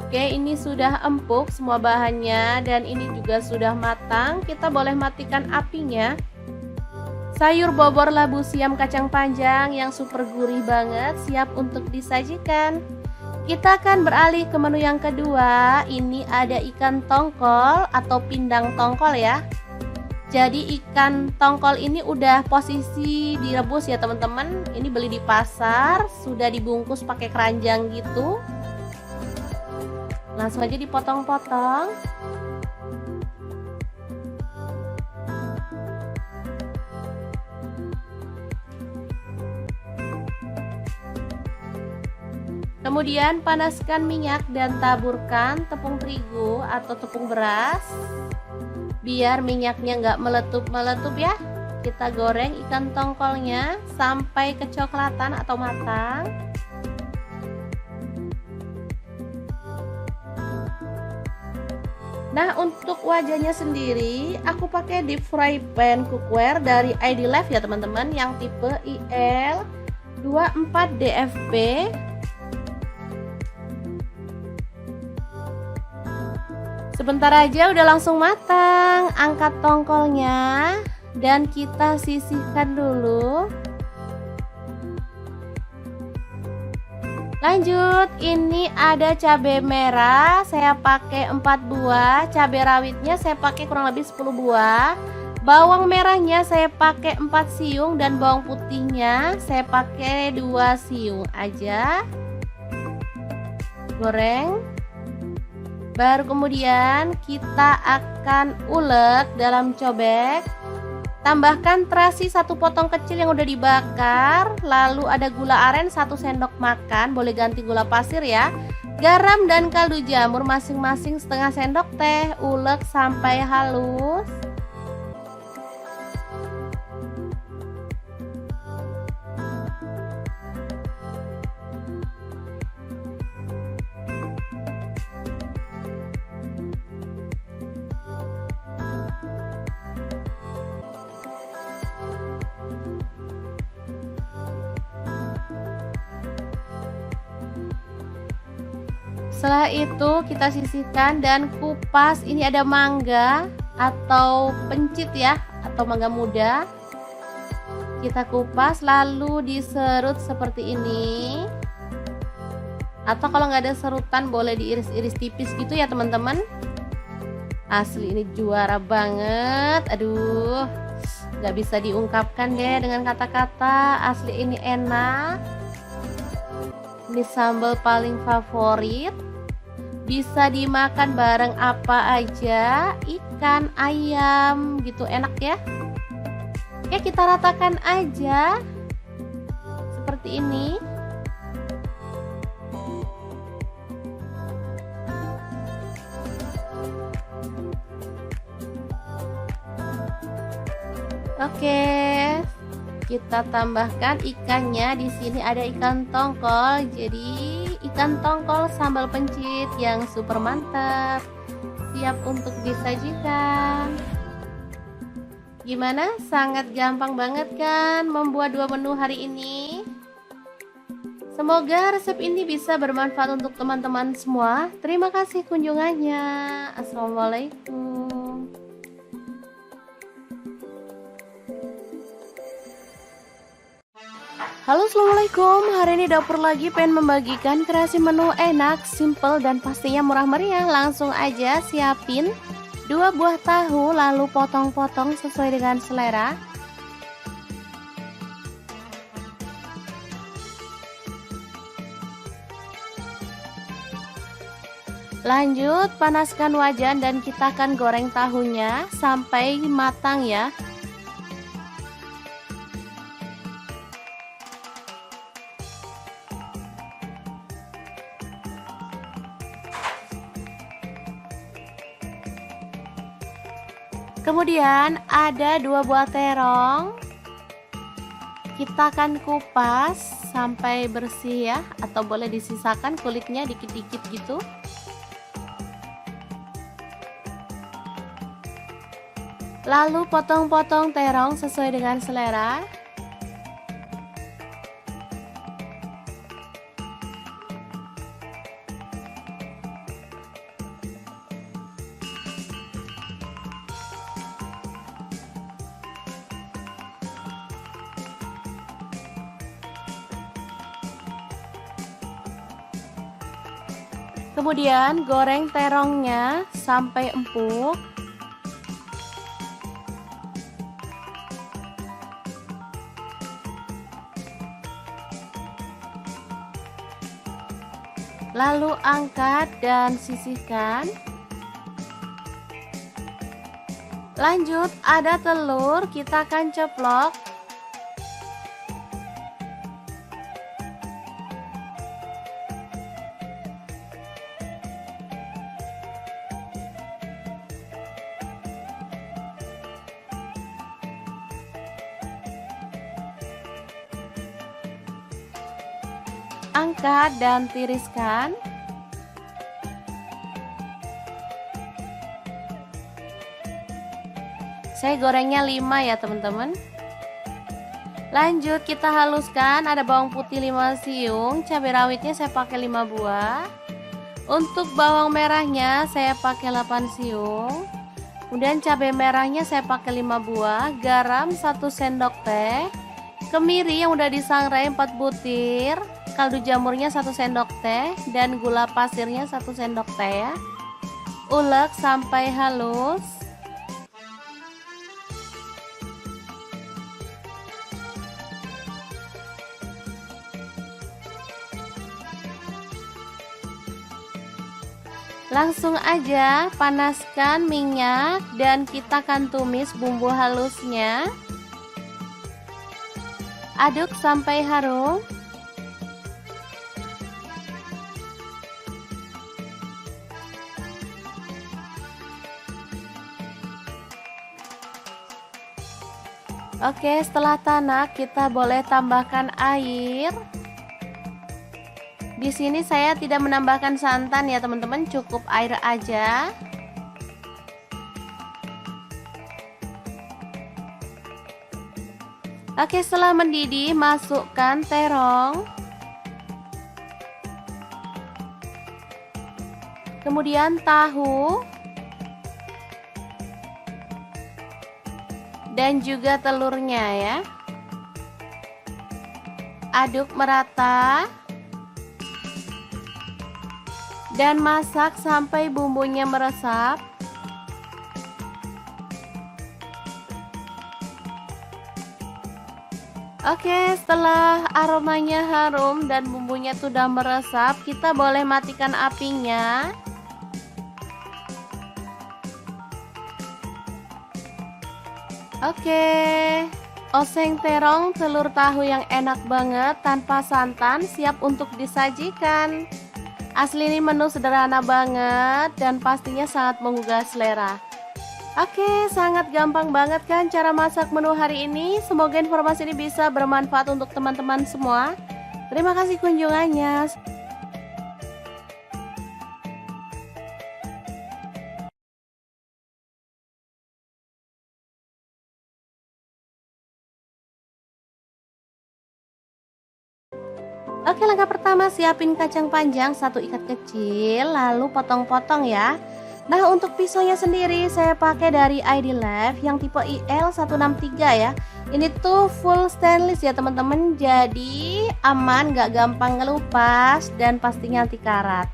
Oke, ini sudah empuk semua bahannya dan ini juga sudah matang. Kita boleh matikan apinya. Sayur bobor labu siam kacang panjang yang super gurih banget siap untuk disajikan. Kita akan beralih ke menu yang kedua. Ini ada ikan tongkol atau pindang tongkol ya. Jadi ikan tongkol ini udah posisi direbus ya teman-teman. Ini beli di pasar, sudah dibungkus pakai keranjang gitu. Langsung aja dipotong-potong. Kemudian panaskan minyak dan taburkan tepung terigu atau tepung beras. Biar minyaknya nggak meletup-meletup ya. Kita goreng ikan tongkolnya sampai kecoklatan atau matang. Nah, untuk wajahnya sendiri aku pakai deep fry pan cookware dari ID Life ya teman-teman, yang tipe IL24DFP. Sebentar aja udah langsung matang. Angkat tongkolnya dan kita sisihkan dulu. Lanjut, ini ada cabai merah, saya pakai 4 buah. Cabai rawitnya saya pakai kurang lebih 10 buah. Bawang merahnya saya pakai 4 siung dan bawang putihnya saya pakai 2 siung aja. Goreng. Baru kemudian kita akan ulek dalam cobek. Tambahkan terasi 1 potong kecil yang udah dibakar. Lalu ada gula aren 1 sendok makan, boleh ganti gula pasir ya. Garam dan kaldu jamur masing-masing setengah sendok teh. Ulek sampai halus. Setelah itu kita sisihkan dan kupas. Ini ada mangga atau pencit ya, atau mangga muda. Kita kupas lalu diserut seperti ini. Atau kalau nggak ada serutan boleh diiris-iris tipis gitu ya teman-teman. Asli ini juara banget. Aduh, nggak bisa diungkapkan deh dengan kata-kata. Asli ini enak. Ini sambal paling favorit. Bisa dimakan bareng apa aja, ikan, ayam gitu, enak ya. Oke, kita ratakan aja seperti ini. Oke, kita tambahkan ikannya. Di sini ada ikan tongkol. Jadi ikan tongkol sambal pencit yang super mantap, siap untuk disajikan. Gimana? Sangat gampang banget kan membuat dua menu hari ini? Semoga resep ini bisa bermanfaat untuk teman-teman semua. Terima kasih kunjungannya. Assalamualaikum. Halo, assalamualaikum. Hari ini dapur lagi pengen membagikan kreasi menu enak, simple, dan pastinya murah meriah. Langsung aja siapin 2 buah tahu, lalu potong-potong sesuai dengan selera. Lanjut panaskan wajan dan kita akan goreng tahunya sampai matang ya. Kemudian ada 2 buah terong. Kita akan kupas sampai bersih ya, atau boleh disisakan kulitnya dikit-dikit gitu. Lalu potong-potong terong sesuai dengan selera. Kemudian goreng terongnya sampai empuk. Lalu angkat dan sisihkan. Lanjut ada telur, kita akan ceplok. Angkat dan tiriskan. Saya gorengnya 5 ya teman-teman. Lanjut kita haluskan. Ada bawang putih 5 siung, cabai rawitnya saya pakai 5 buah. Untuk bawang merahnya saya pakai 8 siung. Kemudian cabai merahnya saya pakai 5 buah, garam 1 sendok teh, kemiri yang udah disangrai 4 butir, kaldu jamurnya 1 sendok teh, dan gula pasirnya 1 sendok teh ya. Ulek sampai halus. Langsung aja panaskan minyak dan kita akan tumis bumbu halusnya. Aduk sampai harum. Oke, setelah tanak kita boleh tambahkan air. Di sini saya tidak menambahkan santan ya teman-teman, cukup air aja. Oke, setelah mendidih masukkan terong. Kemudian tahu. Dan juga telurnya ya. Aduk merata. Dan masak sampai bumbunya meresap. Oke, setelah aromanya harum dan bumbunya sudah meresap, kita boleh matikan apinya. Oke, oseng terong telur tahu yang enak banget tanpa santan siap untuk disajikan. Asli ini menu sederhana banget dan pastinya sangat menggugah selera. Oke, sangat gampang banget kan cara masak menu hari ini. Semoga informasi ini bisa bermanfaat untuk teman-teman semua. Terima kasih kunjungannya. Oke, langkah pertama siapin kacang panjang 1 ikat kecil, lalu potong-potong ya. Nah, untuk pisaunya sendiri saya pakai dari ID Lab yang tipe IL163 ya. Ini tuh full stainless ya teman-teman, jadi aman, gak gampang ngelupas dan pastinya anti karat.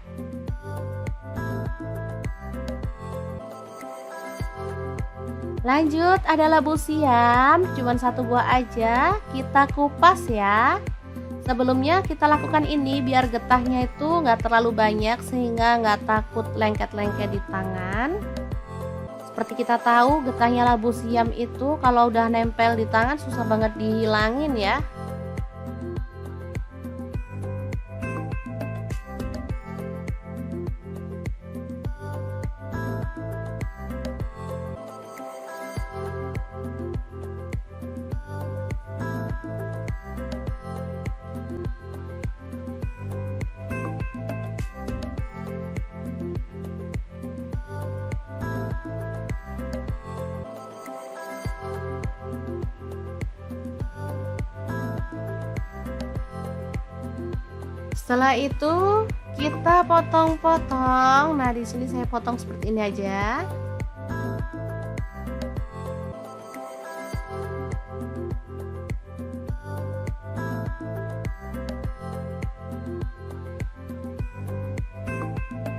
Lanjut, ada labu siam, cuman 1 buah aja, kita kupas ya. Sebelumnya kita lakukan ini biar getahnya itu nggak terlalu banyak sehingga nggak takut lengket-lengket di tangan. Seperti kita tahu getahnya labu siam itu kalau udah nempel di tangan susah banget dihilangin ya. Setelah itu kita potong-potong. Nah, di sini saya potong seperti ini aja.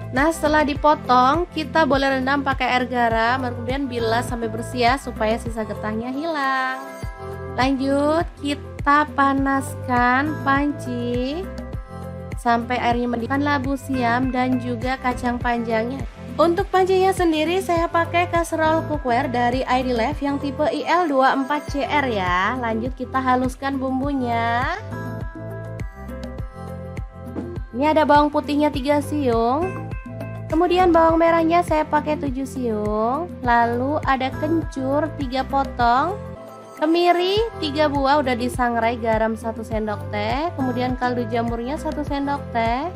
Nah, setelah dipotong, kita boleh rendam pakai air garam, kemudian bilas sampai bersih ya, supaya sisa getahnya hilang. Lanjut, kita panaskan panci sampai airnya mendidih, labu siam dan juga kacang panjangnya. Untuk pancinya sendiri saya pakai kaserol cookware dari ID Lab yang tipe IL24CR ya. Lanjut kita haluskan bumbunya. Ini ada bawang putihnya 3 siung. Kemudian bawang merahnya saya pakai 7 siung. Lalu ada kencur 3 potong. Kemiri 3 buah udah disangrai, garam 1 sendok teh, kemudian kaldu jamurnya 1 sendok teh.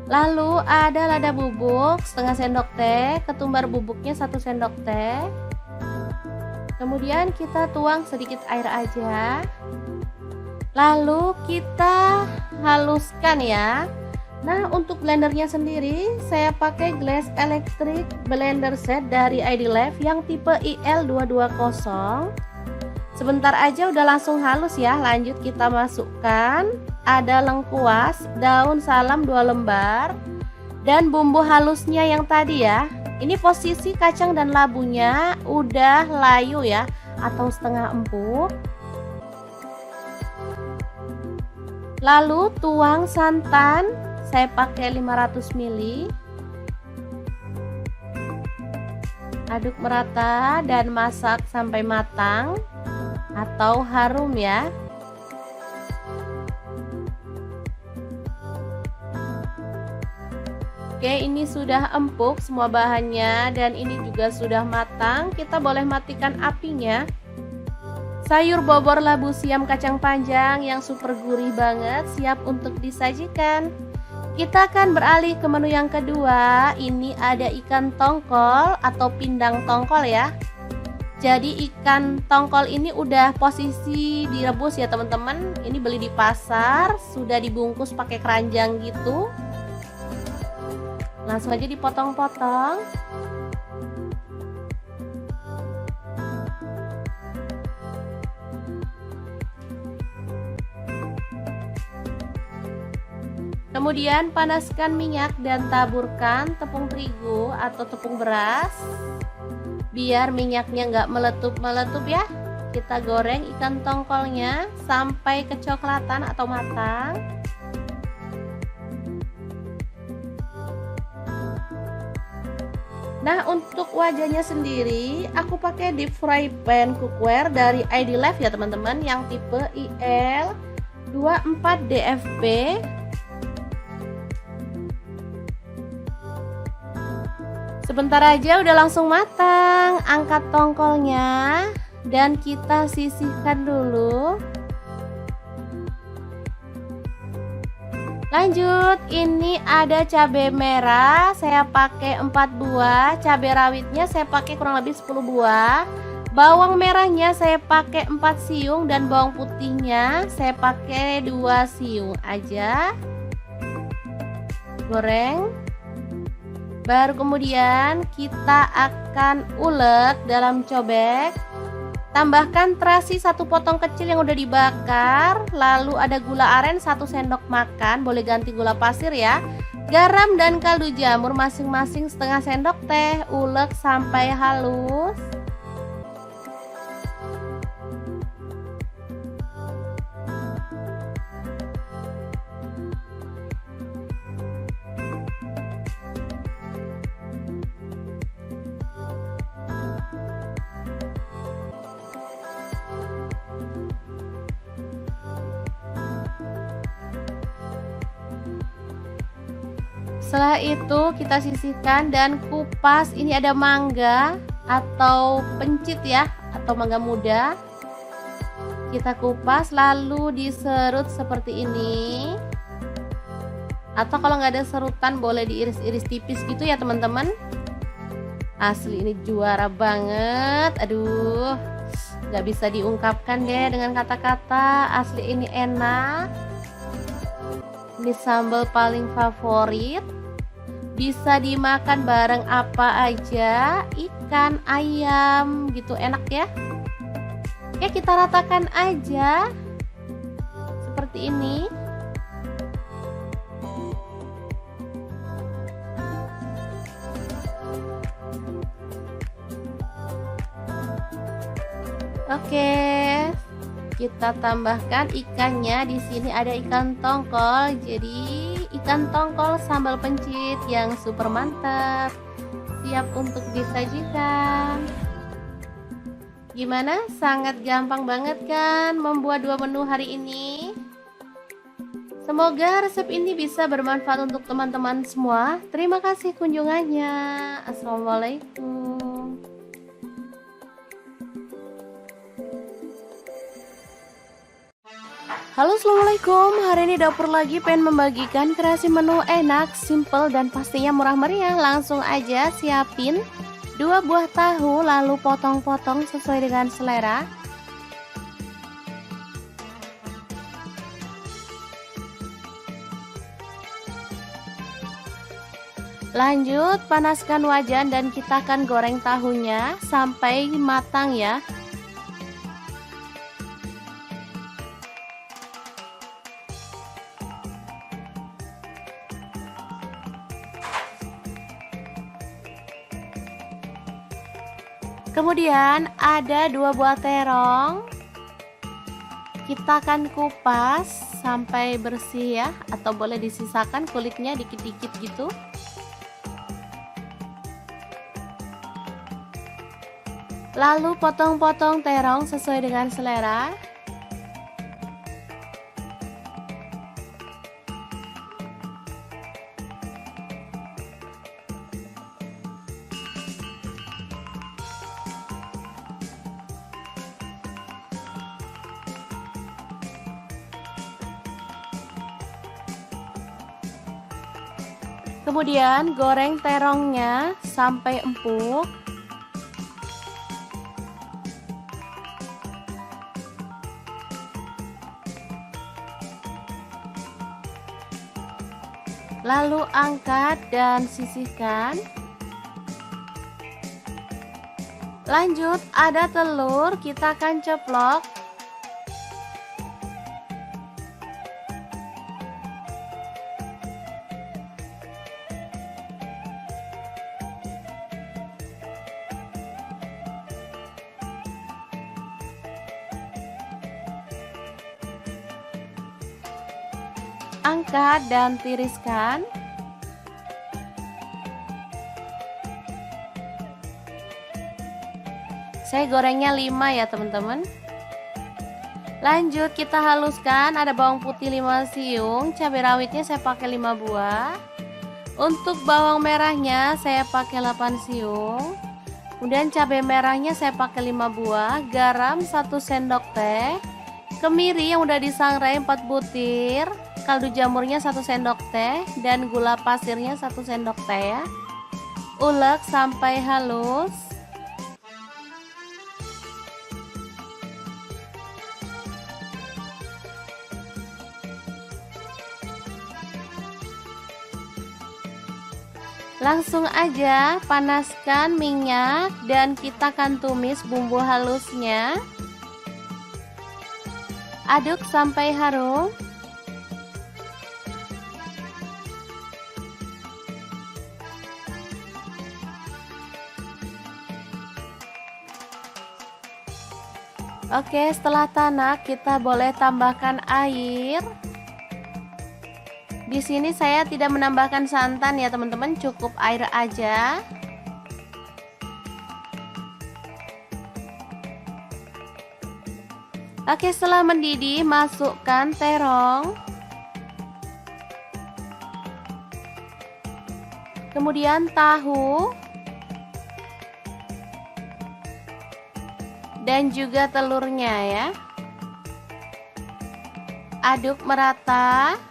Lalu ada lada bubuk setengah sendok teh, ketumbar bubuknya 1 sendok teh. Kemudian kita tuang sedikit air aja. Lalu kita haluskan ya. Nah, untuk blendernya sendiri saya pakai Glass Electric Blender Set dari ID Lab yang tipe IL220. Sebentar aja udah langsung halus ya. Lanjut kita masukkan ada lengkuas, daun salam 2 lembar dan bumbu halusnya yang tadi ya. Ini posisi kacang dan labunya udah layu ya, atau setengah empuk. Lalu tuang santan, saya pakai 500 ml. Aduk merata dan masak sampai matang atau harum ya. Oke, ini sudah empuk semua bahannya dan ini juga sudah matang. Kita boleh matikan apinya. Sayur bobor labu siam kacang panjang yang super gurih banget siap untuk disajikan. Kita akan beralih ke menu yang kedua. Ini ada ikan tongkol atau pindang tongkol ya. Jadi ikan tongkol ini udah posisi direbus ya teman-teman. Ini beli di pasar, sudah dibungkus pakai keranjang gitu. Langsung aja dipotong-potong. Kemudian panaskan minyak dan taburkan tepung terigu atau tepung beras. Biar minyaknya nggak meletup-meletup ya. kita goreng ikan tongkolnya sampai kecoklatan atau matang. Nah, untuk wajahnya sendiri aku pakai deep fry pan cookware dari ID Life ya teman-teman, yang tipe IL24DFB. Sebentar aja udah langsung matang. Angkat tongkolnya dan kita sisihkan dulu. Lanjut, ini ada cabai merah, saya pakai 4 buah, cabai rawitnya saya pakai kurang lebih 10 buah, bawang merahnya saya pakai 4 siung, dan bawang putihnya saya pakai 2 siung aja. Goreng. Baru kemudian kita akan ulek dalam cobek. Tambahkan terasi 1 potong kecil yang udah dibakar. Lalu ada gula aren 1 sendok makan, boleh ganti gula pasir ya. Garam dan kaldu jamur masing-masing setengah sendok teh. Ulek sampai halus. Setelah itu kita sisihkan dan kupas. Ini ada mangga atau pencit ya, atau mangga muda. Kita kupas lalu diserut seperti ini. Atau kalau nggak ada serutan boleh diiris-iris tipis gitu ya teman-teman. Asli ini juara banget. Aduh, nggak bisa diungkapkan deh dengan kata-kata. Asli ini enak. Ini sambal paling favorit. Bisa dimakan bareng apa aja, ikan, ayam gitu, enak ya. Oke, kita ratakan aja seperti ini. Oke, kita tambahkan ikannya. Di sini ada ikan tongkol, jadi ikan tongkol sambal pencit yang super mantap, siap untuk disajikan. Gimana? Sangat gampang banget kan membuat 2 menu hari ini? Semoga resep ini bisa bermanfaat untuk teman-teman semua. Terima kasih kunjungannya. Assalamualaikum. Halo, assalamualaikum. Hari ini dapur lagi pengen membagikan kreasi menu enak, simple, dan pastinya murah meriah. Langsung aja siapin 2 buah tahu, lalu potong-potong sesuai dengan selera. Lanjut panaskan wajan dan kita akan goreng tahunya sampai matang ya. Kemudian ada 2 buah terong. Kita akan kupas sampai bersih ya, atau boleh disisakan kulitnya dikit-dikit gitu. Lalu potong-potong terong sesuai dengan selera. Kemudian goreng terongnya sampai empuk. Lalu angkat dan sisihkan. Lanjut ada telur, kita akan ceplok. angkat dan tiriskan. Saya gorengnya 5 ya teman-teman. Lanjut kita haluskan, ada bawang putih 5 siung, cabai rawitnya saya pakai 5 buah. Untuk bawang merahnya saya pakai 8 siung. Kemudian cabai merahnya saya pakai 5 buah, garam 1 sendok teh, kemiri yang udah disangrai 4 butir, kaldu jamurnya 1 sendok teh, dan gula pasirnya 1 sendok teh ya. Ulek sampai halus. Langsung aja panaskan minyak dan kita akan tumis bumbu halusnya. Aduk sampai harum. Oke, setelah tanak kita boleh tambahkan air. Di sini saya tidak menambahkan santan ya teman-teman, cukup air aja. Oke, setelah mendidih masukkan terong. Kemudian tahu. Dan juga telurnya ya. Aduk merata.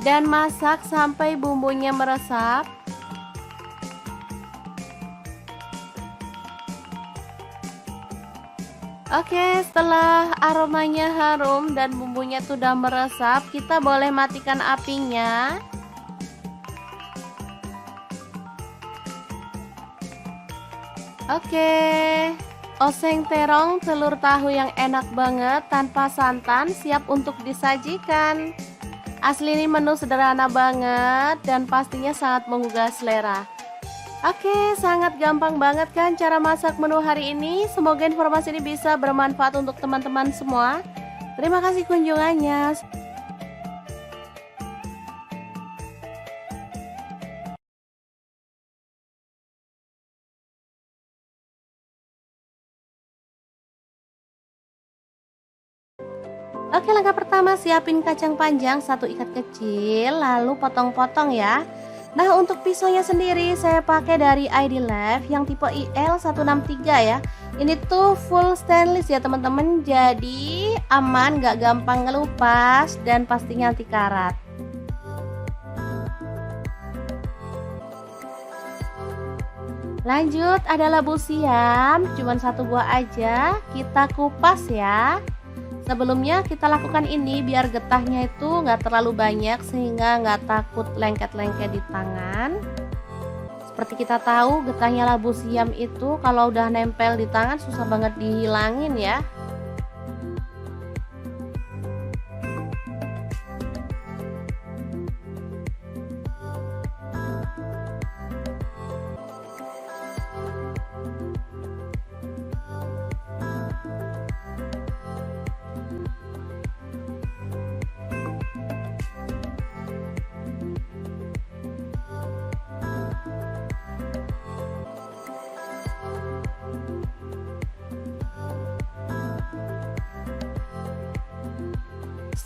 Dan masak sampai bumbunya meresap. Oke, setelah aromanya harum dan bumbunya sudah meresap, kita boleh matikan apinya. Oke, oseng terong telur tahu yang enak banget tanpa santan siap untuk disajikan. Asli ini menu sederhana banget dan pastinya sangat menggugah selera. Oke, sangat gampang banget kan cara masak menu hari ini. Semoga informasi ini bisa bermanfaat untuk teman-teman semua. Terima kasih kunjungannya. Oke, langkah pertama siapin kacang panjang 1 ikat kecil, lalu potong-potong ya. Nah, untuk pisaunya sendiri saya pakai dari ID Life yang tipe IL163 ya. Ini tuh full stainless ya teman-teman, jadi aman, gak gampang ngelupas dan pastinya anti karat. Lanjut, ada labu siam, cuman 1 buah aja, kita kupas ya. Sebelumnya kita lakukan ini biar getahnya itu nggak terlalu banyak sehingga nggak takut lengket-lengket di tangan. Seperti kita tahu getahnya labu siam itu kalau udah nempel di tangan susah banget dihilangin ya.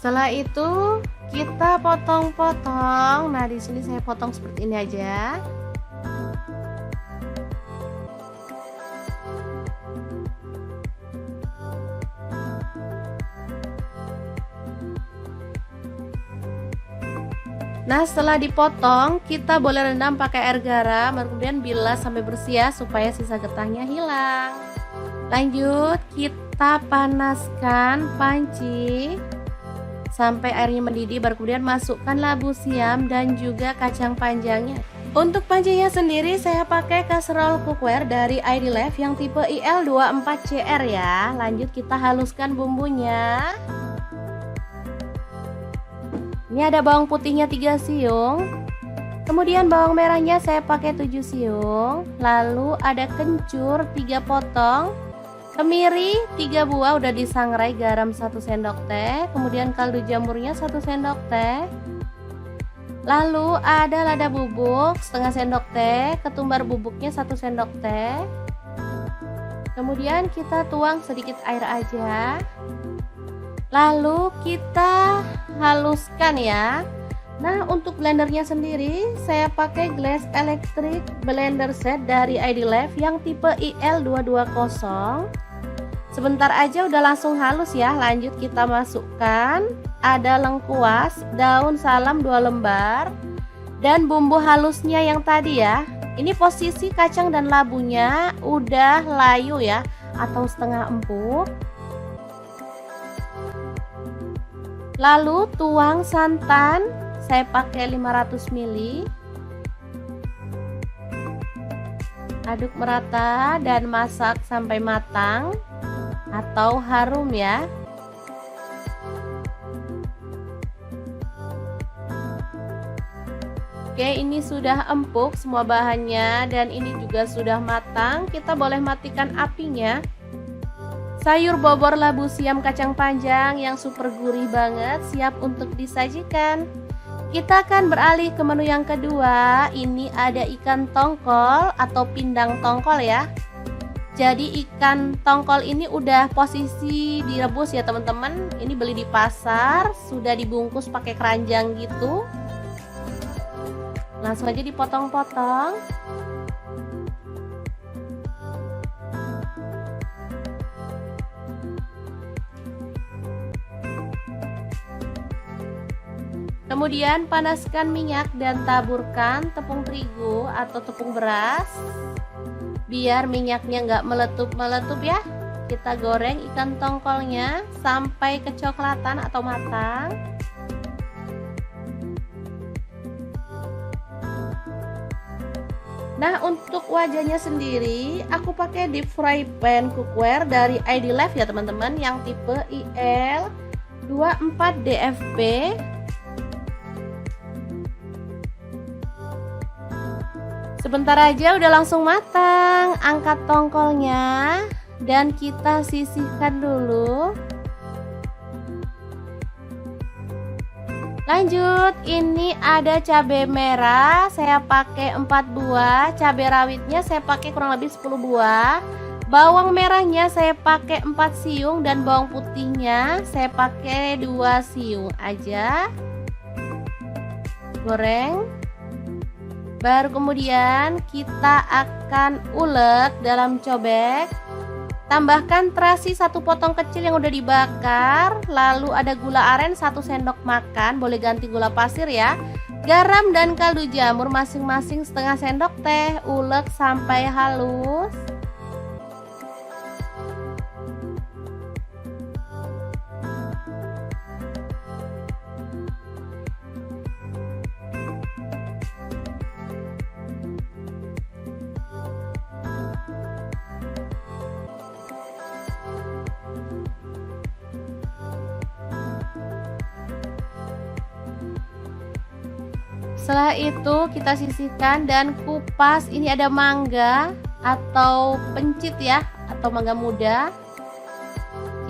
Setelah itu kita potong-potong. Nah, di sini saya potong seperti ini aja. Nah, setelah dipotong, kita boleh rendam pakai air garam, kemudian bilas sampai bersih ya, supaya sisa getahnya hilang. Lanjut, kita panaskan panci sampai airnya mendidih, baru kemudian masukkan labu siam dan juga kacang panjangnya. Untuk pancinya sendiri saya pakai kaserol cookware dari ID Life yang tipe IL24CR ya. Lanjut kita haluskan bumbunya. Ini ada bawang putihnya 3 siung. Kemudian bawang merahnya saya pakai 7 siung. Lalu ada kencur 3 potong. Kemiri 3 buah udah disangrai, garam 1 sendok teh, kemudian kaldu jamurnya 1 sendok teh. Lalu ada lada bubuk setengah sendok teh, ketumbar bubuknya 1 sendok teh. Kemudian kita tuang sedikit air aja. Lalu kita haluskan ya. Nah, untuk blendernya sendiri saya pakai Glass Electric Blender Set dari ID Life yang tipe IL220. Sebentar aja udah langsung halus ya. Lanjut kita masukkan ada lengkuas, daun salam 2 lembar, dan bumbu halusnya yang tadi ya. Ini posisi kacang dan labunya udah layu ya, atau setengah empuk. Lalu tuang santan, saya pakai 500 ml. Aduk merata dan masak sampai matang atau harum ya. Oke, ini sudah empuk semua bahannya dan ini juga sudah matang. Kita boleh matikan apinya. Sayur bobor labu siam kacang panjang yang super gurih banget siap untuk disajikan. Kita akan beralih ke menu yang kedua. Ini ada ikan tongkol atau pindang tongkol ya. Jadi ikan tongkol ini udah posisi direbus ya teman-teman. Ini beli di pasar, sudah dibungkus pakai keranjang gitu. Langsung aja dipotong-potong. Kemudian panaskan minyak dan taburkan tepung terigu atau tepung beras. Biar minyaknya nggak meletup-meletup ya. Kita goreng ikan tongkolnya sampai kecoklatan atau matang. Nah, untuk wajahnya sendiri aku pakai deep fry pan cookware dari ID Life ya teman-teman, yang tipe IL24DFP. Sebentar aja udah langsung matang. Angkat tongkolnya dan kita sisihkan dulu. Lanjut, ini ada cabai merah, saya pakai 4 buah. Cabai rawitnya saya pakai kurang lebih 10 buah. Bawang merahnya saya pakai 4 siung dan bawang putihnya saya pakai 2 siung aja. Goreng. Baru kemudian kita akan ulek dalam cobek. Tambahkan terasi 1 potong kecil yang udah dibakar. Lalu ada gula aren 1 sendok makan, boleh ganti gula pasir ya. Garam dan kaldu jamur masing-masing setengah sendok teh. Ulek sampai halus. Setelah itu kita sisihkan dan kupas. Ini ada mangga atau pencit ya, atau mangga muda.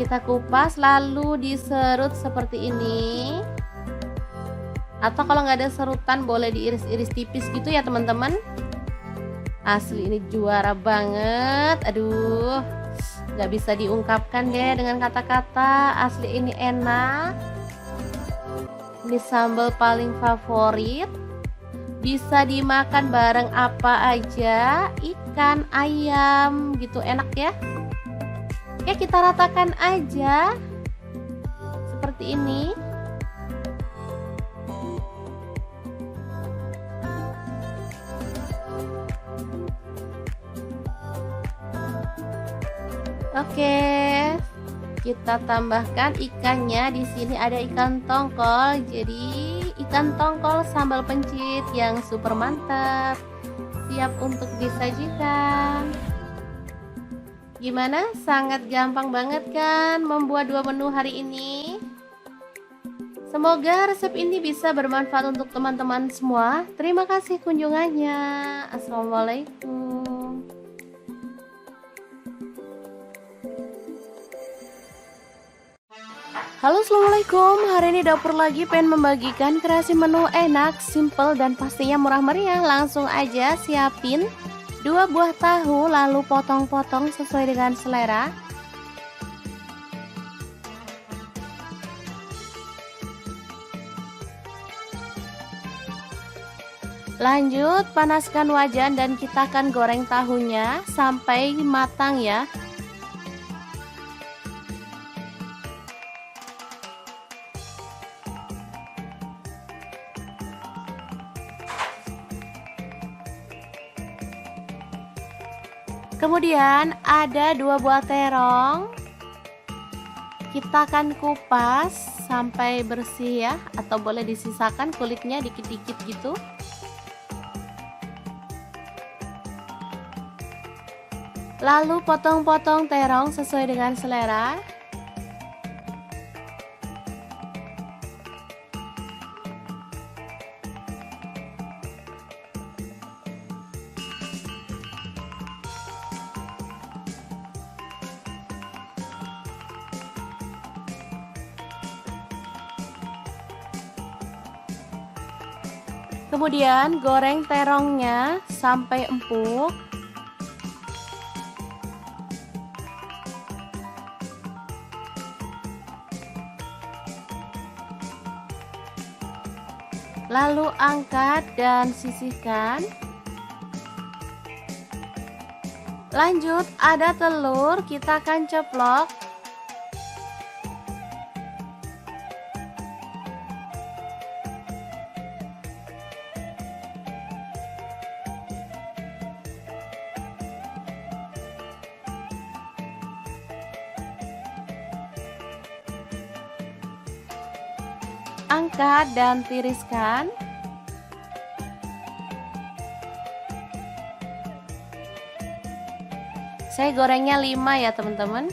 Kita kupas lalu diserut seperti ini. Atau kalau nggak ada serutan boleh diiris-iris tipis gitu ya teman-teman. Asli ini juara banget. Aduh, nggak bisa diungkapkan deh dengan kata-kata. Asli ini enak. Ini sambal paling favorit. Bisa dimakan bareng apa aja, ikan, ayam gitu, enak ya. Oke, kita ratakan aja seperti ini. Oke, kita tambahkan ikannya. Di sini ada ikan tongkol. Jadi ikan tongkol sambal pencit yang super mantap, siap untuk disajikan. Gimana? Sangat gampang banget kan membuat 2 menu hari ini? Semoga resep ini bisa bermanfaat untuk teman-teman semua. Terima kasih kunjungannya. Assalamualaikum. Halo, assalamualaikum. Hari ini dapur lagi pengen membagikan kreasi menu enak, simple, dan pastinya murah meriah. Langsung aja siapin 2 buah tahu, lalu potong-potong sesuai dengan selera. Lanjut panaskan wajan dan kita akan goreng tahunya sampai matang ya. Kemudian ada 2 buah terong. Kita akan kupas sampai bersih ya, atau boleh disisakan kulitnya dikit-dikit gitu. Lalu potong-potong terong sesuai dengan selera. Kemudian goreng terongnya sampai empuk. Lalu angkat dan sisihkan. Lanjut ada telur, kita akan ceplok. Angkat dan tiriskan. Saya gorengnya 5 ya teman-teman.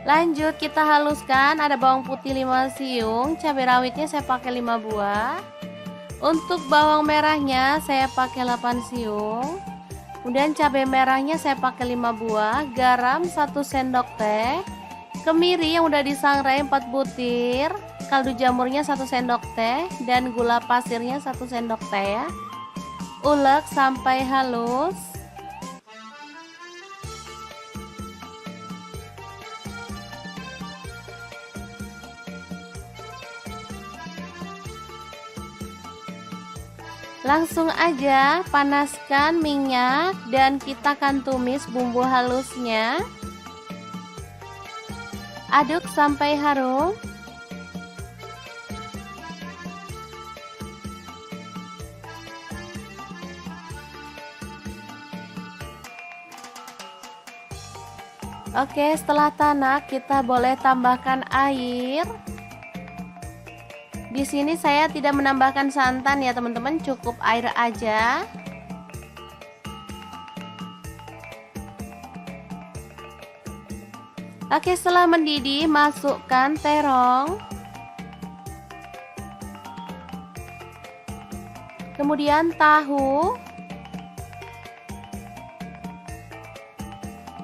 Lanjut kita haluskan, ada bawang putih 5 siung, cabai rawitnya saya pakai 5 buah. Untuk bawang merahnya saya pakai 8 siung. Kemudian cabai merahnya saya pakai 5 buah, garam 1 sendok teh, kemiri yang udah disangrai 4 butir, kaldu jamurnya 1 sendok teh, dan gula pasirnya 1 sendok teh ya. Ulek sampai halus. Langsung aja panaskan minyak dan kita akan tumis bumbu halusnya. Aduk sampai harum. Oke, setelah tanak kita boleh tambahkan air. Di sini saya tidak menambahkan santan ya teman-teman, cukup air aja. Oke, setelah mendidih masukkan terong. Kemudian tahu.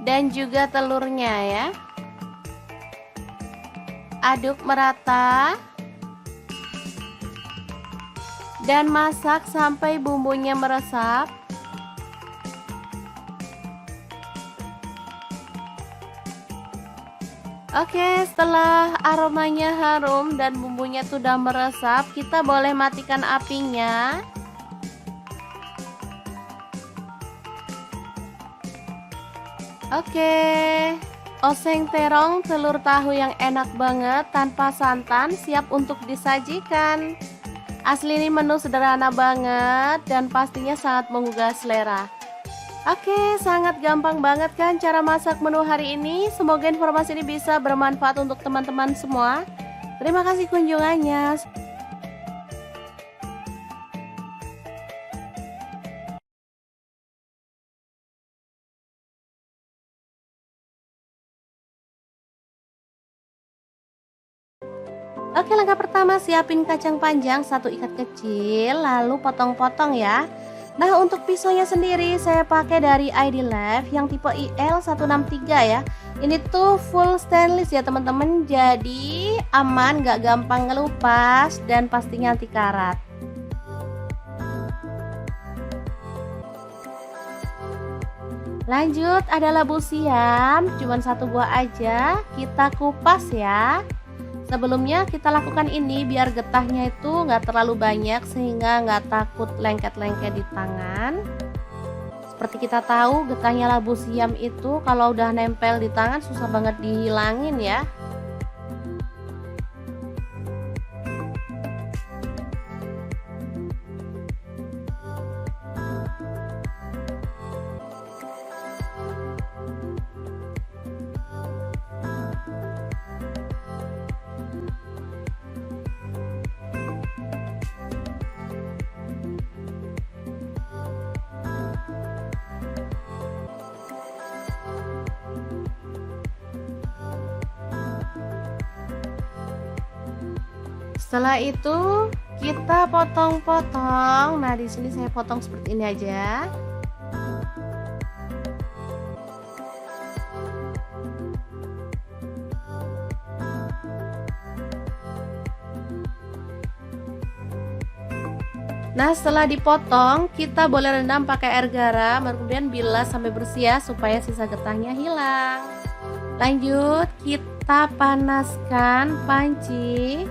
Dan juga telurnya ya. Aduk merata. Dan masak sampai bumbunya meresap. Oke, setelah aromanya harum dan bumbunya sudah meresap, kita boleh matikan apinya. Oke, oseng terong telur tahu yang enak banget tanpa santan siap untuk disajikan. Asli ini menu sederhana banget dan pastinya sangat menggugah selera. Oke, sangat gampang banget kan cara masak menu hari ini. Semoga informasi ini bisa bermanfaat untuk teman-teman semua. Terima kasih kunjungannya. Oke, langkah pertama siapin kacang panjang 1 ikat kecil, lalu potong-potong ya. Nah, untuk pisaunya sendiri saya pakai dari ID Life yang tipe IL163 ya. Ini tuh full stainless ya teman-teman, jadi aman, gak gampang ngelupas dan pastinya anti karat. Lanjut, ada labu siam, cuman 1 buah aja, kita kupas ya. Sebelumnya kita lakukan ini biar getahnya itu nggak terlalu banyak sehingga nggak takut lengket-lengket di tangan. Seperti kita tahu, getahnya labu siam itu kalau udah nempel di tangan susah banget dihilangin ya. Setelah itu kita potong-potong. Nah, di sini saya potong seperti ini aja. Nah, setelah dipotong, kita boleh rendam pakai air garam, kemudian bilas sampai bersih ya, supaya sisa getahnya hilang. Lanjut, kita panaskan panci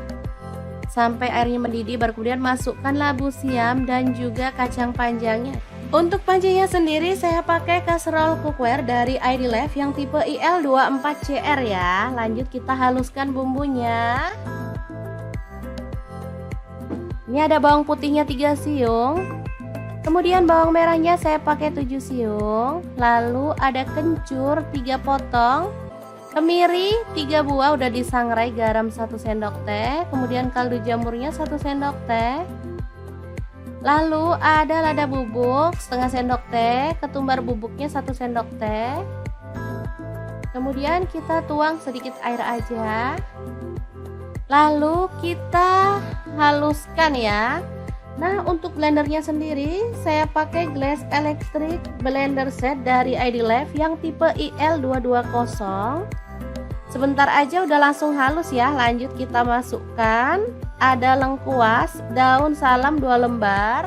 sampai airnya mendidih, baru kemudian masukkan labu siam dan juga kacang panjangnya. Untuk pancinya sendiri saya pakai casserole cookware dari ID Life yang tipe IL24CR ya. Lanjut kita haluskan bumbunya. Ini ada bawang putihnya 3 siung. Kemudian bawang merahnya saya pakai 7 siung. Lalu ada kencur 3 potong. Kemiri 3 buah udah disangrai, garam 1 sendok teh, kemudian kaldu jamurnya 1 sendok teh. Lalu ada lada bubuk setengah sendok teh, ketumbar bubuknya 1 sendok teh. Kemudian kita tuang sedikit air aja. Lalu kita haluskan ya. Nah, untuk blendernya sendiri saya pakai Glass Electric Blender Set dari ID Life yang tipe IL220. Sebentar aja udah langsung halus ya. Lanjut kita masukkan ada lengkuas, daun salam 2 lembar,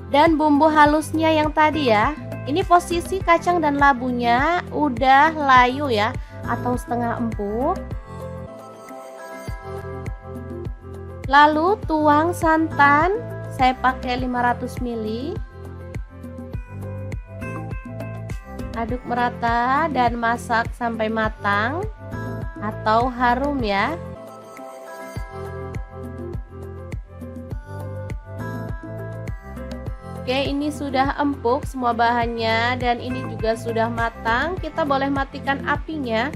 dan bumbu halusnya yang tadi ya. Ini posisi kacang dan labunya udah layu ya, atau setengah empuk. Lalu tuang santan, saya pakai 500 ml. Aduk merata dan masak sampai matang atau harum ya. Oke, ini sudah empuk semua bahannya dan ini juga sudah matang. Kita boleh matikan apinya.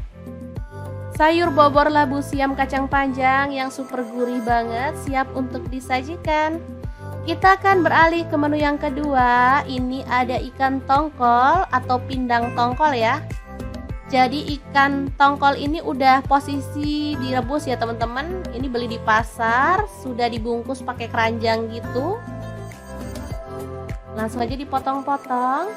Sayur bobor labu siam kacang panjang yang super gurih banget siap untuk disajikan. Kita akan beralih ke menu yang kedua. Ini ada ikan tongkol atau pindang tongkol ya. Jadi ikan tongkol ini udah posisi direbus ya teman-teman. Ini beli di pasar, sudah dibungkus pakai keranjang gitu. Langsung aja dipotong-potong.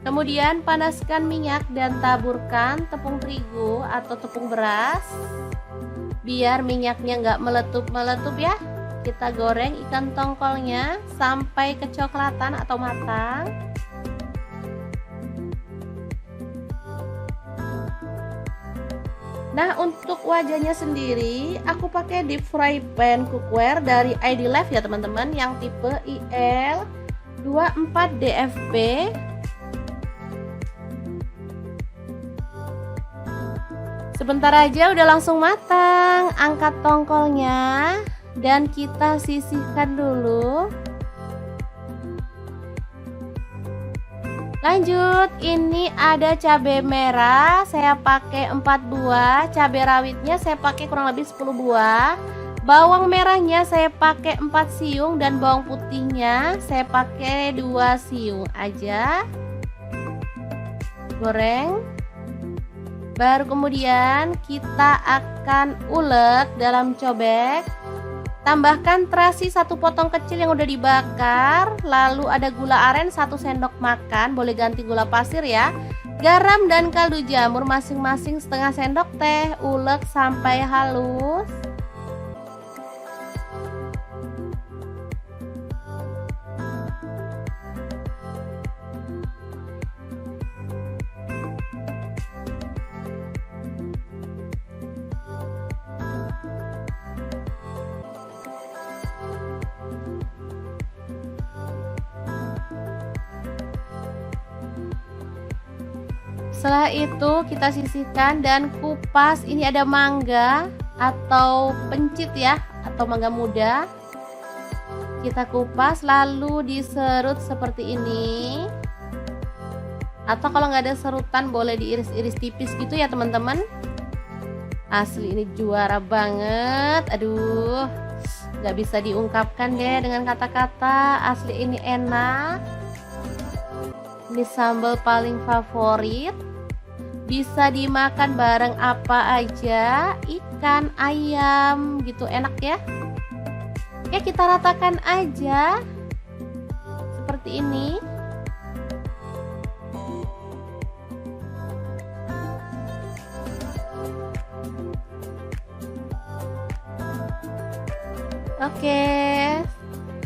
Kemudian panaskan minyak dan taburkan tepung terigu atau tepung beras. Biar minyaknya nggak meletup-meletup ya. Kita goreng ikan tongkolnya sampai kecoklatan atau matang. Nah, untuk wajahnya sendiri aku pakai deep fry pan cookware dari ID Life ya teman-teman, yang tipe IL24DFP. Sebentar aja udah langsung matang. Angkat tongkolnya dan kita sisihkan dulu. Lanjut, ini ada cabai merah, saya pakai 4 buah. Cabai rawitnya saya pakai kurang lebih 10 buah. Bawang merahnya saya pakai 4 siung dan bawang putihnya saya pakai 2 siung aja. Goreng. Baru kemudian kita akan ulek dalam cobek. Tambahkan terasi 1 potong kecil yang udah dibakar, lalu ada gula aren 1 sendok makan, boleh ganti gula pasir ya. Garam dan kaldu jamur masing-masing setengah sendok teh, ulek sampai halus. Setelah itu kita sisihkan dan kupas. Ini ada mangga atau pencit ya, atau mangga muda. Kita kupas lalu diserut seperti ini. Atau kalau nggak ada serutan boleh diiris-iris tipis gitu ya teman-teman. Asli ini juara banget. Aduh, nggak bisa diungkapkan deh dengan kata-kata. Asli ini enak. Ini sambal paling favorit. Bisa dimakan bareng apa aja, ikan, ayam gitu, enak ya. Oke, kita ratakan aja seperti ini. Oke,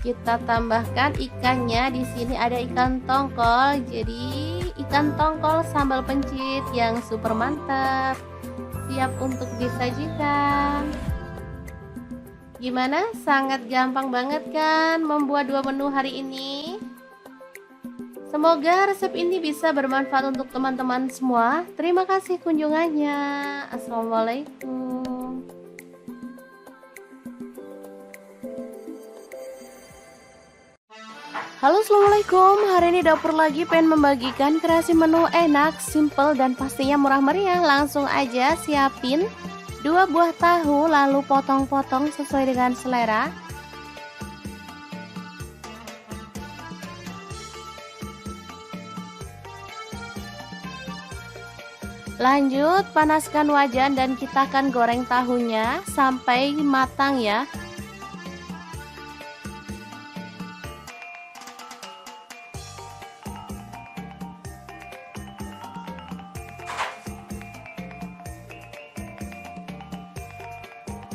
kita tambahkan ikannya. Di sini ada ikan tongkol. Jadi ikan tongkol sambal pencit yang super mantap, siap untuk disajikan. Gimana? Sangat gampang banget kan membuat 2 menu hari ini? Semoga resep ini bisa bermanfaat untuk teman-teman semua. Terima kasih kunjungannya. Assalamualaikum. Halo, assalamualaikum. Hari ini dapur lagi pengen membagikan kreasi menu enak, simple dan pastinya murah meriah. Langsung aja siapin 2 buah tahu, lalu potong-potong sesuai dengan selera. Lanjut panaskan wajan dan kita akan goreng tahunya sampai matang ya.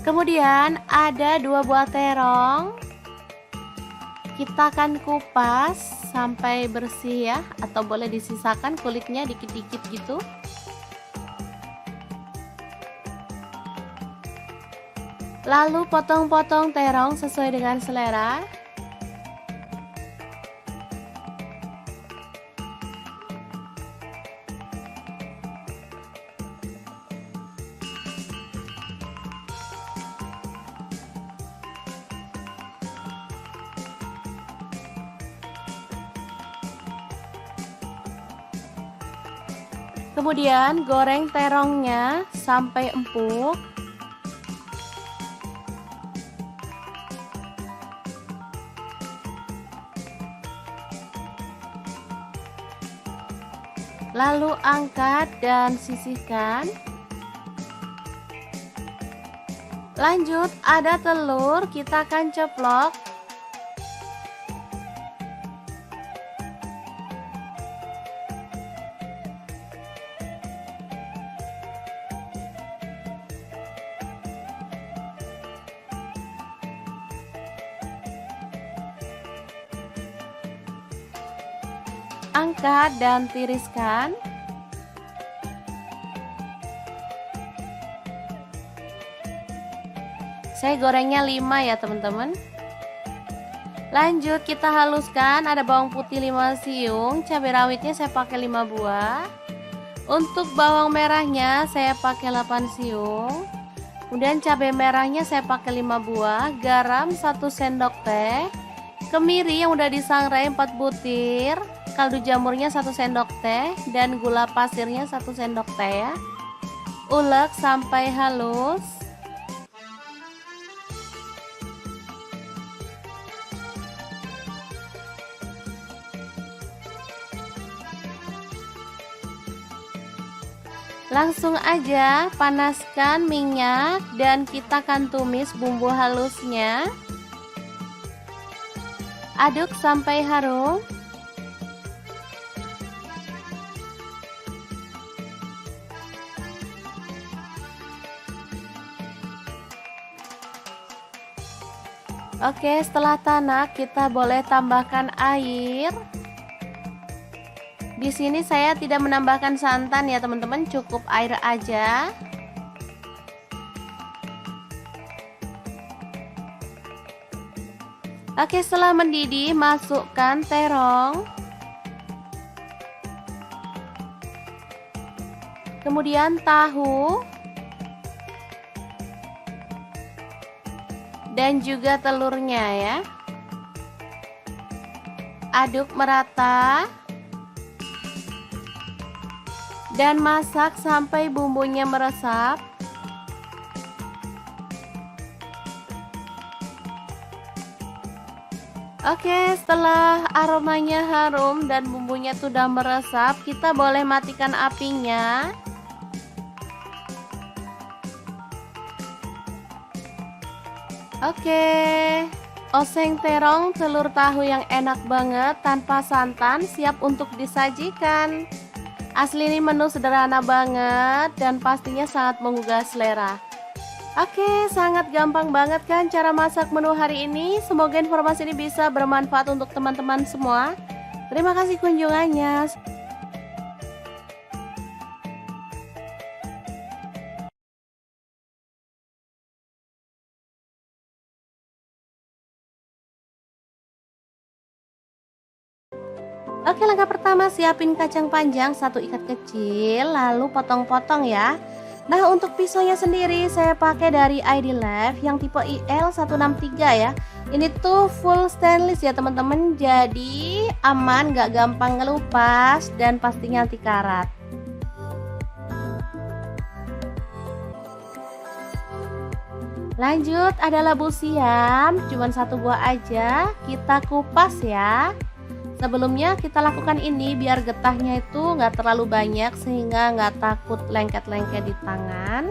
Kemudian ada 2 buah terong. Kita akan kupas sampai bersih ya, atau boleh disisakan kulitnya dikit-dikit gitu. Lalu potong-potong terong sesuai dengan selera. Kemudian goreng terongnya sampai empuk. Lalu angkat dan sisihkan. Lanjut ada telur, kita akan ceplok. Angkat dan tiriskan. Saya gorengnya 5 ya teman-teman. Lanjut kita haluskan. Ada bawang putih 5 siung, cabai rawitnya saya pakai 5 buah. Untuk bawang merahnya saya pakai 8 siung. Kemudian cabai merahnya saya pakai 5 buah, garam 1 sendok teh, kemiri yang udah disangrai 4 butir, kaldu jamurnya 1 sendok teh, dan gula pasirnya 1 sendok teh ya. Ulek sampai halus. Langsung aja panaskan minyak dan kita akan tumis bumbu halusnya. Aduk sampai harum. Oke, setelah tanak kita boleh tambahkan air. Di sini saya tidak menambahkan santan ya teman-teman, cukup air aja. Oke, setelah mendidih masukkan terong. Kemudian tahu. Dan juga telurnya ya. Aduk merata. Dan masak sampai bumbunya meresap. Oke, setelah aromanya harum dan bumbunya sudah meresap, kita boleh matikan apinya. Oke, oseng terong telur tahu yang enak banget tanpa santan siap untuk disajikan. Asli ini menu sederhana banget dan pastinya sangat menggugah selera. Oke, sangat gampang banget kan cara masak menu hari ini. Semoga informasi ini bisa bermanfaat untuk teman-teman semua. Terima kasih kunjungannya. Oke, langkah pertama siapin kacang panjang 1 ikat kecil, lalu potong-potong ya. Nah, untuk pisaunya sendiri saya pakai dari ID Left yang tipe IL163 ya. Ini tuh full stainless ya teman-teman, jadi aman, gak gampang ngelupas dan pastinya anti karat. Lanjut, ada labu siam, cuman 1 buah aja, kita kupas ya. Sebelumnya kita lakukan ini biar getahnya itu nggak terlalu banyak sehingga nggak takut lengket-lengket di tangan.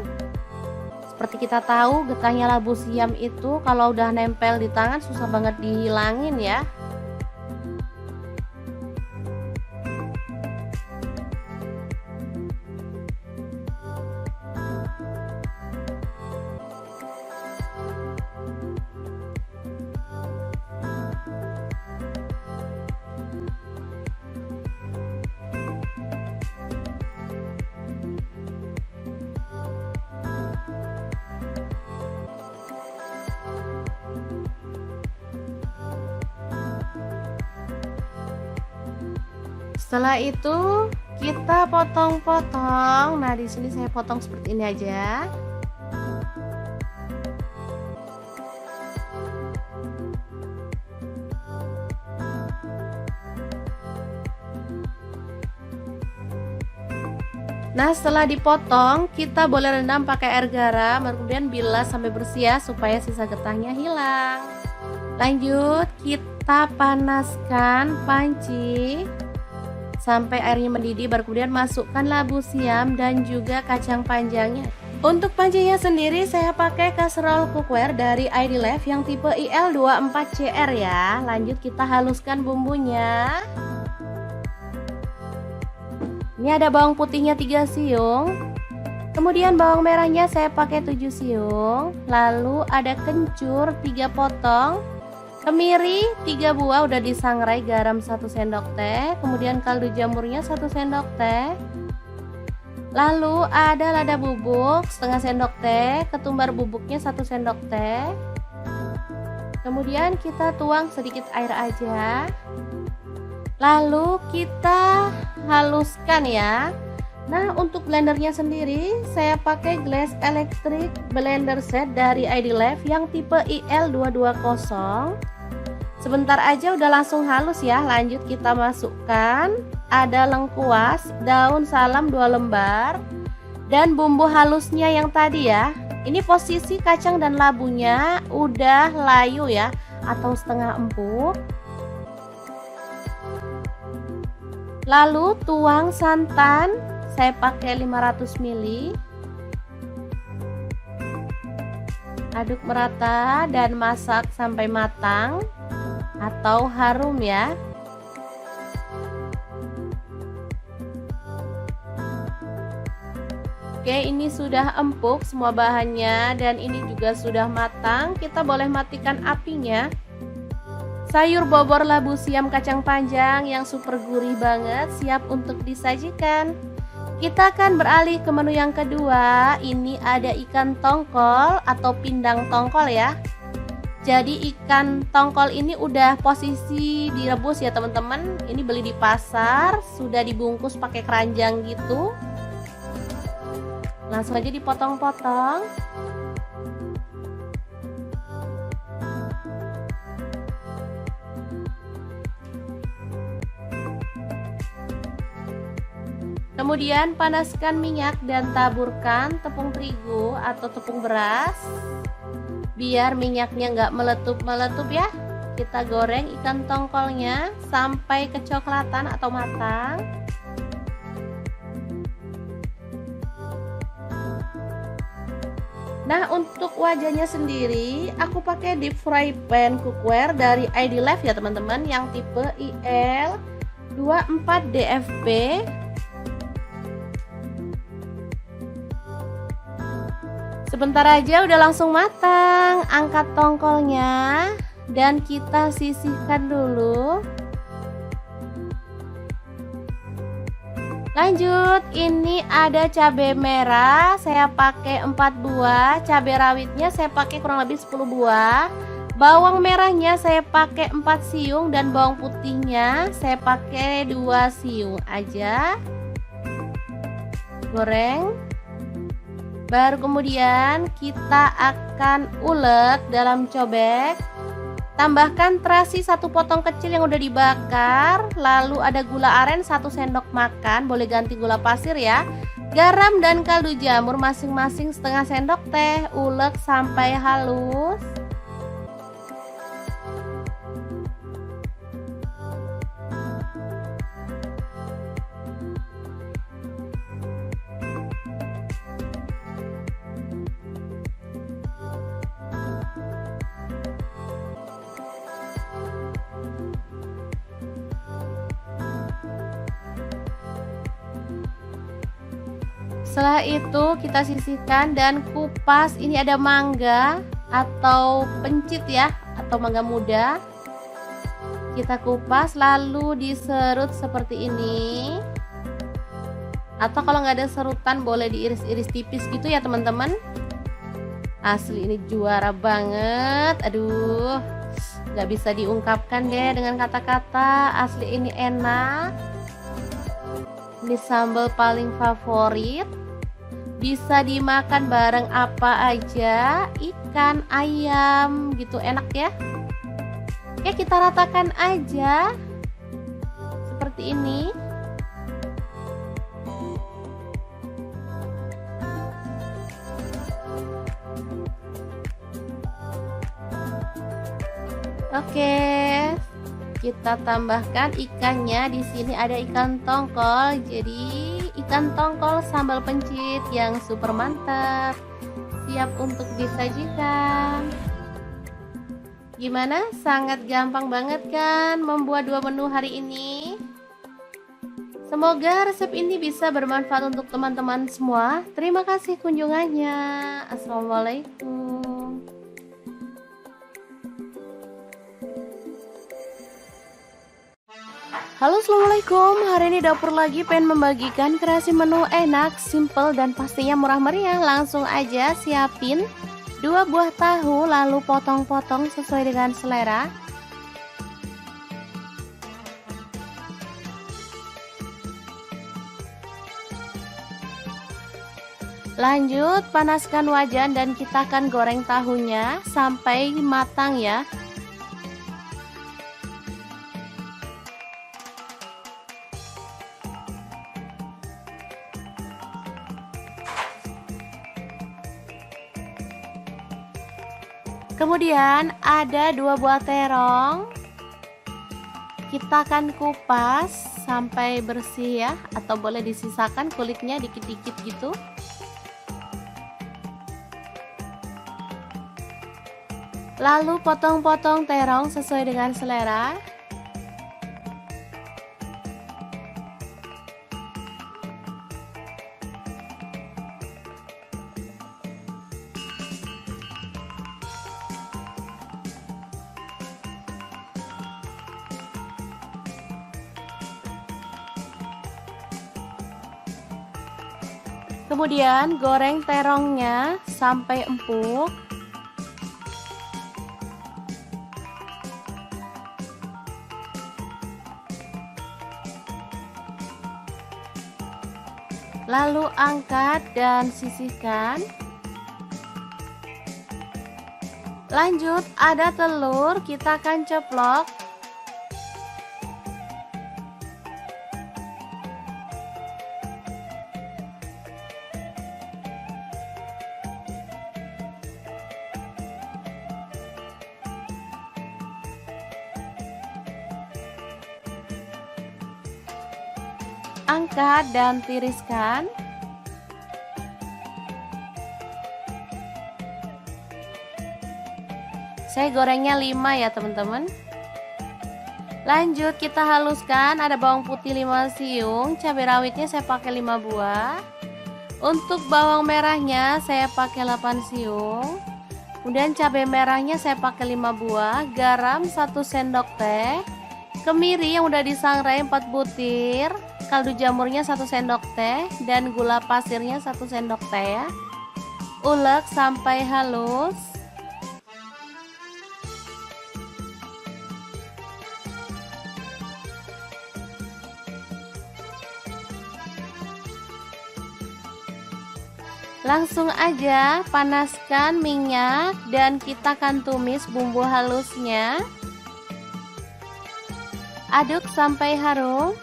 Seperti kita tahu getahnya labu siam itu kalau udah nempel di tangan susah banget dihilangin ya. Setelah itu kita potong-potong. Nah, di sini saya potong seperti ini aja. Nah, setelah dipotong, kita boleh rendam pakai air garam, kemudian bilas sampai bersih ya, supaya sisa getahnya hilang. Lanjut, kita panaskan panci sampai airnya mendidih, baru kemudian masukkan labu siam dan juga kacang panjangnya. Untuk pancinya sendiri saya pakai kaserol cookware dari ID Left yang tipe IL24CR ya. Lanjut kita haluskan bumbunya. Ini ada bawang putihnya 3 siung. Kemudian bawang merahnya saya pakai 7 siung. Lalu ada kencur 3 potong. Kemiri 3 buah udah disangrai, garam 1 sendok teh, kemudian kaldu jamurnya 1 sendok teh. Lalu ada lada bubuk setengah sendok teh, ketumbar bubuknya 1 sendok teh. Kemudian kita tuang sedikit air aja. Lalu kita haluskan ya. Nah, untuk blendernya sendiri saya pakai Glass Electric Blender Set dari ID Left yang tipe IL220. Sebentar aja udah langsung halus ya. Lanjut kita masukkan ada lengkuas, daun salam 2 lembar, dan bumbu halusnya yang tadi ya. Ini posisi kacang dan labunya udah layu ya, atau setengah empuk. Lalu tuang santan saya pakai 500 ml. Aduk merata dan masak sampai matang atau harum ya. Oke, ini sudah empuk semua bahannya dan ini juga sudah matang. Kita boleh matikan apinya. Sayur bobor labu siam kacang panjang yang super gurih banget siap untuk disajikan. Kita akan beralih ke menu yang kedua. Ini ada ikan tongkol atau pindang tongkol ya. Jadi ikan tongkol ini udah posisi direbus ya teman-teman. Ini beli di pasar, sudah dibungkus pakai keranjang gitu. Langsung aja dipotong-potong. Kemudian panaskan minyak dan taburkan tepung terigu atau tepung beras. Biar minyaknya nggak meletup-meletup ya. Kita goreng ikan tongkolnya sampai kecoklatan atau matang. Nah, untuk wajahnya sendiri aku pakai deep fry pan cookware dari ID Life ya teman-teman, yang tipe IL24DFP. Sebentar aja udah langsung matang. Angkat tongkolnya dan kita sisihkan dulu. Lanjut, ini ada cabai merah, saya pakai 4 buah, cabai rawitnya saya pakai kurang lebih 10 buah, bawang merahnya saya pakai 4 siung dan bawang putihnya saya pakai 2 siung aja. Goreng. Baru kemudian kita akan ulek dalam cobek. Tambahkan terasi 1 potong kecil yang udah dibakar. Lalu ada gula aren 1 sendok makan, boleh ganti gula pasir ya. Garam dan kaldu jamur masing-masing setengah sendok teh. Ulek sampai halus. Setelah itu kita sisihkan dan kupas. Ini ada mangga atau pencit ya, atau mangga muda. Kita kupas lalu diserut seperti ini. Atau kalau nggak ada serutan boleh diiris-iris tipis gitu ya teman-teman. Asli ini juara banget. Aduh, nggak bisa diungkapkan deh dengan kata-kata. Asli ini enak. Ini sambal paling favorit. Bisa dimakan bareng apa aja, ikan, ayam gitu, enak ya. Oke, kita ratakan aja seperti ini. Oke, kita tambahkan ikannya. Di sini ada ikan tongkol. Jadi ikan tongkol sambal pencit yang super mantap, siap untuk disajikan. Gimana? Sangat gampang banget kan membuat 2 menu hari ini? Semoga resep ini bisa bermanfaat untuk teman-teman semua. Terima kasih kunjungannya. Assalamualaikum. Halo, assalamualaikum. Hari ini dapur lagi pengen membagikan kreasi menu enak, simple dan pastinya murah meriah. Langsung aja siapin 2 buah tahu lalu potong-potong sesuai dengan selera. Lanjut panaskan wajan dan kita akan goreng tahunya sampai matang ya. Kemudian ada 2 buah terong. Kita akan kupas. sampai bersih ya, atau boleh disisakan kulitnya dikit-dikit gitu. Lalu potong-potong terong sesuai dengan selera. Kemudian goreng terongnya sampai empuk. Lalu angkat dan sisihkan. Lanjut, ada telur, kita akan ceplok. Angkat dan tiriskan. Saya gorengnya 5 ya teman-teman. Lanjut kita haluskan, ada bawang putih 5 siung, cabai rawitnya saya pakai 5 buah. Untuk bawang merahnya saya pakai 8 siung. Kemudian cabai merahnya saya pakai 5 buah, garam 1 sendok teh, kemiri yang udah disangrai 4 butir, kaldu jamurnya 1 sendok teh, dan gula pasirnya 1 sendok teh ya. Ulek sampai halus. Langsung aja panaskan minyak dan kita akan tumis bumbu halusnya. Aduk sampai harum.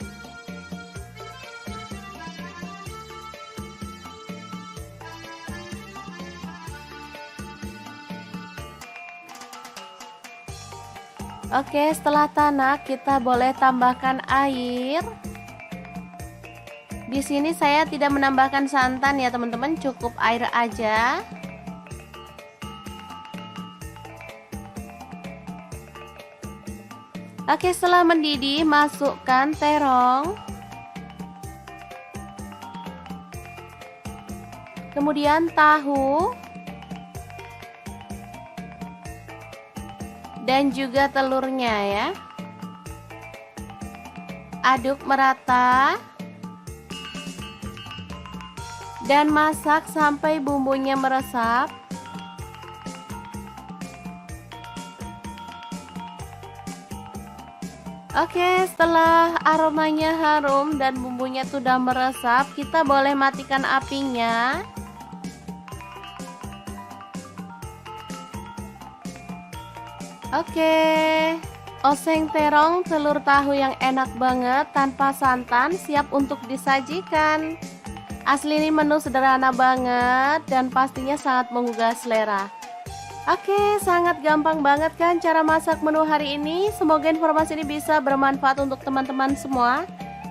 Oke, setelah tanak kita boleh tambahkan air. Di sini saya tidak menambahkan santan ya teman-teman, cukup air aja. Oke, setelah mendidih masukkan terong. Kemudian tahu. Dan juga telurnya ya. Aduk merata. Dan masak sampai bumbunya meresap. Oke, setelah aromanya harum dan bumbunya sudah meresap, kita boleh matikan apinya. Oke, oseng terong telur tahu yang enak banget tanpa santan siap untuk disajikan. Asli ini menu sederhana banget dan pastinya sangat menggugah selera. Oke, sangat gampang banget kan cara masak menu hari ini. Semoga informasi ini bisa bermanfaat untuk teman-teman semua.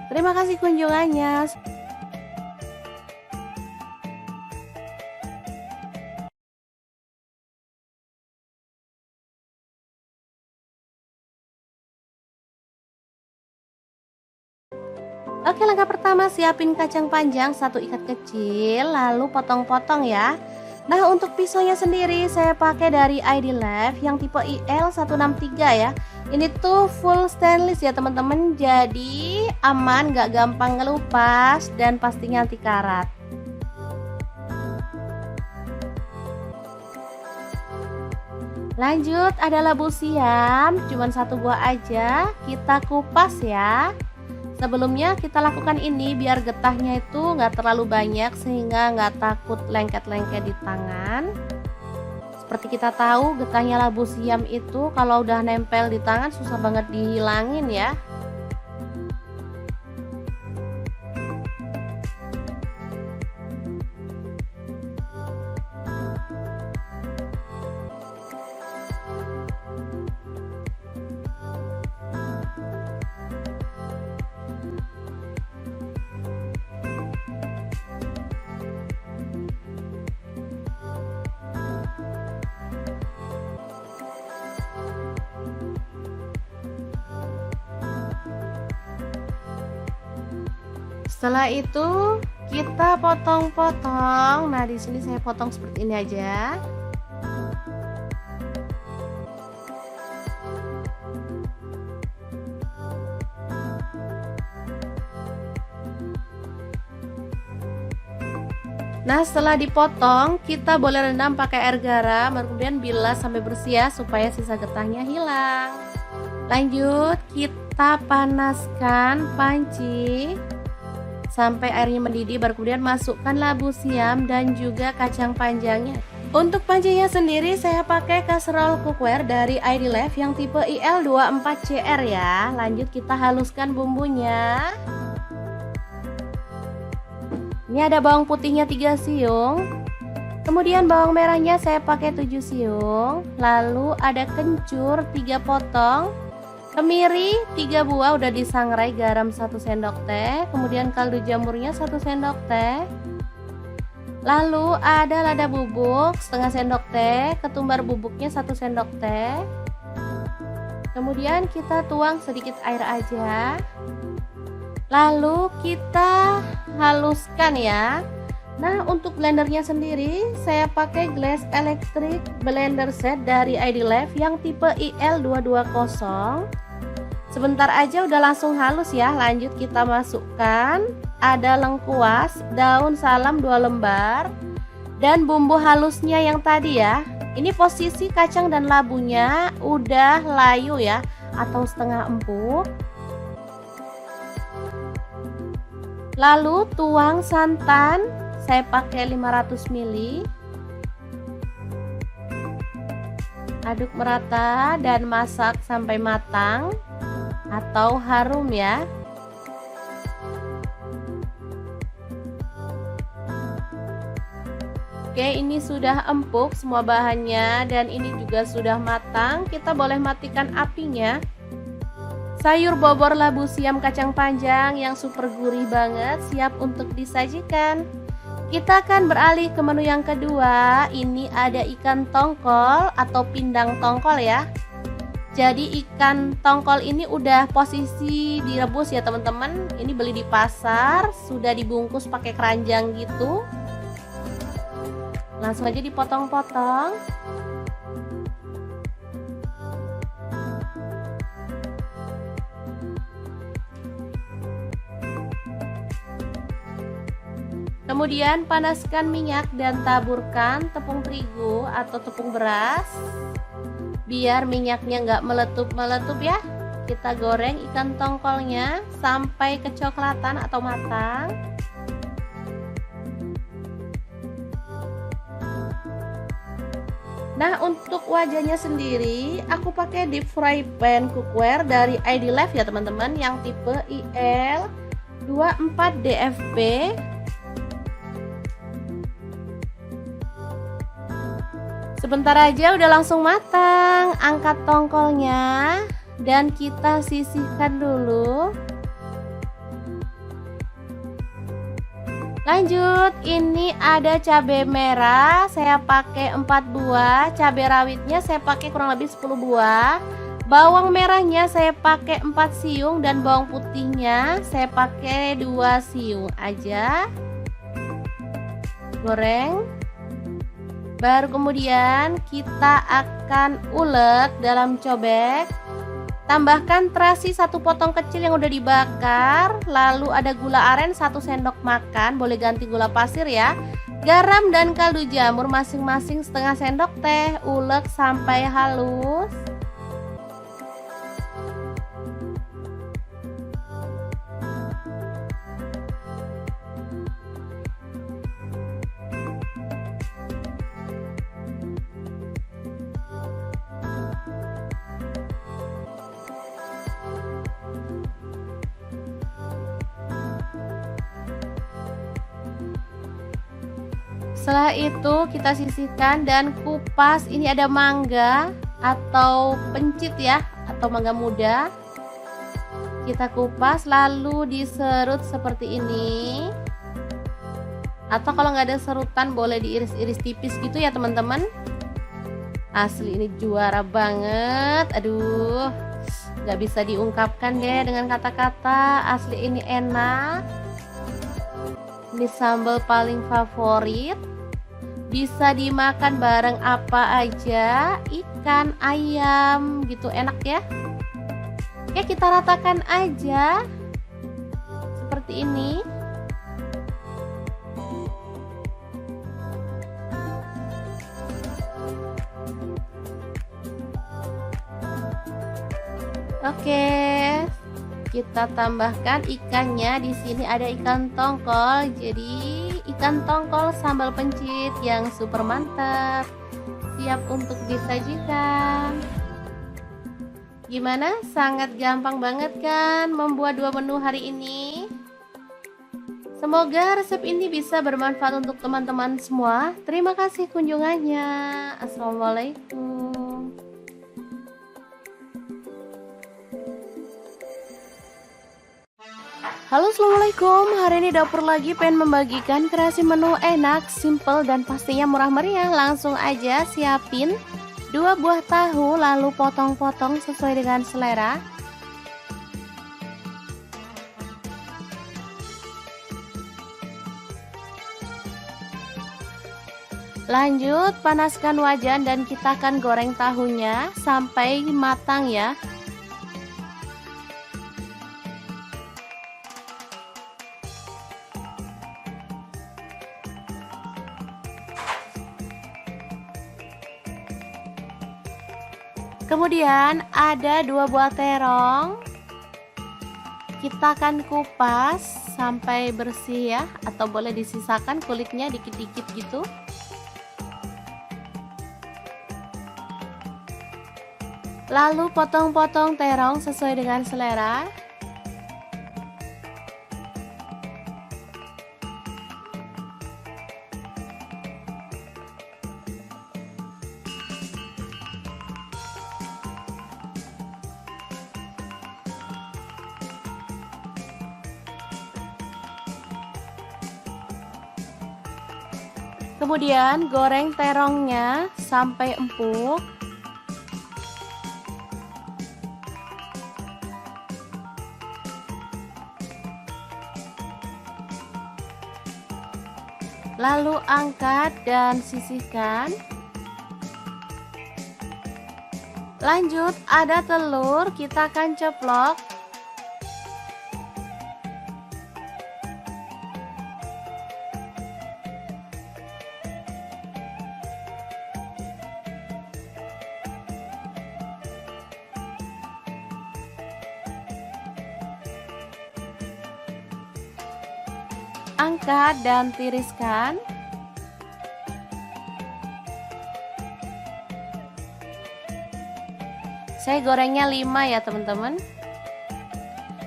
Terima kasih kunjungannya. Oke, langkah pertama siapin kacang panjang 1 ikat kecil, lalu potong-potong ya. Nah, untuk pisaunya sendiri saya pakai dari ID Life yang tipe IL163 ya. Ini tuh full stainless ya teman-teman, jadi aman, gak gampang ngelupas dan pastinya anti karat. Lanjut, ada labu siam, cuman 1 buah aja, kita kupas ya. Sebelumnya kita lakukan ini biar getahnya itu nggak terlalu banyak sehingga nggak takut lengket-lengket di tangan. Seperti kita tahu getahnya labu siam itu kalau udah nempel di tangan susah banget dihilangin ya. Setelah itu kita potong-potong. Nah, di sini saya potong seperti ini aja. Nah, setelah dipotong, kita boleh rendam pakai air garam, kemudian bilas sampai bersih ya, supaya sisa getahnya hilang. Lanjut, kita panaskan panci sampai airnya mendidih, baru kemudian masukkan labu siam dan juga kacang panjangnya. Untuk pancinya sendiri saya pakai kaserol cookware dari ID Life yang tipe IL24CR ya. Lanjut kita haluskan bumbunya. Ini ada bawang putihnya 3 siung. Kemudian bawang merahnya saya pakai 7 siung. Lalu ada kencur 3 potong. Kemiri 3 buah udah disangrai, garam 1 sendok teh. Kemudian kaldu jamurnya 1 sendok teh. Lalu ada lada bubuk setengah sendok teh. Ketumbar bubuknya 1 sendok teh. Kemudian kita tuang sedikit air aja. Lalu kita haluskan ya. Nah, untuk blendernya sendiri saya pakai Glass Electric Blender Set dari ID Life yang tipe IL220. Sebentar aja udah langsung halus ya. Lanjut kita masukkan ada lengkuas, daun salam 2 lembar, dan bumbu halusnya yang tadi ya. Ini posisi kacang dan labunya udah layu ya, atau setengah empuk. Lalu tuang santan, saya pakai 500 ml. Aduk merata dan masak sampai matang atau harum ya. Oke, ini sudah empuk semua bahannya dan ini juga sudah matang. Kita boleh matikan apinya. Sayur bobor labu siam kacang panjang yang super gurih banget siap untuk disajikan. Kita akan beralih ke menu yang kedua. Ini ada ikan tongkol atau pindang tongkol ya. Jadi ikan tongkol ini udah posisi direbus ya teman-teman. Ini beli di pasar, sudah dibungkus pakai keranjang gitu. Langsung aja dipotong-potong. Kemudian panaskan minyak dan taburkan tepung terigu atau tepung beras. Biar minyaknya nggak meletup-meletup ya. Kita goreng ikan tongkolnya sampai kecoklatan atau matang. Nah, untuk wajahnya sendiri aku pakai deep fry pan cookware dari ID Life ya teman-teman, yang tipe IL24DFP. Sebentar aja udah langsung matang. Angkat tongkolnya dan kita sisihkan dulu. Lanjut, ini ada cabai merah, saya pakai 4 buah. Cabai rawitnya saya pakai kurang lebih 10 buah. Bawang merahnya saya pakai 4 siung dan bawang putihnya saya pakai 2 siung aja. Goreng. Baru kemudian kita akan ulek dalam cobek. Tambahkan terasi 1 potong kecil yang udah dibakar. Lalu ada gula aren 1 sendok makan, boleh ganti gula pasir ya. Garam dan kaldu jamur masing-masing setengah sendok teh. Ulek sampai halus. Setelah itu kita sisihkan dan kupas. Ini ada mangga atau pencit ya, atau mangga muda. Kita kupas lalu diserut seperti ini. Atau kalau nggak ada serutan boleh diiris-iris tipis gitu ya teman-teman. Asli ini juara banget. Aduh, nggak bisa diungkapkan deh dengan kata-kata. Asli ini enak. Ini sambal paling favorit. Bisa dimakan bareng apa aja, ikan, ayam gitu, enak ya. Oke, kita ratakan aja seperti ini. Oke, kita tambahkan ikannya. Di sini ada ikan tongkol. Jadi ikan tongkol sambal pencit yang super mantap, siap untuk disajikan. Gimana? Sangat gampang banget kan membuat dua menu hari ini? Semoga resep ini bisa bermanfaat untuk teman-teman semua. Terima kasih kunjungannya. Assalamualaikum. Halo, assalamualaikum. Hari ini dapur lagi pengen membagikan kreasi menu enak, simple, dan pastinya murah meriah. Langsung aja siapin 2 buah tahu, lalu potong-potong sesuai dengan selera. Lanjut panaskan wajan dan kita akan goreng tahunya sampai matang ya. Kemudian ada 2 buah terong. Kita akan kupas sampai bersih ya, atau boleh disisakan kulitnya dikit-dikit gitu. Lalu potong-potong terong sesuai dengan selera. Kemudian goreng terongnya sampai empuk. Lalu angkat dan sisihkan. Lanjut ada telur, kita akan ceplok. Angkat dan tiriskan. Saya gorengnya 5 ya teman-teman.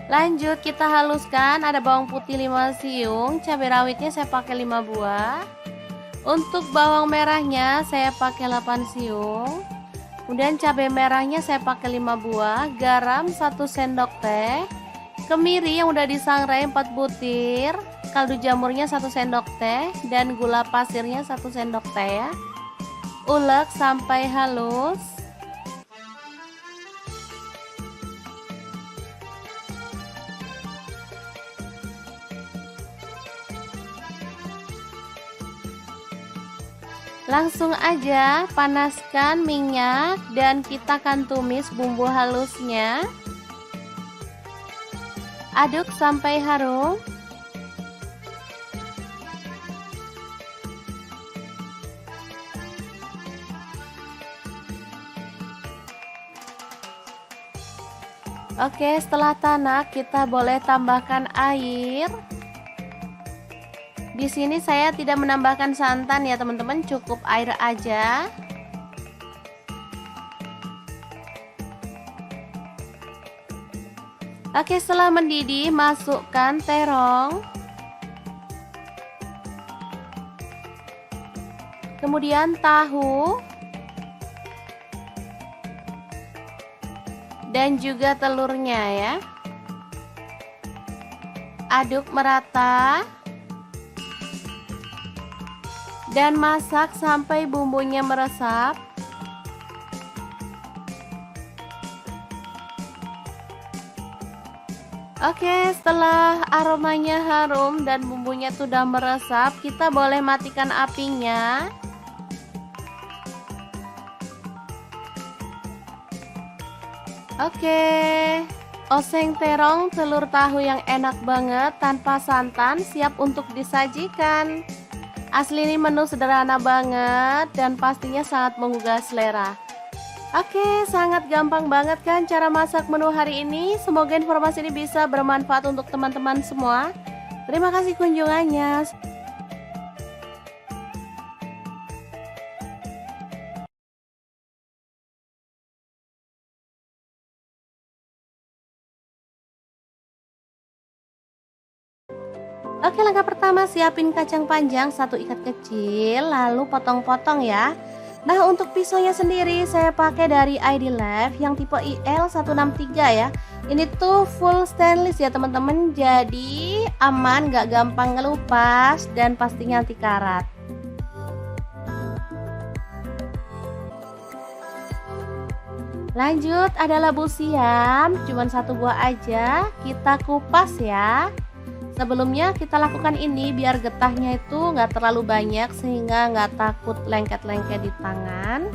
Lanjut kita haluskan. Ada bawang putih 5 siung, cabai rawitnya saya pakai 5 buah. Untuk bawang merahnya saya pakai 8 siung. Kemudian cabai merahnya saya pakai 5 buah, garam 1 sendok teh, kemiri yang udah disangrai 4 butir, kaldu jamurnya 1 sendok teh, dan gula pasirnya 1 sendok teh ya. Ulek sampai halus. Langsung aja panaskan minyak dan kita akan tumis bumbu halusnya. Aduk sampai harum. Oke, setelah tanak kita boleh tambahkan air. Di sini saya tidak menambahkan santan ya teman-teman, cukup air aja. Oke, setelah mendidih masukkan terong. Kemudian tahu. Dan juga telurnya ya. Aduk merata. Dan masak sampai bumbunya meresap. Oke, setelah aromanya harum dan bumbunya sudah meresap, kita boleh matikan apinya. Oke, oseng terong telur tahu yang enak banget tanpa santan siap untuk disajikan. Asli ini menu sederhana banget dan pastinya sangat menggugah selera. Oke, sangat gampang banget kan cara masak menu hari ini. Semoga informasi ini bisa bermanfaat untuk teman-teman semua. Terima kasih kunjungannya. Oke, langkah pertama siapin kacang panjang 1 ikat kecil, lalu potong-potong ya. Nah, untuk pisaunya sendiri saya pakai dari ID Left yang tipe IL163 ya. Ini tuh full stainless ya teman-teman, jadi aman, gak gampang ngelupas dan pastinya anti karat. Lanjut, ada labu siam, cuman 1 buah aja, kita kupas ya. Sebelumnya kita lakukan ini biar getahnya itu nggak terlalu banyak sehingga nggak takut lengket-lengket di tangan.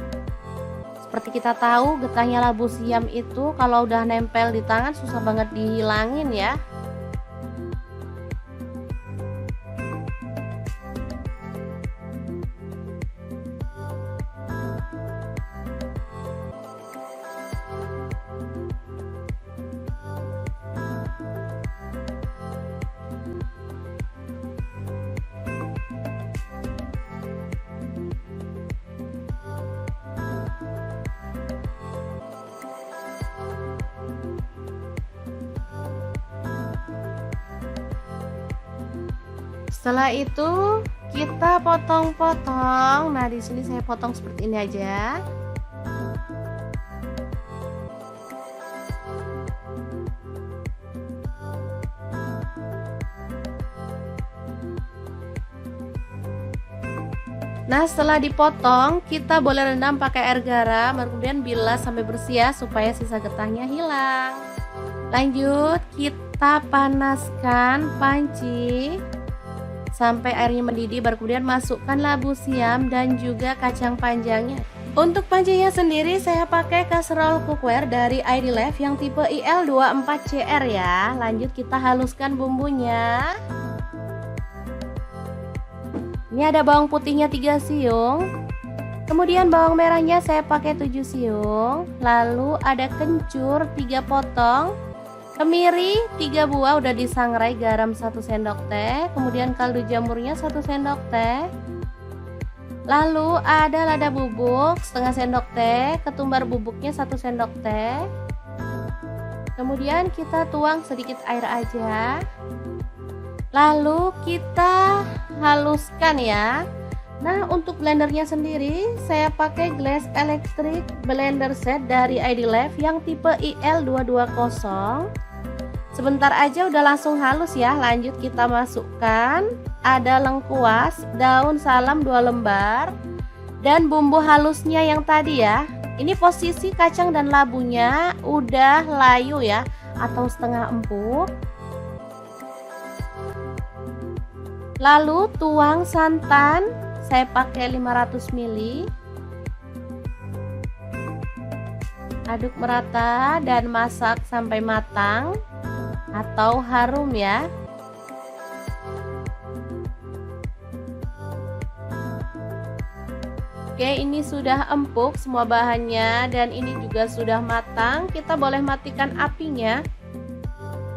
Seperti kita tahu getahnya labu siam itu kalau udah nempel di tangan susah banget dihilangin ya. Setelah itu kita potong-potong. Nah, di sini saya potong seperti ini aja. Nah, setelah dipotong, kita boleh rendam pakai air garam, kemudian bilas sampai bersih ya, supaya sisa getahnya hilang. Lanjut, kita panaskan panci sampai airnya mendidih, baru kemudian masukkan labu siam dan juga kacang panjangnya. Untuk pancinya sendiri saya pakai kaserol cookware dari ID Left yang tipe IL24CR ya. Lanjut kita haluskan bumbunya. Ini ada bawang putihnya 3 siung. Kemudian bawang merahnya saya pakai 7 siung. Lalu ada kencur 3 potong. Kemiri 3 buah udah disangrai, garam 1 sendok teh, kemudian kaldu jamurnya 1 sendok teh. Lalu ada lada bubuk setengah sendok teh, ketumbar bubuknya 1 sendok teh. Kemudian kita tuang sedikit air aja. Lalu kita haluskan ya. Nah, untuk blendernya sendiri saya pakai Glass Electric Blender Set dari ID Left yang tipe IL220. Sebentar aja udah langsung halus ya. Lanjut kita masukkan ada lengkuas, daun salam 2 lembar, dan bumbu halusnya yang tadi ya. Ini posisi kacang dan labunya udah layu ya, atau setengah empuk. Lalu tuang santan, saya pakai 500 ml. Aduk merata dan masak sampai matang atau harum ya. Oke, ini sudah empuk semua bahannya dan ini juga sudah matang. Kita boleh matikan apinya.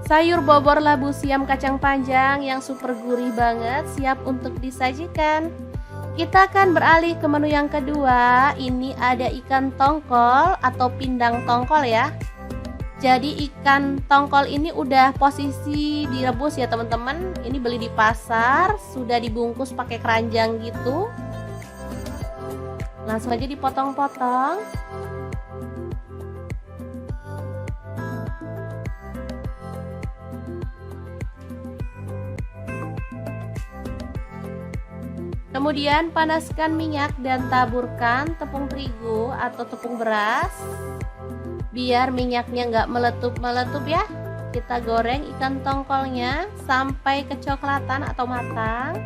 Sayur bobor labu siam kacang panjang yang super gurih banget siap untuk disajikan. Kita akan beralih ke menu yang kedua. Ini ada ikan tongkol atau pindang tongkol ya. Jadi ikan tongkol ini udah posisi direbus ya teman-teman. Ini beli di pasar, sudah dibungkus pakai keranjang gitu. Langsung aja dipotong-potong. Kemudian panaskan minyak dan taburkan tepung terigu atau tepung beras biar minyaknya nggak meletup-meletup ya. Kita goreng ikan tongkolnya sampai kecoklatan atau matang.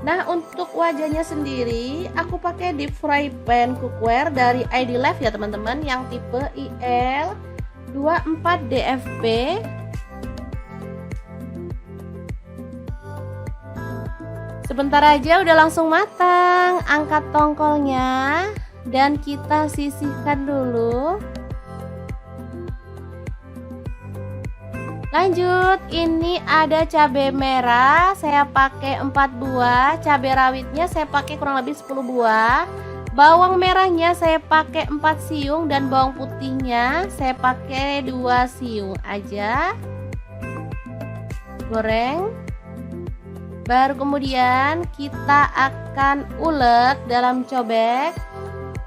Nah, untuk wajahnya sendiri aku pakai deep fry pan cookware dari ID Life ya teman-teman, yang tipe IL24DFP. Sebentar aja udah langsung matang. Angkat tongkolnya dan kita sisihkan dulu. Lanjut, ini ada cabai merah, saya pakai 4 buah, cabai rawitnya saya pakai kurang lebih 10 buah, bawang merahnya saya pakai 4 siung, dan bawang putihnya saya pakai 2 siung aja. Goreng. Baru kemudian kita akan ulek dalam cobek.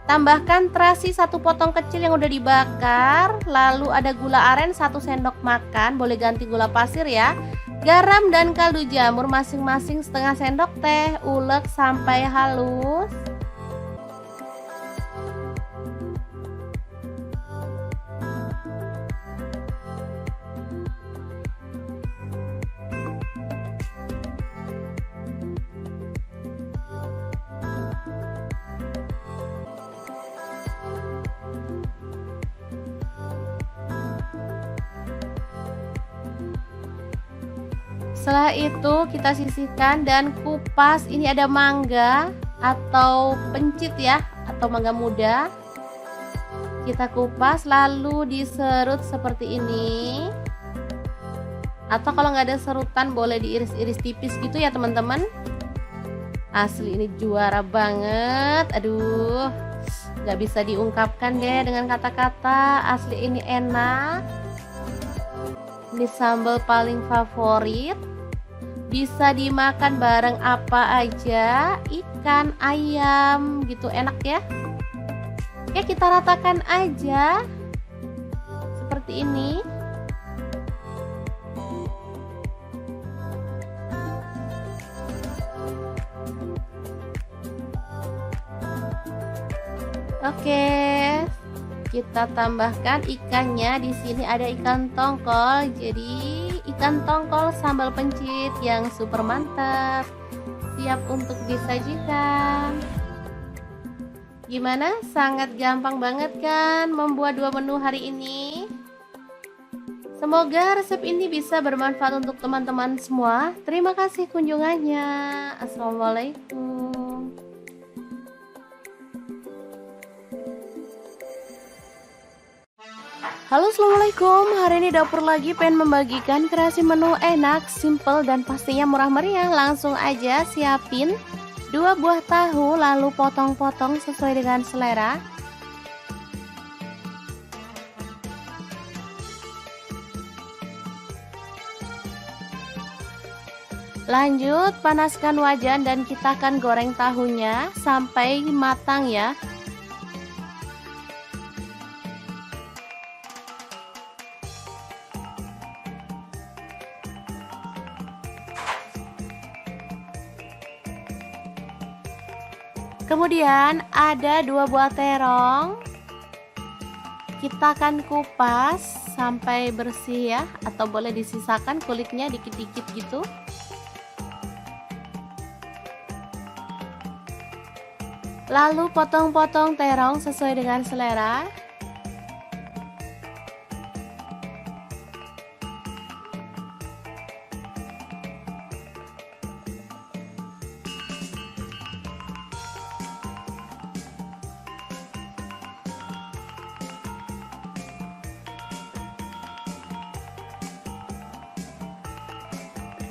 Tambahkan terasi 1 potong kecil yang udah dibakar. Lalu ada gula aren 1 sendok makan, boleh ganti gula pasir ya. Garam dan kaldu jamur masing-masing setengah sendok teh. Ulek sampai halus. Setelah itu kita sisihkan dan kupas. Ini ada mangga atau pencit ya, atau mangga muda. Kita kupas lalu diserut seperti ini. Atau kalau nggak ada serutan boleh diiris-iris tipis gitu ya teman-teman. Asli ini juara banget. Aduh, nggak bisa diungkapkan deh dengan kata-kata. Asli ini enak. Ini sambal paling favorit. Bisa dimakan bareng apa aja, ikan, ayam gitu, enak ya. Oke, kita ratakan aja seperti ini. Oke, kita tambahkan ikannya. Di sini ada ikan tongkol. Jadi ikan tongkol sambal pencit yang super mantap, siap untuk disajikan. Gimana? Sangat gampang banget kan membuat 2 menu hari ini? Semoga resep ini bisa bermanfaat untuk teman-teman semua. Terima kasih kunjungannya. Assalamualaikum. Halo, assalamualaikum. Hari ini dapur lagi pengen membagikan kreasi menu enak, simple, dan pastinya murah meriah. Langsung aja siapin 2 buah tahu, lalu potong-potong sesuai dengan selera. Lanjut panaskan wajan dan kita akan goreng tahunya sampai matang ya. Kemudian ada 2 buah terong. Kita akan kupas sampai bersih ya, atau boleh disisakan kulitnya dikit-dikit gitu. Lalu potong-potong terong sesuai dengan selera.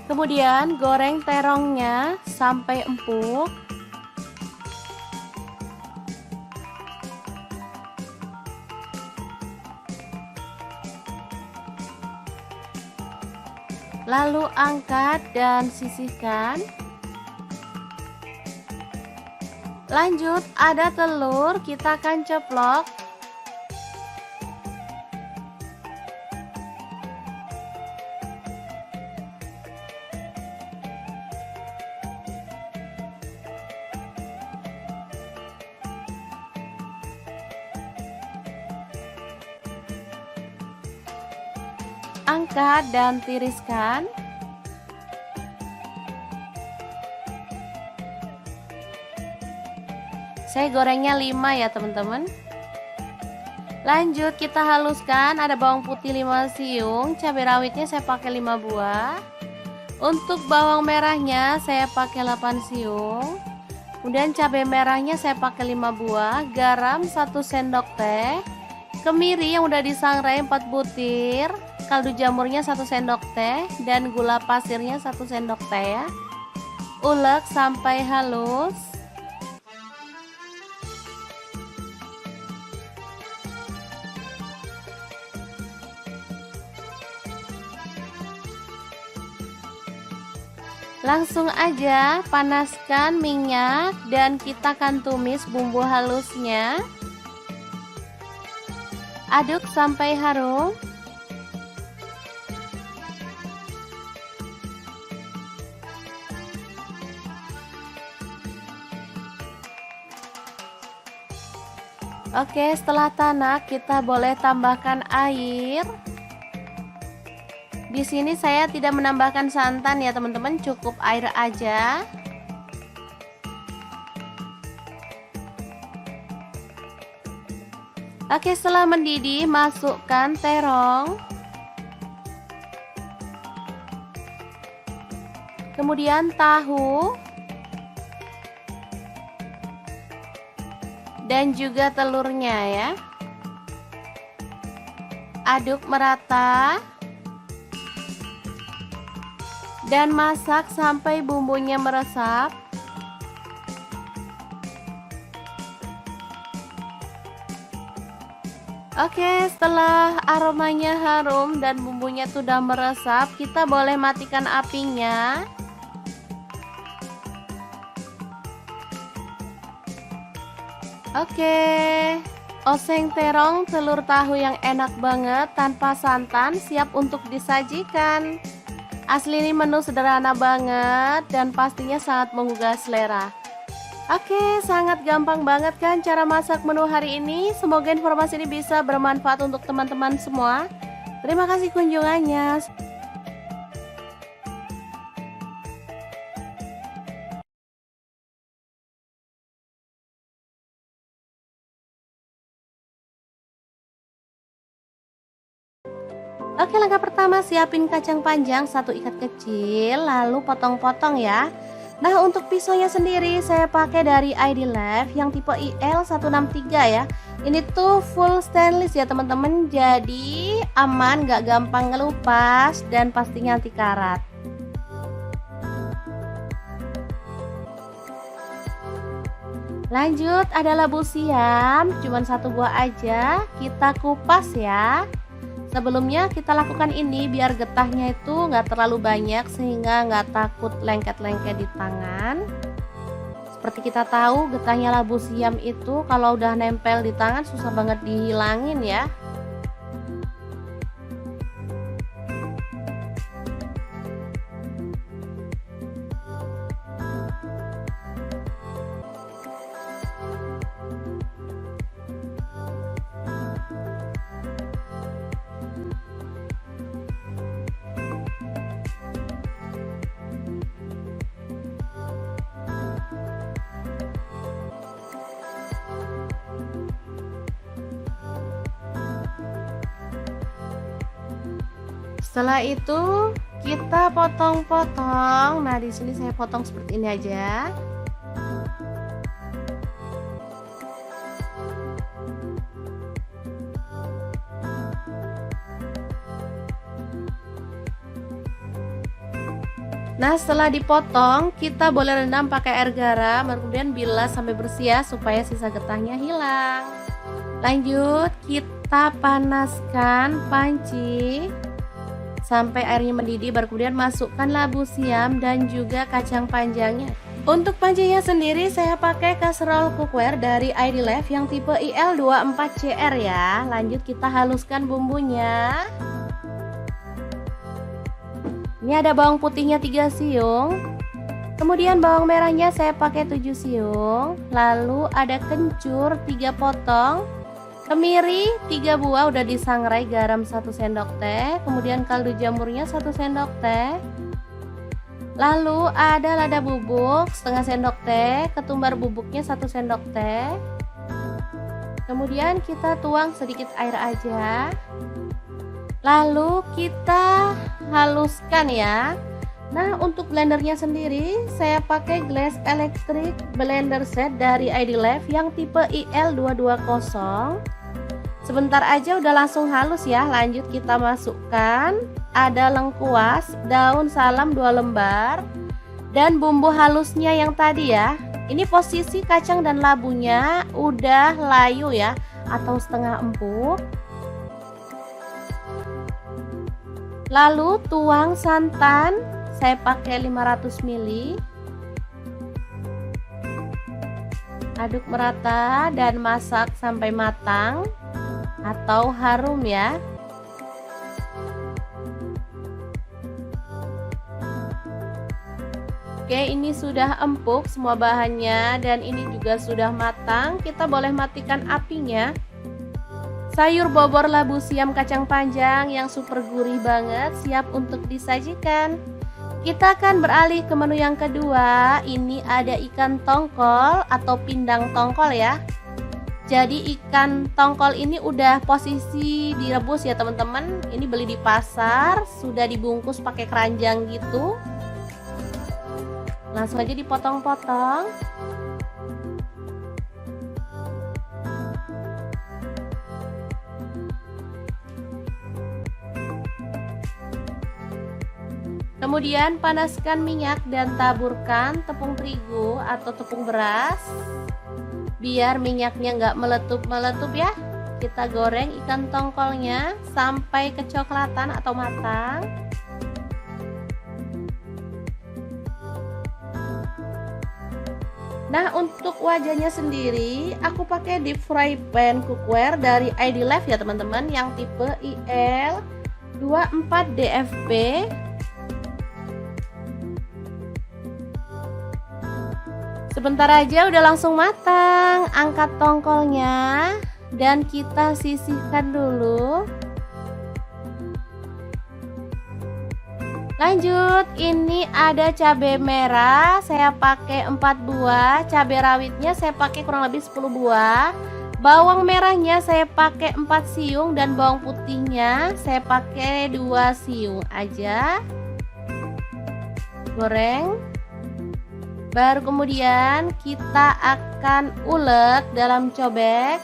Kemudian goreng terongnya sampai empuk. Lalu angkat dan sisihkan. Lanjut ada telur, kita akan ceplok. angkat dan tiriskan. Saya gorengnya 5 ya teman-teman. Lanjut kita haluskan, ada bawang putih 5 siung, cabai rawitnya saya pakai 5 buah. Untuk bawang merahnya saya pakai 8 siung. Kemudian cabai merahnya saya pakai 5 buah, garam 1 sendok teh, kemiri yang udah disangrai 4 butir, kaldu jamurnya 1 sendok teh, dan gula pasirnya 1 sendok teh ya. Ulek sampai halus. Langsung aja panaskan minyak dan kita akan tumis bumbu halusnya. Aduk sampai harum. Oke, setelah tanak kita boleh tambahkan air. Di sini saya tidak menambahkan santan ya teman-teman, cukup air aja. Oke, setelah mendidih masukkan terong. Kemudian tahu. Dan juga telurnya ya. Aduk merata. Dan masak sampai bumbunya meresap. Oke, setelah aromanya harum dan bumbunya sudah meresap, kita boleh matikan apinya. Oke, oseng terong telur tahu yang enak banget tanpa santan siap untuk disajikan. Asli ini menu sederhana banget dan pastinya sangat menggugah selera. Oke, sangat gampang banget kan cara masak menu hari ini. Semoga informasi ini bisa bermanfaat untuk teman-teman semua. Terima kasih kunjungannya. Oke, langkah pertama siapin kacang panjang 1 ikat kecil, lalu potong-potong ya. Nah, untuk pisaunya sendiri saya pakai dari ID Life yang tipe IL163 ya. Ini tuh full stainless ya teman-teman, jadi aman, gak gampang ngelupas dan pastinya anti karat. Lanjut, ada labu siam, cuman 1 buah aja, kita kupas ya. Sebelumnya kita lakukan ini biar getahnya itu nggak terlalu banyak sehingga nggak takut lengket-lengket di tangan. Seperti kita tahu getahnya labu siam itu kalau udah nempel di tangan susah banget dihilangin ya. Setelah itu kita potong-potong. Nah, di sini saya potong seperti ini aja. Nah, setelah dipotong, kita boleh rendam pakai air garam, kemudian bilas sampai bersih ya, supaya sisa getahnya hilang. Lanjut, kita panaskan panci sampai airnya mendidih, baru kemudian masukkan labu siam dan juga kacang panjangnya. Untuk pancinya sendiri saya pakai kaserol cookware dari ID Life yang tipe IL24CR ya. Lanjut kita haluskan bumbunya. Ini ada bawang putihnya 3 siung. Kemudian bawang merahnya saya pakai 7 siung. Lalu ada kencur 3 potong. Kemiri 3 buah udah disangrai, garam 1 sendok teh, kemudian kaldu jamurnya 1 sendok teh. Lalu ada lada bubuk setengah sendok teh, ketumbar bubuknya 1 sendok teh. Kemudian kita tuang sedikit air aja. Lalu kita haluskan ya. Nah, untuk blendernya sendiri saya pakai Glass Electric Blender Set dari ID Life yang tipe IL220. Sebentar aja udah langsung halus ya. Lanjut kita masukkan ada lengkuas, daun salam 2 lembar, dan bumbu halusnya yang tadi ya. Ini posisi kacang dan labunya udah layu ya, atau setengah empuk. Lalu tuang santan, saya pakai 500 ml. Aduk merata dan masak sampai matang atau harum ya. Oke, ini sudah empuk semua bahannya dan ini juga sudah matang. Kita boleh matikan apinya. Sayur bobor labu siam kacang panjang yang super gurih banget siap untuk disajikan. Kita akan beralih ke menu yang kedua. Ini ada ikan tongkol atau pindang tongkol ya. Jadi ikan tongkol ini udah posisi direbus ya teman-teman. Ini beli di pasar, sudah dibungkus pakai keranjang gitu. Langsung aja dipotong-potong. Kemudian panaskan minyak dan taburkan tepung terigu atau tepung beras. Biar minyaknya nggak meletup-meletup ya. Kita goreng ikan tongkolnya sampai kecoklatan atau matang. Nah, untuk wajahnya sendiri aku pakai deep fry pan cookware dari ID Life ya teman-teman, yang tipe IL24DFP. Sebentar aja udah langsung matang. Angkat tongkolnya dan kita sisihkan dulu. Lanjut, ini ada cabai merah, saya pakai 4 buah, cabai rawitnya saya pakai kurang lebih 10 buah, bawang merahnya saya pakai 4 siung, dan bawang putihnya saya pakai 2 siung aja. Goreng. Baru kemudian kita akan ulek dalam cobek.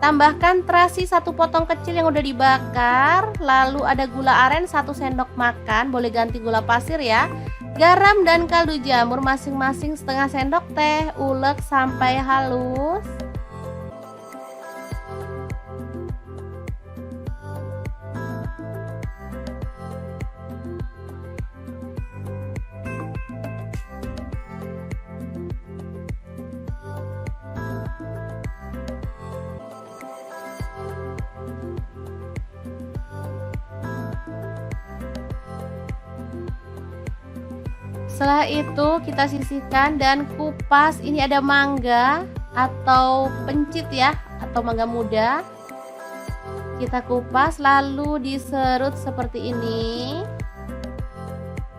Tambahkan terasi 1 potong kecil yang udah dibakar. Lalu ada gula aren 1 sendok makan, boleh ganti gula pasir ya. Garam dan kaldu jamur masing-masing setengah sendok teh. Ulek sampai halus. Setelah itu kita sisihkan dan kupas. Ini ada mangga atau pencit ya, atau mangga muda. Kita kupas lalu diserut seperti ini.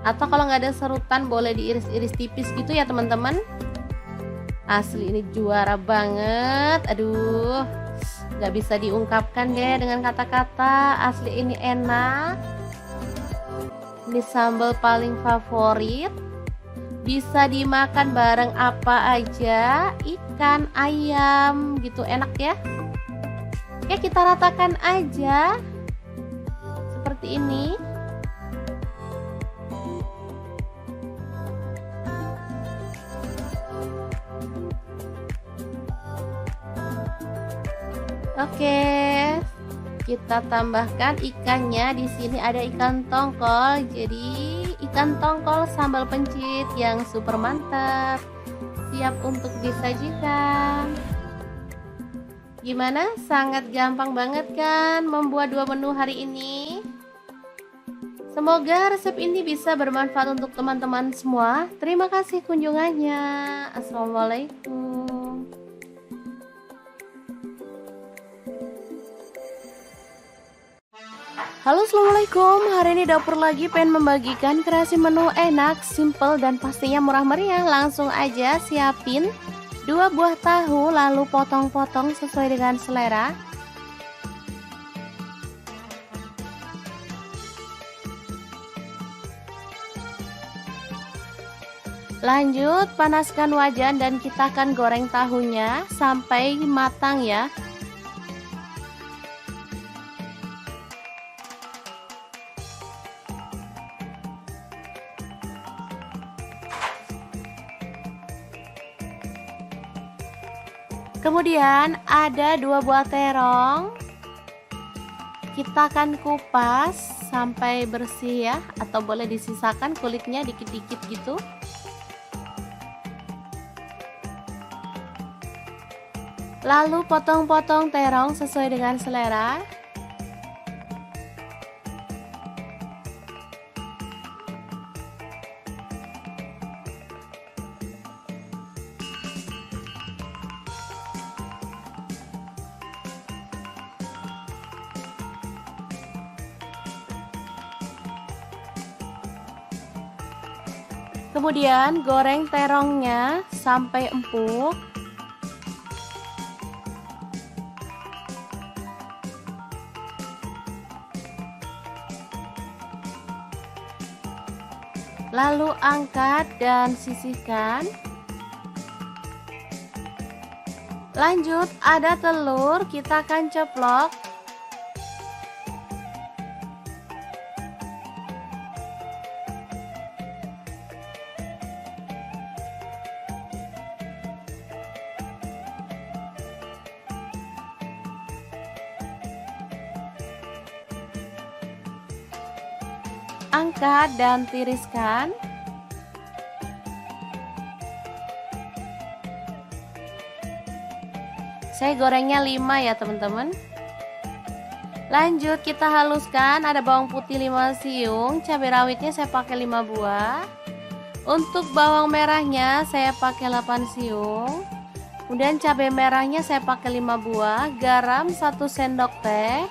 Atau kalau nggak ada serutan boleh diiris-iris tipis gitu ya teman-teman. Asli ini juara banget. Aduh, nggak bisa diungkapkan deh dengan kata-kata. Asli ini enak. Ini sambal paling favorit. Bisa dimakan bareng apa aja, ikan, ayam gitu, enak ya. Oke, kita ratakan aja seperti ini. Oke, kita tambahkan ikannya. Di sini ada ikan tongkol. Jadi ikan tongkol sambal pencit yang super mantap, siap untuk disajikan. Gimana? Sangat gampang banget kan membuat 2 menu hari ini. Semoga resep ini bisa bermanfaat untuk teman-teman semua. Terima kasih kunjungannya. Assalamualaikum. Halo, assalamualaikum. Hari ini dapur lagi pengen membagikan kreasi menu enak, simple dan pastinya murah meriah. Langsung aja siapin 2 buah tahu, lalu potong-potong sesuai dengan selera. Lanjut panaskan wajan dan kita akan goreng tahunya sampai matang ya. Kemudian ada 2 buah terong. Kita akan kupas sampai bersih ya, atau boleh disisakan kulitnya dikit-dikit gitu. Lalu potong-potong terong sesuai dengan selera. Kemudian goreng terongnya sampai empuk. Lalu angkat dan sisihkan. Lanjut ada telur, kita akan ceplok. Angkat dan tiriskan. Saya gorengnya 5 ya teman-teman. Lanjut kita haluskan, ada bawang putih 5 siung, cabai rawitnya saya pakai 5 buah. Untuk bawang merahnya saya pakai 8 siung. Kemudian cabai merahnya saya pakai 5 buah, garam 1 sendok teh,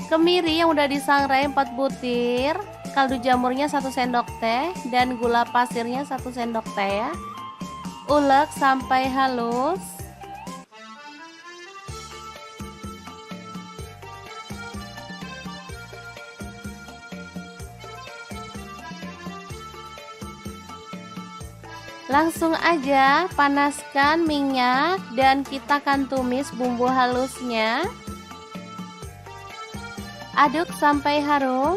kemiri yang udah disangrai 4 butir, kaldu jamurnya 1 sendok teh, dan gula pasirnya 1 sendok teh ya. Ulek sampai halus. Langsung aja panaskan minyak dan kita akan tumis bumbu halusnya. Aduk sampai harum.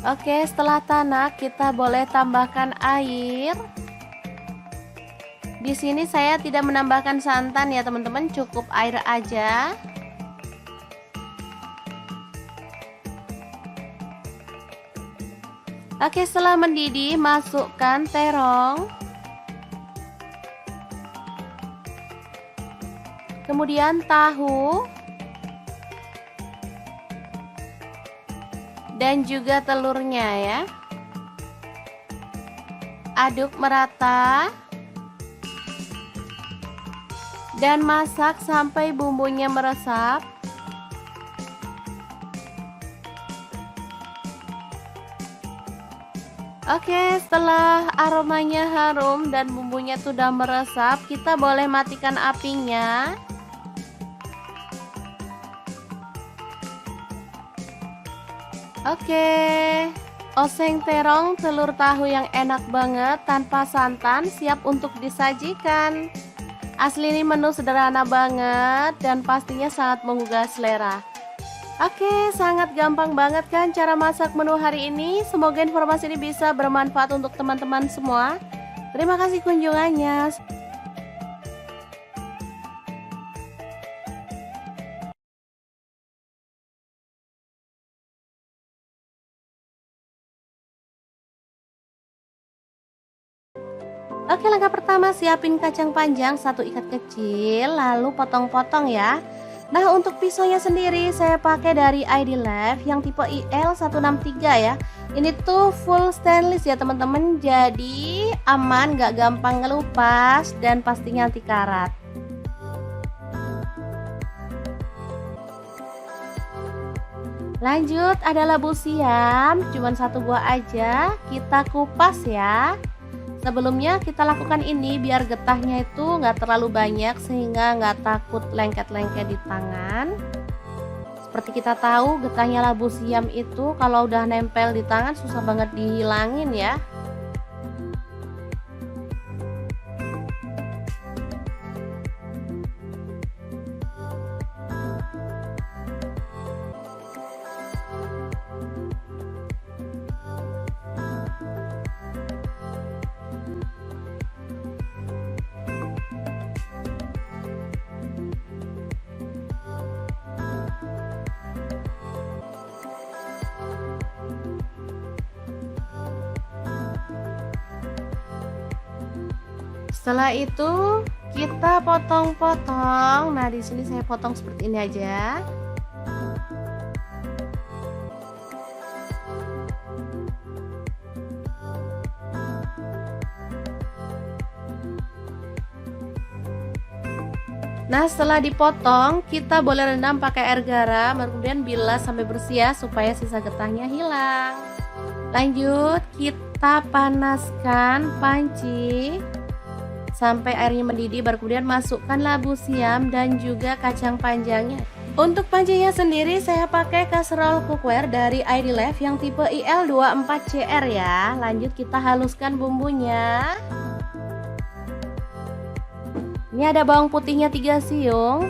Oke, setelah tanak kita boleh tambahkan air. Di sini saya tidak menambahkan santan ya teman-teman, cukup air aja. Oke, setelah mendidih masukkan terong. Kemudian tahu. Dan juga telurnya ya. Aduk merata. Dan masak sampai bumbunya meresap. Oke, setelah aromanya harum dan bumbunya sudah meresap, kita boleh matikan apinya. Oke, oseng terong telur tahu yang enak banget tanpa santan siap untuk disajikan. Asli ini menu sederhana banget dan pastinya sangat menggugah selera. Oke, sangat gampang banget kan cara masak menu hari ini. Semoga informasi ini bisa bermanfaat untuk teman-teman semua. Terima kasih kunjungannya. Oke, langkah pertama siapin kacang panjang 1 ikat kecil, lalu potong-potong ya. Nah, untuk pisaunya sendiri saya pakai dari ID Life yang tipe IL163 ya. Ini tuh full stainless ya teman-teman, jadi aman, gak gampang ngelupas dan pastinya anti karat. Lanjut, ada labu siam, cuman 1 buah aja, kita kupas ya. Sebelumnya kita lakukan ini biar getahnya itu nggak terlalu banyak sehingga nggak takut lengket-lengket di tangan. Seperti kita tahu, getahnya labu siam itu kalau udah nempel di tangan susah banget dihilangin ya. Setelah itu kita potong-potong. Nah, di sini saya potong seperti ini aja. Nah, setelah dipotong, kita boleh rendam pakai air garam, kemudian bilas sampai bersih ya, supaya sisa getahnya hilang. Lanjut, kita panaskan panci sampai airnya mendidih, baru kemudian masukkan labu siam dan juga kacang panjangnya. Untuk pancinya sendiri saya pakai kaserol cookware dari ID Life yang tipe IL24CR ya. Lanjut kita haluskan bumbunya. Ini ada bawang putihnya 3 siung.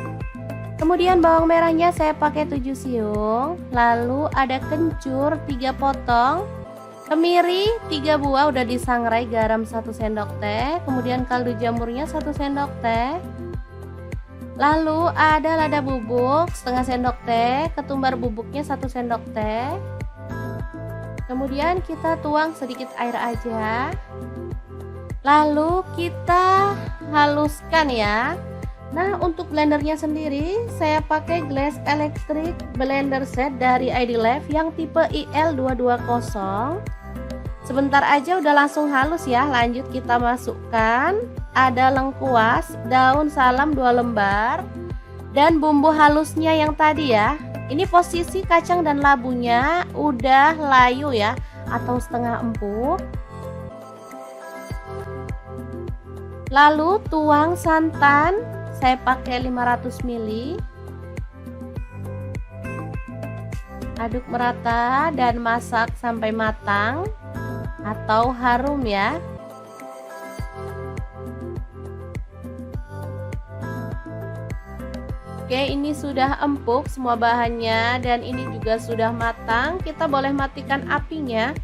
Kemudian bawang merahnya saya pakai 7 siung. Lalu ada kencur 3 potong. Kemiri 3 buah udah disangrai, garam 1 sendok teh, kemudian kaldu jamurnya 1 sendok teh. Lalu ada lada bubuk setengah sendok teh, ketumbar bubuknya 1 sendok teh. Kemudian kita tuang sedikit air aja. Lalu kita haluskan ya. Nah, untuk blendernya sendiri saya pakai Glass Electric Blender Set dari ID Life yang tipe IL220. Sebentar aja udah langsung halus ya. Lanjut kita masukkan ada lengkuas, daun salam 2 lembar, dan bumbu halusnya yang tadi ya. Ini posisi kacang dan labunya udah layu ya, atau setengah empuk. Lalu tuang santan, saya pakai 500 ml. Aduk merata dan masak sampai matang atau harum ya. Oke, ini sudah empuk semua bahannya dan ini juga sudah matang. Kita boleh matikan apinya.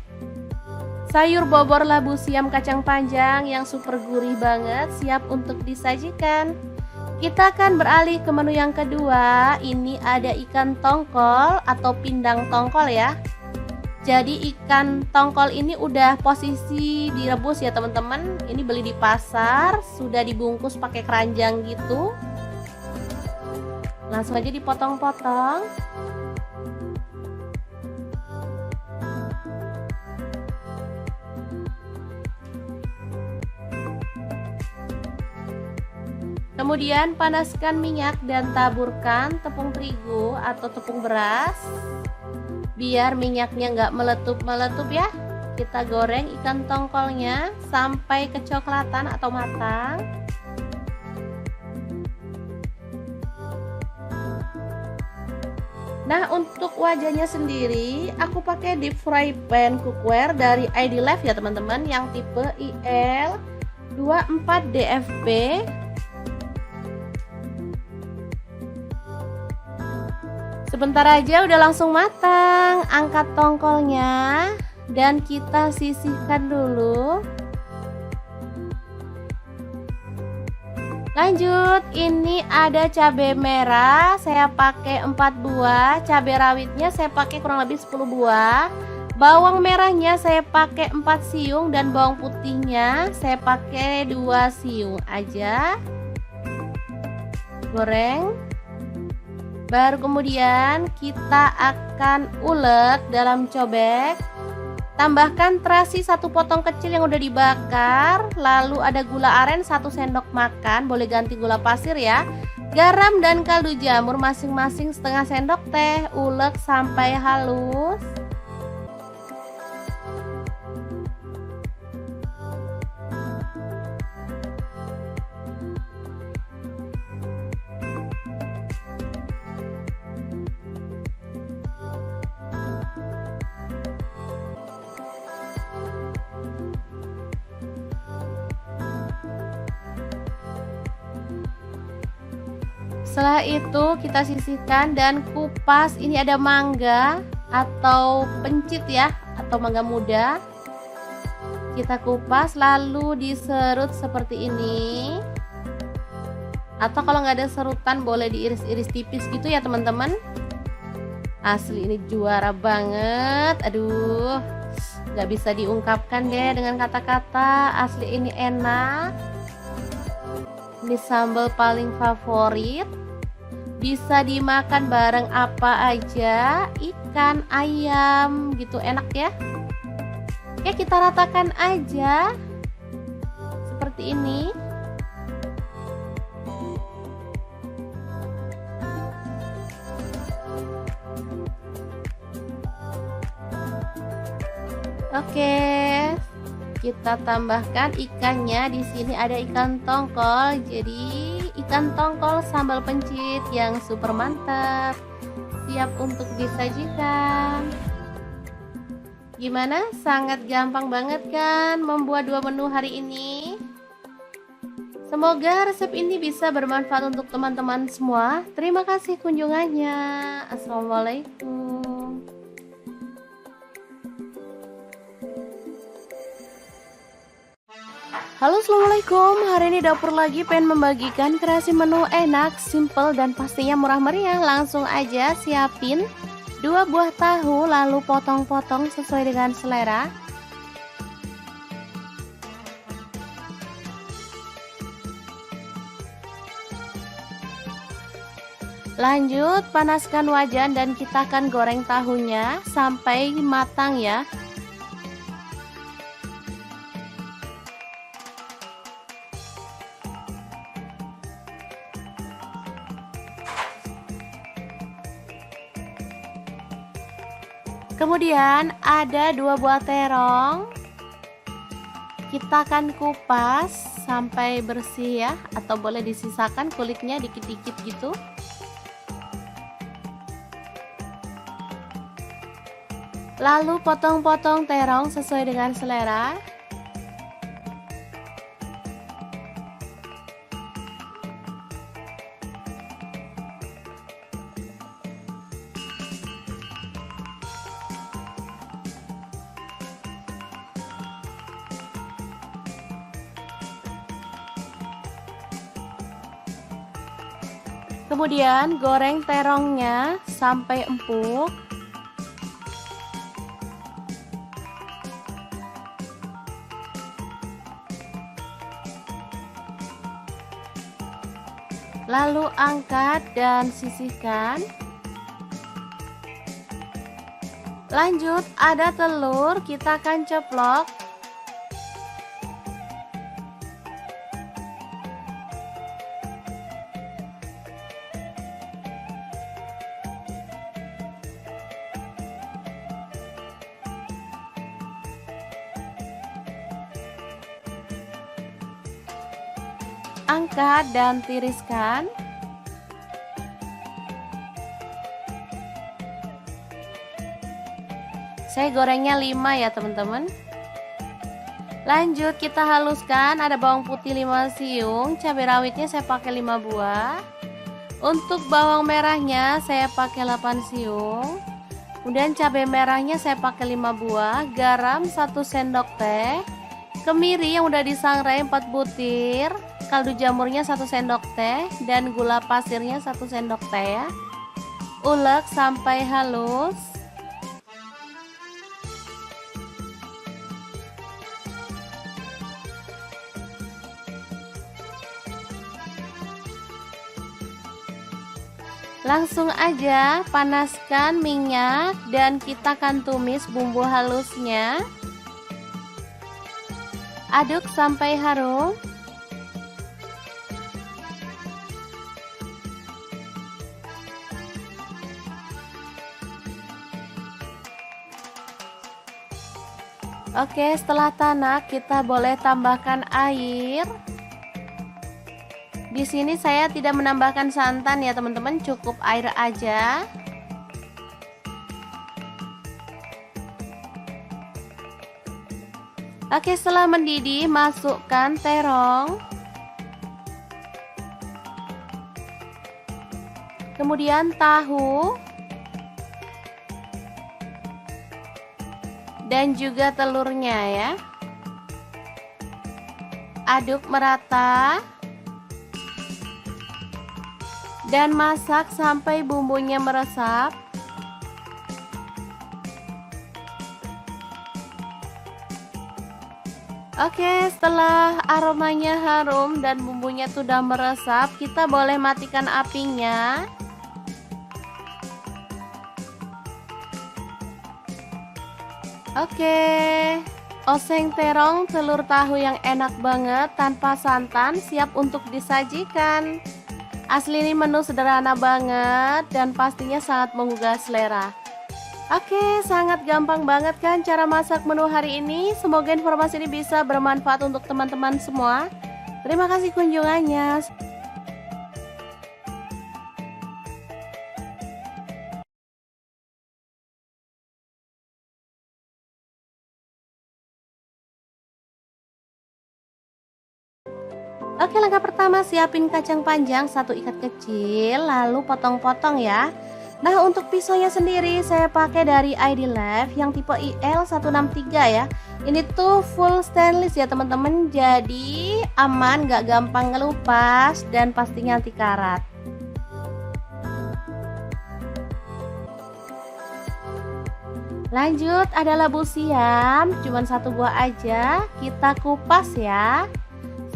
Sayur bobor labu siam kacang panjang yang super gurih banget siap untuk disajikan. Kita akan beralih ke menu yang kedua. Ini ada ikan tongkol atau pindang tongkol ya. Jadi ikan tongkol ini udah posisi direbus ya teman-teman. Ini beli di pasar, sudah dibungkus pakai keranjang gitu. Langsung aja dipotong-potong. Kemudian panaskan minyak dan taburkan tepung terigu atau tepung beras. Biar minyaknya nggak meletup-meletup ya. Kita goreng ikan tongkolnya sampai kecoklatan atau matang. Nah, untuk wajahnya sendiri aku pakai deep fry pan cookware dari ID Life ya teman-teman, yang tipe IL24DFB. Sebentar aja udah langsung matang. Angkat tongkolnya dan kita sisihkan dulu. Lanjut, ini ada cabai merah, saya pakai 4 buah. Cabai rawitnya saya pakai kurang lebih 10 buah. Bawang merahnya saya pakai 4 siung dan bawang putihnya saya pakai 2 siung aja. Goreng. Baru kemudian kita akan ulek dalam cobek. Tambahkan terasi 1 potong kecil yang udah dibakar. Lalu ada gula aren 1 sendok makan, boleh ganti gula pasir ya. Garam dan kaldu jamur masing-masing setengah sendok teh. Ulek sampai halus. Setelah itu kita sisihkan dan kupas. Ini ada mangga atau pencit ya, atau mangga muda. Kita kupas lalu diserut seperti ini. Atau kalau nggak ada serutan boleh diiris-iris tipis gitu ya teman-teman. Asli ini juara banget. Aduh, nggak bisa diungkapkan deh dengan kata-kata. Asli ini enak. Ini sambal paling favorit. Bisa dimakan bareng apa aja, ikan, ayam gitu, enak ya. Oke, kita ratakan aja seperti ini. Oke, kita tambahkan ikannya. Di sini ada ikan tongkol. Jadi ikan tongkol sambal pencit yang super mantap, siap untuk disajikan. Gimana? Sangat gampang banget kan membuat 2 menu hari ini? Semoga resep ini bisa bermanfaat untuk teman-teman semua. Terima kasih kunjungannya. Assalamualaikum. Halo, assalamualaikum. Hari ini dapur lagi pengen membagikan kreasi menu enak, simple dan pastinya murah meriah. Langsung aja siapin 2 buah tahu, lalu potong-potong sesuai dengan selera. Lanjut panaskan wajan dan kita akan goreng tahunya sampai matang ya. Kemudian ada 2 buah terong. Kita akan kupas sampai bersih ya, atau boleh disisakan kulitnya dikit-dikit gitu. Lalu potong-potong terong sesuai dengan selera. Kemudian goreng terongnya sampai empuk. Lalu angkat dan sisihkan. Lanjut ada telur, kita akan ceplok. Angkat dan tiriskan. Saya gorengnya 5 ya teman-teman. Lanjut kita haluskan. Ada bawang putih 5 siung, cabai rawitnya saya pakai 5 buah. Untuk bawang merahnya saya pakai 8 siung. Kemudian cabai merahnya saya pakai 5 buah, garam 1 sendok teh, kemiri yang udah disangrai 4 butir, kaldu jamurnya 1 sendok teh, dan gula pasirnya 1 sendok teh ya. Ulek sampai halus. Langsung aja panaskan minyak dan kita akan tumis bumbu halusnya. Aduk sampai harum. Oke, setelah tanak kita boleh tambahkan air. Di sini saya tidak menambahkan santan ya teman-teman, cukup air aja. Oke, setelah mendidih masukkan terong. Kemudian tahu. Dan juga telurnya ya. Aduk merata. Dan masak sampai bumbunya meresap. Oke, setelah aromanya harum dan bumbunya sudah meresap, kita boleh matikan apinya. Oke, oseng terong telur tahu yang enak banget tanpa santan siap untuk disajikan. Asli ini menu sederhana banget dan pastinya sangat menggugah selera. Oke, sangat gampang banget kan cara masak menu hari ini. Semoga informasi ini bisa bermanfaat untuk teman-teman semua. Terima kasih kunjungannya. Oke, langkah pertama siapin kacang panjang 1 ikat kecil, lalu potong-potong ya. Nah, untuk pisaunya sendiri saya pakai dari ID Life yang tipe IL163 ya. Ini tuh full stainless ya teman-teman, jadi aman, gak gampang ngelupas dan pastinya anti karat. Lanjut, ada labu siam, cuman 1 buah aja, kita kupas ya.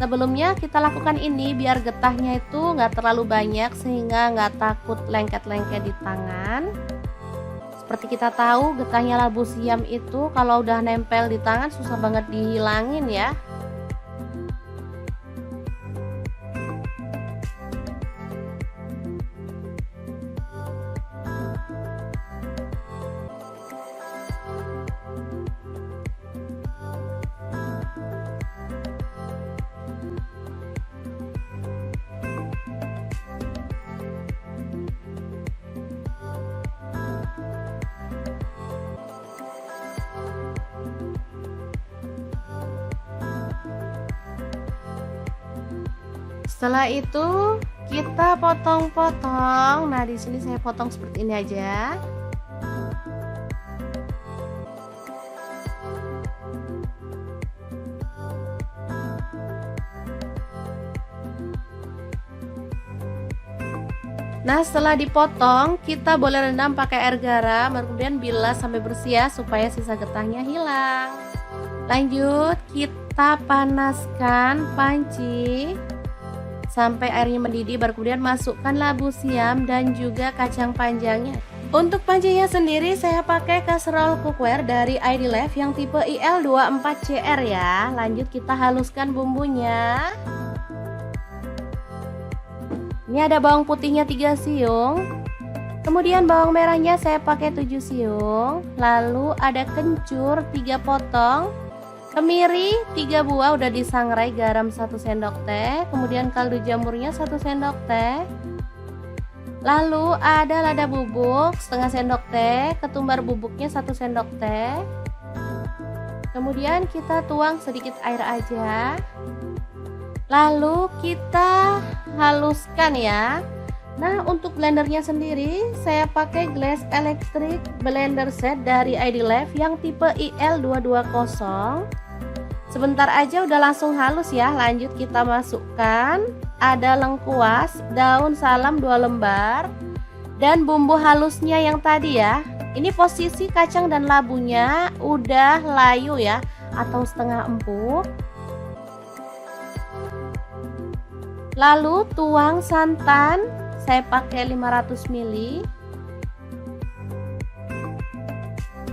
Sebelumnya kita lakukan ini biar getahnya itu nggak terlalu banyak sehingga nggak takut lengket-lengket di tangan. Seperti kita tahu getahnya labu siam itu kalau udah nempel di tangan susah banget dihilangin ya. Setelah itu kita potong-potong. Nah, di sini saya potong seperti ini aja. Nah, setelah dipotong, kita boleh rendam pakai air garam, kemudian bilas sampai bersih ya, supaya sisa getahnya hilang. Lanjut, kita panaskan panci sampai airnya mendidih, baru kemudian masukkan labu siam dan juga kacang panjangnya. Untuk pancinya sendiri saya pakai kaserol cookware dari ID Life yang tipe IL24CR ya. Lanjut kita haluskan bumbunya. Ini ada bawang putihnya 3 siung. Kemudian bawang merahnya saya pakai 7 siung. Lalu ada kencur 3 potong. Kemiri 3 buah udah disangrai, garam 1 sendok teh, kemudian kaldu jamurnya 1 sendok teh. Lalu ada lada bubuk setengah sendok teh, ketumbar bubuknya 1 sendok teh. Kemudian kita tuang sedikit air aja. Lalu kita haluskan ya. Nah, untuk blendernya sendiri saya pakai Glass Electric Blender Set dari ID Life yang tipe IL220. Sebentar aja udah langsung halus ya. Lanjut kita masukkan ada lengkuas, daun salam 2 lembar, dan bumbu halusnya yang tadi ya. Ini posisi kacang dan labunya udah layu ya, atau setengah empuk. Lalu tuang santan saya pakai 500 ml.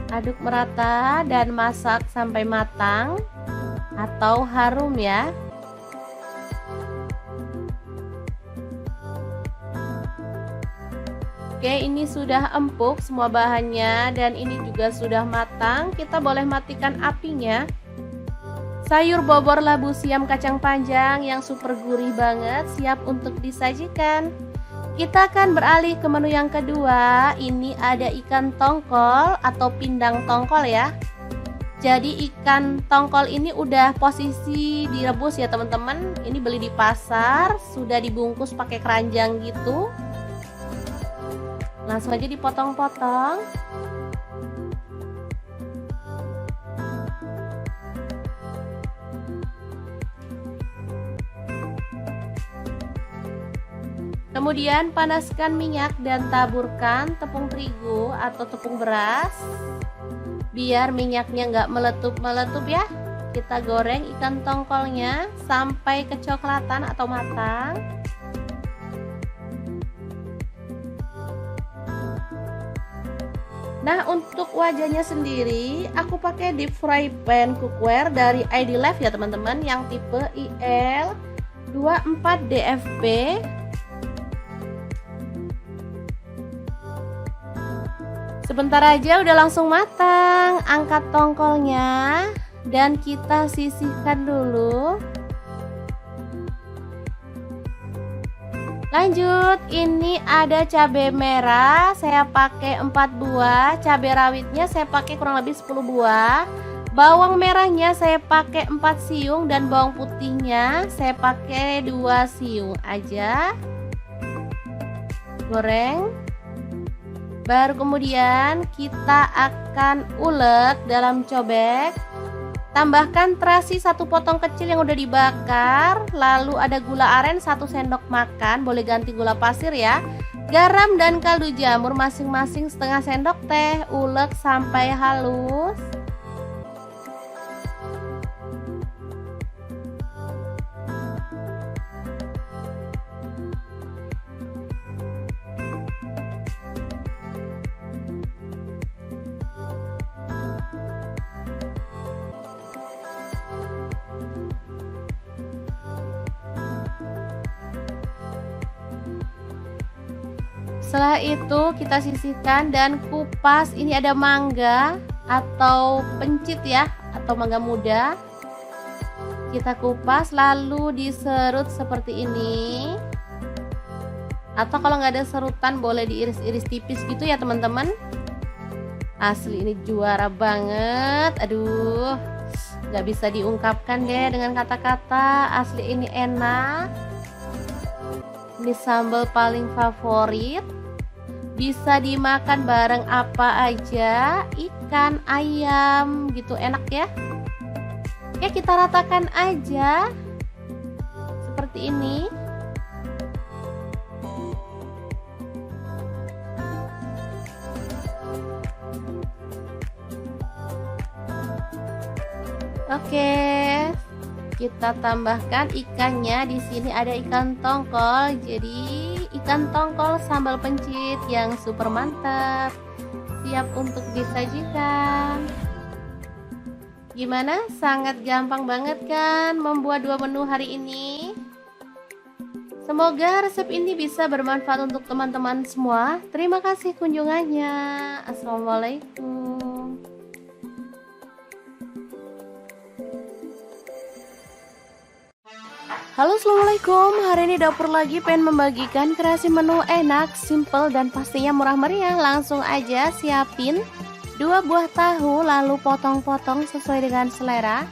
Aduk merata dan masak sampai matang atau harum ya. Oke, ini sudah empuk semua bahannya dan ini juga sudah matang. Kita boleh matikan apinya. Sayur bobor labu siam kacang panjang yang super gurih banget siap untuk disajikan. Kita akan beralih ke menu yang kedua. Ini ada ikan tongkol atau pindang tongkol ya. Jadi ikan tongkol ini udah posisi direbus ya teman-teman. Ini beli di pasar, sudah dibungkus pakai keranjang gitu. Langsung aja dipotong-potong. Kemudian panaskan minyak dan taburkan tepung terigu atau tepung beras. Biar minyaknya nggak meletup-meletup ya. Kita goreng ikan tongkolnya sampai kecoklatan atau matang. Nah, untuk wajahnya sendiri aku pakai deep fry pan cookware dari ID Life ya teman-teman, yang tipe IL24DFP. Sebentar aja udah langsung matang. Angkat tongkolnya dan kita sisihkan dulu. Lanjut, ini ada cabai merah, saya pakai 4 buah, cabai rawitnya saya pakai kurang lebih 10 buah, bawang merahnya saya pakai 4 siung dan bawang putihnya saya pakai 2 siung aja. Goreng. Baru kemudian kita akan ulek dalam cobek. Tambahkan terasi 1 potong kecil yang udah dibakar. Lalu ada gula aren 1 sendok makan, boleh ganti gula pasir ya. Garam dan kaldu jamur masing-masing setengah sendok teh. Ulek sampai halus. Setelah itu kita sisihkan dan kupas. Ini ada mangga atau pencit ya, atau mangga muda. Kita kupas lalu diserut seperti ini. Atau kalau nggak ada serutan boleh diiris-iris tipis gitu ya teman-teman. Asli ini juara banget. Aduh, nggak bisa diungkapkan deh dengan kata-kata. Asli ini enak. Ini sambal paling favorit. Bisa dimakan bareng apa aja, ikan, ayam gitu, enak ya. Oke, kita ratakan aja seperti ini. Oke, kita tambahkan ikannya. Di sini ada ikan tongkol. Jadi ikan tongkol sambal pencit yang super mantap, siap untuk disajikan. Gimana? Sangat gampang banget kan membuat 2 menu hari ini? Semoga resep ini bisa bermanfaat untuk teman-teman semua. Terima kasih kunjungannya. Assalamualaikum. Halo, assalamualaikum. Hari ini dapur lagi pengen membagikan kreasi menu enak, simple dan pastinya murah meriah. Langsung aja siapin 2 buah tahu lalu potong-potong sesuai dengan selera.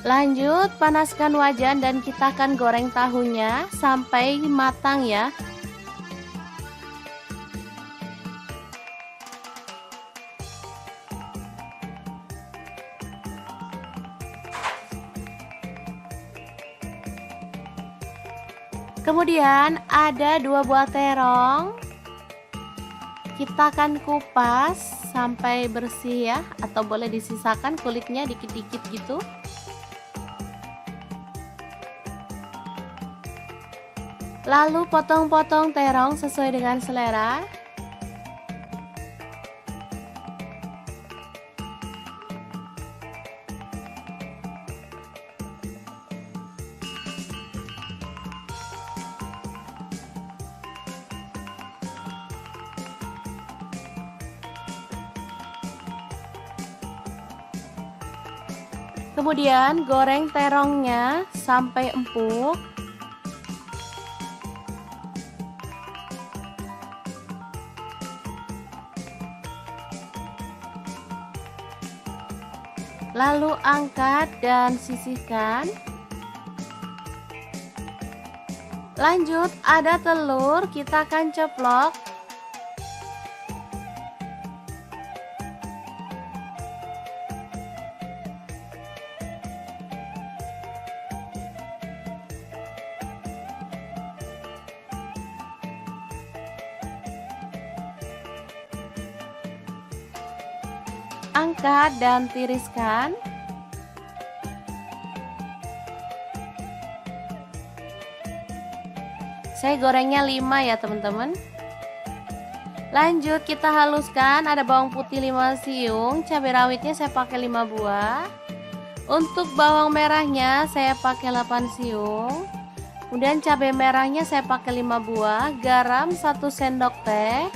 Lanjut panaskan wajan dan kita akan goreng tahunya sampai matang ya. Kemudian ada 2 buah terong. Kita akan kupas sampai bersih ya, atau boleh disisakan kulitnya dikit-dikit gitu. Lalu potong-potong terong sesuai dengan selera. Kemudian goreng terongnya sampai empuk. Lalu angkat dan sisihkan. Lanjut, ada telur, kita akan ceplok. Angkat dan tiriskan. Saya gorengnya 5 ya teman-teman. Lanjut kita haluskan, ada bawang putih 5 siung, cabai rawitnya saya pakai 5 buah. Untuk bawang merahnya saya pakai 8 siung. Kemudian cabai merahnya saya pakai 5 buah, garam 1 sendok teh,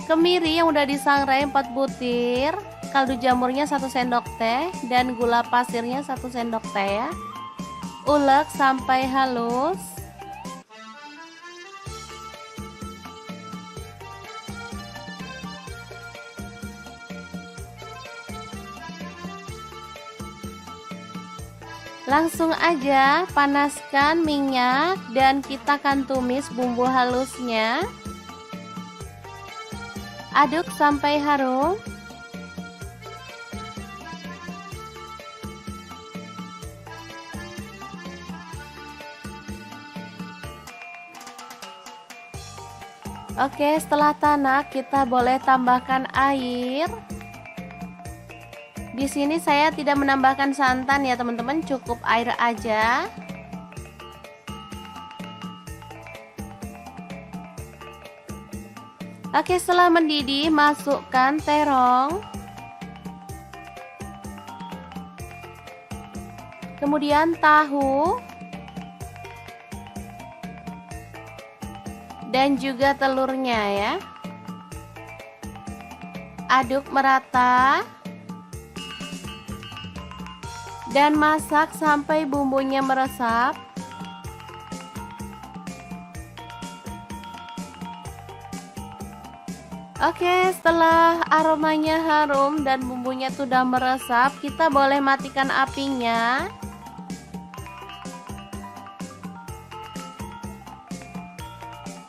kemiri yang udah disangrai 4 butir, kaldu jamurnya 1 sendok teh, dan gula pasirnya 1 sendok teh ya. Ulek sampai halus. Langsung aja panaskan minyak dan kita akan tumis bumbu halusnya. Aduk sampai harum. Oke, setelah tanak kita boleh tambahkan air. Di sini saya tidak menambahkan santan ya teman-teman, cukup air aja. Oke, setelah mendidih masukkan terong. Kemudian tahu. Dan juga telurnya ya. Aduk merata. Dan masak sampai bumbunya meresap. Oke, setelah aromanya harum dan bumbunya sudah meresap, kita boleh matikan apinya.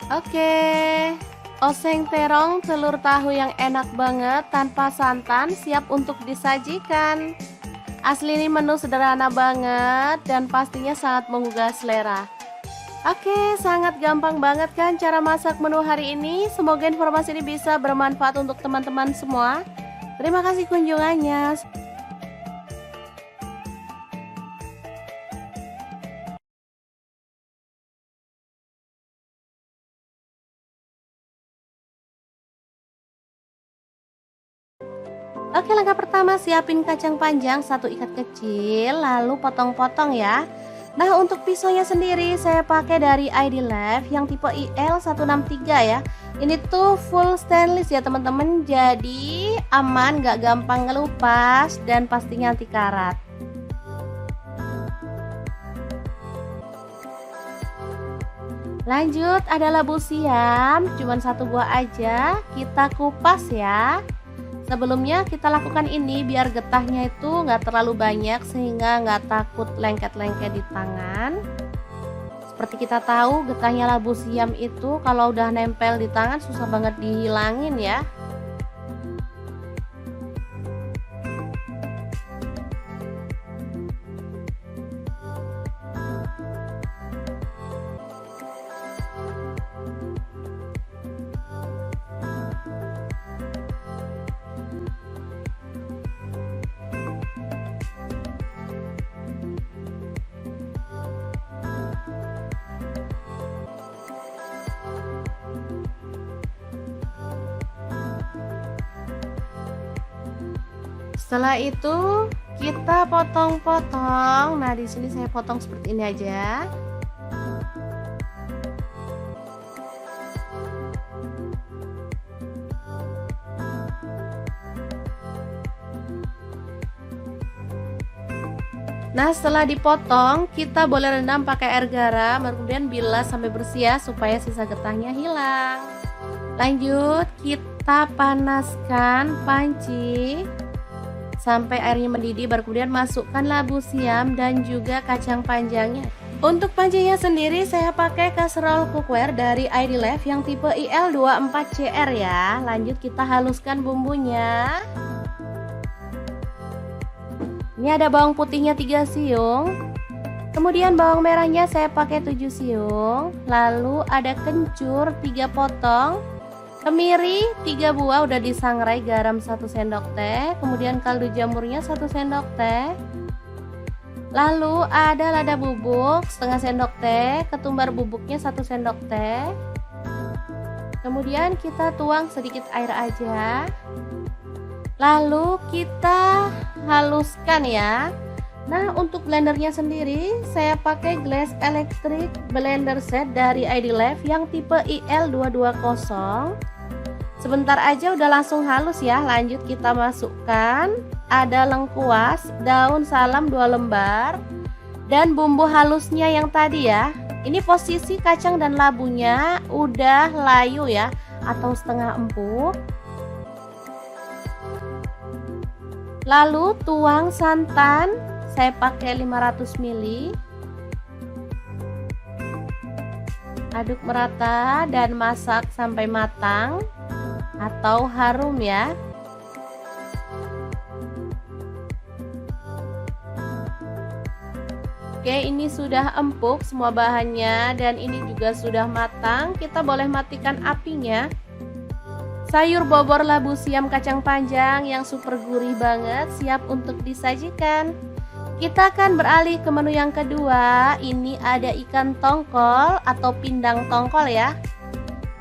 Oke, oseng terong telur tahu yang enak banget tanpa santan siap untuk disajikan. Asli ini menu sederhana banget dan pastinya sangat menggugah selera. Oke, sangat gampang banget kan cara masak menu hari ini. Semoga informasi ini bisa bermanfaat untuk teman-teman semua. Terima kasih kunjungannya. Oke, langkah pertama siapin kacang panjang 1 ikat kecil, lalu potong-potong ya. Nah, untuk pisaunya sendiri saya pakai dari ID Life yang tipe IL163 ya. Ini tuh full stainless ya teman-teman, jadi aman, gak gampang ngelupas dan pastinya anti karat. Lanjut, ada labu siam, cuman 1 buah aja, kita kupas ya. Sebelumnya kita lakukan ini biar getahnya itu nggak terlalu banyak sehingga nggak takut lengket-lengket di tangan. Seperti kita tahu getahnya labu siam itu kalau udah nempel di tangan susah banget dihilangin ya. Setelah itu kita potong-potong. Nah, di sini saya potong seperti ini aja. Nah, setelah dipotong, kita boleh rendam pakai air garam, kemudian bilas sampai bersih ya, supaya sisa getahnya hilang. Lanjut, kita panaskan panci sampai airnya mendidih, baru kemudian masukkan labu siam dan juga kacang panjangnya. Untuk pancinya sendiri saya pakai kaserol cookware dari ID Life yang tipe IL24CR ya. Lanjut kita haluskan bumbunya. Ini ada bawang putihnya 3 siung. Kemudian bawang merahnya saya pakai 7 siung. Lalu ada kencur 3 potong. Kemiri 3 buah udah disangrai, garam 1 sendok teh. Kemudian kaldu jamurnya 1 sendok teh. Lalu ada lada bubuk setengah sendok teh. Ketumbar bubuknya 1 sendok teh. Kemudian kita tuang sedikit air aja. Lalu kita haluskan ya. Nah, untuk blendernya sendiri saya pakai Glass Electric Blender Set dari ID Life yang tipe IL220. Sebentar aja udah langsung halus ya. Lanjut kita masukkan ada lengkuas, daun salam 2 lembar, dan bumbu halusnya yang tadi ya. Ini posisi kacang dan labunya udah layu ya, atau setengah empuk. Lalu tuang santan, saya pakai 500 ml. Aduk merata dan masak sampai matang atau harum ya. Oke, ini sudah empuk semua bahannya dan ini juga sudah matang. Kita boleh matikan apinya. Sayur bobor labu siam kacang panjang yang super gurih banget siap untuk disajikan. Kita akan beralih ke menu yang kedua. Ini ada ikan tongkol atau pindang tongkol ya.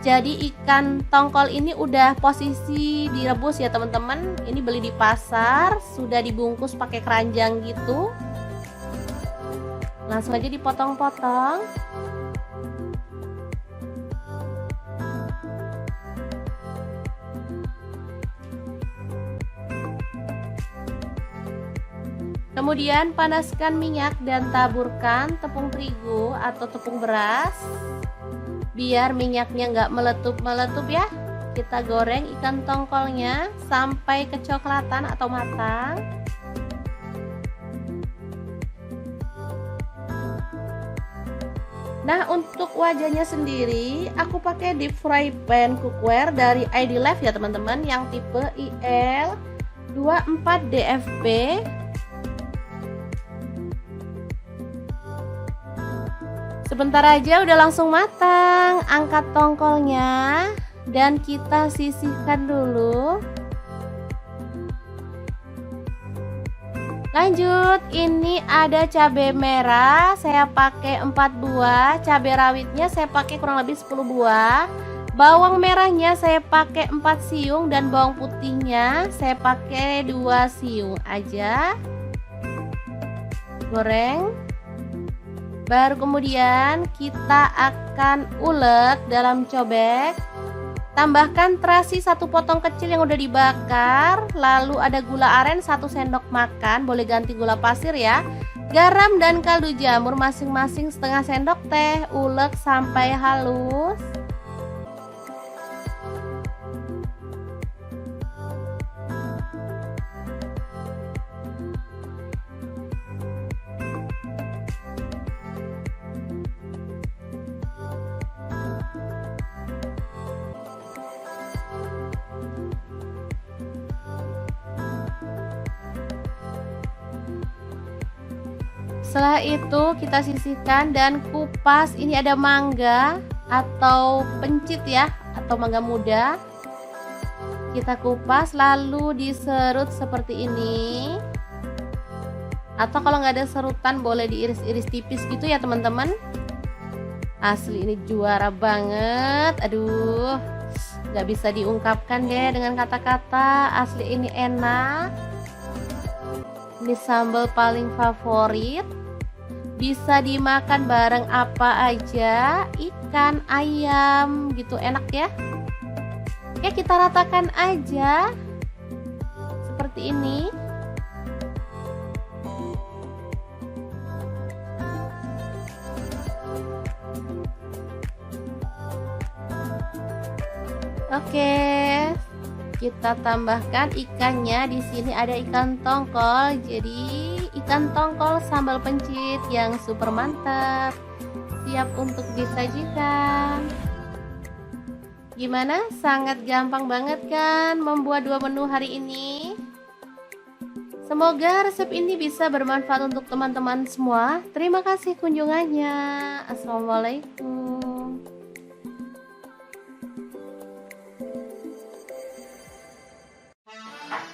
Jadi ikan tongkol ini udah posisi direbus ya teman-teman. Ini beli di pasar, sudah dibungkus pakai keranjang gitu. Langsung aja dipotong-potong. Kemudian panaskan minyak dan taburkan tepung terigu atau tepung beras. Biar minyaknya nggak meletup-meletup ya. Kita goreng ikan tongkolnya sampai kecoklatan atau matang. Nah, untuk wajahnya sendiri aku pakai deep fry pan cookware dari ID Life ya teman-teman, yang tipe IL24DFB. Sebentar aja udah langsung matang. Angkat tongkolnya dan kita sisihkan dulu. Lanjut, ini ada cabai merah, saya pakai 4 buah. Cabai rawitnya saya pakai kurang lebih 10 buah. Bawang merahnya saya pakai 4 siung dan bawang putihnya saya pakai 2 siung aja. Goreng. Baru kemudian kita akan ulek dalam cobek. Tambahkan terasi 1 potong kecil yang udah dibakar. Lalu ada gula aren 1 sendok makan, boleh ganti gula pasir ya. Garam dan kaldu jamur masing-masing setengah sendok teh. Ulek sampai halus. Setelah itu kita sisihkan dan kupas. Ini ada mangga atau pencit ya, atau mangga muda. Kita kupas lalu diserut seperti ini. Atau kalau nggak ada serutan boleh diiris-iris tipis gitu ya teman-teman. Asli ini juara banget. Aduh, nggak bisa diungkapkan deh dengan kata-kata. Asli ini enak. Ini sambal paling favorit. Bisa dimakan bareng apa aja, ikan, ayam gitu, enak ya. Oke, kita ratakan aja seperti ini. Oke, kita tambahkan ikannya. Di sini ada ikan tongkol. Jadi ikan tongkol sambal pencit yang super mantap, siap untuk disajikan. Gimana? Sangat gampang banget kan membuat dua menu hari ini? Semoga resep ini bisa bermanfaat untuk teman-teman semua. Terima kasih kunjungannya. Assalamualaikum.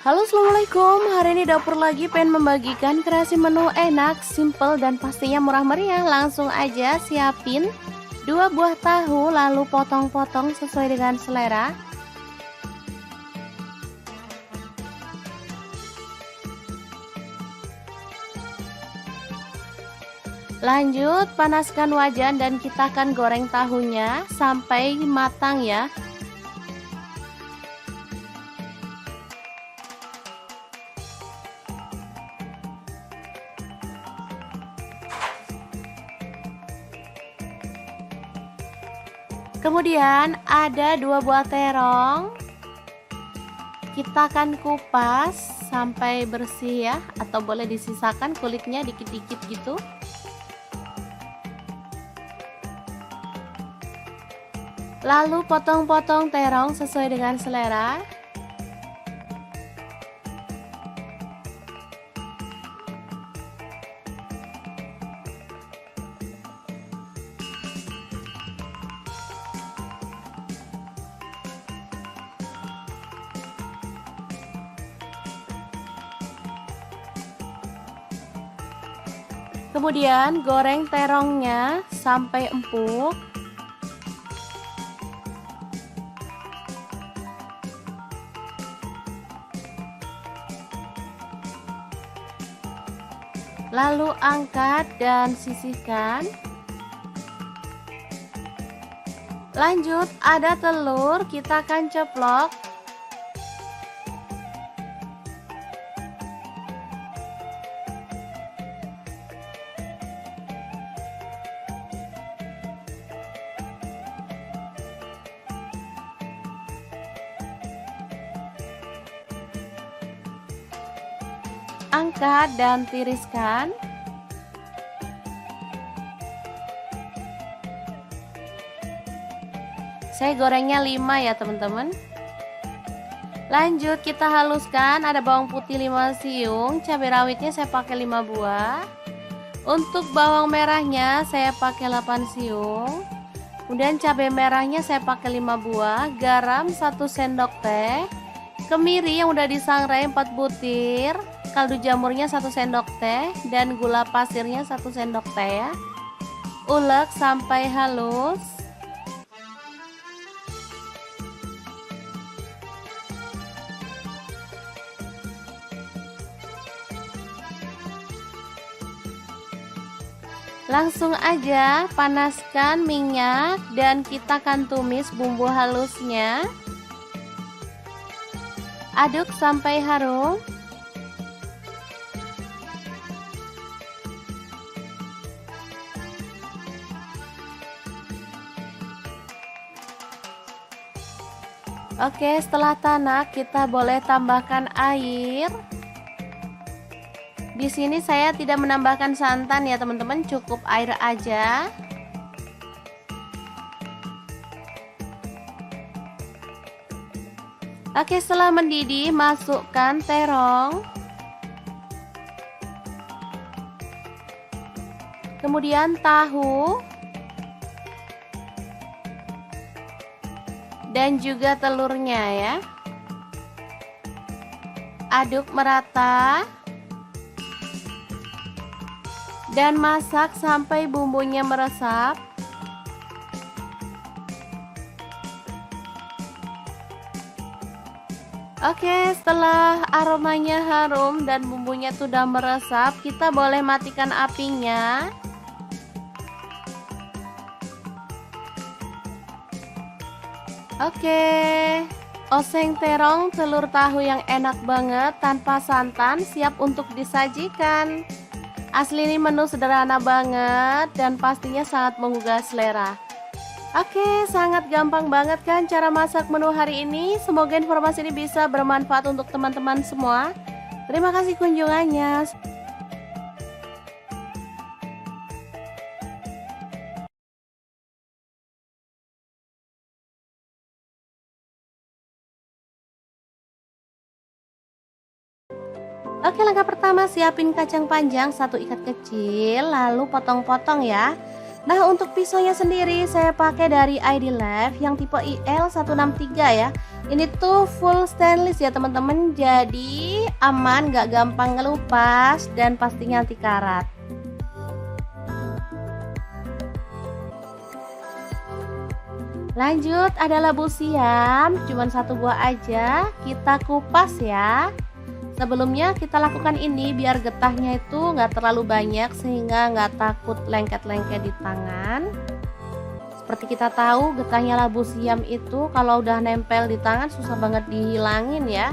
Halo, assalamualaikum. Hari ini dapur lagi pengen membagikan kreasi menu enak, simple, dan pastinya murah meriah. Langsung aja siapin 2 buah tahu, lalu potong-potong sesuai dengan selera. Lanjut panaskan wajan dan kita akan goreng tahunya sampai matang ya. Kemudian ada 2 buah terong. Kita akan kupas sampai bersih ya, atau boleh disisakan kulitnya dikit-dikit gitu. Lalu potong-potong terong sesuai dengan selera. Kemudian goreng terongnya sampai empuk. Lalu angkat dan sisihkan. Lanjut ada telur, kita akan ceplok. Angkat dan tiriskan. Saya gorengnya 5 ya teman-teman. Lanjut kita haluskan. Ada bawang putih 5 siung, cabai rawitnya saya pakai 5 buah. Untuk bawang merahnya saya pakai 8 siung. Kemudian cabai merahnya saya pakai 5 buah, garam 1 sendok teh, kemiri yang udah disangrai 4 butir, kaldu jamurnya 1 sendok teh, dan gula pasirnya 1 sendok teh ya. Ulek sampai halus. Langsung aja panaskan minyak dan kita akan tumis bumbu halusnya. Aduk sampai harum. Oke, setelah tanak kita boleh tambahkan air. Di sini saya tidak menambahkan santan ya teman-teman, cukup air aja. Oke, setelah mendidih masukkan terong. Kemudian tahu. Dan juga telurnya ya. Aduk merata. Dan masak sampai bumbunya meresap. Oke, setelah aromanya harum dan bumbunya sudah meresap, kita boleh matikan apinya. Oke, oseng terong telur tahu yang enak banget tanpa santan siap untuk disajikan. Asli ini menu sederhana banget dan pastinya sangat menggugah selera. Oke, sangat gampang banget kan cara masak menu hari ini. Semoga informasi ini bisa bermanfaat untuk teman-teman semua. Terima kasih kunjungannya. Oke, langkah pertama siapin kacang panjang 1 ikat kecil, lalu potong-potong ya. Nah, untuk pisaunya sendiri saya pakai dari ID Life yang tipe IL163 ya. Ini tuh full stainless ya teman-teman, jadi aman, gak gampang ngelupas dan pastinya anti karat. Lanjut, ada labu siam, cuman 1 buah aja, kita kupas ya. Sebelumnya kita lakukan ini biar getahnya itu nggak terlalu banyak sehingga nggak takut lengket-lengket di tangan. Seperti kita tahu getahnya labu siam itu kalau udah nempel di tangan susah banget dihilangin ya.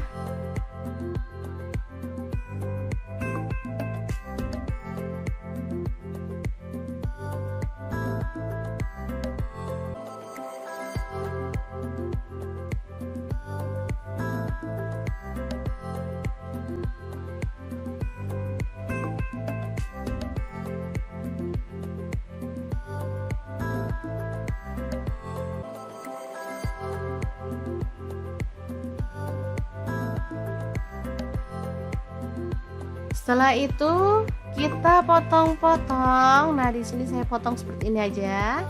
Setelah itu kita potong-potong. Nah, di sini saya potong seperti ini aja.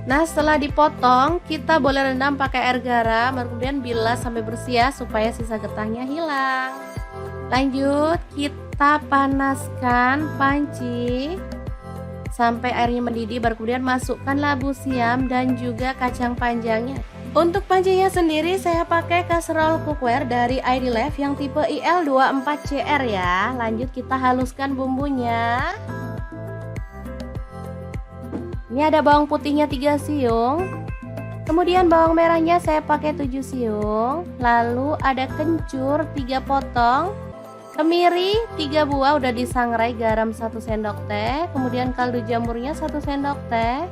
Nah, setelah dipotong, kita boleh rendam pakai air garam, kemudian bilas sampai bersih ya, supaya sisa getahnya hilang. Lanjut, kita panaskan panci sampai airnya mendidih, baru kemudian masukkan labu siam dan juga kacang panjangnya. Untuk pancinya sendiri saya pakai kaserol cookware dari ID Life yang tipe IL24CR ya. Lanjut kita haluskan bumbunya. Ini ada bawang putihnya 3 siung. Kemudian bawang merahnya saya pakai 7 siung. Lalu ada kencur 3 potong. Kemiri 3 buah udah disangrai, garam 1 sendok teh, kemudian kaldu jamurnya 1 sendok teh.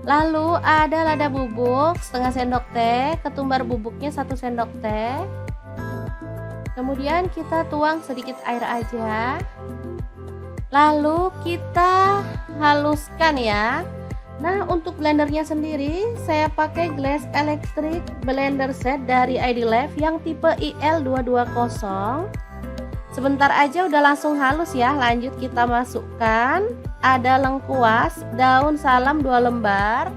Lalu ada lada bubuk setengah sendok teh, ketumbar bubuknya 1 sendok teh. Kemudian kita tuang sedikit air aja. Lalu kita haluskan ya. Nah, untuk blendernya sendiri saya pakai Glass Electric Blender Set dari ID Life yang tipe IL220. Sebentar aja udah langsung halus ya. Lanjut kita masukkan ada lengkuas, daun salam 2 lembar,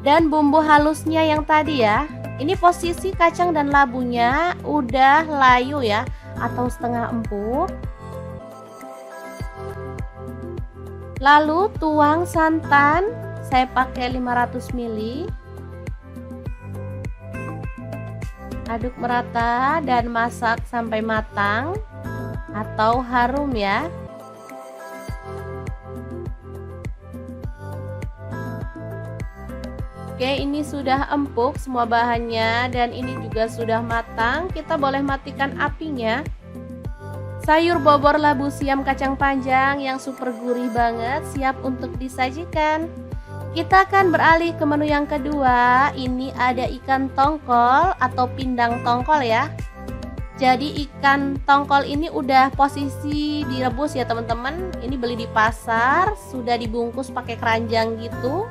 dan bumbu halusnya yang tadi ya. Ini posisi kacang dan labunya udah layu ya, atau setengah empuk. Lalu tuang santan, saya pakai 500 ml. Aduk merata dan masak sampai matang atau harum ya. Oke, ini sudah empuk semua bahannya dan ini juga sudah matang. Kita boleh matikan apinya. Sayur bobor labu siam kacang panjang yang super gurih banget siap untuk disajikan. Kita akan beralih ke menu yang kedua. Ini ada ikan tongkol atau pindang tongkol ya. Jadi ikan tongkol ini udah posisi direbus ya teman-teman. Ini beli di pasar, sudah dibungkus pakai keranjang gitu.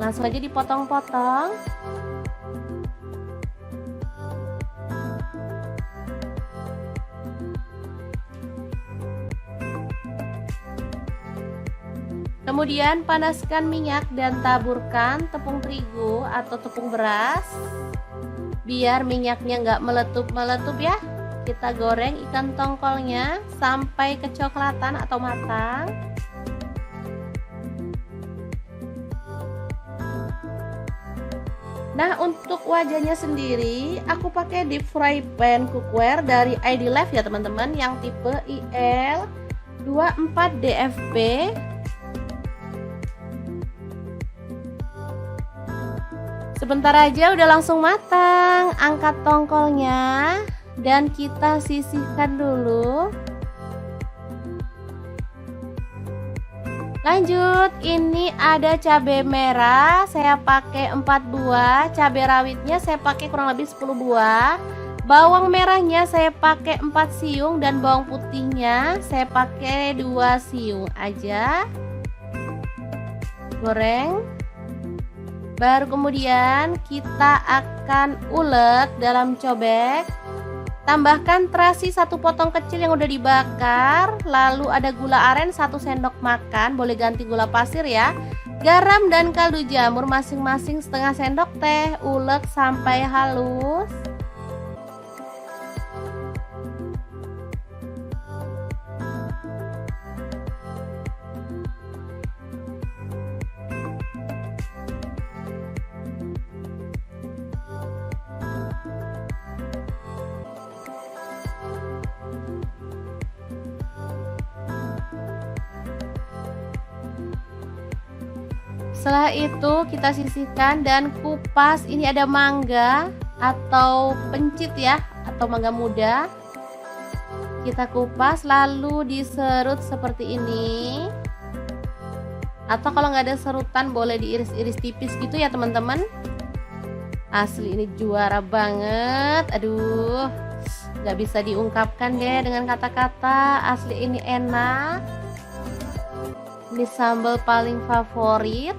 Langsung aja dipotong-potong. Kemudian panaskan minyak dan taburkan tepung terigu atau tepung beras biar minyaknya nggak meletup-meletup ya. Kita goreng ikan tongkolnya sampai kecoklatan atau matang. Nah, untuk wajahnya sendiri aku pakai deep fry pan cookware dari ID Life ya teman-teman, yang tipe IL 24 DFP. Sebentar aja udah langsung matang. Angkat tongkolnya dan kita sisihkan dulu. Lanjut, ini ada cabai merah, saya pakai 4 buah, cabai rawitnya saya pakai kurang lebih 10 buah, bawang merahnya saya pakai 4 siung, dan bawang putihnya saya pakai 2 siung aja. Goreng. Baru kemudian kita akan ulek dalam cobek. Tambahkan terasi 1 potong kecil yang udah dibakar. Lalu ada gula aren 1 sendok makan, boleh ganti gula pasir ya. Garam dan kaldu jamur masing-masing setengah sendok teh. Ulek sampai halus. Setelah itu kita sisihkan dan kupas. Ini ada mangga atau pencit ya, atau mangga muda. Kita kupas lalu diserut seperti ini. Atau kalau nggak ada serutan boleh diiris-iris tipis gitu ya teman-teman. Asli ini juara banget. Aduh, nggak bisa diungkapkan deh dengan kata-kata. Asli ini enak. Ini sambal paling favorit.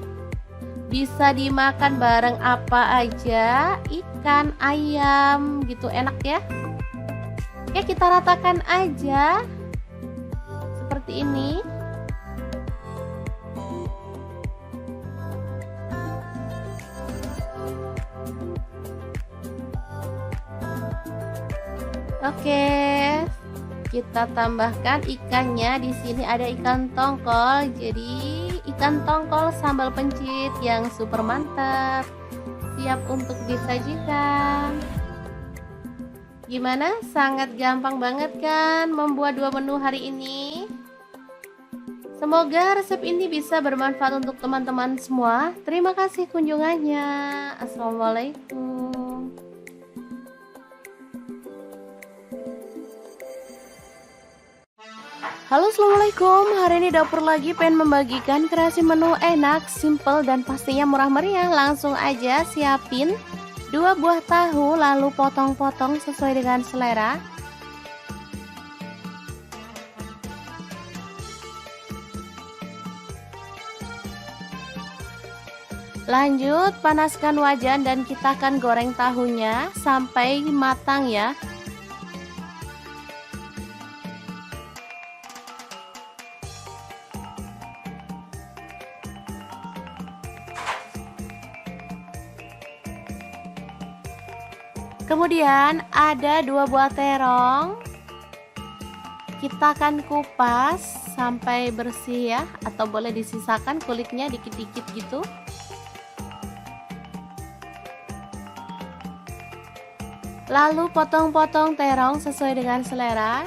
Bisa dimakan bareng apa aja, ikan, ayam gitu, enak ya. Oke, kita ratakan aja seperti ini. Oke, kita tambahkan ikannya. Di sini ada ikan tongkol. Jadi ikan tongkol sambal pencit yang super mantap, siap untuk disajikan. Gimana? Sangat gampang banget kan membuat 2 menu hari ini? Semoga resep ini bisa bermanfaat untuk teman-teman semua. Terima kasih kunjungannya. Assalamualaikum. Halo, assalamualaikum. Hari ini dapur lagi pengen membagikan kreasi menu enak, simple, dan pastinya murah meriah. Langsung aja siapin 2 buah tahu, lalu potong-potong sesuai dengan selera. Lanjut panaskan wajan dan kita akan goreng tahunya sampai matang ya. Kemudian ada 2 buah terong. Kita akan kupas sampai bersih ya, atau boleh disisakan kulitnya dikit-dikit gitu. Lalu potong-potong terong sesuai dengan selera.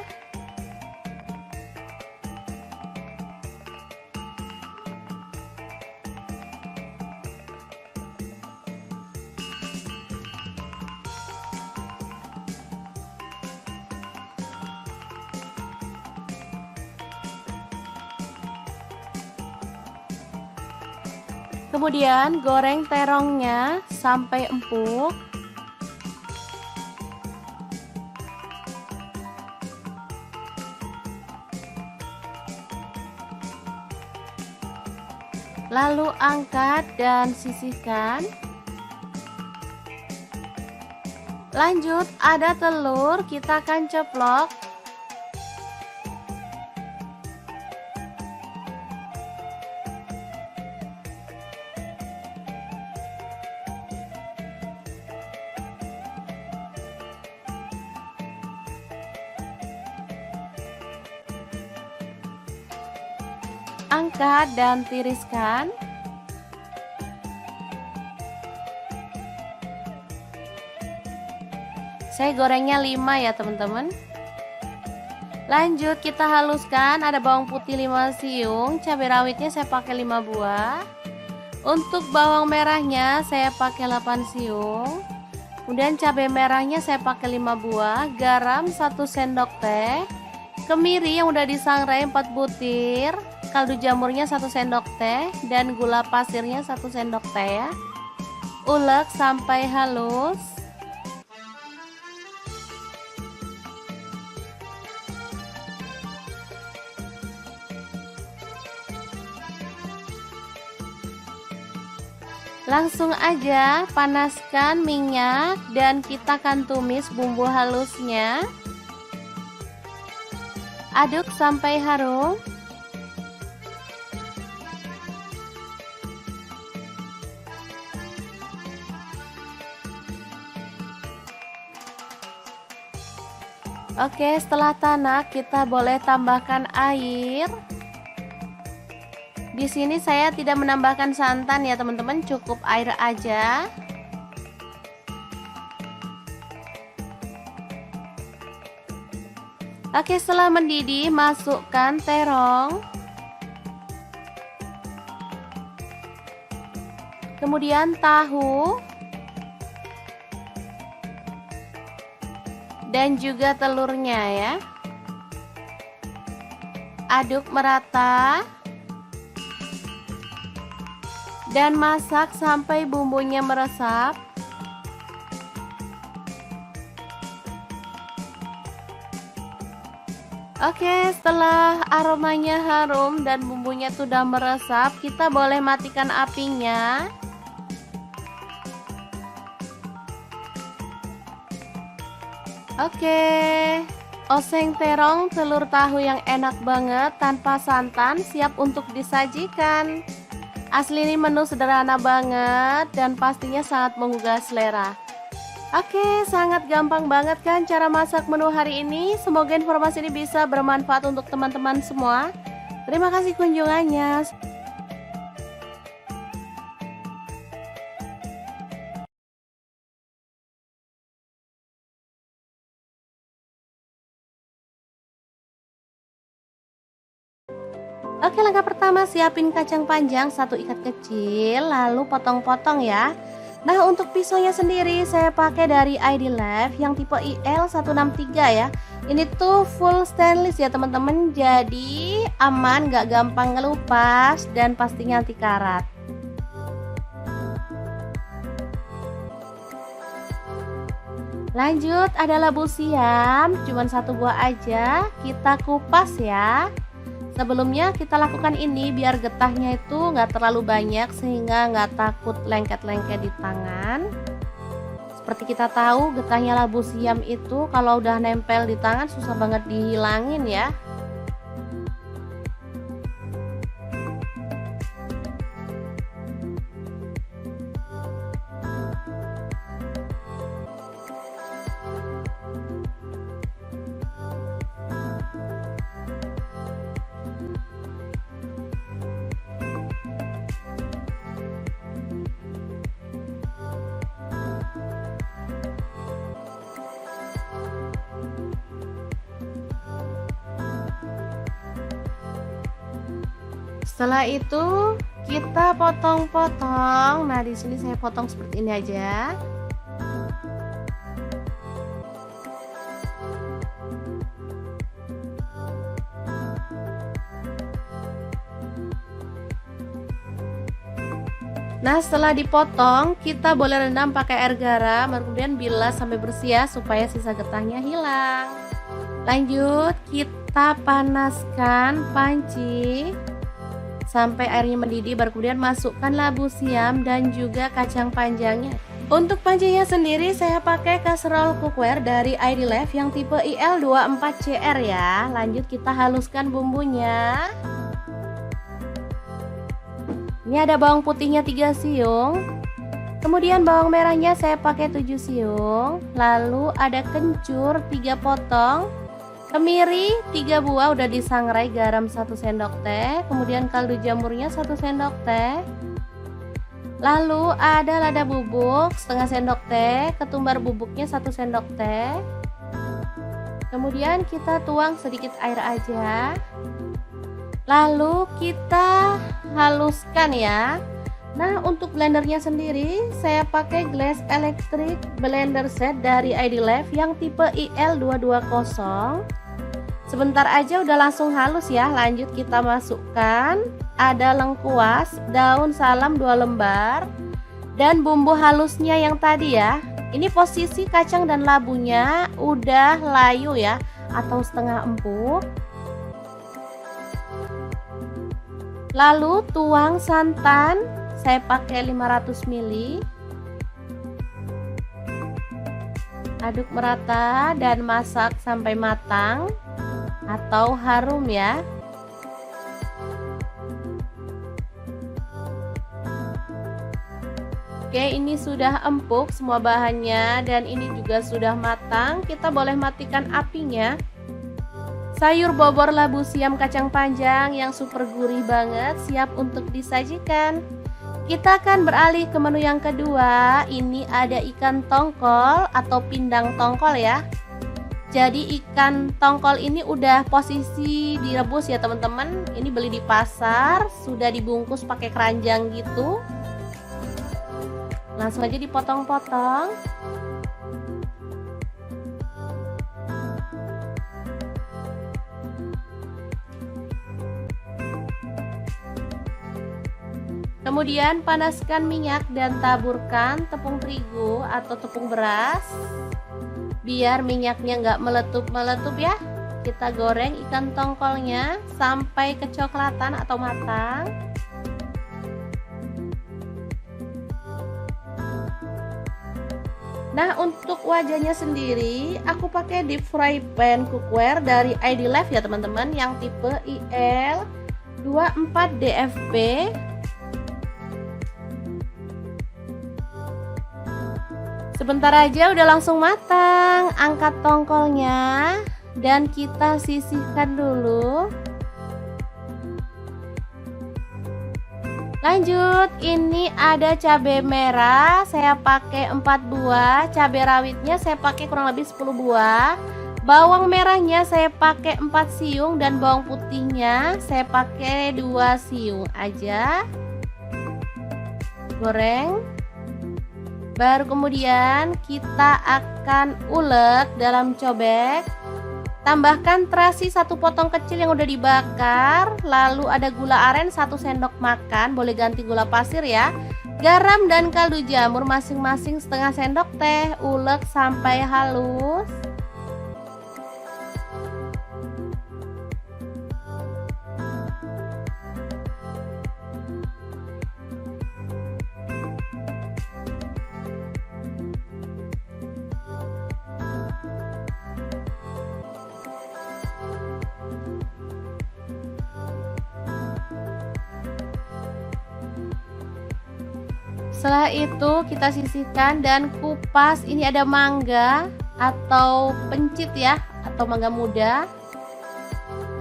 Kemudian goreng terongnya sampai empuk. Lalu angkat dan sisihkan. Lanjut ada telur, kita akan ceplok. angkat dan tiriskan. Saya gorengnya 5 ya teman-teman. Lanjut kita haluskan, ada bawang putih 5 siung, cabai rawitnya saya pakai 5 buah. Untuk bawang merahnya saya pakai 8 siung. Kemudian cabai merahnya saya pakai 5 buah, garam 1 sendok teh, kemiri yang udah disangrai 4 butir, kaldu jamurnya 1 sendok teh, dan gula pasirnya 1 sendok teh ya. Ulek sampai halus. Langsung aja panaskan minyak dan kita akan tumis bumbu halusnya. Aduk sampai harum. Oke, setelah tanak kita boleh tambahkan air. Di sini saya tidak menambahkan santan ya teman-teman, cukup air aja. Oke, setelah mendidih masukkan terong. Kemudian tahu. Dan juga telurnya ya. Aduk merata. Dan masak sampai bumbunya meresap. Oke, setelah aromanya harum dan bumbunya sudah meresap, kita boleh matikan apinya. Oke, oseng terong telur tahu yang enak banget tanpa santan siap untuk disajikan. Asli ini menu sederhana banget dan pastinya sangat menggugah selera. Oke, sangat gampang banget kan cara masak menu hari ini. Semoga informasi ini bisa bermanfaat untuk teman-teman semua. Terima kasih kunjungannya. Oke, langkah pertama siapin kacang panjang 1 ikat kecil, lalu potong-potong ya. Nah, untuk pisaunya sendiri saya pakai dari ID Life yang tipe IL163 ya. Ini tuh full stainless ya teman-teman, jadi aman, gak gampang ngelupas dan pastinya anti karat. Lanjut, ada labu siam, cuman 1 buah aja, kita kupas ya. Sebelumnya kita lakukan ini biar getahnya itu nggak terlalu banyak sehingga nggak takut lengket-lengket di tangan. Seperti kita tahu getahnya labu siam itu kalau udah nempel di tangan susah banget dihilangin ya. Setelah itu kita potong-potong. Nah, di sini saya potong seperti ini aja. Nah, setelah dipotong, kita boleh rendam pakai air garam, kemudian bilas sampai bersih ya, supaya sisa getahnya hilang. Lanjut, kita panaskan panci sampai airnya mendidih, baru kemudian masukkan labu siam dan juga kacang panjangnya. Untuk pancinya sendiri saya pakai kaserol cookware dari ID Life yang tipe IL24CR ya. Lanjut kita haluskan bumbunya. Ini ada bawang putihnya 3 siung. Kemudian bawang merahnya saya pakai 7 siung. Lalu ada kencur 3 potong. Kemiri 3 buah udah disangrai, garam 1 sendok teh, kemudian kaldu jamurnya 1 sendok teh. Lalu ada lada bubuk setengah sendok teh, ketumbar bubuknya 1 sendok teh. Kemudian kita tuang sedikit air aja. Lalu kita haluskan ya. Nah, untuk blendernya sendiri saya pakai Glass Electric Blender Set dari ID Life yang tipe IL220. Sebentar aja udah langsung halus ya. Lanjut kita masukkan ada lengkuas, daun salam 2 lembar, dan bumbu halusnya yang tadi ya. Ini posisi kacang dan labunya udah layu ya, atau setengah empuk. Lalu tuang santan, saya pakai 500 ml. Aduk merata dan masak sampai matang atau harum ya. Oke, ini sudah empuk semua bahannya dan ini juga sudah matang. Kita boleh matikan apinya. Sayur bobor labu siam kacang panjang yang super gurih banget siap untuk disajikan. Kita akan beralih ke menu yang kedua. Ini ada ikan tongkol atau pindang tongkol ya. Jadi ikan tongkol ini udah posisi direbus ya teman-teman. Ini beli di pasar, sudah dibungkus pakai keranjang gitu. Langsung aja dipotong-potong. Kemudian panaskan minyak dan taburkan tepung terigu atau tepung beras. Biar minyaknya nggak meletup-meletup ya. Kita goreng ikan tongkolnya sampai kecoklatan atau matang. Nah, untuk wajahnya sendiri aku pakai deep fry pan cookware dari ID Life ya teman-teman, yang tipe IL24DFP. Sebentar aja udah langsung matang. Angkat tongkolnya dan kita sisihkan dulu. Lanjut, ini ada cabai merah, saya pakai 4 buah. Cabai rawitnya saya pakai kurang lebih 10 buah. Bawang merahnya saya pakai 4 siung dan bawang putihnya saya pakai 2 siung aja. Goreng. Baru kemudian kita akan ulek dalam cobek. Tambahkan terasi 1 potong kecil yang udah dibakar. Lalu ada gula aren 1 sendok makan, boleh ganti gula pasir ya. Garam dan kaldu jamur masing-masing setengah sendok teh. Ulek sampai halus. Setelah itu kita sisihkan dan kupas. Ini ada mangga atau pencit ya, atau mangga muda.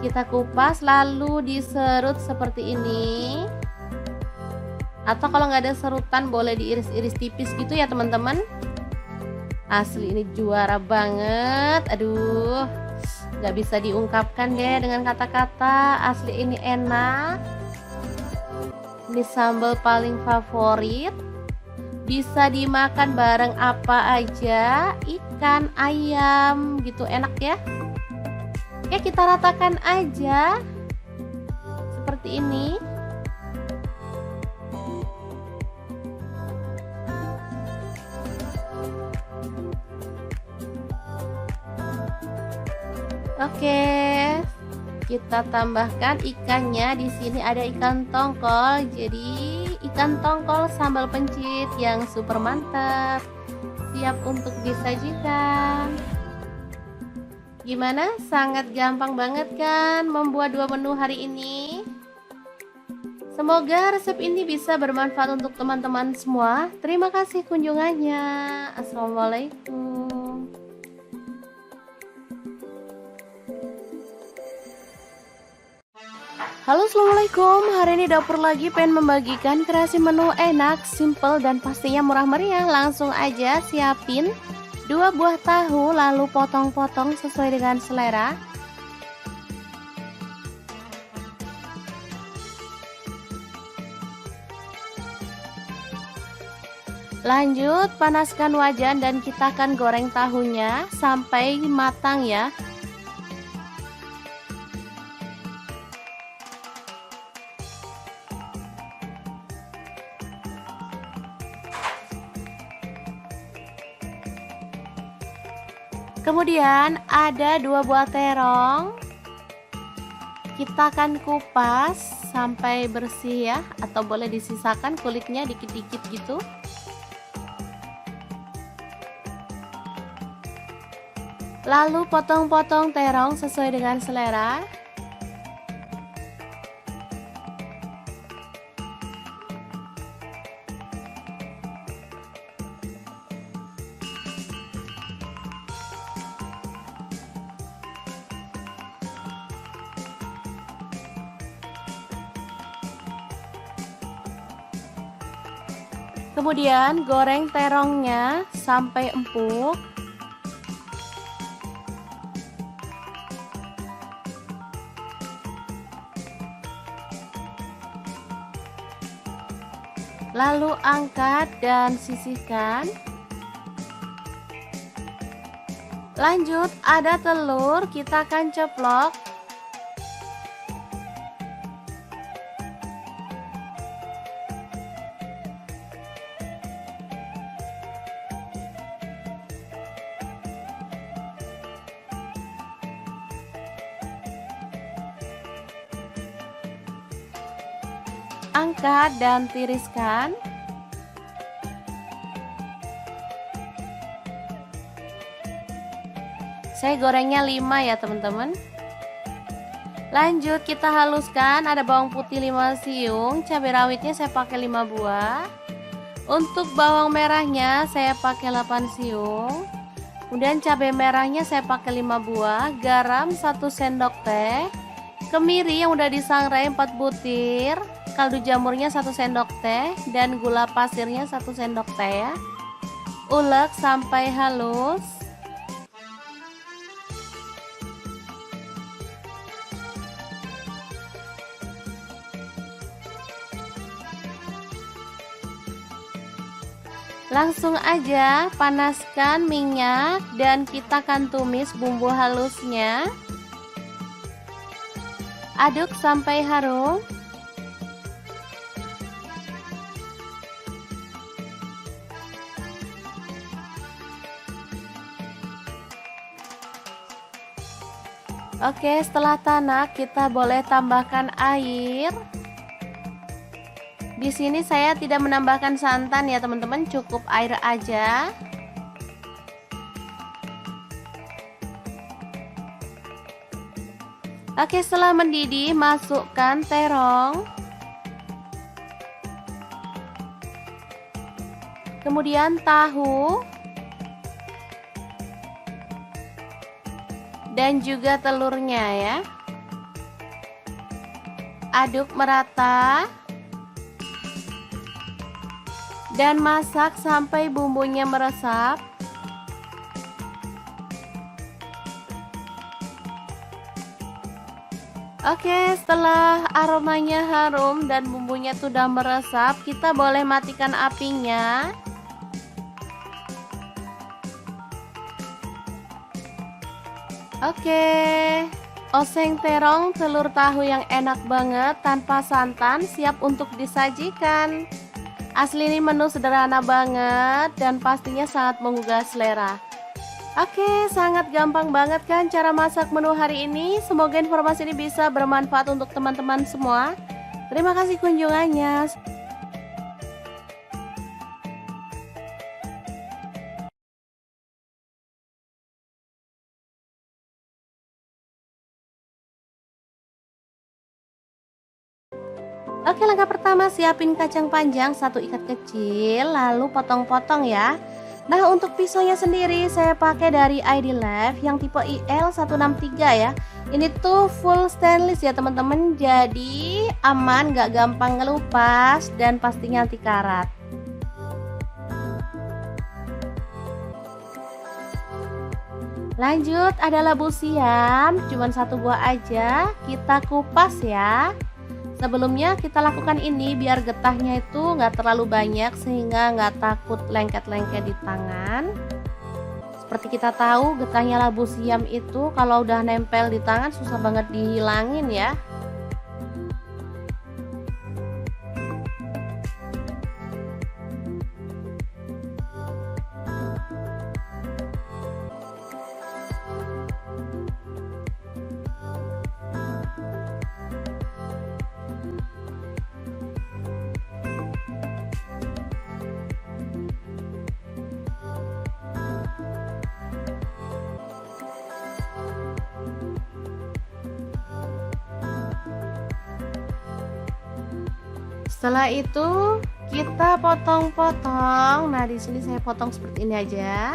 Kita kupas lalu diserut seperti ini. Atau kalau nggak ada serutan boleh diiris-iris tipis gitu ya teman-teman. Asli ini juara banget. Aduh, nggak bisa diungkapkan deh dengan kata-kata. Asli ini enak. Ini sambal paling favorit. Bisa dimakan bareng apa aja, ikan, ayam gitu, enak ya. Oke, kita ratakan aja seperti ini. Oke, kita tambahkan ikannya. Di sini ada ikan tongkol. Jadi ikan tongkol sambal pencit yang super mantap, siap untuk disajikan. Gimana? Sangat gampang banget kan membuat 2 menu hari ini? Semoga resep ini bisa bermanfaat untuk teman-teman semua. Terima kasih kunjungannya. Assalamualaikum. Halo, assalamualaikum. Hari ini dapur lagi pengen membagikan kreasi menu enak, simple, dan pastinya murah meriah. Langsung aja siapin 2 buah tahu, lalu potong-potong sesuai dengan selera. Lanjut panaskan wajan dan kita akan goreng tahunya sampai matang ya. Kemudian ada 2 buah terong. Kita akan kupas sampai bersih ya, atau boleh disisakan kulitnya dikit-dikit gitu. Lalu potong-potong terong sesuai dengan selera. Kemudian goreng terongnya sampai empuk. Lalu angkat dan sisihkan. Lanjut ada telur, kita akan ceplok. Angkat dan tiriskan. Saya gorengnya 5 ya teman-teman. Lanjut kita haluskan, ada bawang putih 5 siung, cabai rawitnya saya pakai 5 buah. Untuk bawang merahnya saya pakai 8 siung. Kemudian cabai merahnya saya pakai 5 buah, garam 1 sendok teh, kemiri yang udah disangrai 4 butir, kaldu jamurnya 1 sendok teh, dan gula pasirnya 1 sendok teh ya. Ulek sampai halus. Langsung aja panaskan minyak dan kita akan tumis bumbu halusnya. Aduk sampai harum. Oke, setelah tanak kita boleh tambahkan air. Di sini saya tidak menambahkan santan ya teman-teman, cukup air aja. Oke, setelah mendidih masukkan terong. Kemudian tahu. Dan juga telurnya ya. Aduk merata. Dan masak sampai bumbunya meresap. Oke, setelah aromanya harum dan bumbunya sudah meresap, kita boleh matikan apinya. Oke, oseng terong telur tahu yang enak banget tanpa santan siap untuk disajikan. Asli ini menu sederhana banget dan pastinya sangat menggugah selera. Oke, sangat gampang banget kan cara masak menu hari ini. Semoga informasi ini bisa bermanfaat untuk teman-teman semua. Terima kasih kunjungannya. Oke, langkah pertama siapin kacang panjang 1 ikat kecil, lalu potong-potong ya. Nah, untuk pisaunya sendiri saya pakai dari ID Lab yang tipe IL163 ya. Ini tuh full stainless ya teman-teman, jadi aman, gak gampang ngelupas dan pastinya anti karat. Lanjut, ada labu siam, cuman 1 buah aja, kita kupas ya. Sebelumnya kita lakukan ini biar getahnya itu nggak terlalu banyak sehingga nggak takut lengket-lengket di tangan. Seperti kita tahu, getahnya labu siam itu kalau udah nempel di tangan susah banget dihilangin ya. Setelah itu kita potong-potong. Nah, di sini saya potong seperti ini aja.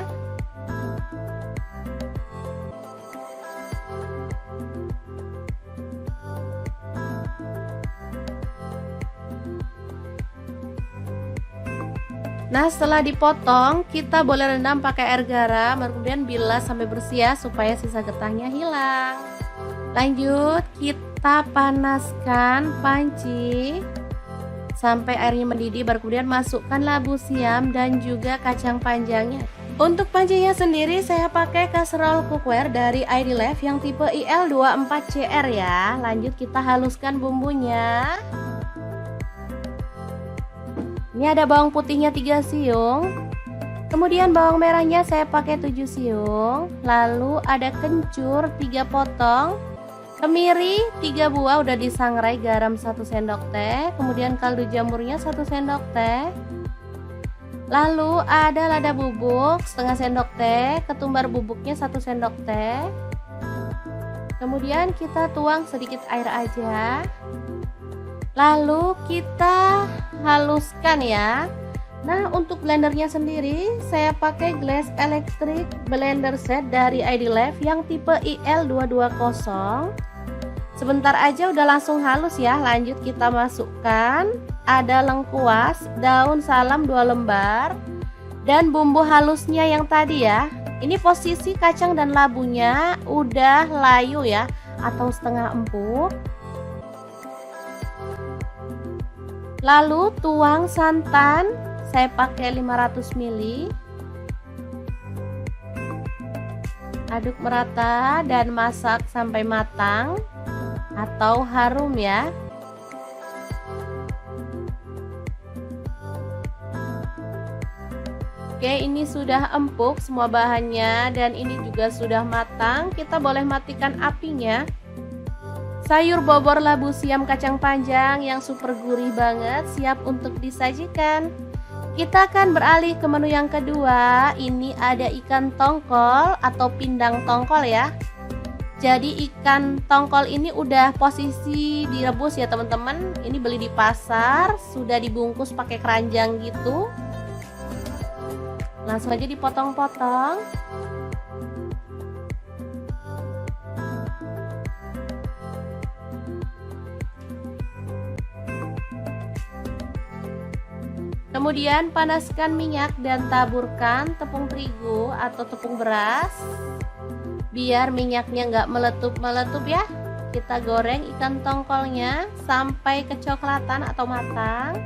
Nah, setelah dipotong, kita boleh rendam pakai air garam, kemudian bilas sampai bersih ya, supaya sisa getahnya hilang. Lanjut, kita panaskan panci sampai airnya mendidih, baru kemudian masukkan labu siam dan juga kacang panjangnya. Untuk pancinya sendiri saya pakai kaserol cookware dari ID Lab yang tipe IL24CR ya. Lanjut kita haluskan bumbunya. Ini ada bawang putihnya 3 siung. Kemudian bawang merahnya saya pakai 7 siung. Lalu ada kencur 3 potong. Kemiri 3 buah udah disangrai, garam 1 sendok teh, kemudian kaldu jamurnya 1 sendok teh. Lalu ada lada bubuk setengah sendok teh, ketumbar bubuknya 1 sendok teh. Kemudian kita tuang sedikit air aja. Lalu kita haluskan ya. Nah, untuk blendernya sendiri saya pakai Glass Electric Blender Set dari ID Lab yang tipe IL220. Sebentar aja udah langsung halus ya. Lanjut kita masukkan ada lengkuas, daun salam 2 lembar, dan bumbu halusnya yang tadi ya. Ini posisi kacang dan labunya udah layu ya, atau setengah empuk. Lalu tuang santan, saya pakai 500 ml. Aduk merata dan masak sampai matang atau harum ya. Oke, ini sudah empuk semua bahannya dan ini juga sudah matang. Kita boleh matikan apinya. Sayur bobor labu siam kacang panjang yang super gurih banget siap untuk disajikan. Kita akan beralih ke menu yang kedua. Ini ada ikan tongkol atau pindang tongkol ya. Jadi ikan tongkol ini udah posisi direbus ya teman-teman. Ini beli di pasar, sudah dibungkus pakai keranjang gitu. Langsung aja dipotong-potong. Kemudian panaskan minyak dan taburkan tepung terigu atau tepung beras. Biar minyaknya nggak meletup-meletup ya. Kita goreng ikan tongkolnya sampai kecoklatan atau matang.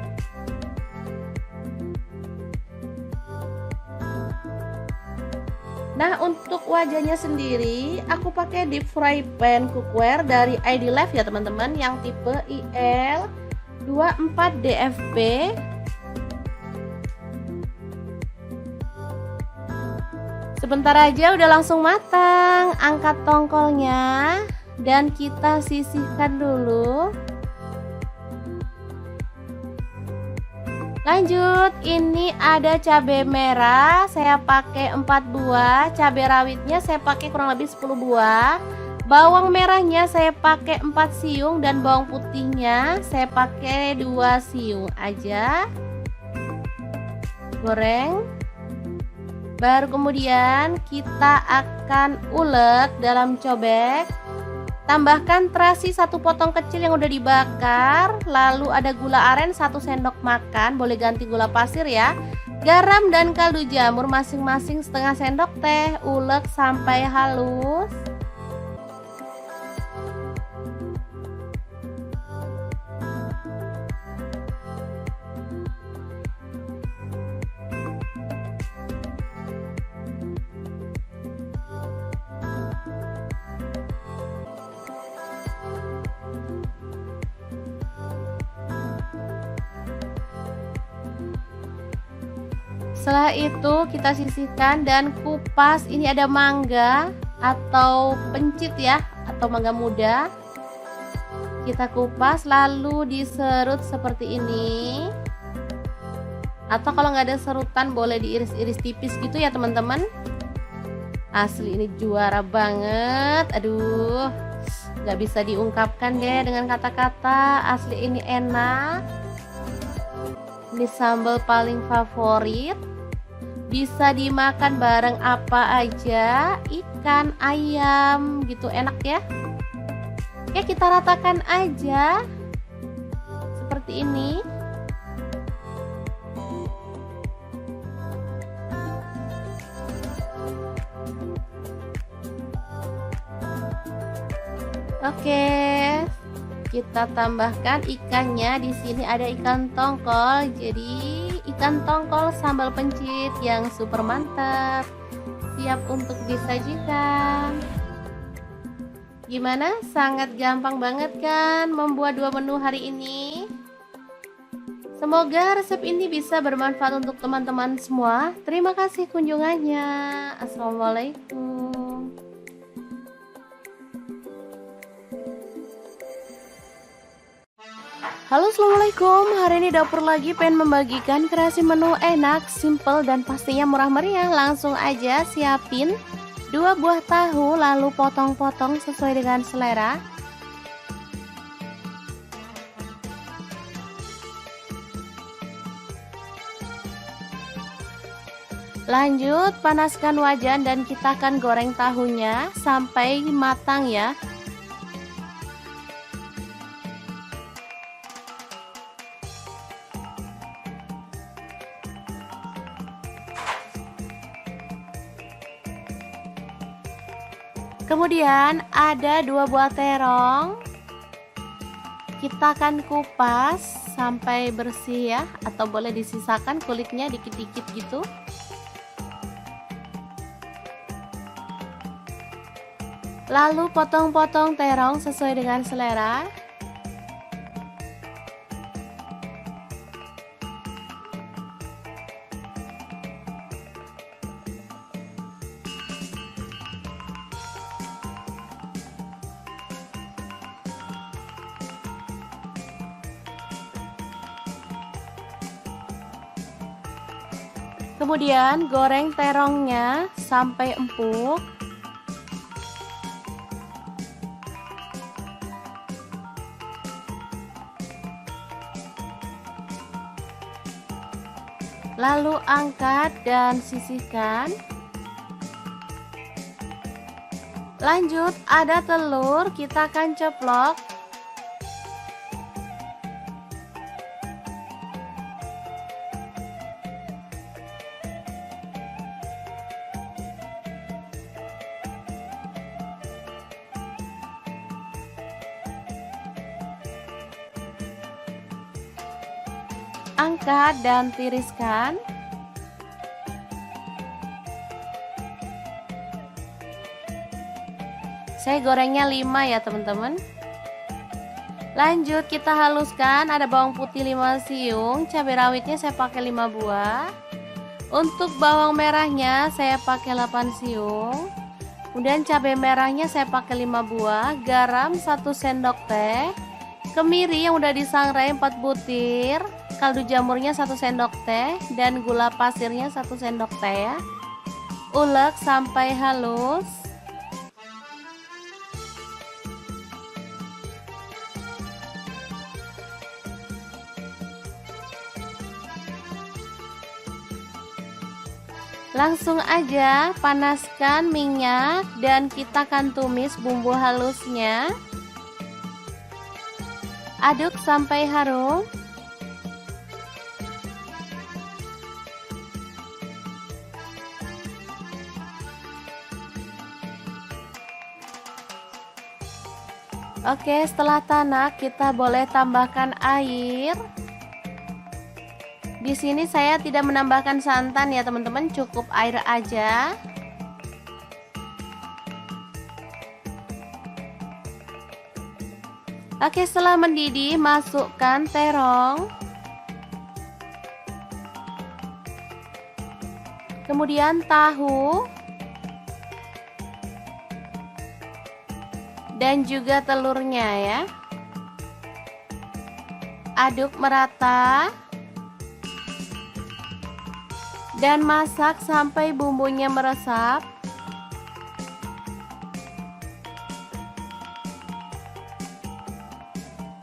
Nah, untuk wajahnya sendiri aku pakai deep fry pan cookware dari ID Lab ya teman-teman, yang tipe IL24DFB. Sebentar aja udah langsung matang. Angkat tongkolnya dan kita sisihkan dulu. Lanjut, ini ada cabai merah, saya pakai 4 buah. Cabai rawitnya saya pakai kurang lebih 10 buah. Bawang merahnya saya pakai 4 siung dan bawang putihnya saya pakai 2 siung aja. Goreng. Baru kemudian kita akan ulek dalam cobek. Tambahkan terasi 1 potong kecil yang udah dibakar. Lalu ada gula aren 1 sendok makan, boleh ganti gula pasir ya. Garam dan kaldu jamur masing-masing setengah sendok teh. Ulek sampai halus. Setelah itu kita sisihkan dan kupas. Ini ada mangga atau pencit ya, atau mangga muda. Kita kupas lalu diserut seperti ini. Atau kalau nggak ada serutan boleh diiris-iris tipis gitu ya teman-teman. Asli ini juara banget. Aduh, nggak bisa diungkapkan deh dengan kata-kata. Asli ini enak. Ini sambal paling favorit. Bisa dimakan bareng apa aja, ikan, ayam gitu, enak ya. Oke, kita ratakan aja seperti ini. Oke, kita tambahkan ikannya. Di sini ada ikan tongkol. Jadi ikan tongkol sambal pencit yang super mantap, siap untuk disajikan. Gimana? Sangat gampang banget kan membuat 2 menu hari ini? Semoga resep ini bisa bermanfaat untuk teman-teman semua. Terima kasih kunjungannya. Assalamualaikum. Halo, assalamualaikum. Hari ini dapur lagi pengen membagikan kreasi menu enak, simple dan pastinya murah meriah. Langsung aja siapin 2 buah tahu, lalu potong-potong sesuai dengan selera. Lanjut panaskan wajan dan kita akan goreng tahunya sampai matang ya. Kemudian ada 2 buah terong. Kita akan kupas sampai bersih ya, atau boleh disisakan kulitnya dikit-dikit gitu. Lalu potong-potong terong sesuai dengan selera. Kemudian goreng terongnya sampai empuk. Lalu angkat dan sisihkan. Lanjut ada telur, kita akan ceplok. Angkat dan tiriskan. Saya gorengnya 5 ya teman-teman. Lanjut kita haluskan. Ada bawang putih 5 siung, cabai rawitnya saya pakai 5 buah. Untuk bawang merahnya saya pakai 8 siung. Kemudian cabai merahnya saya pakai 5 buah, garam 1 sendok teh, kemiri yang udah disangrai 4 butir, kaldu jamurnya 1 sendok teh, dan gula pasirnya 1 sendok teh ya. Ulek sampai halus. Langsung aja panaskan minyak dan kita akan tumis bumbu halusnya. Aduk sampai harum. Oke, setelah tanak kita boleh tambahkan air. Di sini saya tidak menambahkan santan ya teman-teman, cukup air aja. Oke, setelah mendidih masukkan terong. Kemudian tahu. Dan juga telurnya ya. Aduk merata. Dan masak sampai bumbunya meresap.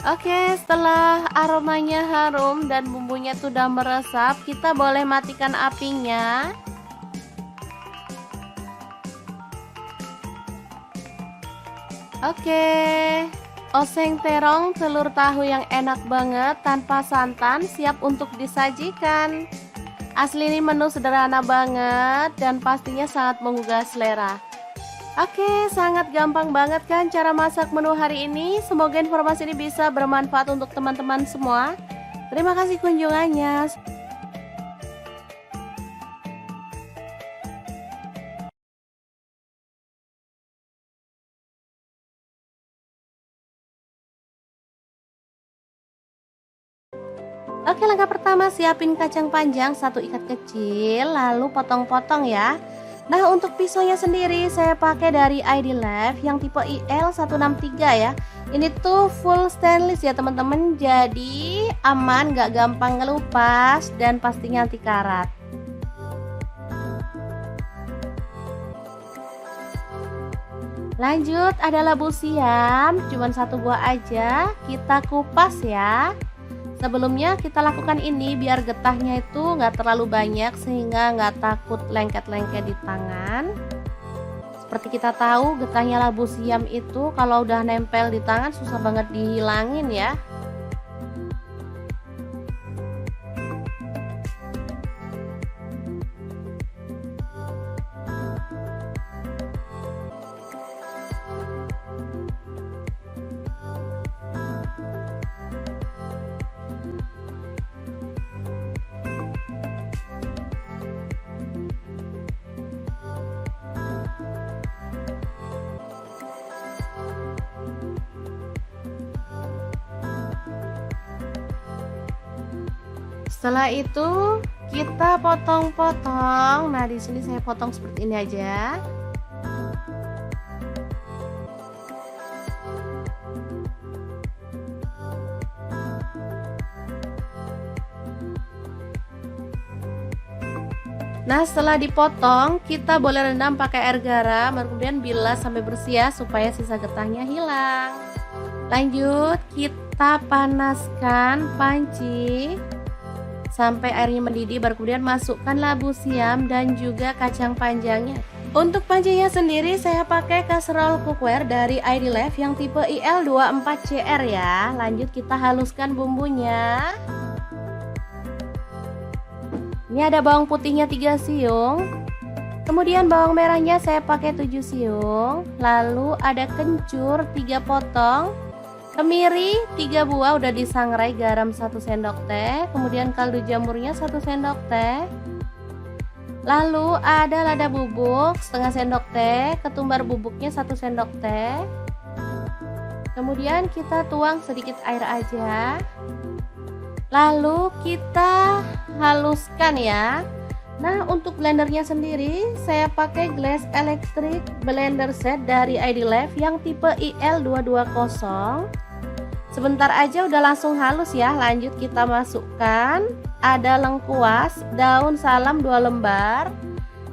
Oke, setelah aromanya harum dan bumbunya sudah meresap, kita boleh matikan apinya. Oke, oseng terong telur tahu yang enak banget tanpa santan siap untuk disajikan. Asli ini menu sederhana banget dan pastinya sangat menggugah selera. Oke, sangat gampang banget kan cara masak menu hari ini. Semoga informasi ini bisa bermanfaat untuk teman-teman semua. Terima kasih kunjungannya. Oke, langkah pertama siapin kacang panjang 1 ikat kecil, lalu potong-potong ya. Nah, untuk pisaunya sendiri saya pakai dari ID Life yang tipe IL163 ya. Ini tuh full stainless ya teman-teman, jadi aman, gak gampang ngelupas dan pastinya anti karat. Lanjut, ada labu siam, cuman 1 buah aja, kita kupas ya. Sebelumnya kita lakukan ini biar getahnya itu nggak terlalu banyak sehingga nggak takut lengket-lengket di tangan. Seperti kita tahu getahnya labu siam itu kalau udah nempel di tangan susah banget dihilangin ya. Setelah itu kita potong-potong. Nah, di sini saya potong seperti ini aja. Nah, setelah dipotong, kita boleh rendam pakai air garam, kemudian bilas sampai bersih ya, supaya sisa getahnya hilang. Lanjut, kita panaskan panci sampai airnya mendidih, baru kemudian masukkan labu siam dan juga kacang panjangnya. Untuk pancinya sendiri saya pakai casserole cookware dari ID Life yang tipe IL24CR ya. Lanjut kita haluskan bumbunya. Ini ada bawang putihnya 3 siung. Kemudian bawang merahnya saya pakai 7 siung. Lalu ada kencur 3 potong. Kemiri 3 buah udah disangrai, garam 1 sendok teh, kemudian kaldu jamurnya 1 sendok teh. Lalu ada lada bubuk setengah sendok teh, ketumbar bubuknya 1 sendok teh. Kemudian kita tuang sedikit air aja. Lalu kita haluskan ya. Nah, untuk blendernya sendiri saya pakai Glass Electric Blender Set dari ID Life yang tipe IL220. Sebentar aja udah langsung halus ya. Lanjut kita masukkan ada lengkuas, daun salam 2 lembar,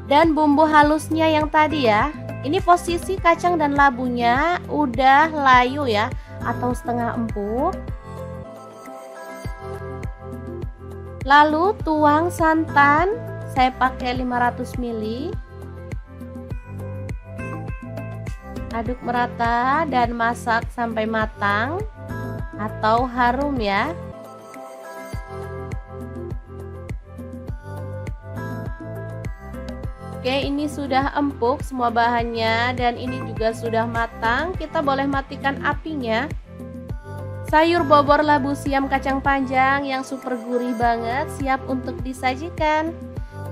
dan bumbu halusnya yang tadi ya. Ini posisi kacang dan labunya udah layu ya, atau setengah empuk. Lalu tuang santan saya pakai 500 ml. Aduk merata dan masak sampai matang atau harum ya. Oke, ini sudah empuk semua bahannya dan ini juga sudah matang. Kita boleh matikan apinya. Sayur bobor labu siam kacang panjang yang super gurih banget siap untuk disajikan.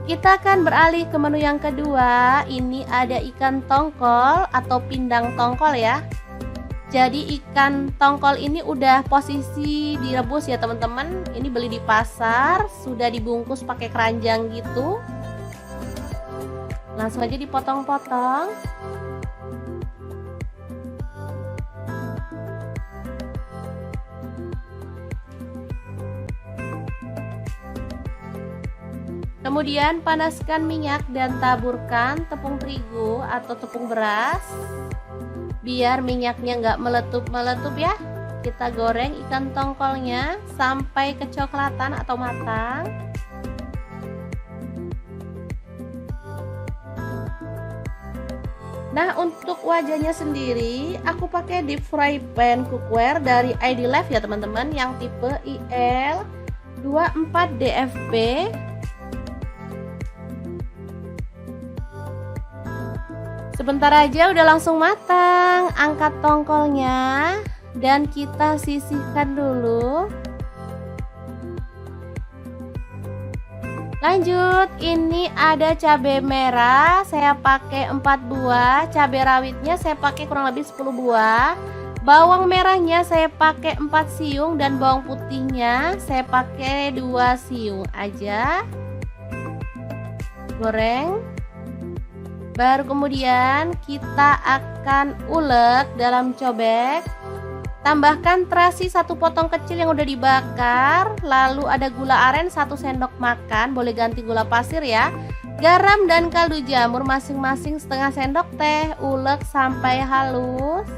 Kita akan beralih ke menu yang kedua. Ini ada ikan tongkol atau pindang tongkol ya. Jadi ikan tongkol ini udah posisi direbus ya teman-teman. Ini beli di pasar, sudah dibungkus pakai keranjang gitu. Langsung aja dipotong-potong. Kemudian panaskan minyak dan taburkan tepung terigu atau tepung beras. Biar minyaknya nggak meletup-meletup ya. Kita goreng ikan tongkolnya sampai kecoklatan atau matang. Nah, untuk wajahnya sendiri aku pakai deep fry pan cookware dari ID Life ya teman-teman, yang tipe IL24DFP. Sebentar aja udah langsung matang. Angkat tongkolnya dan kita sisihkan dulu. Lanjut, ini ada cabai merah, saya pakai 4 buah, cabai rawitnya saya pakai kurang lebih 10 buah, bawang merahnya saya pakai 4 siung dan bawang putihnya saya pakai 2 siung aja. Goreng. Baru kemudian kita akan ulek dalam cobek. Tambahkan terasi 1 potong kecil yang udah dibakar. Lalu ada gula aren 1 sendok makan, boleh ganti gula pasir ya. Garam dan kaldu jamur masing-masing setengah sendok teh. Ulek sampai halus.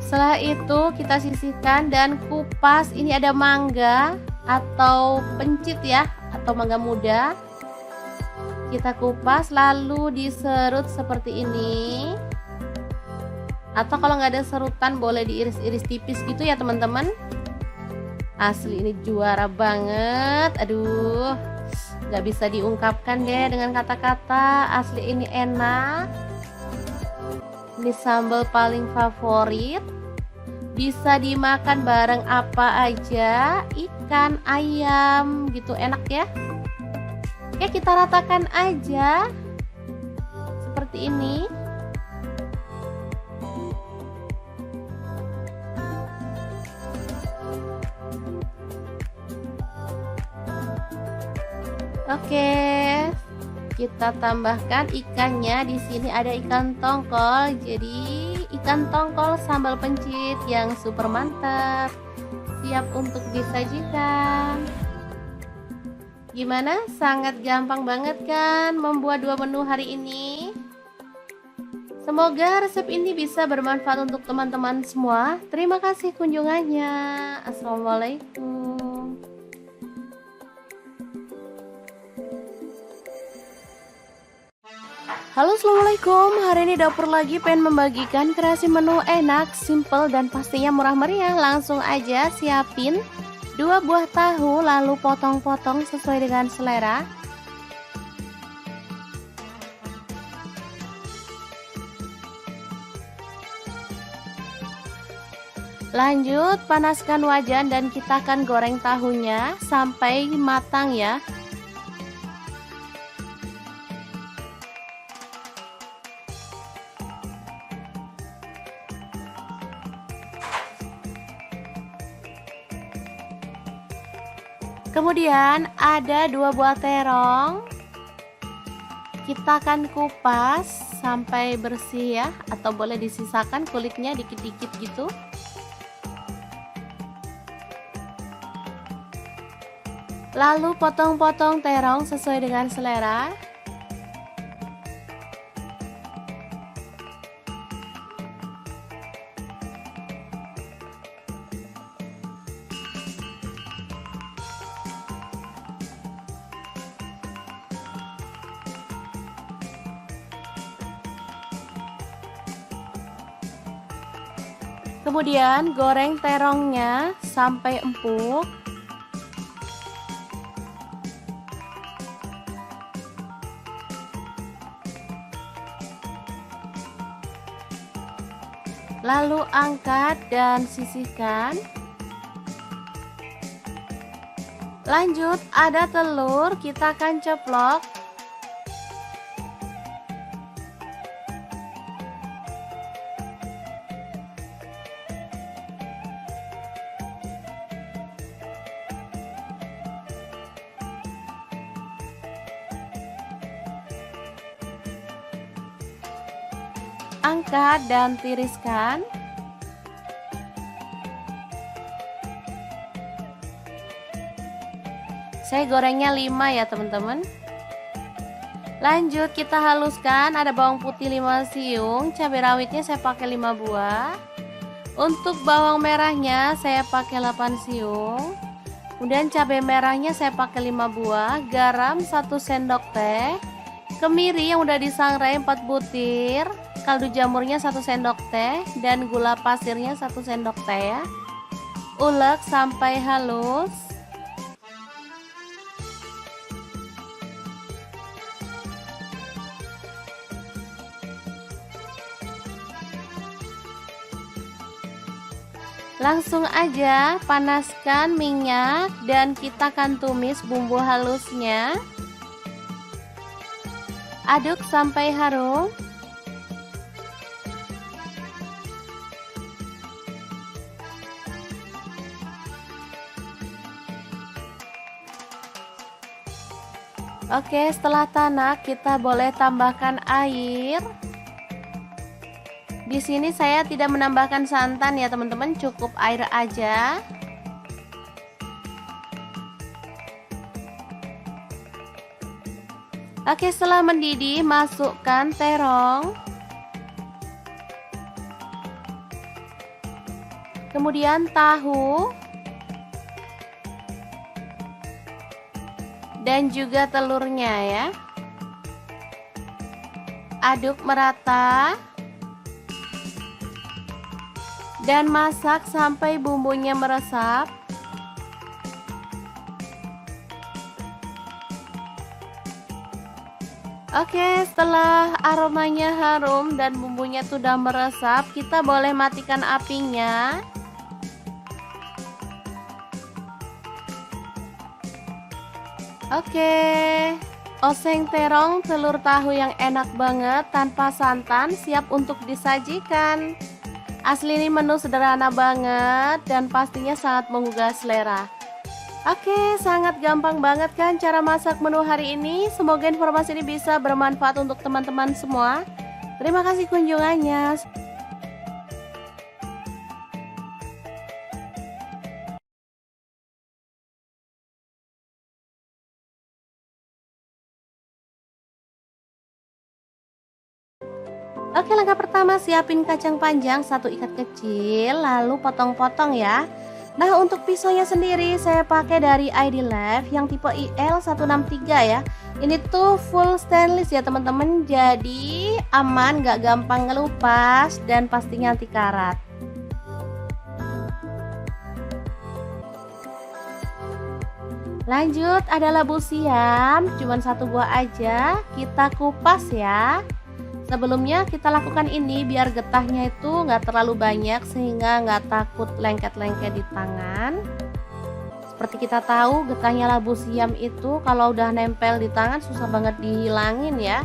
Setelah itu kita sisihkan dan kupas. Ini ada mangga atau pencit ya, atau mangga muda. Kita kupas lalu diserut seperti ini. Atau kalau nggak ada serutan boleh diiris-iris tipis gitu ya teman-teman. Asli ini juara banget. Aduh, nggak bisa diungkapkan deh dengan kata-kata. Asli ini enak. Ini sambal paling favorit. Bisa dimakan bareng apa aja, ikan, ayam gitu, enak ya. Oke, kita ratakan aja seperti ini. Oke, kita tambahkan ikannya. Di sini ada ikan tongkol. Jadi ikan tongkol sambal pencit yang super mantap, siap untuk disajikan. Gimana? Sangat gampang banget kan membuat 2 menu hari ini? Semoga resep ini bisa bermanfaat untuk teman-teman semua. Terima kasih kunjungannya. Assalamualaikum. Halo, assalamualaikum. Hari ini dapur lagi pengen membagikan kreasi menu enak, simple dan pastinya murah meriah. Langsung aja siapin 2 buah tahu lalu potong-potong sesuai dengan selera. Lanjut panaskan wajan dan kita akan goreng tahunya sampai matang ya. Kemudian ada 2 buah terong. Kita akan kupas sampai bersih ya, atau boleh disisakan kulitnya dikit-dikit gitu. Lalu potong-potong terong sesuai dengan selera. Kemudian goreng terongnya sampai empuk. Lalu angkat dan sisihkan. Lanjut, ada telur, kita akan ceplok. Angkat dan tiriskan. Saya gorengnya 5 ya teman-teman. Lanjut kita haluskan, ada bawang putih 5 siung, cabai rawitnya saya pakai 5 buah. Untuk bawang merahnya saya pakai 8 siung. Kemudian cabai merahnya saya pakai 5 buah, garam 1 sendok teh, kemiri yang udah disangrai 4 butir, kaldu jamurnya 1 sendok teh, dan gula pasirnya 1 sendok teh ya. Ulek sampai halus. Langsung aja panaskan minyak dan kita akan tumis bumbu halusnya. Aduk sampai harum. Oke, setelah tanak kita boleh tambahkan air. Di sini saya tidak menambahkan santan ya teman-teman, cukup air aja. Oke, setelah mendidih masukkan terong. Kemudian tahu. Dan juga telurnya ya. Aduk merata. Dan masak sampai bumbunya meresap. Oke, setelah aromanya harum dan bumbunya sudah meresap, kita boleh matikan apinya. Oke, oseng terong telur tahu yang enak banget tanpa santan siap untuk disajikan. Asli ini menu sederhana banget dan pastinya sangat menggugah selera. Oke, sangat gampang banget kan cara masak menu hari ini. Semoga informasi ini bisa bermanfaat untuk teman-teman semua. Terima kasih kunjungannya. Oke, langkah pertama siapin kacang panjang 1 ikat kecil, lalu potong-potong ya. Nah, untuk pisaunya sendiri saya pakai dari ID Life yang tipe IL163 ya. Ini tuh full stainless ya teman-teman, jadi aman, gak gampang ngelupas dan pastinya anti karat. Lanjut, ada labu siam, cuman 1 buah aja, kita kupas ya. Sebelumnya kita lakukan ini biar getahnya itu nggak terlalu banyak sehingga nggak takut lengket-lengket di tangan. Seperti kita tahu getahnya labu siam itu kalau udah nempel di tangan susah banget dihilangin ya.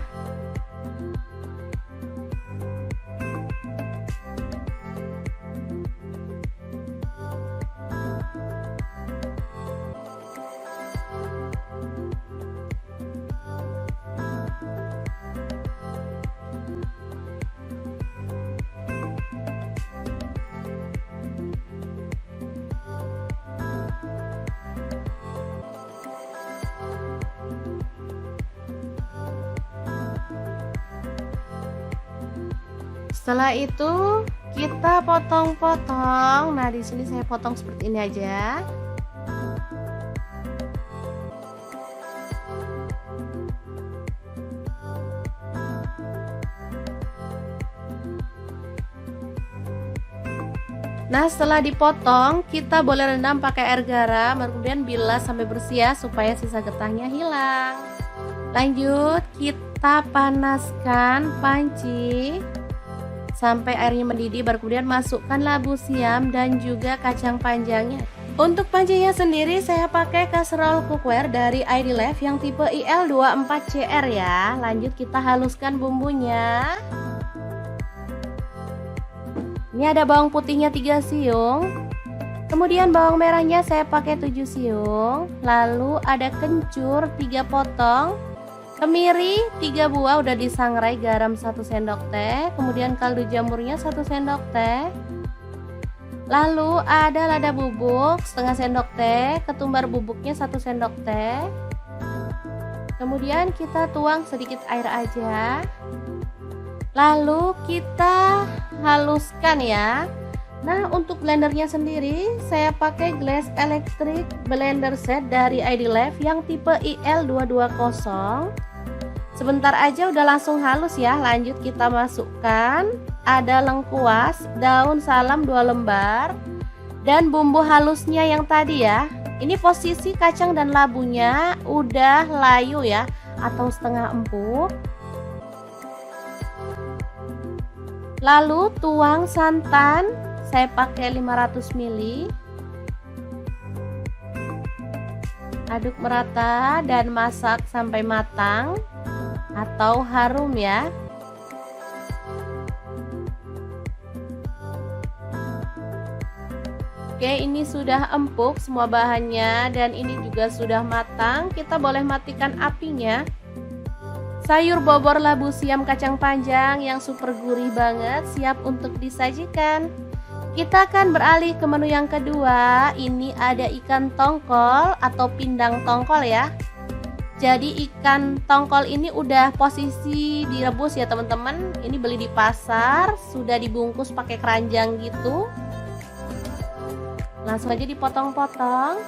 Setelah itu kita potong-potong. Nah, di sini saya potong seperti ini aja. Nah, setelah dipotong, kita boleh rendam pakai air garam, kemudian bilas sampai bersih ya, supaya sisa getahnya hilang. Lanjut, kita panaskan panci sampai airnya mendidih, baru kemudian masukkan labu siam dan juga kacang panjangnya. Untuk pancinya sendiri saya pakai kaserol cookware dari ID Life yang tipe IL24CR ya. Lanjut kita haluskan bumbunya. Ini ada bawang putihnya 3 siung. Kemudian bawang merahnya saya pakai 7 siung. Lalu ada kencur 3 potong. Kemiri 3 buah udah disangrai, garam 1 sendok teh. Kemudian kaldu jamurnya 1 sendok teh. Lalu ada lada bubuk setengah sendok teh. Ketumbar bubuknya 1 sendok teh. Kemudian kita tuang sedikit air aja. Lalu kita haluskan ya. Nah, untuk blendernya sendiri saya pakai Glass Electric Blender Set dari ID Life yang tipe IL220. Sebentar aja udah langsung halus ya. Lanjut kita masukkan ada lengkuas, daun salam 2 lembar, dan bumbu halusnya yang tadi ya. Ini posisi kacang dan labunya udah layu ya, atau setengah empuk. Lalu tuang santan, saya pakai 500 ml. Aduk merata dan masak sampai matang atau harum ya. Oke, ini sudah empuk semua bahannya dan ini juga sudah matang. Kita boleh matikan apinya. Sayur bobor labu siam kacang panjang yang super gurih banget siap untuk disajikan. Kita akan beralih ke menu yang kedua. Ini ada ikan tongkol atau pindang tongkol ya. Jadi ikan tongkol ini udah posisi direbus ya teman-teman. Ini beli di pasar, sudah dibungkus pakai keranjang gitu. Langsung aja dipotong-potong.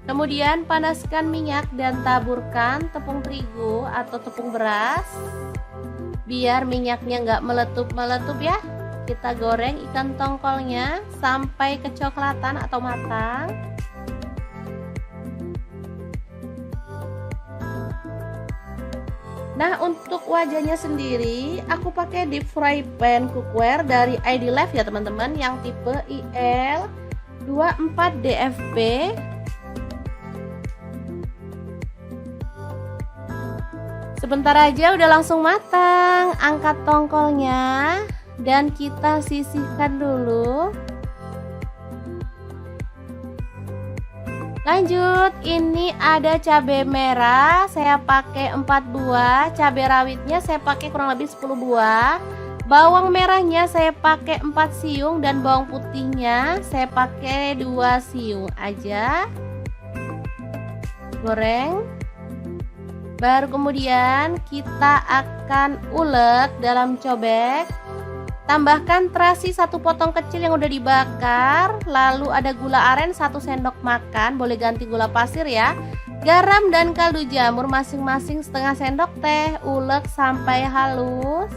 Kemudian panaskan minyak dan taburkan tepung terigu atau tepung beras. Biar minyaknya nggak meletup-meletup ya. Kita goreng ikan tongkolnya sampai kecoklatan atau matang. Nah, untuk wajahnya sendiri aku pakai deep fry pan cookware dari ID Life ya teman-teman, yang tipe IL24DFP. Sebentar aja udah langsung matang. Angkat tongkolnya dan kita sisihkan dulu. Lanjut, ini ada cabai merah, saya pakai 4 buah. Cabai rawitnya saya pakai kurang lebih 10 buah. Bawang merahnya saya pakai 4 siung dan bawang putihnya saya pakai 2 siung aja. Goreng. Baru kemudian kita akan ulek dalam cobek. Tambahkan terasi 1 potong kecil yang udah dibakar. Lalu ada gula aren 1 sendok makan, boleh ganti gula pasir ya. Garam dan kaldu jamur masing-masing setengah sendok teh. Ulek sampai halus.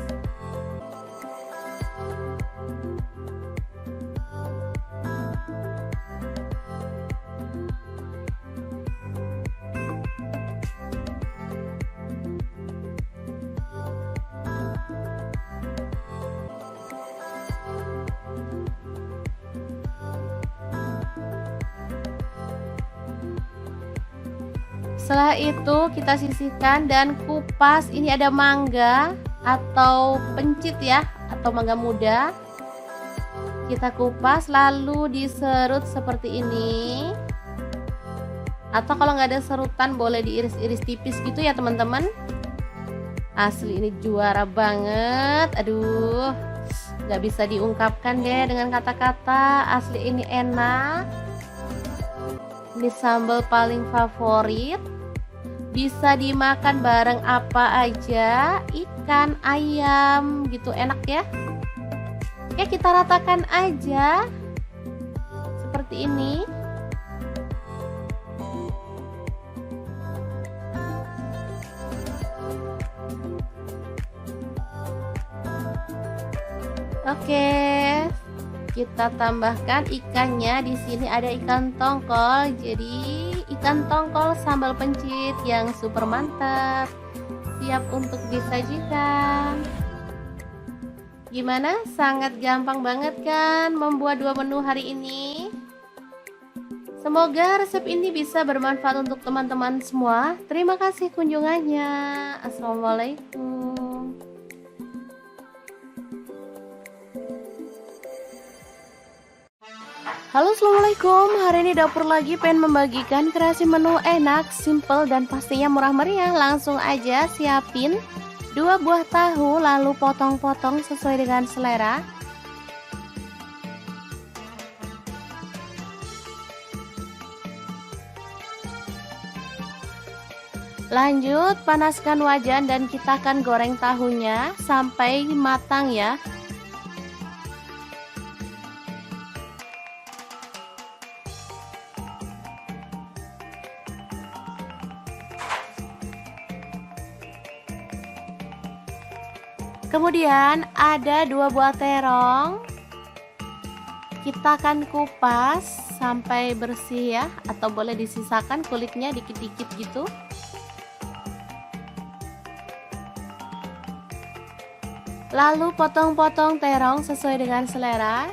Setelah itu kita sisihkan dan kupas. Ini ada mangga atau pencit ya, atau mangga muda. Kita kupas lalu diserut seperti ini. Atau kalau nggak ada serutan boleh diiris-iris tipis gitu ya teman-teman. Asli ini juara banget. Aduh, nggak bisa diungkapkan deh dengan kata-kata. Asli ini enak. Ini sambal paling favorit. Bisa dimakan bareng apa aja, ikan, ayam gitu, enak ya. Oke, kita ratakan aja seperti ini. Oke, kita tambahkan ikannya. Di sini ada ikan tongkol. Jadi ikan tongkol sambal pencit yang super mantap, siap untuk disajikan. Gimana? Sangat gampang banget kan membuat dua menu hari ini? Semoga resep ini bisa bermanfaat untuk teman-teman semua. Terima kasih kunjungannya. Assalamualaikum. Halo, assalamualaikum. Hari ini dapur lagi pengen membagikan kreasi menu enak, simple, dan pastinya murah meriah. Langsung aja siapin 2 buah tahu, lalu potong-potong sesuai dengan selera. Lanjut panaskan wajan dan kita akan goreng tahunya sampai matang ya. Kemudian ada 2 buah terong. Kita akan kupas sampai bersih ya, atau boleh disisakan kulitnya dikit-dikit gitu. Lalu potong-potong terong sesuai dengan selera.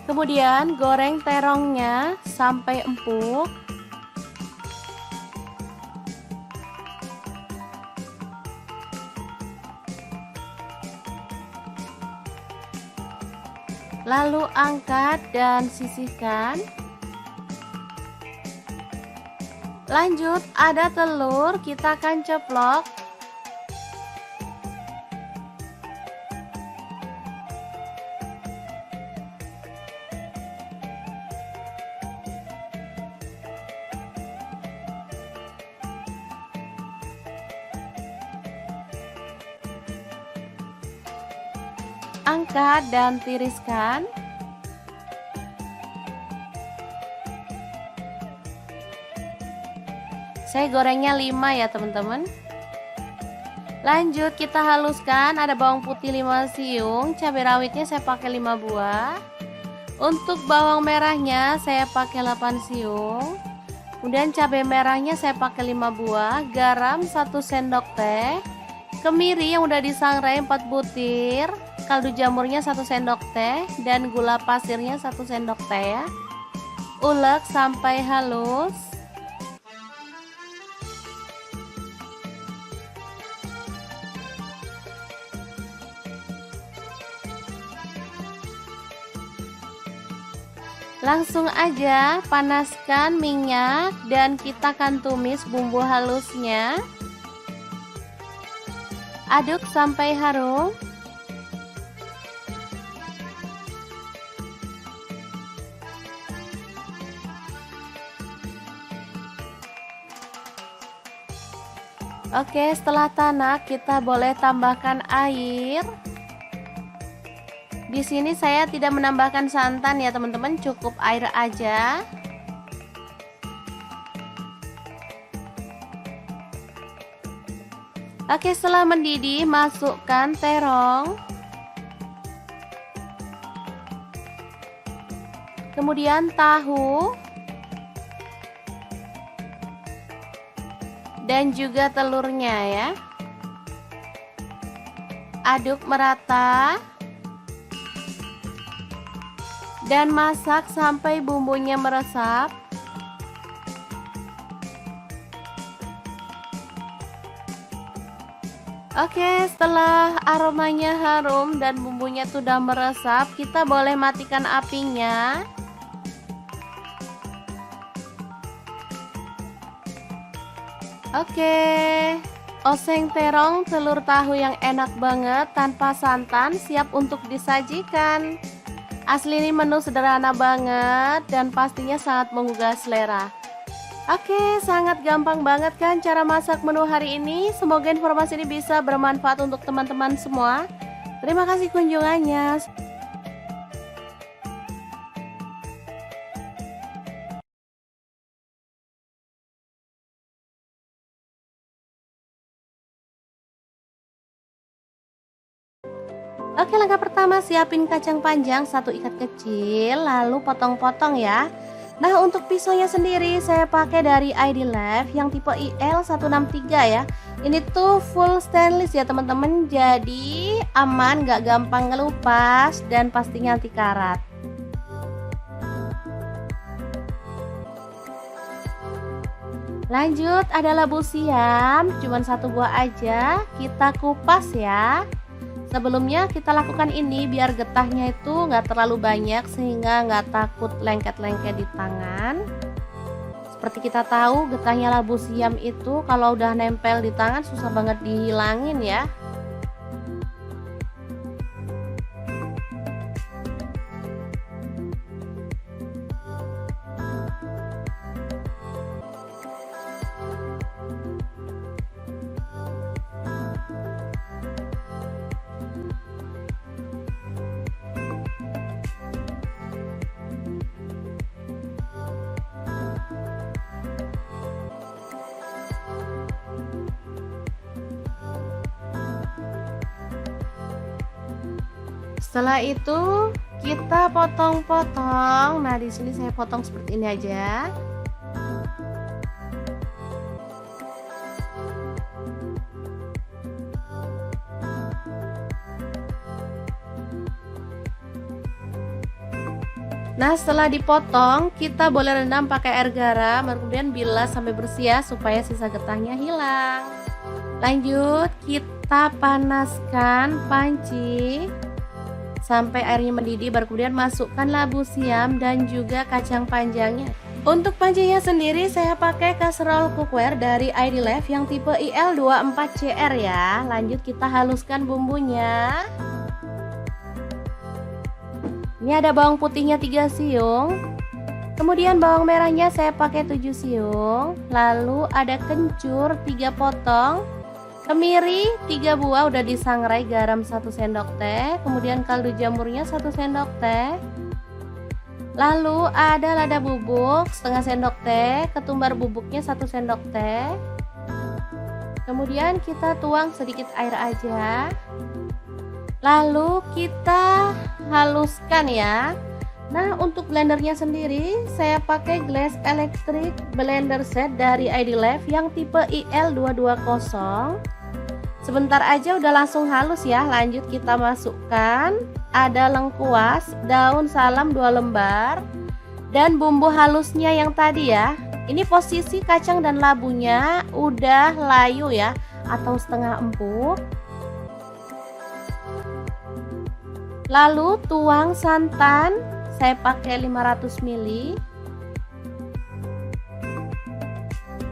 Kemudian goreng terongnya sampai empuk. Lalu angkat dan sisihkan. Lanjut ada telur, kita akan ceplok. Angkat dan tiriskan. Saya gorengnya 5 ya teman-teman. Lanjut kita haluskan. Ada bawang putih 5 siung, cabai rawitnya saya pakai 5 buah. Untuk bawang merahnya saya pakai 8 siung. Kemudian cabai merahnya saya pakai 5 buah, garam 1 sendok teh, kemiri yang udah disangrai 4 butir, kaldu jamurnya 1 sendok teh, dan gula pasirnya 1 sendok teh ya. Ulek sampai halus. Langsung aja panaskan minyak dan kita akan tumis bumbu halusnya. Aduk sampai harum. Oke, setelah tanak kita boleh tambahkan air. Di sini saya tidak menambahkan santan ya teman-teman, cukup air aja. Oke, setelah mendidih masukkan terong. Kemudian tahu. Dan juga telurnya ya. Aduk merata. Dan masak sampai bumbunya meresap. Oke, setelah aromanya harum dan bumbunya sudah meresap, kita boleh matikan apinya. Oke, oseng terong telur tahu yang enak banget tanpa santan siap untuk disajikan. Asli ini menu sederhana banget dan pastinya sangat menggugah selera. Oke, sangat gampang banget kan cara masak menu hari ini. Semoga informasi ini bisa bermanfaat untuk teman-teman semua. Terima kasih kunjungannya. Oke, langkah pertama siapin kacang panjang 1 ikat kecil, lalu potong-potong ya. Nah, untuk pisaunya sendiri saya pakai dari ID Lab yang tipe IL163 ya. Ini tuh full stainless ya teman-teman, jadi aman, gak gampang ngelupas dan pastinya anti karat. Lanjut, ada labu siam, cuman 1 buah aja, kita kupas ya. Sebelumnya kita lakukan ini biar getahnya itu nggak terlalu banyak sehingga nggak takut lengket-lengket di tangan. Seperti kita tahu getahnya labu siam itu kalau udah nempel di tangan susah banget dihilangin ya. Setelah itu kita potong-potong. Nah, di sini saya potong seperti ini aja. Nah, setelah dipotong, kita boleh rendam pakai air garam, kemudian bilas sampai bersih ya, supaya sisa getahnya hilang. Lanjut, kita panaskan panci sampai airnya mendidih, baru kemudian masukkan labu siam dan juga kacang panjangnya. Untuk pancinya sendiri saya pakai kaserol cookware dari ID Lab yang tipe IL24CR ya. Lanjut kita haluskan bumbunya. Ini ada bawang putihnya 3 siung. Kemudian bawang merahnya saya pakai 7 siung. Lalu ada kencur 3 potong. Kemiri 3 buah udah disangrai, garam 1 sendok teh, kemudian kaldu jamurnya 1 sendok teh. Lalu ada lada bubuk setengah sendok teh, ketumbar bubuknya 1 sendok teh. Kemudian kita tuang sedikit air aja. Lalu kita haluskan ya. Nah, untuk blendernya sendiri saya pakai Glass Electric Blender Set dari ID Lab yang tipe IL220. Sebentar aja udah langsung halus ya. Lanjut kita masukkan ada lengkuas, daun salam 2 lembar, dan bumbu halusnya yang tadi ya. Ini posisi kacang dan labunya udah layu ya, atau setengah empuk. Lalu tuang santan, saya pakai 500 ml.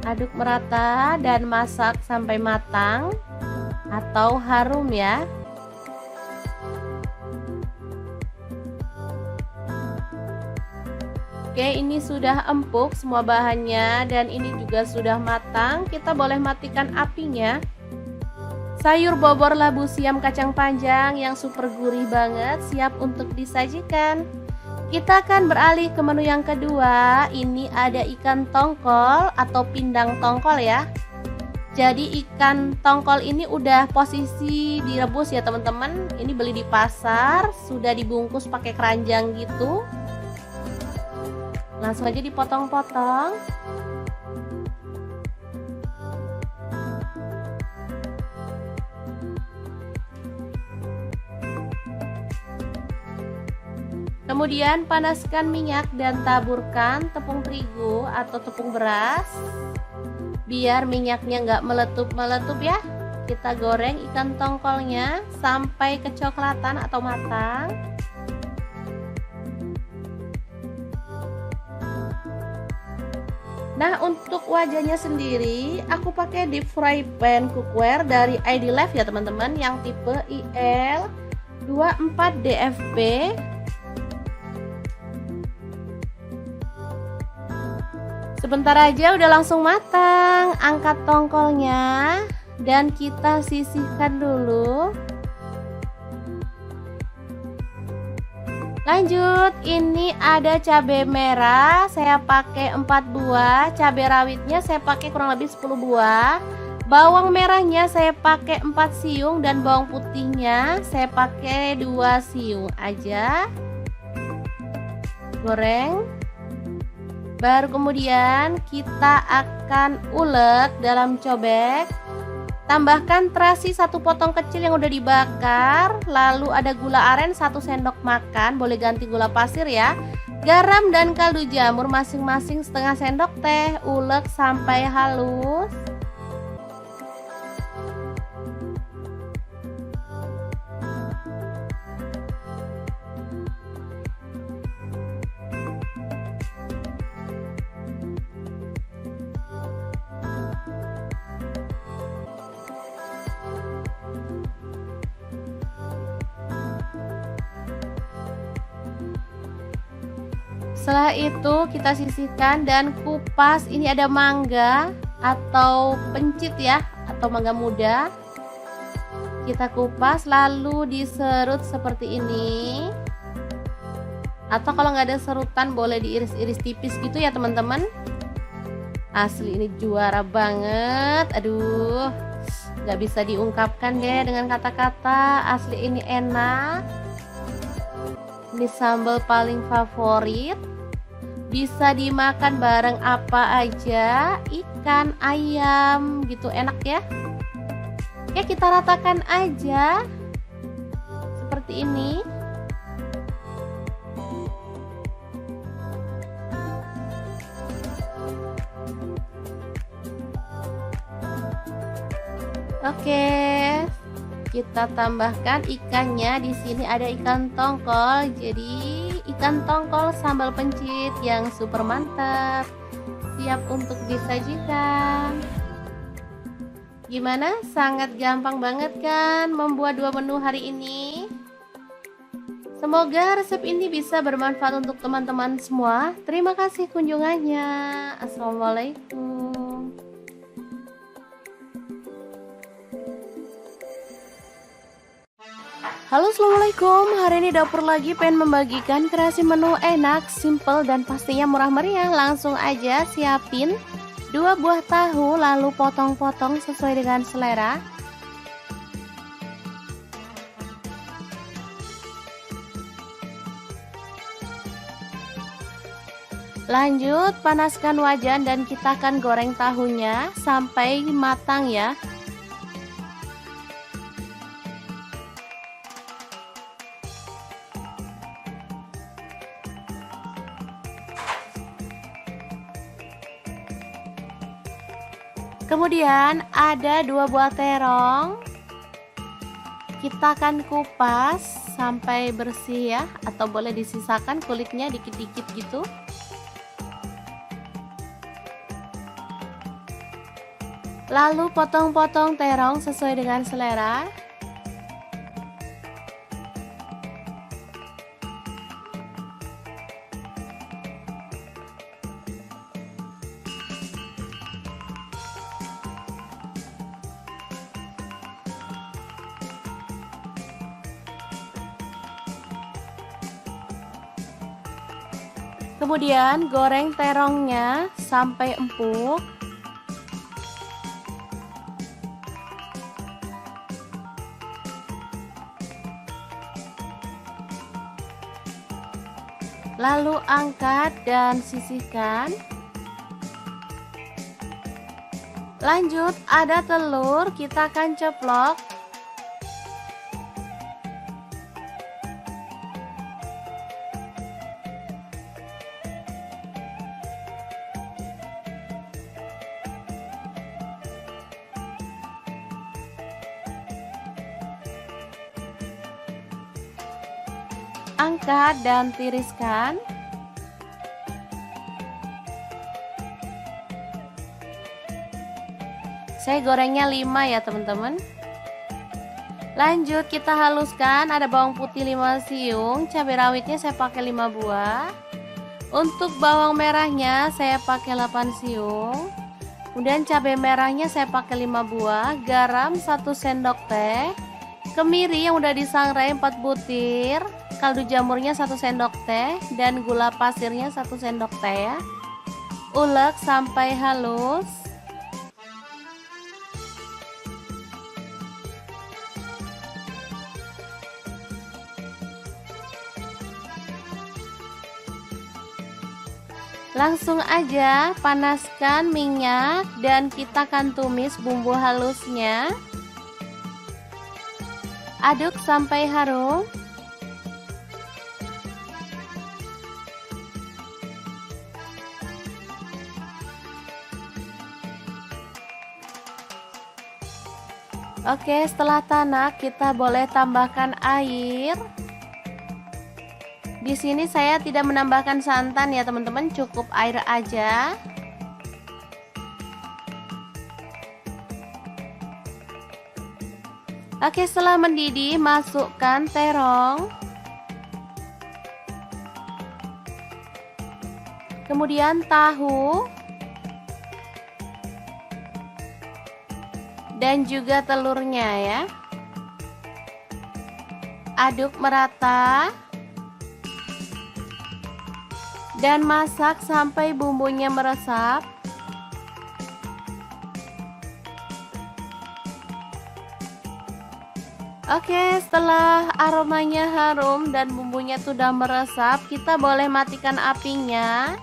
Aduk merata dan masak sampai matang atau harum ya. Oke, ini sudah empuk semua bahannya dan ini juga sudah matang. Kita boleh matikan apinya. Sayur bobor labu siam kacang panjang yang super gurih banget siap untuk disajikan. Kita akan beralih ke menu yang kedua. Ini ada ikan tongkol atau pindang tongkol ya. Jadi ikan tongkol ini udah posisi direbus ya teman-teman. Ini beli di pasar, sudah dibungkus pakai keranjang gitu. Langsung aja dipotong-potong. Kemudian panaskan minyak dan taburkan tepung terigu atau tepung beras. Biar minyaknya nggak meletup-meletup ya. Kita goreng ikan tongkolnya sampai kecoklatan atau matang. Nah, untuk wajahnya sendiri aku pakai deep fry pan cookware dari ID Life ya teman-teman, yang tipe IL24DFP. Sebentar aja udah langsung matang. Angkat tongkolnya dan kita sisihkan dulu. Lanjut, ini ada cabai merah, saya pakai 4 buah, cabai rawitnya saya pakai kurang lebih 10 buah, bawang merahnya saya pakai 4 siung, dan bawang putihnya saya pakai 2 siung aja. Goreng. Baru kemudian kita akan ulek dalam cobek. Tambahkan terasi 1 potong kecil yang udah dibakar. Lalu ada gula aren 1 sendok makan, boleh ganti gula pasir ya. Garam dan kaldu jamur masing-masing setengah sendok teh. Ulek sampai halus. Setelah itu kita sisihkan dan kupas. Ini ada mangga atau pencit ya, atau mangga muda. Kita kupas lalu diserut seperti ini. Atau kalau nggak ada serutan boleh diiris-iris tipis gitu ya teman-teman. Asli ini juara banget. Aduh, nggak bisa diungkapkan deh dengan kata-kata. Asli ini enak. Ini sambal paling favorit. Bisa dimakan bareng apa aja, ikan, ayam gitu, enak ya. Oke, kita ratakan aja seperti ini. Oke, kita tambahkan ikannya. Di sini ada ikan tongkol. Jadi ikan tongkol sambal pencit yang super mantap, siap untuk disajikan. Gimana? Sangat gampang banget kan membuat 2 menu hari ini? Semoga resep ini bisa bermanfaat untuk teman-teman semua. Terima kasih kunjungannya. Assalamualaikum. Halo, assalamualaikum. Hari ini dapur lagi pengen membagikan kreasi menu enak, simple, dan pastinya murah meriah. Langsung aja siapin 2 buah tahu, lalu potong-potong sesuai dengan selera. Lanjut panaskan wajan dan kita akan goreng tahunya sampai matang ya. Kemudian ada 2 buah terong. Kita akan kupas sampai bersih ya, atau boleh disisakan kulitnya dikit-dikit gitu. Lalu potong-potong terong sesuai dengan selera. Kemudian goreng terongnya sampai empuk. Lalu angkat dan sisihkan. Lanjut ada telur, kita akan ceplok. angkat dan tiriskan. Saya gorengnya 5 ya teman-teman. Lanjut kita haluskan, ada bawang putih 5 siung, cabai rawitnya saya pakai 5 buah. Untuk bawang merahnya saya pakai 8 siung. Kemudian cabai merahnya saya pakai 5 buah, garam 1 sendok teh, kemiri yang udah disangrai 4 butir, kaldu jamurnya 1 sendok teh, dan gula pasirnya 1 sendok teh ya. Ulek sampai halus. Langsung aja panaskan minyak dan kita akan tumis bumbu halusnya. Aduk sampai harum. Oke, setelah tanak kita boleh tambahkan air. Di sini saya tidak menambahkan santan ya teman-teman, cukup air aja. Oke, setelah mendidih masukkan terong. Kemudian tahu. Dan juga telurnya ya. Aduk merata. Dan masak sampai bumbunya meresap. Oke, setelah aromanya harum dan bumbunya sudah meresap, kita boleh matikan apinya.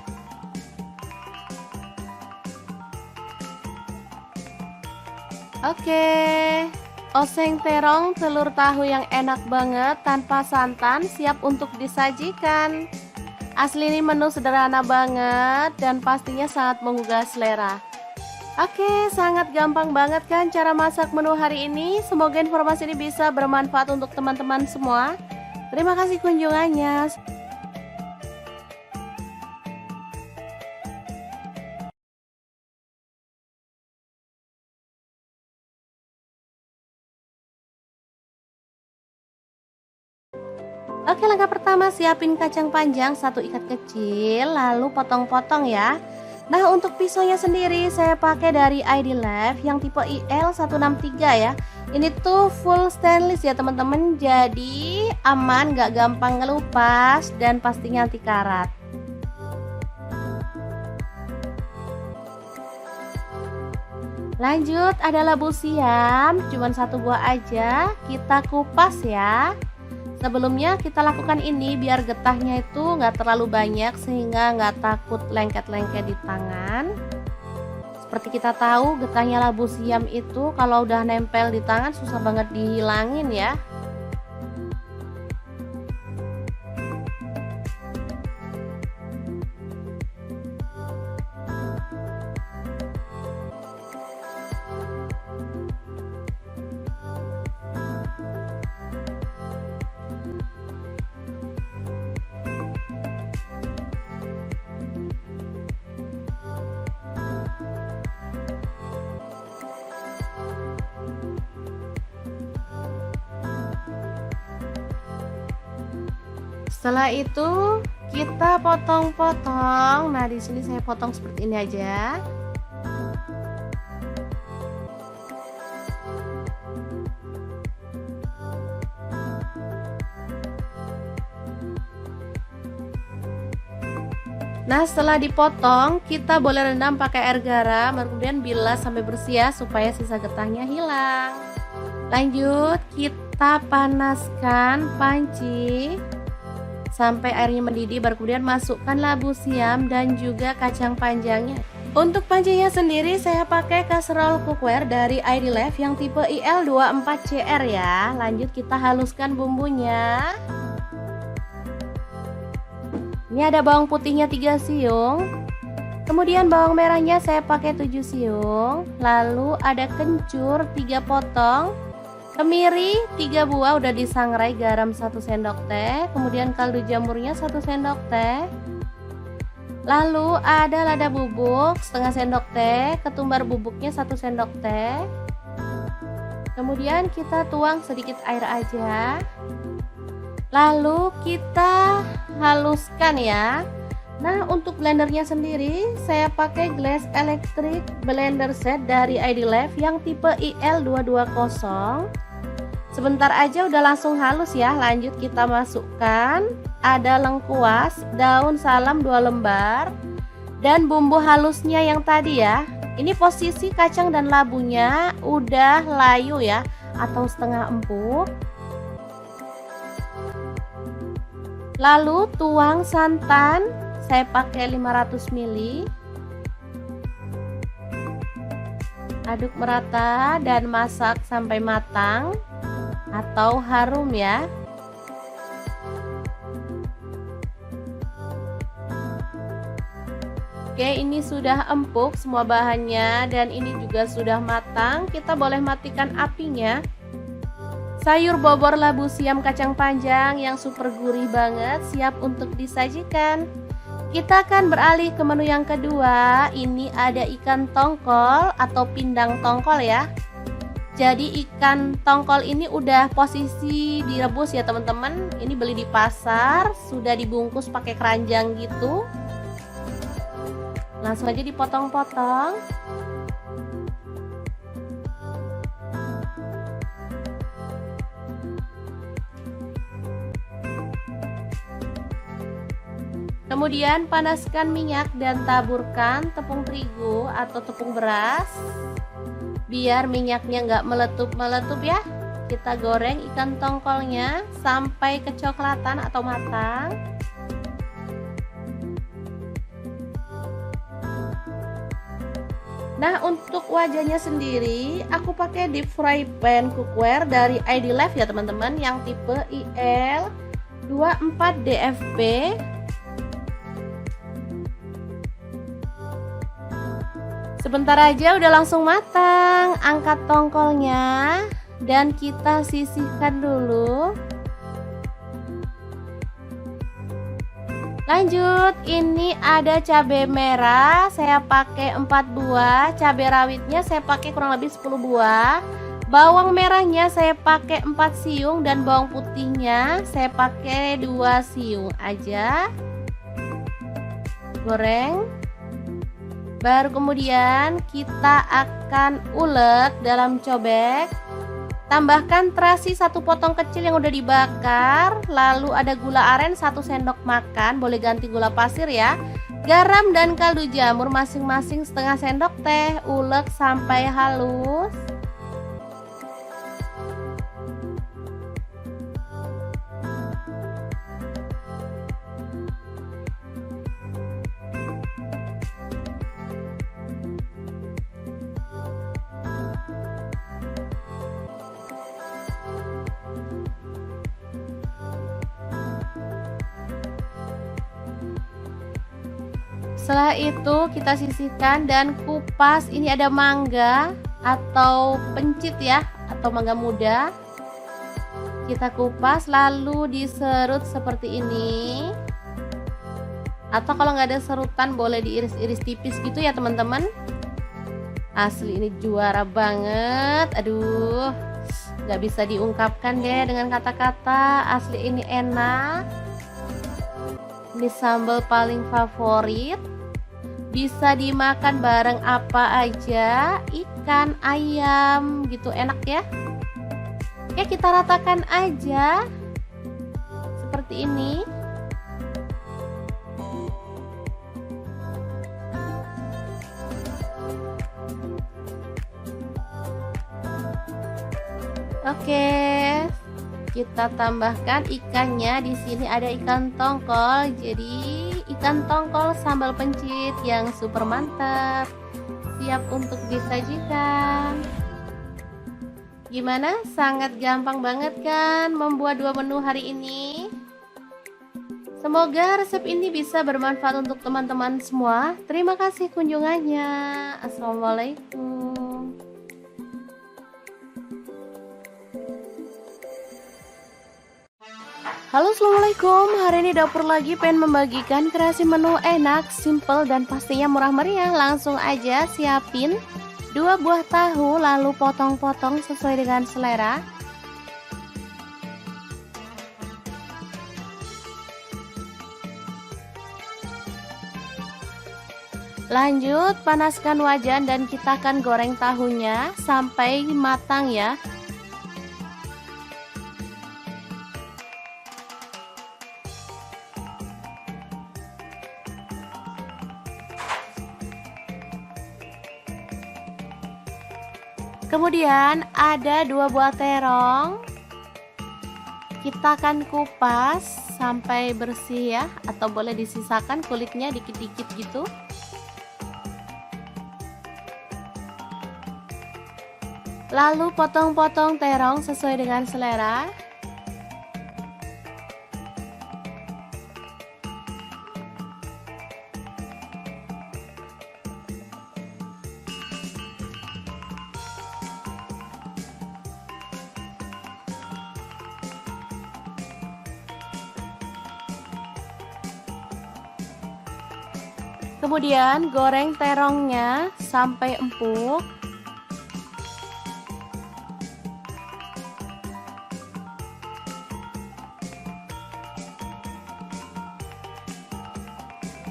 Oke, oseng terong telur tahu yang enak banget tanpa santan siap untuk disajikan. Asli ini menu sederhana banget dan pastinya sangat menggugah selera. Oke, sangat gampang banget kan cara masak menu hari ini. Semoga informasi ini bisa bermanfaat untuk teman-teman semua. Terima kasih kunjungannya. Oke, langkah pertama siapin kacang panjang 1 ikat kecil, lalu potong-potong ya. Nah, untuk pisaunya sendiri saya pakai dari ID Life yang tipe IL163 ya. Ini tuh full stainless ya teman-teman, jadi aman, gak gampang ngelupas dan pastinya anti karat. Lanjut ada labu siam, cuman 1 buah aja, kita kupas ya. Sebelumnya kita lakukan ini biar getahnya itu nggak terlalu banyak sehingga nggak takut lengket-lengket di tangan. Seperti kita tahu getahnya labu siam itu kalau udah nempel di tangan susah banget dihilangin ya. Setelah itu kita potong-potong. Nah, di sini saya potong seperti ini aja. Nah, setelah dipotong, kita boleh rendam pakai air garam, kemudian bilas sampai bersih ya, supaya sisa getahnya hilang. Lanjut, kita panaskan panci sampai airnya mendidih, baru kemudian masukkan labu siam dan juga kacang panjangnya. Untuk pancinya sendiri saya pakai kaserol cookware dari ID Life yang tipe IL24CR ya. Lanjut kita haluskan bumbunya. Ini ada bawang putihnya 3 siung. Kemudian bawang merahnya saya pakai 7 siung. Lalu ada kencur 3 potong. Kemiri 3 buah udah disangrai, garam 1 sendok teh, kemudian kaldu jamurnya 1 sendok teh. Lalu ada lada bubuk setengah sendok teh, ketumbar bubuknya 1 sendok teh. Kemudian kita tuang sedikit air aja. Lalu kita haluskan ya. Nah, untuk blendernya sendiri saya pakai Glass Electric Blender Set dari ID Life yang tipe IL220. Sebentar aja udah langsung halus ya. Lanjut kita masukkan ada lengkuas, daun salam 2 lembar, dan bumbu halusnya yang tadi ya. Ini posisi kacang dan labunya udah layu ya, atau setengah empuk. Lalu tuang santan, saya pakai 500 ml. Aduk merata dan masak sampai matang atau harum ya. Oke, ini sudah empuk semua bahannya dan ini juga sudah matang. Kita boleh matikan apinya. Sayur bobor labu siam kacang panjang yang super gurih banget siap untuk disajikan. Kita akan beralih ke menu yang kedua. Ini ada ikan tongkol atau pindang tongkol ya. Jadi ikan tongkol ini udah posisi direbus ya teman-teman. Ini beli di pasar, sudah dibungkus pakai keranjang gitu. Langsung aja dipotong-potong. Kemudian panaskan minyak dan taburkan tepung terigu atau tepung beras. Biar minyaknya nggak meletup-meletup ya. Kita goreng ikan tongkolnya sampai kecoklatan atau matang. Nah, untuk wajahnya sendiri aku pakai deep fry pan cookware dari ID Life ya teman-teman, yang tipe IL24DFP. Sebentar aja udah langsung matang. Angkat tongkolnya dan kita sisihkan dulu. Lanjut, ini ada cabai merah, saya pakai 4 buah, cabai rawitnya saya pakai kurang lebih 10 buah. Bawang merahnya saya pakai 4 siung dan bawang putihnya saya pakai 2 siung aja. Goreng. Baru kemudian kita akan ulek dalam cobek. Tambahkan terasi 1 potong kecil yang udah dibakar. Lalu ada gula aren 1 sendok makan, boleh ganti gula pasir ya. Garam dan kaldu jamur masing-masing setengah sendok teh. Ulek sampai halus. Setelah itu kita sisihkan dan kupas. Ini ada mangga atau pencit ya, atau mangga muda. Kita kupas lalu diserut seperti ini. Atau kalau nggak ada serutan boleh diiris-iris tipis gitu ya teman-teman. Asli ini juara banget. Aduh, nggak bisa diungkapkan deh dengan kata-kata. Asli ini enak. Ini sambal paling favorit. Bisa dimakan bareng apa aja, ikan, ayam gitu, enak ya. Oke, kita ratakan aja seperti ini. Oke, kita tambahkan ikannya. Di sini ada ikan tongkol. Jadi ikan tongkol sambal pencit yang super mantap, siap untuk disajikan. Gimana? Sangat gampang banget kan membuat 2 menu hari ini? Semoga resep ini bisa bermanfaat untuk teman-teman semua. Terima kasih kunjungannya. Assalamualaikum. Halo, assalamualaikum. Hari ini dapur lagi pengen membagikan kreasi menu enak, simple, dan pastinya murah meriah. Langsung aja siapin 2 buah tahu, lalu potong-potong sesuai dengan selera. Lanjut panaskan wajan dan kita akan goreng tahunya sampai matang ya. Kemudian ada 2 buah terong. Kita akan kupas sampai bersih ya, atau boleh disisakan kulitnya dikit-dikit gitu. Lalu potong-potong terong sesuai dengan selera. Kemudian goreng terongnya sampai empuk.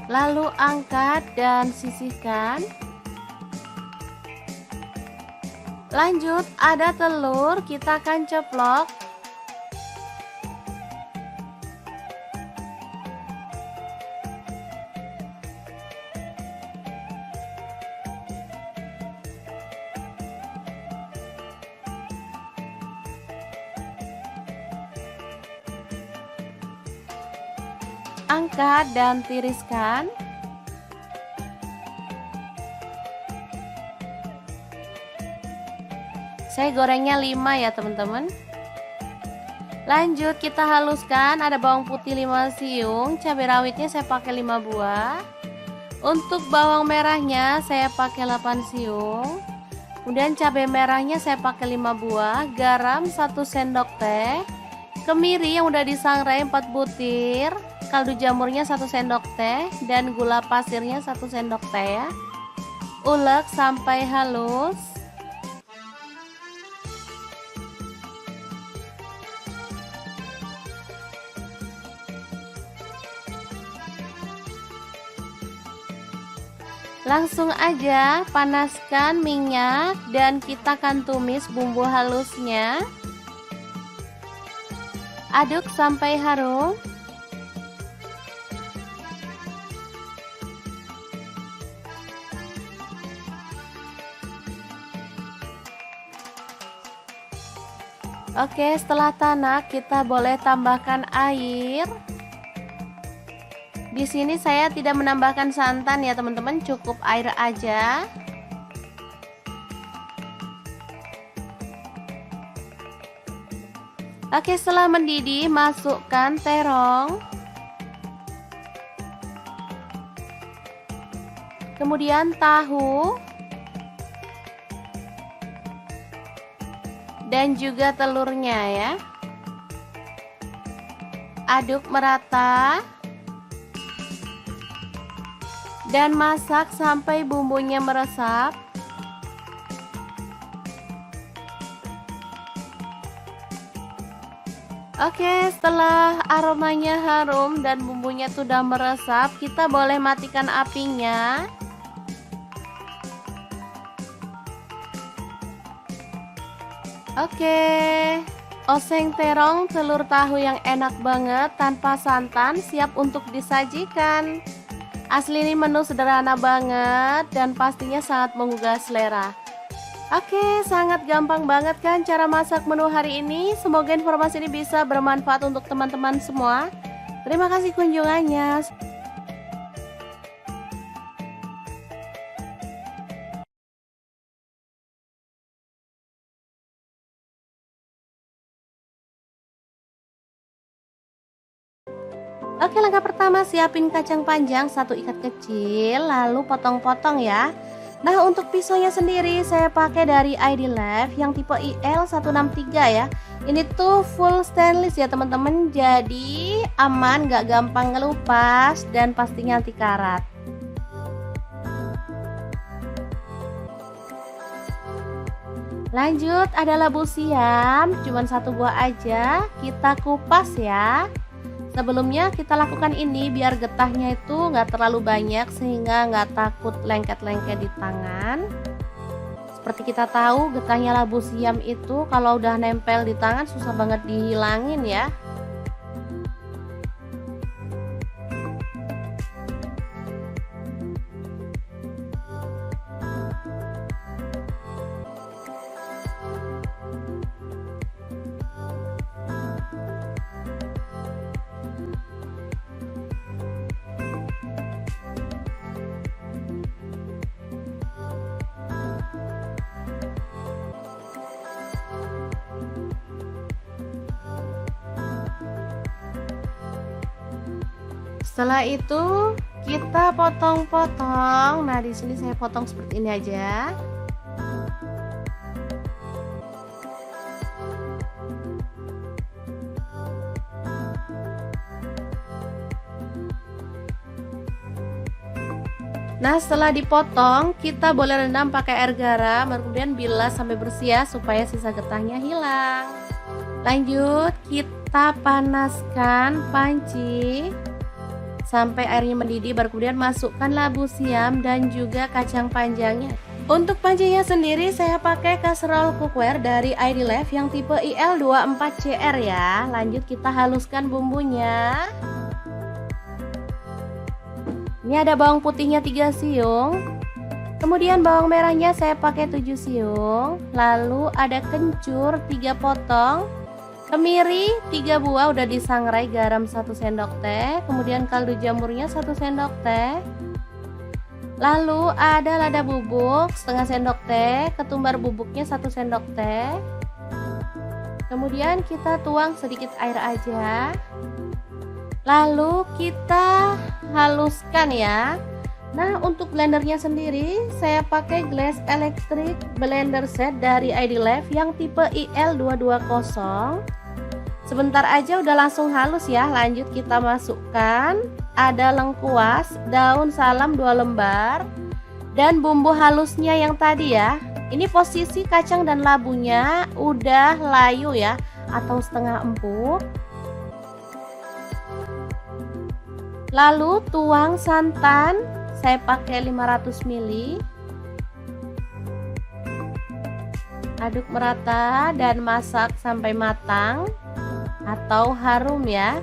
Lalu angkat dan sisihkan. Lanjut ada telur, kita akan ceplok. Angkat dan tiriskan. Saya gorengnya 5 ya teman-teman. Lanjut kita haluskan, ada bawang putih 5 siung, cabai rawitnya saya pakai 5 buah. Untuk bawang merahnya saya pakai 8 siung. Kemudian cabai merahnya saya pakai 5 buah, garam 1 sendok teh, kemiri yang udah disangrai 4 butir, kaldu jamurnya 1 sendok teh, dan gula pasirnya 1 sendok teh ya. Ulek sampai halus. Langsung aja panaskan minyak dan kita akan tumis bumbu halusnya. Aduk sampai harum. Oke, setelah tanak kita boleh tambahkan air. Di sini saya tidak menambahkan santan ya teman-teman, cukup air aja. Oke, setelah mendidih masukkan terong. Kemudian tahu. Dan juga telurnya ya. Aduk merata. Dan masak sampai bumbunya meresap. Oke, setelah aromanya harum dan bumbunya sudah meresap, kita boleh matikan apinya. Oke, oseng terong telur tahu yang enak banget tanpa santan siap untuk disajikan. Asli ini menu sederhana banget dan pastinya sangat menggugah selera. Oke, sangat gampang banget kan cara masak menu hari ini. Semoga informasi ini bisa bermanfaat untuk teman-teman semua. Terima kasih kunjungannya. Oke, langkah pertama siapin kacang panjang 1 ikat kecil, lalu potong-potong ya. Nah, untuk pisaunya sendiri saya pakai dari ID Lab yang tipe IL163 ya. Ini tuh full stainless ya teman-teman, jadi aman, gak gampang ngelupas dan pastinya anti karat. Lanjut, ada labu siam, cuman 1 buah aja, kita kupas ya. Sebelumnya kita lakukan ini biar getahnya itu nggak terlalu banyak sehingga nggak takut lengket-lengket di tangan. Seperti kita tahu, getahnya labu siam itu kalau udah nempel di tangan susah banget dihilangin ya. Setelah itu kita potong-potong. Nah, di sini saya potong seperti ini aja. Nah, setelah dipotong, kita boleh rendam pakai air garam, kemudian bilas sampai bersih ya, supaya sisa getahnya hilang. Lanjut, kita panaskan panci sampai airnya mendidih, baru kemudian masukkan labu siam dan juga kacang panjangnya. Untuk pancinya sendiri saya pakai kaserol cookware dari ID Lab yang tipe IL24CR ya. Lanjut kita haluskan bumbunya. Ini ada bawang putihnya 3 siung. Kemudian bawang merahnya saya pakai 7 siung. Lalu ada kencur 3 potong. Kemiri 3 buah udah disangrai, garam 1 sendok teh, kemudian kaldu jamurnya 1 sendok teh. Lalu ada lada bubuk setengah sendok teh, ketumbar bubuknya 1 sendok teh. Kemudian kita tuang sedikit air aja. Lalu kita haluskan ya. Nah, untuk blendernya sendiri saya pakai Glass Electric Blender Set dari ID Lab yang tipe IL220. Sebentar aja udah langsung halus ya. Lanjut kita masukkan ada lengkuas, daun salam 2 lembar, dan bumbu halusnya yang tadi ya. Ini posisi kacang dan labunya udah layu ya, atau setengah empuk. Lalu tuang santan, saya pakai 500 ml. Aduk merata dan masak sampai matang atau harum ya.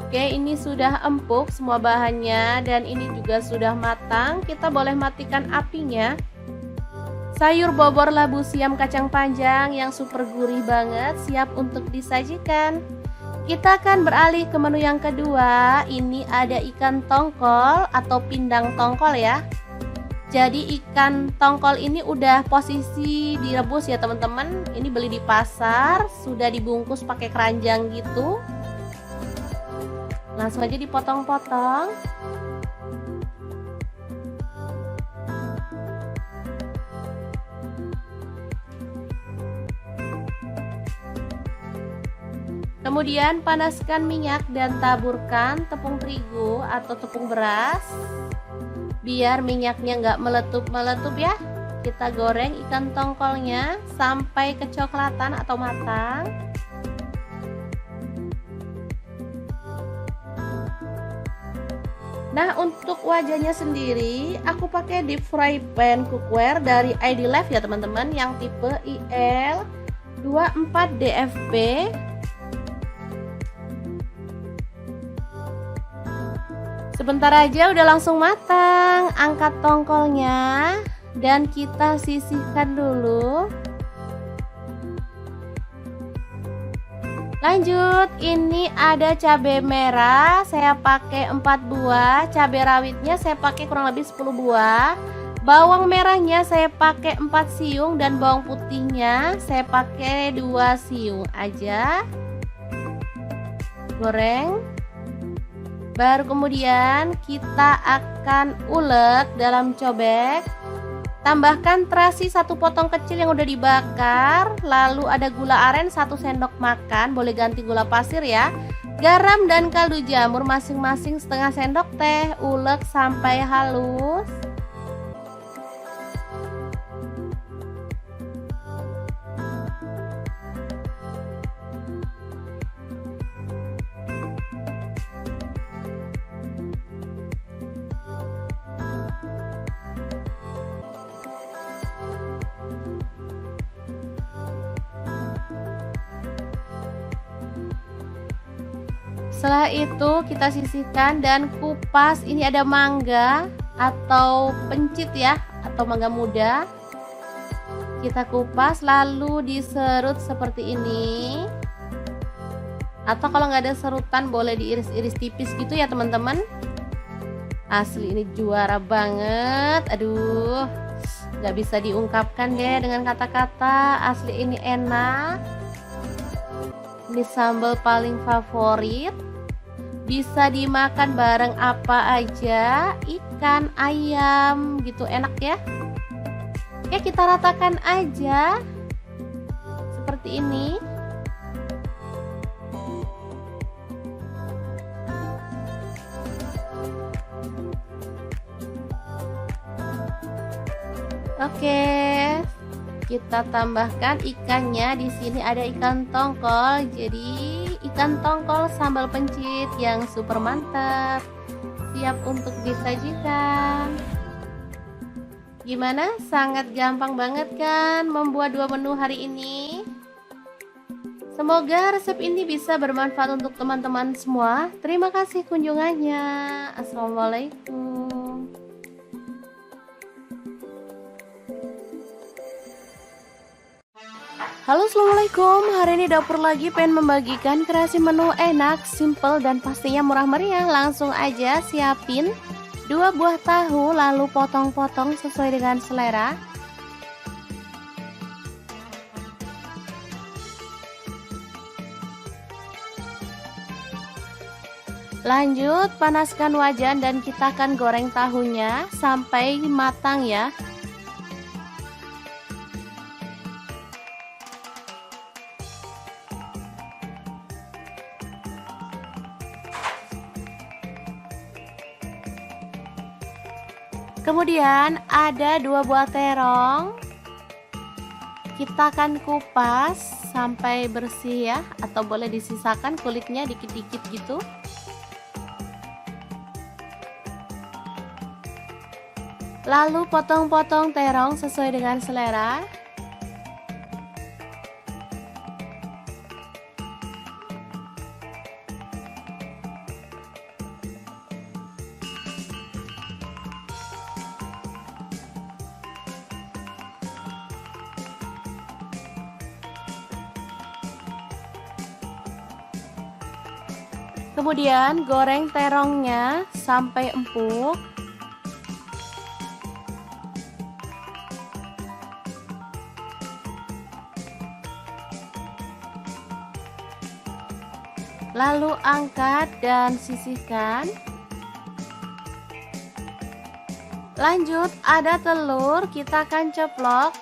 Oke, ini sudah empuk semua bahannya dan ini juga sudah matang. Kita boleh matikan apinya. Sayur bobor labu siam kacang panjang yang super gurih banget siap untuk disajikan. Kita akan beralih ke menu yang kedua. Ini ada ikan tongkol atau pindang tongkol ya. Jadi ikan tongkol ini udah posisi direbus ya teman-teman. Ini beli di pasar, sudah dibungkus pakai keranjang gitu. Langsung aja dipotong-potong. Kemudian panaskan minyak dan taburkan tepung terigu atau tepung beras. Biar minyaknya nggak meletup-meletup ya. Kita goreng ikan tongkolnya sampai kecoklatan atau matang. Nah, untuk wajahnya sendiri aku pakai deep fry pan cookware dari ID Lab ya teman-teman, yang tipe IL24DFP. Sebentar aja udah langsung matang. Angkat tongkolnya dan kita sisihkan dulu. Lanjut, ini ada cabai merah, saya pakai 4 buah. Cabai rawitnya saya pakai kurang lebih 10 buah. Bawang merahnya saya pakai 4 siung dan bawang putihnya saya pakai 2 siung aja. Goreng. Baru kemudian kita akan ulek dalam cobek. Tambahkan terasi 1 potong kecil yang udah dibakar. Lalu ada gula aren 1 sendok makan, boleh ganti gula pasir ya. Garam dan kaldu jamur masing-masing setengah sendok teh. Ulek sampai halus. Setelah itu kita sisihkan dan kupas. Ini ada mangga atau pencit ya, atau mangga muda. Kita kupas lalu diserut seperti ini. Atau kalau nggak ada serutan boleh diiris-iris tipis gitu ya teman-teman. Asli ini juara banget. Aduh, nggak bisa diungkapkan deh dengan kata-kata. Asli ini enak. Ini sambal paling favorit. Bisa dimakan bareng apa aja, ikan, ayam gitu, enak ya. Oke, kita ratakan aja seperti ini. Oke, kita tambahkan ikannya. Di sini ada ikan tongkol. Jadi ikan tongkol sambal pencit yang super mantap, siap untuk disajikan. Gimana? Sangat gampang banget kan membuat 2 menu hari ini? Semoga resep ini bisa bermanfaat untuk teman-teman semua. Terima kasih kunjungannya. Assalamualaikum. Halo, assalamualaikum. Hari ini dapur lagi pengen membagikan kreasi menu enak, simple dan pastinya murah meriah. Langsung aja siapin 2 buah tahu, lalu potong-potong sesuai dengan selera. Lanjut panaskan wajan dan kita akan goreng tahunya sampai matang ya. Kemudian ada 2 buah terong. Kita akan kupas sampai bersih ya, atau boleh disisakan kulitnya dikit-dikit gitu. Lalu potong-potong terong sesuai dengan selera. Kemudian goreng terongnya sampai empuk. Lalu angkat dan sisihkan. Lanjut ada telur, kita akan ceplok.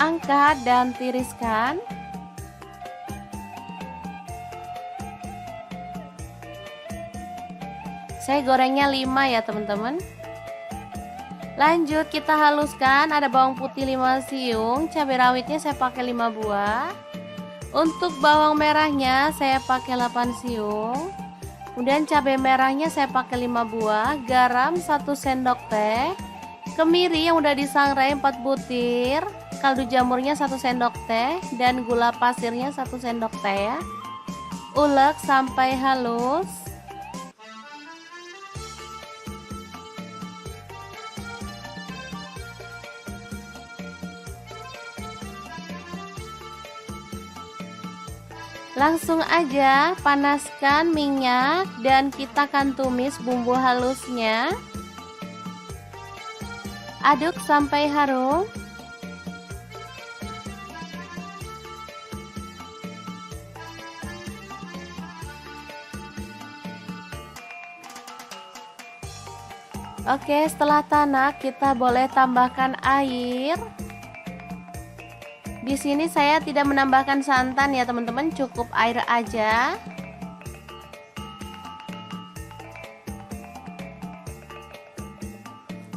Angkat dan tiriskan. Saya gorengnya 5 ya teman-teman. Lanjut kita haluskan. Ada bawang putih 5 siung, cabai rawitnya saya pakai 5 buah. Untuk bawang merahnya saya pakai 8 siung. Kemudian cabai merahnya saya pakai 5 buah, garam 1 sendok teh, kemiri yang udah disangrai 4 butir, kaldu jamurnya 1 sendok teh, dan gula pasirnya 1 sendok teh ya. Ulek sampai halus. Langsung aja panaskan minyak dan kita akan tumis bumbu halusnya. Aduk sampai harum. Oke, setelah tanak kita boleh tambahkan air. Di sini saya tidak menambahkan santan ya teman-teman, cukup air aja.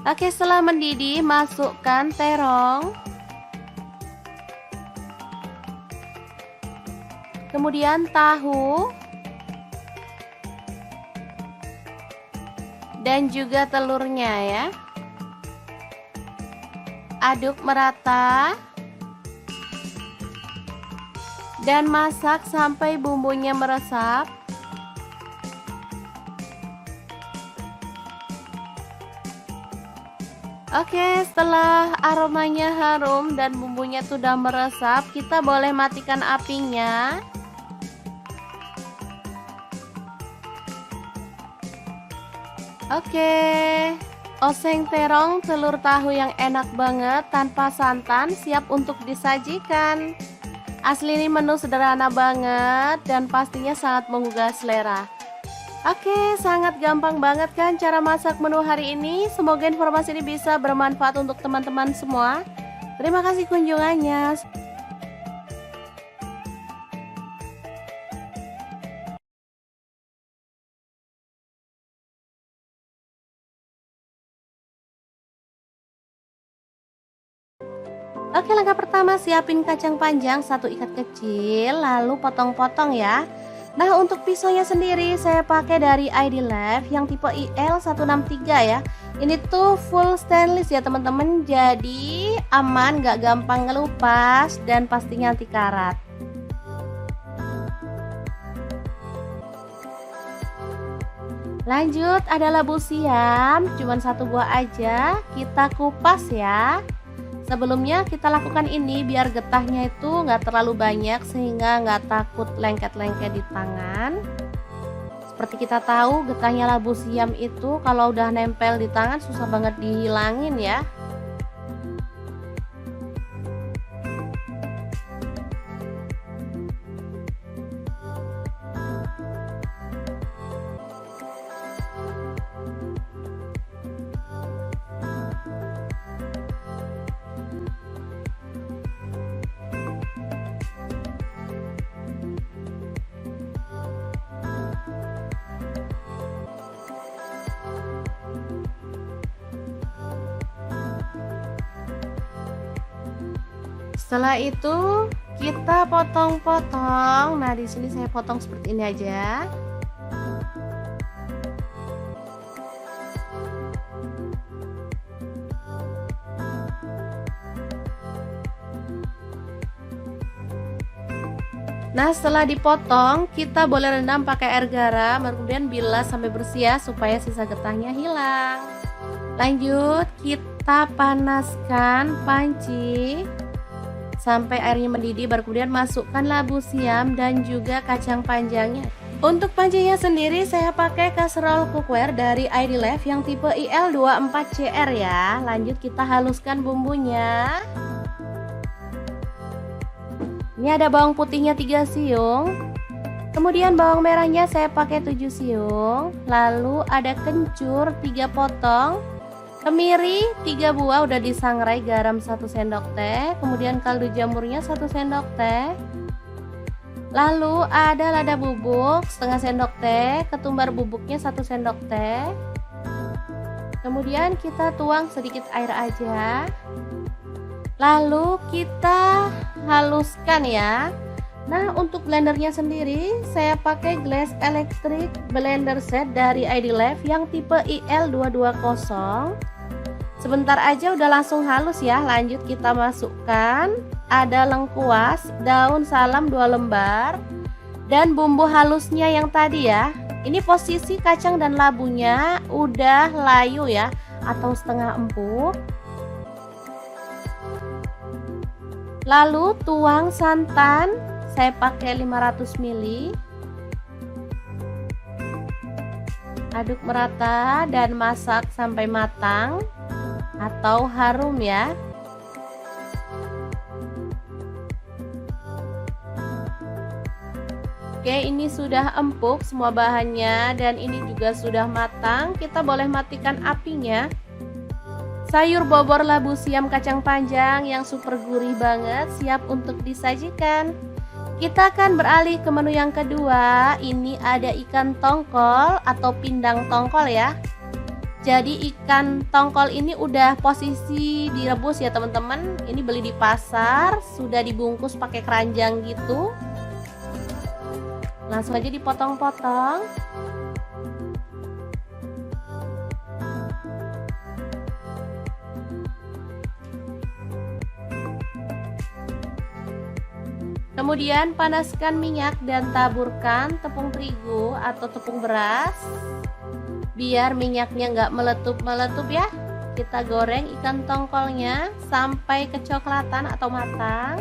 Oke, setelah mendidih masukkan terong. Kemudian tahu. Dan juga telurnya ya. Aduk merata. Dan masak sampai bumbunya meresap. Oke, setelah aromanya harum dan bumbunya sudah meresap, kita boleh matikan apinya. Oke, oseng terong telur tahu yang enak banget tanpa santan siap untuk disajikan. Asli ini menu sederhana banget dan pastinya sangat menggugah selera. Oke, sangat gampang banget kan cara masak menu hari ini. Semoga informasi ini bisa bermanfaat untuk teman-teman semua. Terima kasih kunjungannya. Oke, langkah pertama siapin kacang panjang 1 ikat kecil, lalu potong-potong ya. Nah, untuk pisaunya sendiri saya pakai dari ID Life yang tipe IL163 ya. Ini tuh full stainless ya teman-teman, jadi aman, gak gampang ngelupas dan pastinya anti karat. Lanjut, ada labu siam, cuman 1 buah aja, kita kupas ya. Sebelumnya kita lakukan ini biar getahnya itu nggak terlalu banyak sehingga nggak takut lengket-lengket di tangan. Seperti kita tahu getahnya labu siam itu kalau udah nempel di tangan susah banget dihilangin ya. Setelah itu kita potong-potong. Nah, di sini saya potong seperti ini aja. Nah, setelah dipotong, kita boleh rendam pakai air garam, kemudian bilas sampai bersih ya, supaya sisa getahnya hilang. Lanjut, kita panaskan panci sampai airnya mendidih, baru kemudian masukkan labu siam dan juga kacang panjangnya. Untuk pancinya sendiri saya pakai kaserol cookware dari ID Life yang tipe IL24CR ya. Lanjut kita haluskan bumbunya. Ini ada bawang putihnya 3 siung. Kemudian bawang merahnya saya pakai 7 siung. Lalu ada kencur 3 potong. Kemiri 3 buah udah disangrai, garam 1 sendok teh, kemudian kaldu jamurnya 1 sendok teh. Lalu ada lada bubuk setengah sendok teh, ketumbar bubuknya 1 sendok teh. Kemudian kita tuang sedikit air aja. Lalu kita haluskan ya. Nah, untuk blendernya sendiri saya pakai Glass Electric Blender Set dari ID Life yang tipe IL220. Sebentar aja udah langsung halus ya. Lanjut kita masukkan ada lengkuas, daun salam 2 lembar, dan bumbu halusnya yang tadi ya. Ini posisi kacang dan labunya udah layu ya, atau setengah empuk. Lalu tuang santan saya pakai 500 ml. Aduk merata dan masak sampai matang atau harum ya. Oke, ini sudah empuk semua bahannya dan ini juga sudah matang. Kita boleh matikan apinya. Sayur bobor labu siam kacang panjang yang super gurih banget siap untuk disajikan. Kita akan beralih ke menu yang kedua. Ini ada ikan tongkol atau pindang tongkol ya. Jadi ikan tongkol ini udah posisi direbus ya teman-teman. Ini beli di pasar, sudah dibungkus pakai keranjang gitu. Langsung aja dipotong-potong. Kemudian panaskan minyak dan taburkan tepung terigu atau tepung beras. Biar minyaknya nggak meletup-meletup ya. Kita goreng ikan tongkolnya sampai kecoklatan atau matang.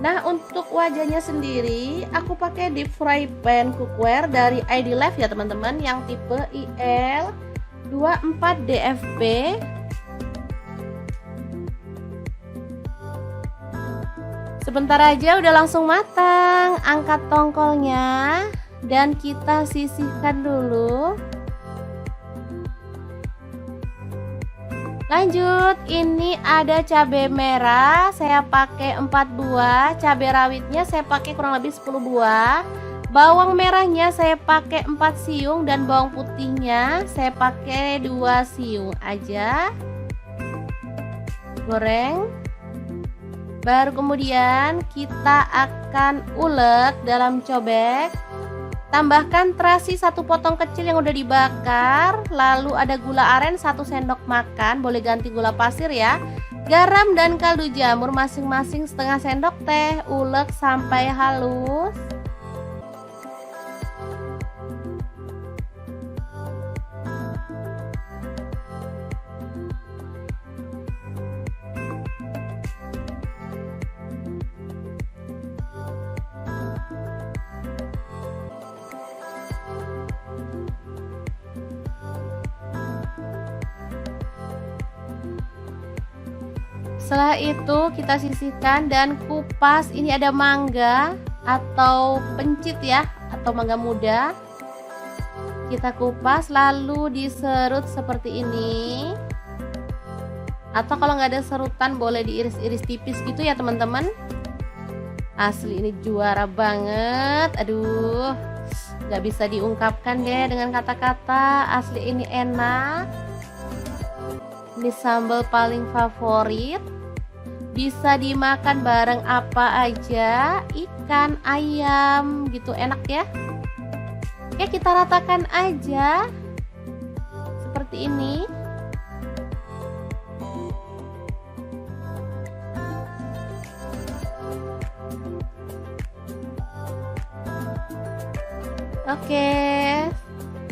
Nah, untuk wajahnya sendiri aku pakai deep fry pan cookware dari ID Life ya teman-teman, yang tipe IL24DFB. Sebentar aja udah langsung matang. Angkat tongkolnya dan kita sisihkan dulu. Lanjut, ini ada cabai merah, saya pakai 4 buah, cabai rawitnya saya pakai kurang lebih 10 buah, bawang merahnya saya pakai 4 siung dan bawang putihnya saya pakai 2 siung aja. Goreng. Baru kemudian kita akan ulek dalam cobek. Tambahkan terasi 1 potong kecil yang udah dibakar. Lalu ada gula aren 1 sendok makan, boleh ganti gula pasir ya. Garam dan kaldu jamur masing-masing setengah sendok teh. Ulek sampai halus. Setelah itu kita sisihkan dan kupas. Ini ada mangga atau pencit ya, atau mangga muda. Kita kupas lalu diserut seperti ini. Atau kalau nggak ada serutan boleh diiris-iris tipis gitu ya teman-teman. Asli ini juara banget. Aduh, nggak bisa diungkapkan deh dengan kata-kata. Asli ini enak. Ini sambal paling favorit. Bisa dimakan bareng apa aja, ikan, ayam gitu, enak ya. Oke, kita ratakan aja seperti ini. Oke,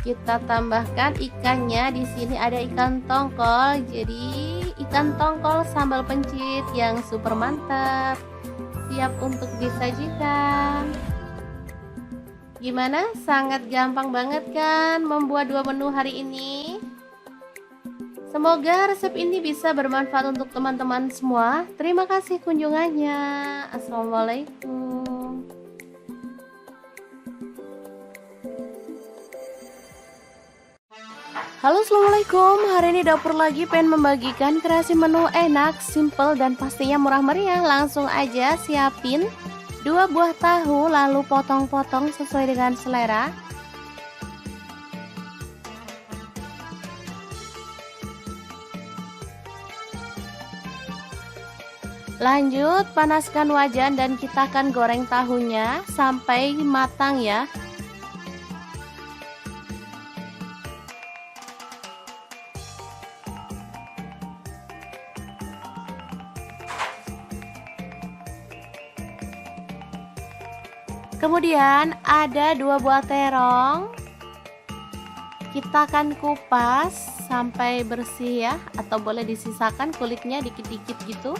kita tambahkan ikannya. Di sini ada ikan tongkol. Jadi ikan tongkol sambal pencit yang super mantap, siap untuk disajikan. Gimana? Sangat gampang banget kan membuat 2 menu hari ini? Semoga resep ini bisa bermanfaat untuk teman-teman semua. Terima kasih kunjungannya. Assalamualaikum. Halo, assalamualaikum. Hari ini dapur lagi pengen membagikan kreasi menu enak, simple dan pastinya murah meriah. Langsung aja siapin 2 buah tahu lalu potong-potong sesuai dengan selera. Lanjut panaskan wajan dan kita akan goreng tahunya sampai matang ya. Kemudian ada 2 buah terong. Kita akan kupas sampai bersih ya, atau boleh disisakan kulitnya dikit-dikit gitu.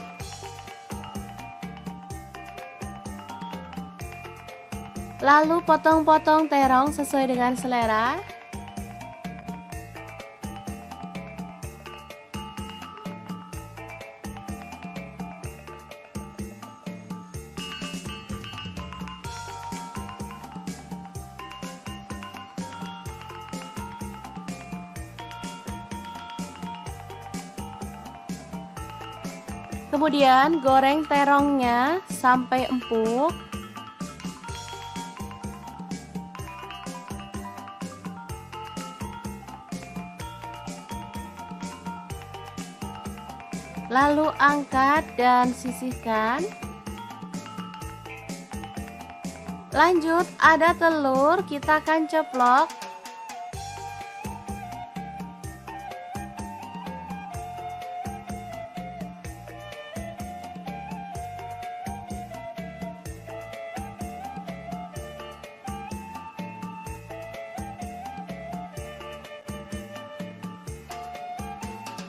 Lalu potong-potong terong sesuai dengan selera. Kemudian goreng terongnya sampai empuk. Lalu angkat dan sisihkan. Lanjut, ada telur, kita akan ceplok.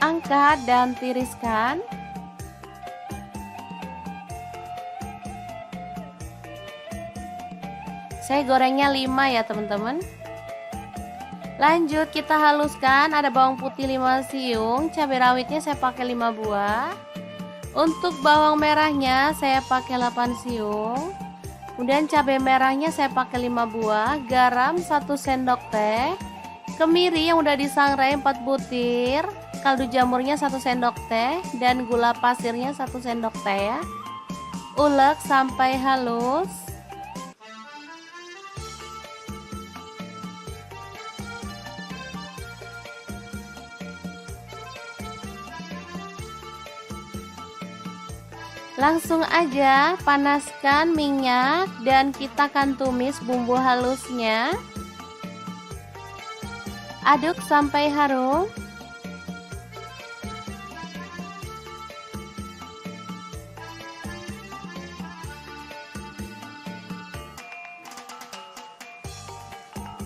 Angkat dan tiriskan. Saya gorengnya 5 ya teman-teman. Lanjut kita haluskan, ada bawang putih 5 siung, cabai rawitnya saya pakai 5 buah. Untuk bawang merahnya saya pakai 8 siung. Kemudian cabai merahnya saya pakai 5 buah, garam 1 sendok teh, kemiri yang udah disangrai 4 butir, kaldu jamurnya 1 sendok teh, dan gula pasirnya 1 sendok teh ya. Ulek sampai halus. Langsung aja panaskan minyak dan kita akan tumis bumbu halusnya. Aduk sampai harum.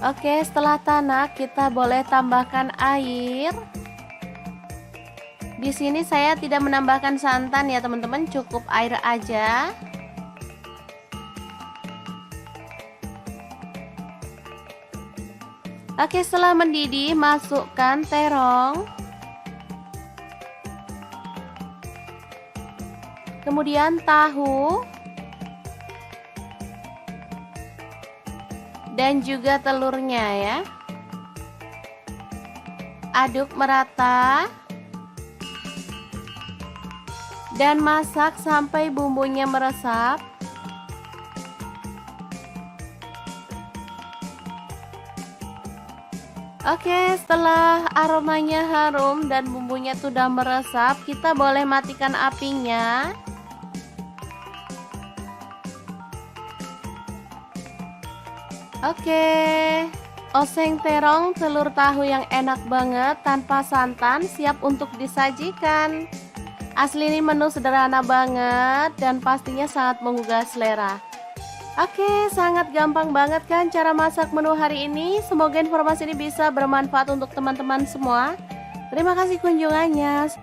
Oke, setelah tanak kita boleh tambahkan air. Di sini saya tidak menambahkan santan ya teman-teman, cukup air aja. Oke, setelah mendidih masukkan terong. Kemudian tahu. Dan juga telurnya ya. Aduk merata. Dan masak sampai bumbunya meresap. Oke, setelah aromanya harum dan bumbunya sudah meresap, kita boleh matikan apinya. Oke, oseng terong telur tahu yang enak banget tanpa santan siap untuk disajikan. Asli ini menu sederhana banget dan pastinya sangat menggugah selera. Oke, sangat gampang banget kan cara masak menu hari ini. Semoga informasi ini bisa bermanfaat untuk teman-teman semua. Terima kasih kunjungannya.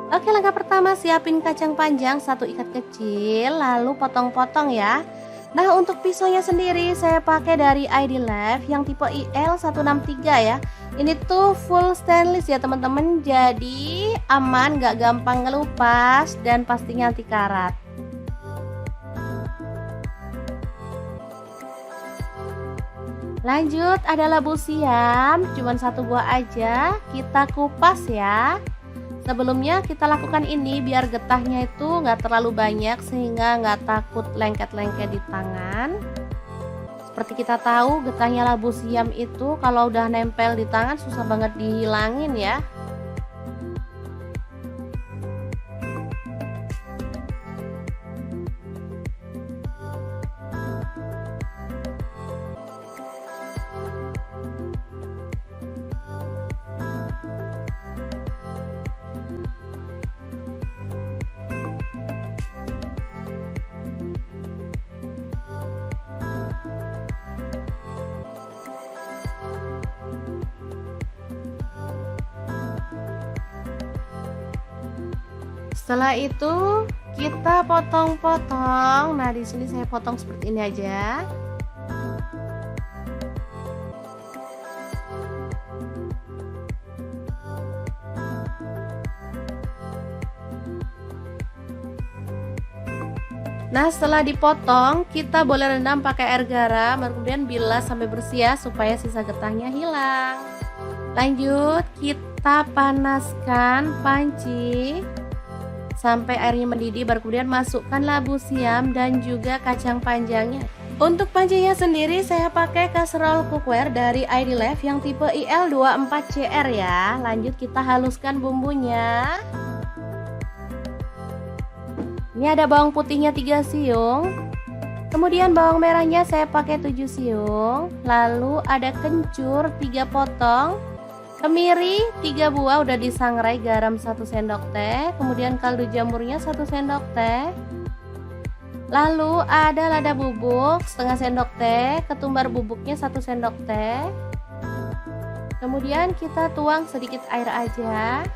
Oke, langkah pertama siapin kacang panjang 1 ikat kecil, lalu potong-potong ya. Nah, untuk pisaunya sendiri saya pakai dari ID Life yang tipe IL163 ya. Ini tuh full stainless ya teman-teman, jadi aman, gak gampang ngelupas dan pastinya anti karat. Lanjut, ada labu siam, cuman 1 buah aja, kita kupas ya. Sebelumnya kita lakukan ini biar getahnya itu nggak terlalu banyak sehingga nggak takut lengket-lengket di tangan. Seperti kita tahu getahnya labu siam itu kalau udah nempel di tangan susah banget dihilangin ya. Setelah itu kita potong-potong. Nah, di sini saya potong seperti ini aja. Nah, setelah dipotong, kita boleh rendam pakai air garam, kemudian bilas sampai bersih ya, supaya sisa getahnya hilang. Lanjut, kita panaskan panci sampai airnya mendidih, baru kemudian masukkan labu siam dan juga kacang panjangnya. Untuk pancinya sendiri saya pakai kaserol cookware dari ID Life yang tipe IL24CR ya. Lanjut kita haluskan bumbunya. Ini ada bawang putihnya 3 siung. Kemudian bawang merahnya saya pakai 7 siung. Lalu ada kencur 3 potong. Kemiri 3 buah udah disangrai, garam 1 sendok teh. Kemudian kaldu jamurnya 1 sendok teh. Lalu ada lada bubuk setengah sendok teh. Ketumbar bubuknya 1 sendok teh. Kemudian kita tuang sedikit air aja.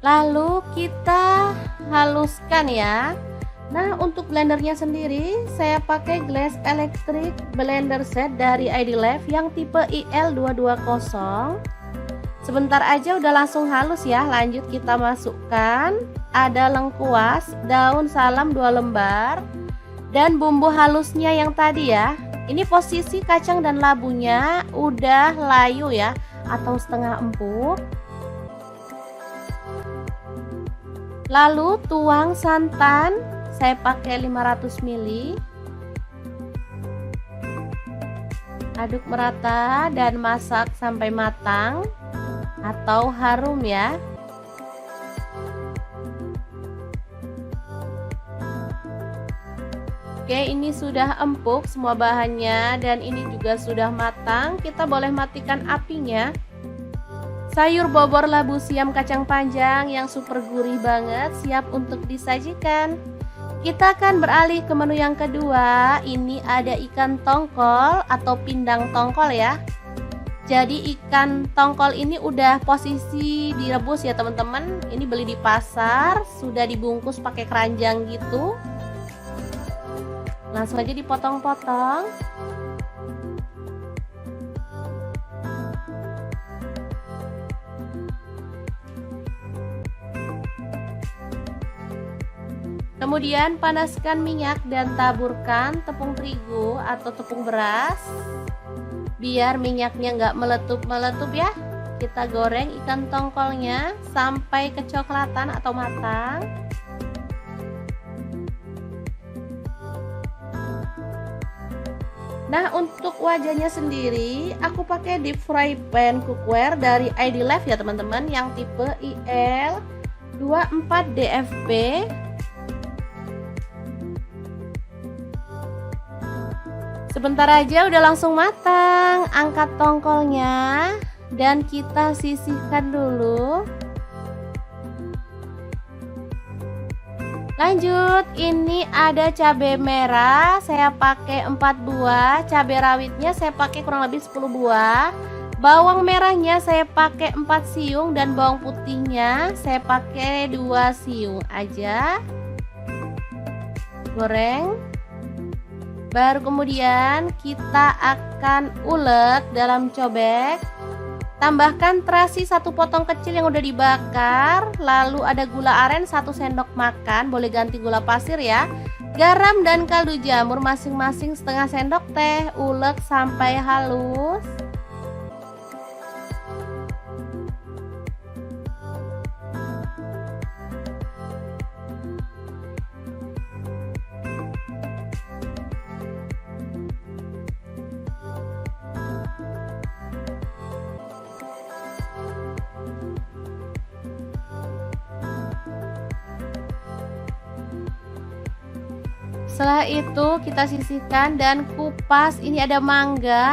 Lalu kita haluskan ya. Nah, untuk blendernya sendiri saya pakai Glass Electric Blender Set dari ID Life yang tipe IL220. Sebentar aja udah langsung halus ya. Lanjut kita masukkan ada lengkuas, daun salam 2 lembar, dan bumbu halusnya yang tadi ya. Ini posisi kacang dan labunya udah layu ya, atau setengah empuk. Lalu tuang santan, saya pakai 500 ml. Aduk merata dan masak sampai matang atau harum ya. Oke, ini sudah empuk semua bahannya dan ini juga sudah matang. Kita boleh matikan apinya. Sayur bobor labu siam kacang panjang yang super gurih banget siap untuk disajikan. Kita akan beralih ke menu yang kedua. Ini ada ikan tongkol atau pindang tongkol ya. Jadi ikan tongkol ini udah posisi direbus ya teman-teman. Ini beli di pasar, sudah dibungkus pakai keranjang gitu. Langsung aja dipotong-potong. Kemudian panaskan minyak dan taburkan tepung terigu atau tepung beras. Biar minyaknya nggak meletup-meletup ya. Kita goreng ikan tongkolnya sampai kecoklatan atau matang. Nah, untuk wajahnya sendiri aku pakai deep fry pan cookware dari ID Life ya teman-teman, yang tipe IL24DFP. Sebentar aja udah langsung matang. Angkat tongkolnya dan kita sisihkan dulu. Lanjut, ini ada cabai merah, saya pakai 4 buah. Cabai rawitnya saya pakai kurang lebih 10 buah. Bawang merahnya saya pakai 4 siung dan bawang putihnya saya pakai 2 siung aja. Goreng. Baru kemudian kita akan ulek dalam cobek. Tambahkan terasi 1 potong kecil yang udah dibakar. Lalu ada gula aren 1 sendok makan, boleh ganti gula pasir ya. Garam dan kaldu jamur masing-masing setengah sendok teh. Ulek sampai halus. Setelah itu kita sisihkan dan kupas. Ini ada mangga.